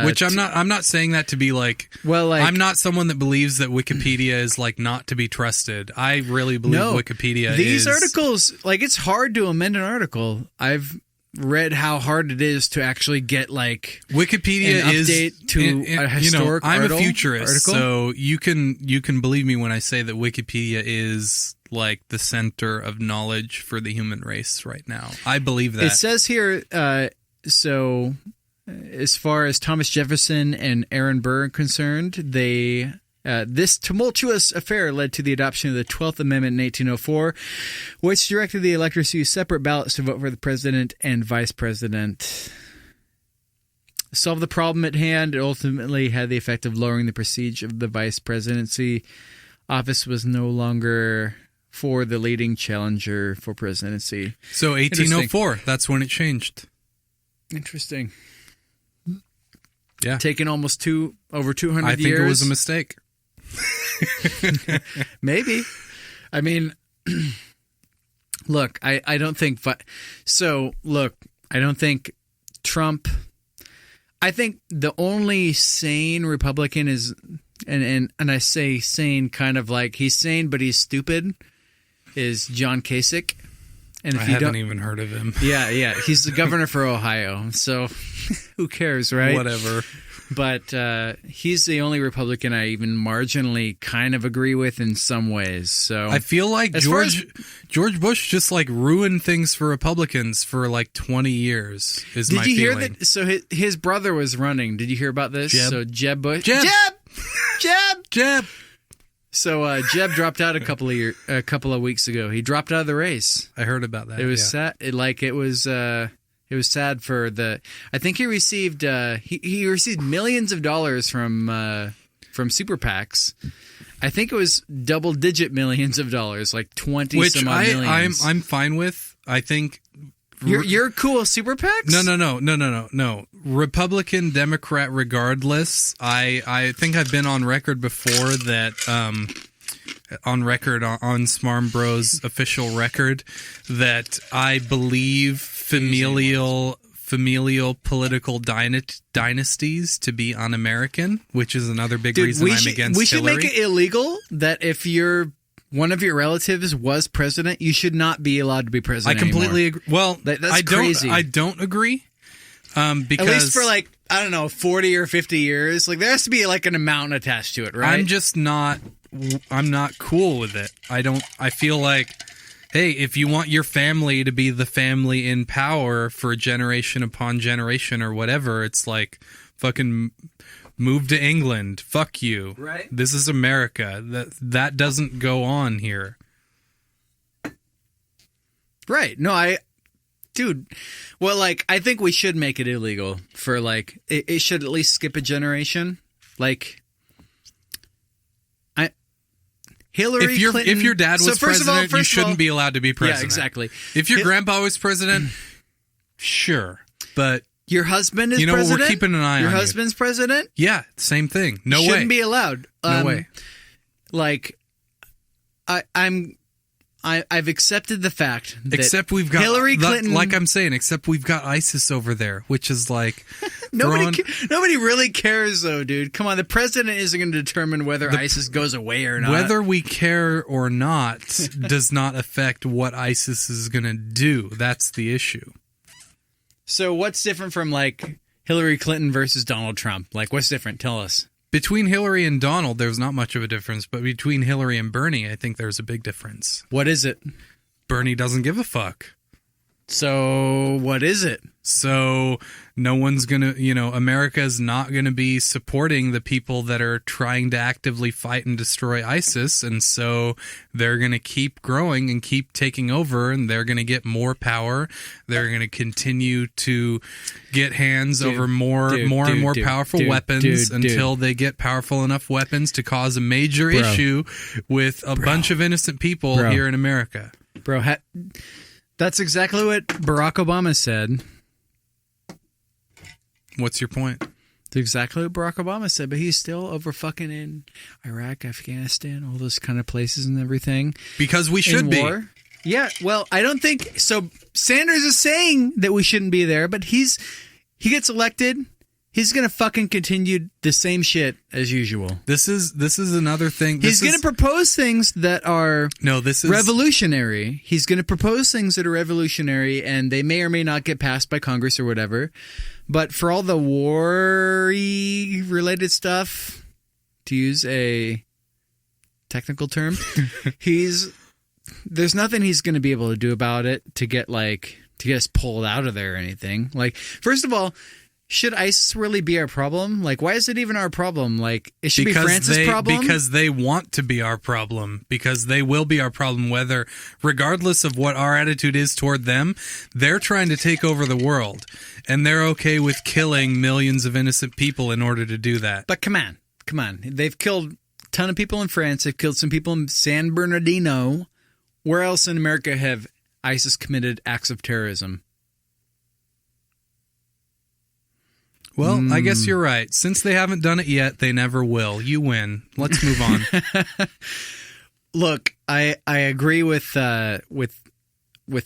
Speaker 1: Which I'm not saying that to be like. Well, like, I'm not someone that believes that Wikipedia is, like, not to be trusted. I really believe Wikipedia.
Speaker 2: These articles, like, it's hard to amend an article. I've read how hard it is to actually get, like,
Speaker 1: Wikipedia
Speaker 2: an update to a historic
Speaker 1: I'm
Speaker 2: article.
Speaker 1: a futurist, so you can believe me when I say that Wikipedia is, like, the center of knowledge for the human race right now. I believe that.
Speaker 2: It says here, so as far as Thomas Jefferson and Aaron Burr are concerned, this tumultuous affair led to the adoption of the 12th Amendment in 1804, which directed the electors to use separate ballots to vote for the president and vice president. Solve the problem at hand, it ultimately had the effect of lowering the prestige of the vice presidency. Office was no longer for the leading challenger for presidency.
Speaker 1: So 1804, that's when it changed.
Speaker 2: Interesting.
Speaker 1: Yeah.
Speaker 2: Taken almost over 200 years.
Speaker 1: I think it was a mistake.
Speaker 2: Maybe. I mean, look, I don't think... I don't think Trump... I think the only sane Republican is... And I say sane kind of like he's sane, but he's stupid, is John Kasich. And if
Speaker 1: I haven't even heard of him.
Speaker 2: Yeah. He's the governor for Ohio. So who cares, right?
Speaker 1: Whatever.
Speaker 2: But he's the only Republican I even marginally kind of agree with in some ways. So
Speaker 1: I feel like George Bush just, like, ruined things for Republicans for, like, 20 years is my feeling. Did you hear that?
Speaker 2: So his brother was running. Did you hear about this?
Speaker 1: Jeb.
Speaker 2: So Jeb Bush.
Speaker 1: Jeb!
Speaker 2: Jeb! So Jeb dropped out a couple of weeks ago. He dropped out of the race.
Speaker 1: I heard about that.
Speaker 2: It was sad. It was sad for the. I think he received he received millions of dollars from super PACs. I think it was double-digit millions of dollars, like 20
Speaker 1: Which
Speaker 2: some odd millions.
Speaker 1: I'm fine with. I think
Speaker 2: you're cool with super PACs?
Speaker 1: No. Republican, Democrat, regardless. I think I've been on record before that on SmarmBros official record that I believe familial political dynasties to be un-American, which is another big reason I'm against
Speaker 2: we should
Speaker 1: Hillary.
Speaker 2: make it illegal that if one of your relatives was president, you should not be allowed to be president.
Speaker 1: I completely
Speaker 2: anymore.
Speaker 1: agree. Well,
Speaker 2: that's crazy.
Speaker 1: I don't agree. Because
Speaker 2: at least for 40 or 50 years, there has to be an amount attached to it, right?
Speaker 1: I'm not cool with it. I feel like, hey, if you want your family to be the family in power for generation upon generation or whatever, it's like fucking move to England. Fuck you.
Speaker 2: Right.
Speaker 1: This is America. That doesn't go on here.
Speaker 2: Right. No, I think we should make it illegal for it should at least skip a generation. Hillary Clinton.
Speaker 1: If your dad was president, you shouldn't be allowed to be president.
Speaker 2: Yeah, exactly.
Speaker 1: If your grandpa was president, sure. But
Speaker 2: your husband is president?
Speaker 1: We're keeping an eye on
Speaker 2: your husband's president?
Speaker 1: Yeah, same thing. No way.
Speaker 2: Shouldn't be allowed.
Speaker 1: No way.
Speaker 2: I've accepted the fact that
Speaker 1: except we've got
Speaker 2: Hillary Clinton.
Speaker 1: Except we've got ISIS over there, which is
Speaker 2: nobody really cares though, dude. Come on, the president isn't going to determine whether ISIS goes away or not.
Speaker 1: Whether we care or not does not affect what ISIS is going to do. That's the issue.
Speaker 2: So what's different from Hillary Clinton versus Donald Trump? What's different? Tell us.
Speaker 1: Between Hillary and Donald, there's not much of a difference, but between Hillary and Bernie, I think there's a big difference.
Speaker 2: What is it?
Speaker 1: Bernie doesn't give a fuck.
Speaker 2: So what is it?
Speaker 1: So no one's going to, America's not going to be supporting the people that are trying to actively fight and destroy ISIS. And so they're going to keep growing and keep taking over, and they're going to get more power. They're going to continue to get hands over more and more powerful weapons until they get powerful enough weapons to cause a major issue with a bunch of innocent people here in America.
Speaker 2: That's exactly what Barack Obama said.
Speaker 1: What's your point?
Speaker 2: That's exactly what Barack Obama said, but he's still over fucking in Iraq, Afghanistan, all those kind of places and everything.
Speaker 1: Because we should be.
Speaker 2: Yeah, well, I don't think so. Sanders is saying that we shouldn't be there, but he gets elected. He's going to fucking continue the same shit as usual.
Speaker 1: This is another thing.
Speaker 2: He's going to propose things that are revolutionary. He's going to propose things that are revolutionary, and they may or may not get passed by Congress or whatever. But for all the war-related stuff, to use a technical term, there's nothing he's going to be able to do about it to get us pulled out of there or anything. First of all, should ISIS really be our problem? Why is it even our problem? It should be France's problem?
Speaker 1: Because they want to be our problem. Because they will be our problem, regardless of what our attitude is toward them. They're trying to take over the world. And they're okay with killing millions of innocent people in order to do that.
Speaker 2: But come on. They've killed a ton of people in France. They've killed some people in San Bernardino. Where else in America have ISIS committed acts of terrorism?
Speaker 1: Well, I guess you're right. Since they haven't done it yet, they never will. You win. Let's move on.
Speaker 2: Look, I agree with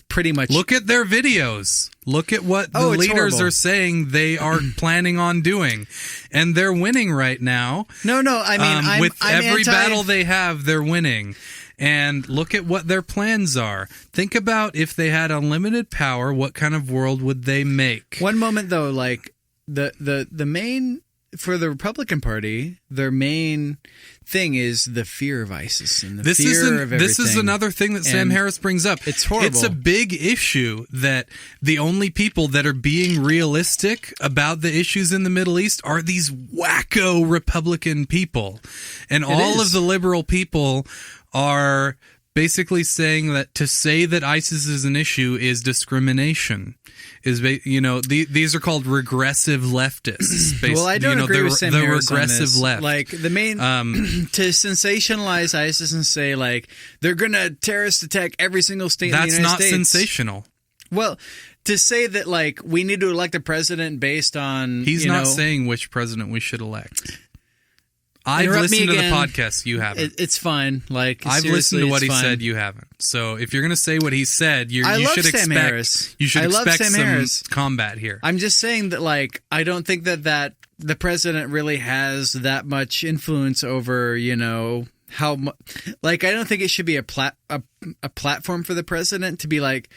Speaker 2: pretty much.
Speaker 1: Look at their videos. Look at what the leaders are saying they are planning on doing, and they're winning right now.
Speaker 2: No. I mean,
Speaker 1: with every battle they have, they're winning. And look at what their plans are. Think about if they had unlimited power, what kind of world would they make?
Speaker 2: One moment though, The main for the Republican Party, their main thing is the fear of ISIS and the fear of everything.
Speaker 1: This is another thing that Sam Harris brings up.
Speaker 2: It's horrible.
Speaker 1: It's a big issue that the only people that are being realistic about the issues in the Middle East are these wacko Republican people. And all of the liberal people are basically saying that to say that ISIS is an issue is discrimination. These are called regressive leftists.
Speaker 2: Well, I don't agree with Sam Harris
Speaker 1: regressive
Speaker 2: on this.
Speaker 1: left.
Speaker 2: Like the main to sensationalize ISIS and say like they're going to terrorist attack every single state in the United States.
Speaker 1: That's not sensational.
Speaker 2: Well, to say that like we need to elect a president based on
Speaker 1: he's not saying which president we should elect. I've listened to the podcast. You haven't.
Speaker 2: It's fine. Like
Speaker 1: I've listened to what he said. You haven't. So if you're going to say what he said, you should expect
Speaker 2: Harris.
Speaker 1: You should expect some
Speaker 2: Harris.
Speaker 1: combat here.
Speaker 2: I'm just saying that like I don't think that the president really has that much influence over how like I don't think it should be a platform for the president to be like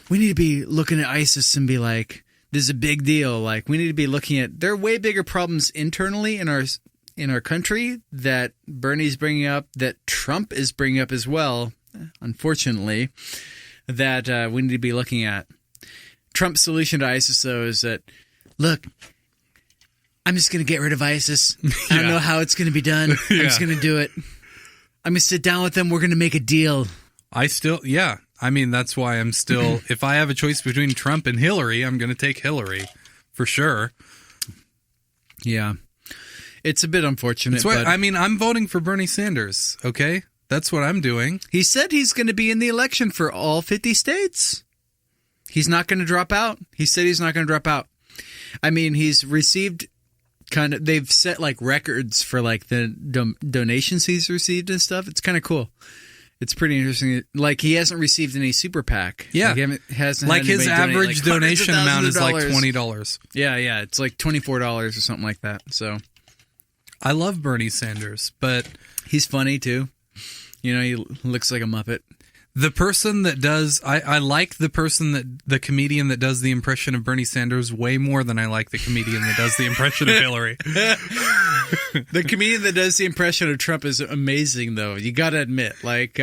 Speaker 2: we need to be looking at ISIS and be like this is a big deal. Like we need to be looking at there are way bigger problems internally in our country that Bernie's bringing up, that Trump is bringing up as well, unfortunately, that we need to be looking at. Trump's solution to ISIS, though, is that, look, I'm just going to get rid of ISIS. I don't know how it's going to be done. I'm just going to do it. I'm going to sit down with them. We're going to make a deal.
Speaker 1: I mean, that's why I'm still, if I have a choice between Trump and Hillary, I'm going to take Hillary, for sure.
Speaker 2: Yeah. It's a bit unfortunate.
Speaker 1: I'm voting for Bernie Sanders, okay? That's what I'm doing.
Speaker 2: He said he's going to be in the election for all 50 states. He's not going to drop out. He said he's not going to drop out. I mean, he's received they've set like records for like the donations he's received and stuff. It's kind of cool. It's pretty interesting. Like he hasn't received any super PAC.
Speaker 1: Yeah.
Speaker 2: Like
Speaker 1: his average donation amount is like $20.
Speaker 2: Yeah. It's like $24 or something like that. So
Speaker 1: I love Bernie Sanders, but
Speaker 2: he's funny too. He looks like a Muppet.
Speaker 1: The person that does, I like the comedian that does the impression of Bernie Sanders way more than I like the comedian that does the impression of Hillary.
Speaker 2: The comedian that does the impression of Trump is amazing, though. You got to admit, like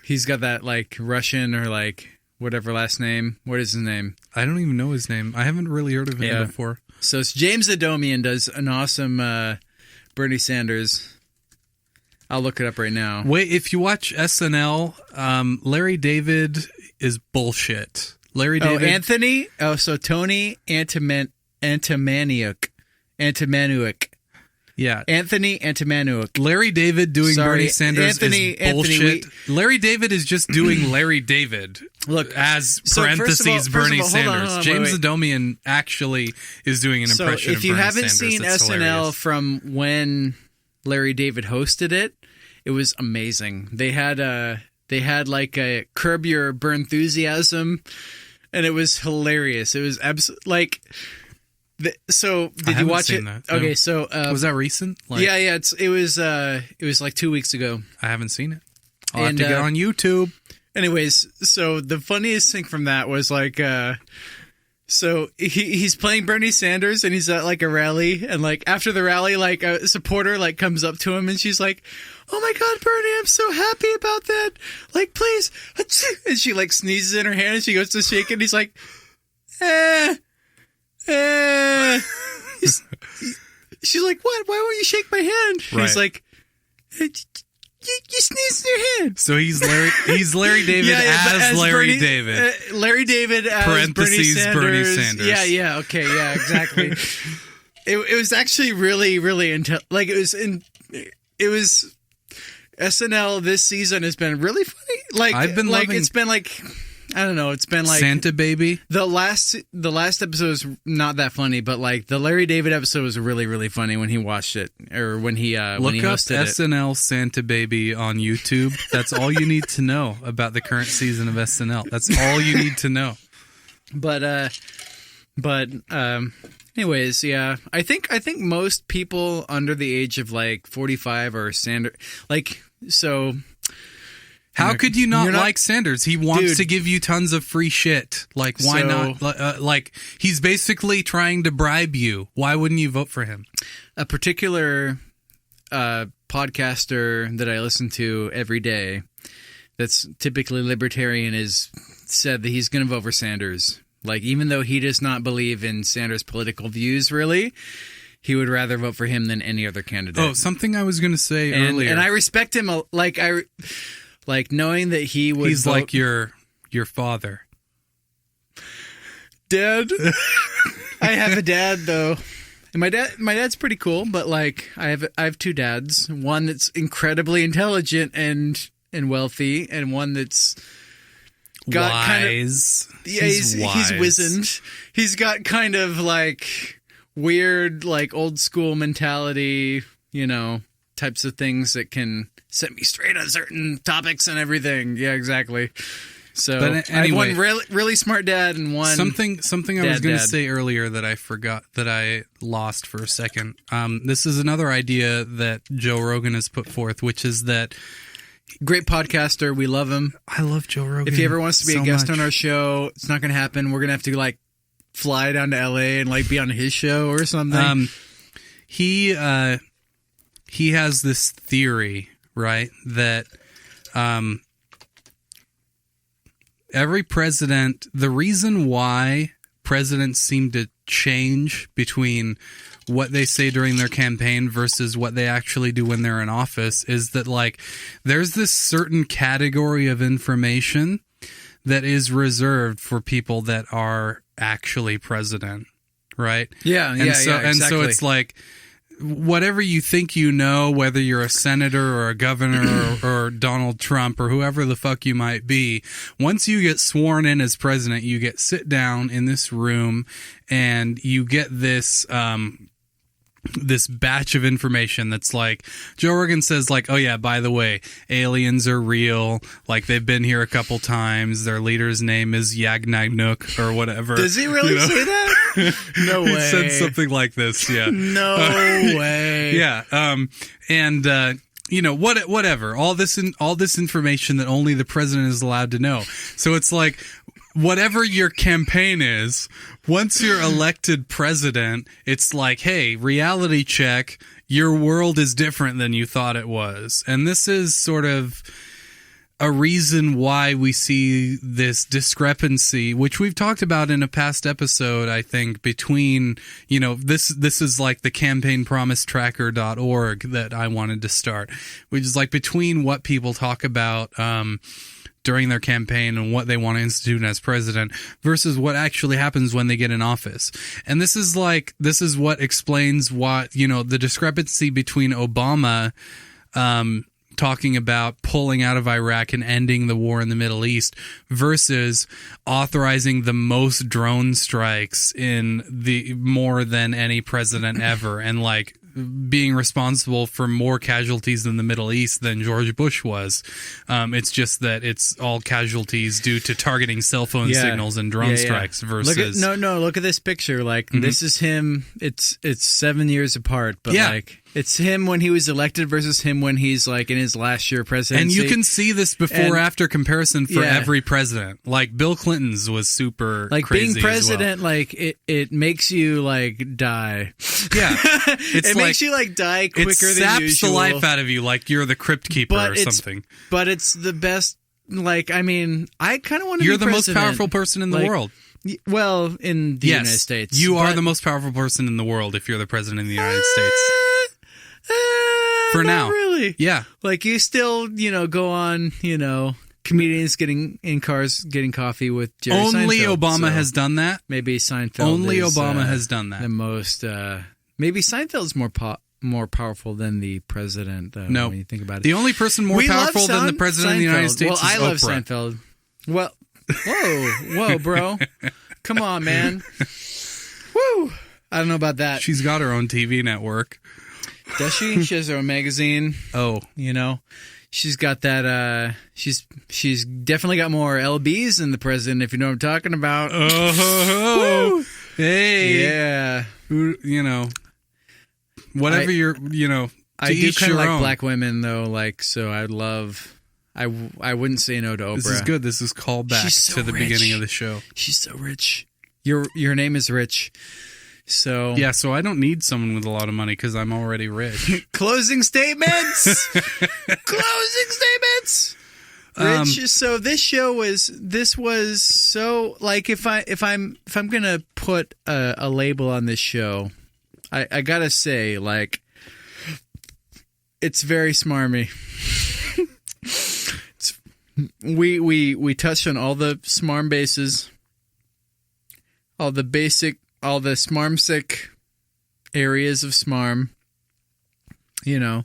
Speaker 2: he's got that like Russian or like whatever last name. What is his name?
Speaker 1: I don't even know his name. I haven't really heard of him before.
Speaker 2: So it's James Adomian does an awesome Bernie Sanders. I'll look it up right now.
Speaker 1: Wait, if you watch SNL, Larry David is bullshit. Larry David.
Speaker 2: Anthony. Oh, so Tony Antimanuik.
Speaker 1: Yeah.
Speaker 2: Anthony Antimanuik.
Speaker 1: Larry David doing Bernie Sanders is bullshit. Larry David is just doing Larry David.
Speaker 2: Look,
Speaker 1: as parentheses Bernie Sanders. James Adomian actually is doing an impression of Bernie Sanders.
Speaker 2: If you haven't seen
Speaker 1: That's
Speaker 2: SNL
Speaker 1: hilarious.
Speaker 2: from when Larry David hosted it, it was amazing. They had like a Curb Your Burnenthusiasm, and it was hilarious. It was absolutely like. So did you watch it?
Speaker 1: That,
Speaker 2: okay,
Speaker 1: no.
Speaker 2: so
Speaker 1: was that recent?
Speaker 2: Yeah. It was like 2 weeks ago.
Speaker 1: I haven't seen it. I'll have to get on YouTube.
Speaker 2: Anyways, so the funniest thing from that was like. So he's playing Bernie Sanders and he's at like a rally, and like after the rally, like a supporter like comes up to him and she's like, "Oh my God, Bernie, I'm so happy about that. Like, please." And she like sneezes in her hand and she goes to shake it. And he's like, She's like, "What? Why won't you shake my hand?"
Speaker 1: Right.
Speaker 2: He's like, You sneezed in your hand.
Speaker 1: So he's Larry David as Larry
Speaker 2: Bernie,
Speaker 1: David.
Speaker 2: Larry David as
Speaker 1: parentheses Bernie Sanders.
Speaker 2: Yeah, okay, yeah, exactly. it was actually really, really it was SNL this season has been really funny. Like
Speaker 1: I've been loving.
Speaker 2: It's been like. I don't know. It's been like
Speaker 1: Santa Baby.
Speaker 2: The last episode was not that funny, but like the Larry David episode was really, really funny when he watched it or when he hosted it.
Speaker 1: Look up SNL Santa Baby on YouTube. That's all you need to know about the current season of SNL. That's all you need to know.
Speaker 2: But anyways, yeah. I think most people under the age of like 45 are standard. Like so.
Speaker 1: How could you not like Sanders? He wants to give you tons of free shit. Like, why not? Like, he's basically trying to bribe you. Why wouldn't you vote for him?
Speaker 2: a particular podcaster that I listen to every day that's typically libertarian is said that he's going to vote for Sanders. Like, even though he does not believe in Sanders' political views, really, he would rather vote for him than any other candidate.
Speaker 1: Oh, something I was going to say earlier.
Speaker 2: And I respect him. Like knowing that he would
Speaker 1: He's
Speaker 2: vote,
Speaker 1: like your father.
Speaker 2: Dad. I have a dad, though. And my dad's pretty cool, but like I have two dads. One that's incredibly intelligent and wealthy, and one that's got
Speaker 1: wise.
Speaker 2: He's wizened. He's got kind of like weird, like old school mentality, types of things that can set me straight on certain topics and everything. Yeah, exactly. So
Speaker 1: But
Speaker 2: I have
Speaker 1: anyway,
Speaker 2: one really smart dad and one
Speaker 1: something I was going to
Speaker 2: dad.
Speaker 1: say earlier that I forgot, that I lost for a second. This is another idea that Joe Rogan has put forth, which is that
Speaker 2: great podcaster. We love him.
Speaker 1: I love Joe Rogan.
Speaker 2: If he ever wants to be
Speaker 1: so
Speaker 2: a guest
Speaker 1: much.
Speaker 2: on our show, it's not going to happen. We're going to have to like fly down to LA and like be on his show or something.
Speaker 1: He has this theory, right, that every president, the reason why presidents seem to change between what they say during their campaign versus what they actually do when they're in office is that, like, there's this certain category of information that is reserved for people that are actually president, right?
Speaker 2: Yeah, exactly.
Speaker 1: And so it's like, whatever you think you know, whether you're a senator or a governor or Donald Trump or whoever the fuck you might be, once you get sworn in as president, you get sit down in this room and you get this this batch of information that's like, Joe Rogan says, like, oh yeah, by the way, aliens are real, like they've been here a couple times, their leader's name is Yagnagnook or whatever.
Speaker 2: Does he really say that? No way.
Speaker 1: He said something like this, yeah.
Speaker 2: No way.
Speaker 1: Yeah. Whatever. All this information that only the president is allowed to know. So it's like, whatever your campaign is, once you're elected president, it's like, hey, reality check, your world is different than you thought it was. And this is sort of a reason why we see this discrepancy, which we've talked about in a past episode, I think, between, this is like the campaignpromisetracker.org that I wanted to start, which is like between what people talk about during their campaign and what they want to institute as president versus what actually happens when they get in office. And this is what explains what, the discrepancy between Obama talking about pulling out of Iraq and ending the war in the Middle East versus authorizing the most drone strikes in the more than any president ever, and like being responsible for more casualties in the Middle East than George Bush was. It's just that it's all casualties due to targeting cell phone signals and drone strikes versus...
Speaker 2: Look at this picture. Like, this is him. It's 7 years apart, but like... It's him when he was elected versus him when he's like in his last year presidency.
Speaker 1: And you can see this before-after comparison for every president. Like Bill Clinton's was super
Speaker 2: like
Speaker 1: crazy
Speaker 2: being president.
Speaker 1: as well.
Speaker 2: Like it makes you like die.
Speaker 1: Yeah,
Speaker 2: it makes you like die quicker
Speaker 1: it
Speaker 2: than usual.
Speaker 1: saps the life out of you, like you're the crypt keeper or something.
Speaker 2: But it's the best. Like, I mean, I kind of want to.
Speaker 1: You're
Speaker 2: be
Speaker 1: the most
Speaker 2: president.
Speaker 1: powerful person in the world.
Speaker 2: Well, in the United States,
Speaker 1: you are the most powerful person in the world if you're the president of the United States. For now.
Speaker 2: Really?
Speaker 1: Yeah.
Speaker 2: Like, you still, go on, comedians getting in cars, getting coffee with Jerry
Speaker 1: Only
Speaker 2: Seinfeld,
Speaker 1: Obama
Speaker 2: so
Speaker 1: has done that.
Speaker 2: Maybe Seinfeld
Speaker 1: Only
Speaker 2: is,
Speaker 1: Obama has done that.
Speaker 2: The most, maybe Seinfeld's more powerful than the president, though,
Speaker 1: no.
Speaker 2: when you think about it.
Speaker 1: The only person more powerful than the president of the United States
Speaker 2: I
Speaker 1: is
Speaker 2: love
Speaker 1: Oprah.
Speaker 2: Seinfeld. Well, whoa, bro. Come on, man. Woo! I don't know about that.
Speaker 1: She's got her own TV network.
Speaker 2: Does she? She has her own magazine.
Speaker 1: Oh.
Speaker 2: She's got that, she's definitely got more LBs than the president, if you know what I'm talking about.
Speaker 1: Oh. Hey.
Speaker 2: Yeah.
Speaker 1: Whatever
Speaker 2: I do kind of like
Speaker 1: own.
Speaker 2: black women, though, like, so I wouldn't say no to Oprah.
Speaker 1: This is good. This is called back
Speaker 2: She's so
Speaker 1: to the
Speaker 2: rich.
Speaker 1: beginning of the show.
Speaker 2: She's so rich. Your name is rich. So
Speaker 1: Yeah, so I don't need someone with a lot of money because I'm already rich.
Speaker 2: closing statements. Closing statements. Rich, so this was so like if I'm gonna put a label on this show, I gotta say like it's very smarmy. We touched on all the smarm bases, all the smarmsic areas of smarm. You know,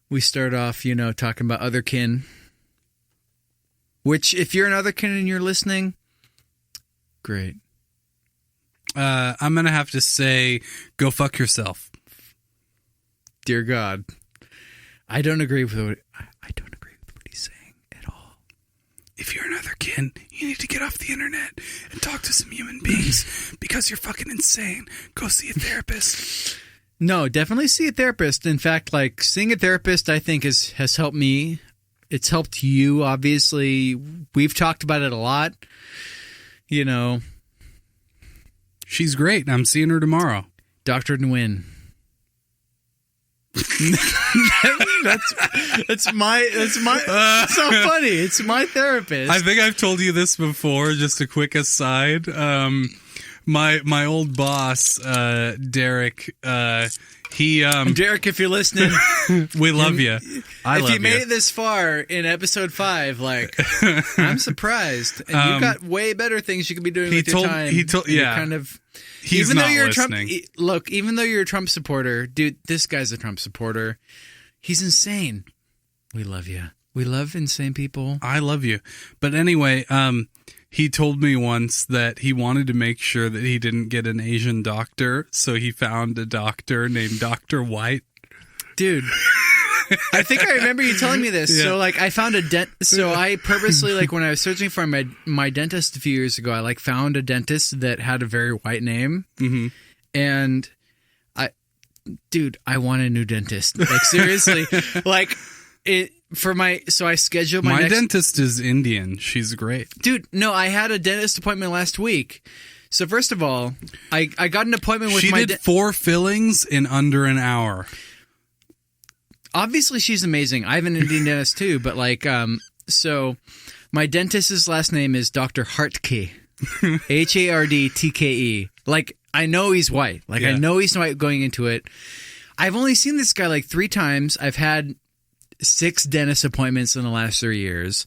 Speaker 2: we start off, talking about Otherkin, which if you're an Otherkin and you're listening, great.
Speaker 1: I'm going to have to say, go fuck yourself.
Speaker 2: Dear God. I don't agree with what he's saying at all.
Speaker 1: If you're an Otherkin, you need to get off the internet and talk to some human beings because you're fucking insane. Go see a therapist.
Speaker 2: No, definitely see a therapist. In fact, like seeing a therapist, I think has helped me. It's helped you, obviously. We've talked about it a lot.
Speaker 1: She's great. I'm seeing her tomorrow.
Speaker 2: Dr. Nguyen. That's my so funny. It's my therapist.
Speaker 1: I think I've told you this before. Just a quick aside. My old boss, Derek.
Speaker 2: Derek, if you're listening,
Speaker 1: we love you.
Speaker 2: If you made it this far in episode 5, like I'm surprised, and you've got way better things you could be doing with your time.
Speaker 1: Yeah,
Speaker 2: kind of.
Speaker 1: He's
Speaker 2: even
Speaker 1: not
Speaker 2: though you're
Speaker 1: listening.
Speaker 2: a Trump, look, even though you're a Trump supporter, dude, this guy's a Trump supporter. He's insane. We love you. We love insane people.
Speaker 1: I love you. But anyway, he told me once that he wanted to make sure that he didn't get an Asian doctor, so he found a doctor named Dr. White.
Speaker 2: Dude, I think I remember you telling me this. Yeah. So, like, I found so I purposely, like, when I was searching for my dentist a few years ago, I, like, found a dentist that had a very white name.
Speaker 1: Mm-hmm.
Speaker 2: And I want a new dentist. Like, seriously. Like, so I scheduled my
Speaker 1: dentist is Indian. She's great.
Speaker 2: Dude, no, I had a dentist appointment last week. So first of all, I got an appointment with
Speaker 1: She did 4 fillings in under an hour.
Speaker 2: Obviously, she's amazing. I have an Indian dentist too, but like, so my dentist's last name is Dr. Hartke. Hardtke. Like, I know he's white. Like, I know he's white going into it. I've only seen this guy like 3 times. I've had 6 dentist appointments in the last 3 years.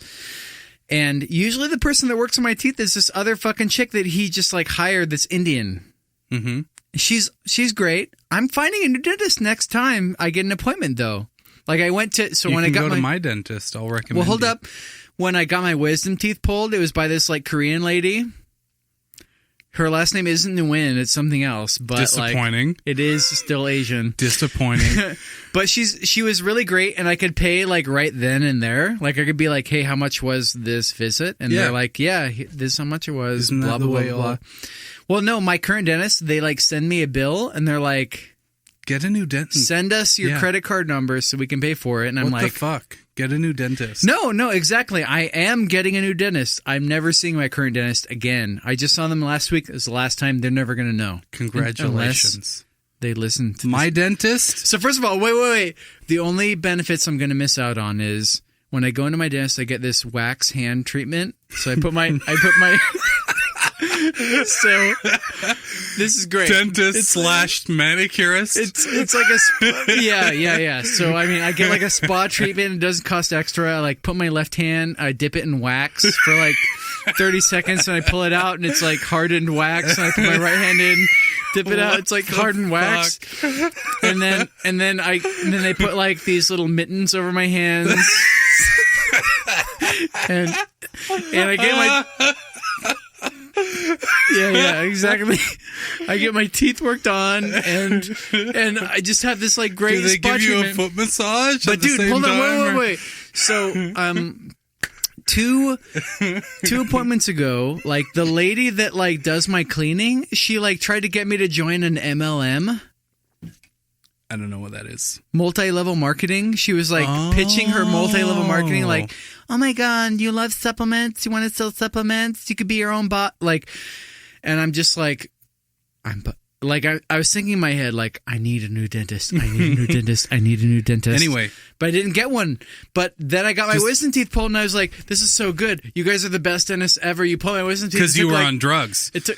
Speaker 2: And usually the person that works on my teeth is this other fucking chick that he just like hired that's Indian.
Speaker 1: Mm-hmm.
Speaker 2: She's great. I'm finding a new dentist next time I get an appointment though. Like I went to, so
Speaker 1: you
Speaker 2: when
Speaker 1: can
Speaker 2: I got
Speaker 1: go to my dentist, I'll recommend.
Speaker 2: Well, hold up. When I got my wisdom teeth pulled, it was by this like Korean lady. Her last name isn't Nguyen, it's something else. But
Speaker 1: disappointing.
Speaker 2: Like, it is still Asian.
Speaker 1: Disappointing.
Speaker 2: But she was really great, and I could pay like right then and there. Like I could be like, "Hey, how much was this visit?" And they're like, "Yeah, this is how much it was."
Speaker 1: Isn't
Speaker 2: blah
Speaker 1: that the
Speaker 2: blah
Speaker 1: way
Speaker 2: blah blah. Well, no, my current dentist, they like send me a bill, and they're like,
Speaker 1: "Get a new dentist.
Speaker 2: Send us your credit card number so we can pay for it." And I'm
Speaker 1: what
Speaker 2: like,
Speaker 1: the fuck? Get a new dentist.
Speaker 2: No, exactly. I am getting a new dentist. I'm never seeing my current dentist again. I just saw them last week. It was the last time. They're never going to know.
Speaker 1: Congratulations.
Speaker 2: They listen to
Speaker 1: my dentist.
Speaker 2: So first of all, wait. The only benefits I'm going to miss out on is when I go into my dentist, I get this wax hand treatment. So I put my so this is great.
Speaker 1: Dentist / manicurist.
Speaker 2: It's like a yeah. So I mean, I get like a spa treatment. It doesn't cost extra. I like put my left hand, I dip it in wax for like 30 seconds, and I pull it out, and it's like hardened wax. And I put my right hand in, dip it out. It's like hardened wax. And then they put like these little mittens over my hands, and I get my. Yeah, exactly. I get my teeth worked on, and I just have this like great.
Speaker 1: Do they
Speaker 2: spa
Speaker 1: give you
Speaker 2: treatment.
Speaker 1: a foot massage?
Speaker 2: But dude, hold on, wait. So, two appointments ago, like the lady that like does my cleaning, she like tried to get me to join an MLM.
Speaker 1: I don't know what that is.
Speaker 2: Multi-level marketing. She was like pitching her multi-level marketing, like, "Oh my god, you love supplements? You want to sell supplements? You could be your own bot." Like, and I'm just like, Like, I was thinking in my head, like, I need a new dentist. I need a new dentist. I need a new dentist.
Speaker 1: Anyway.
Speaker 2: But I didn't get one. But then I got my wisdom teeth pulled, and I was like, this is so good. You guys are the best dentists ever. You pulled my wisdom teeth.
Speaker 1: Because you were on drugs.
Speaker 2: It took...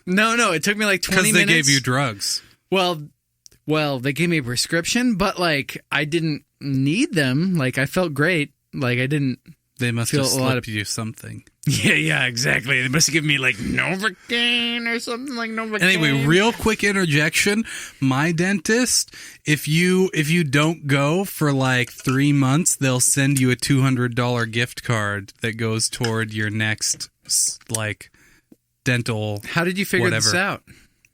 Speaker 2: No, it took me like 20 minutes.
Speaker 1: Because they gave you drugs.
Speaker 2: Well, they gave me a prescription, but, like, I didn't need them. Like, I felt great. Like, I didn't...
Speaker 1: They must have slipped you something.
Speaker 2: Yeah, exactly. They must have given me, like, Novocaine or something like Novocaine.
Speaker 1: Anyway, real quick interjection. My dentist, if you don't go for, like, 3 months, they'll send you a $200 gift card that goes toward your next, like, dental
Speaker 2: How did you figure this out?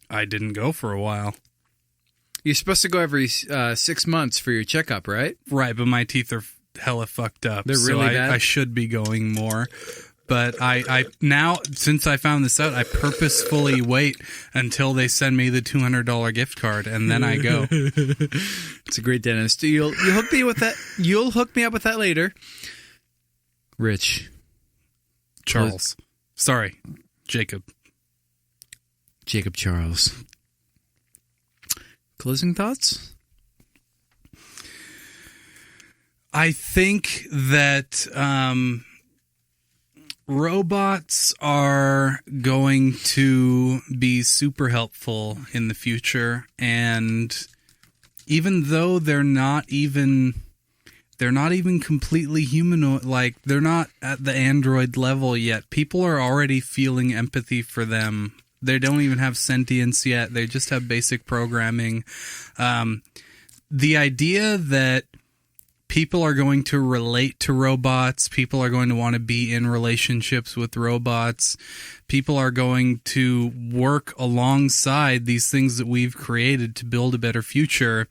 Speaker 1: I didn't go for a while.
Speaker 2: You're supposed to go every 6 months for your checkup, right?
Speaker 1: Right, but my teeth are hella fucked up.
Speaker 2: They're really bad?
Speaker 1: I should be going more. But I now, since I found this out, I purposefully wait until they send me the $200 gift card, and then I go.
Speaker 2: It's a great dentist. You'll hook me with that. You'll hook me up with that later. Rich.
Speaker 1: Charles. Sorry, Jacob.
Speaker 2: Jacob Charles. Closing thoughts?
Speaker 1: I think that robots are going to be super helpful in the future, and even though they're not even completely humanoid, like they're not at the android level yet, people are already feeling empathy for them. They don't even have sentience yet. They just have basic programming. The idea that people are going to relate to robots. People are going to want to be in relationships with robots. People are going to work alongside these things that we've created to build a better future.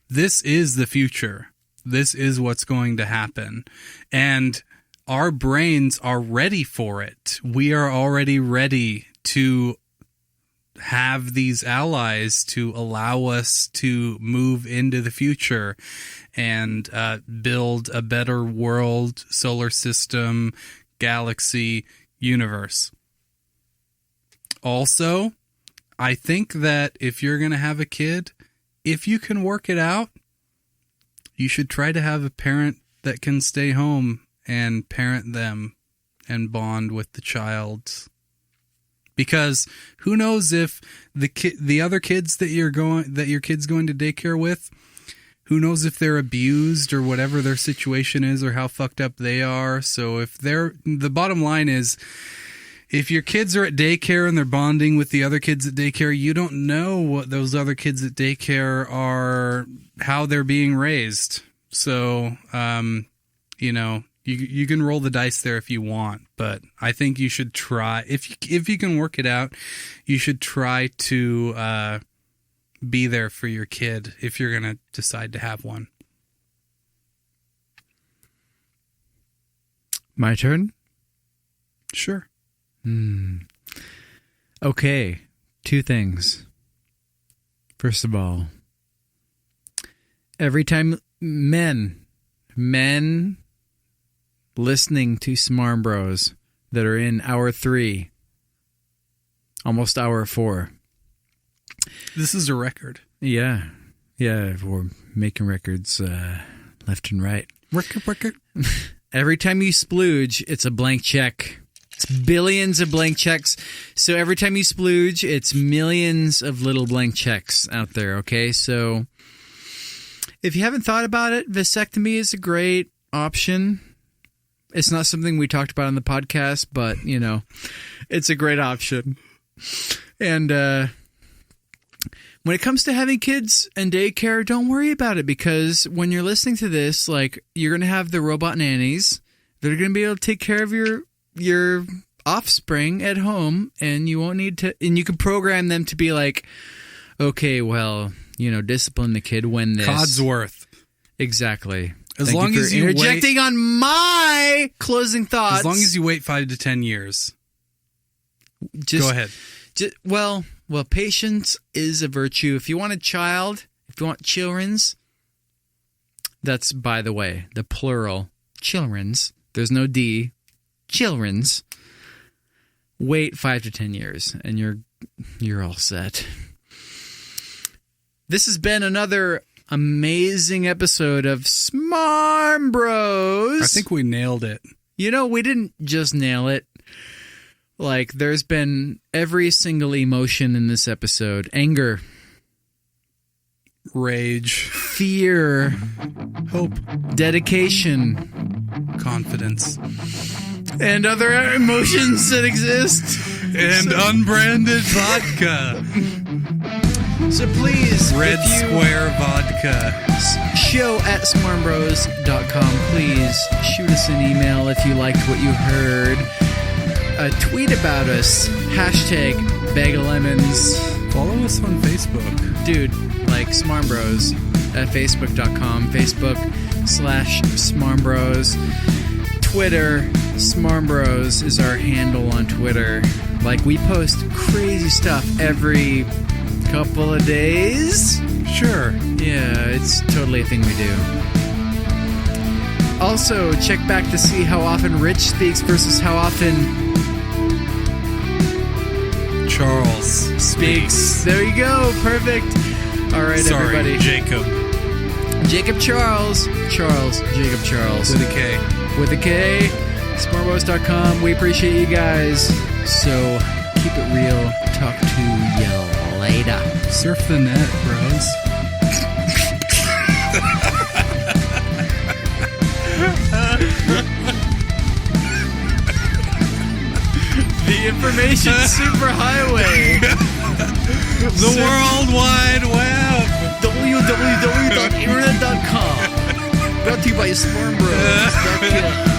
Speaker 1: This is the future. This is what's going to happen. And our brains are ready for it. We are already ready to have these allies to allow us to move into the future and build a better world, solar system, galaxy, universe. Also, I think that if you're going to have a kid, if you can work it out, you should try to have a parent that can stay home and parent them and bond with the child. Because who knows if the other kids that your kid's going to daycare with, who knows if they're abused or whatever their situation is or how fucked up they are. So the bottom line is, if your kids are at daycare and they're bonding with the other kids at daycare, you don't know what those other kids at daycare are, how they're being raised. So, you can roll the dice there if you want, but I think you should try, if you can work it out, you should try to be there for your kid if you're going to decide to have one.
Speaker 2: My turn?
Speaker 1: Sure.
Speaker 2: Okay, 2 things. First of all, every time men listening to SmarmBros that are in hour 3, almost hour 4.
Speaker 1: This is a record.
Speaker 2: Yeah, we're making records left and right.
Speaker 1: Record.
Speaker 2: Every time you splooge, it's a blank check. It's billions of blank checks. So every time you splooge, it's millions of little blank checks out there, okay? So if you haven't thought about it, vasectomy is a great option. It's not something we talked about on the podcast, but, it's a great option. And when it comes to having kids and daycare, don't worry about it, because when you're listening to this, like, you're going to have the robot nannies that are going to be able to take care of your offspring at home, and you won't need to, and you can program them to be like, okay, well, discipline the kid when this.
Speaker 1: Codsworth.
Speaker 2: Exactly.
Speaker 1: As long as you
Speaker 2: interjecting on my closing thoughts.
Speaker 1: As long as you wait 5 to 10 years. Go ahead.
Speaker 2: Well, patience is a virtue. If you want a child, if you want chilrenz, that's, by the way, the plural, chilrenz. There's no D. Chilrenz. Wait 5 to 10 years, and you're all set. This has been another amazing episode of SmarmBros.
Speaker 1: I think we nailed it.
Speaker 2: You know, we didn't just nail it. Like, there's been every single emotion in this episode. Anger.
Speaker 1: Rage.
Speaker 2: Fear.
Speaker 1: Hope.
Speaker 2: Dedication.
Speaker 1: Confidence.
Speaker 2: And other emotions that exist.
Speaker 1: And unbranded vodka.
Speaker 2: So please,
Speaker 1: Red
Speaker 2: if you
Speaker 1: Square vodka.
Speaker 2: show at SmarmBros.com. Please shoot us an email if you liked what you heard. Tweet about us. Hashtag Bag of Lemons.
Speaker 1: Follow us on Facebook.
Speaker 2: Dude, like SmarmBros at Facebook.com. Facebook/SmarmBros. Twitter, SmarmBros is our handle on Twitter. Like, we post crazy stuff every couple of days.
Speaker 1: Sure.
Speaker 2: Yeah, it's totally a thing we do. Also, check back to see how often Rich speaks versus how often
Speaker 1: Charles
Speaker 2: speaks. There you go. Perfect. All right,
Speaker 1: Sorry,
Speaker 2: everybody. Jacob Charles. Jacob Charles.
Speaker 1: With a K.
Speaker 2: With a K. SmarmBros.com. We appreciate you guys. So, keep it real. Talk to you later.
Speaker 1: Surf the net, bros.
Speaker 2: The information superhighway.
Speaker 1: The World Wide Web.
Speaker 2: www.internet.com. Brought to you by SmarmBros.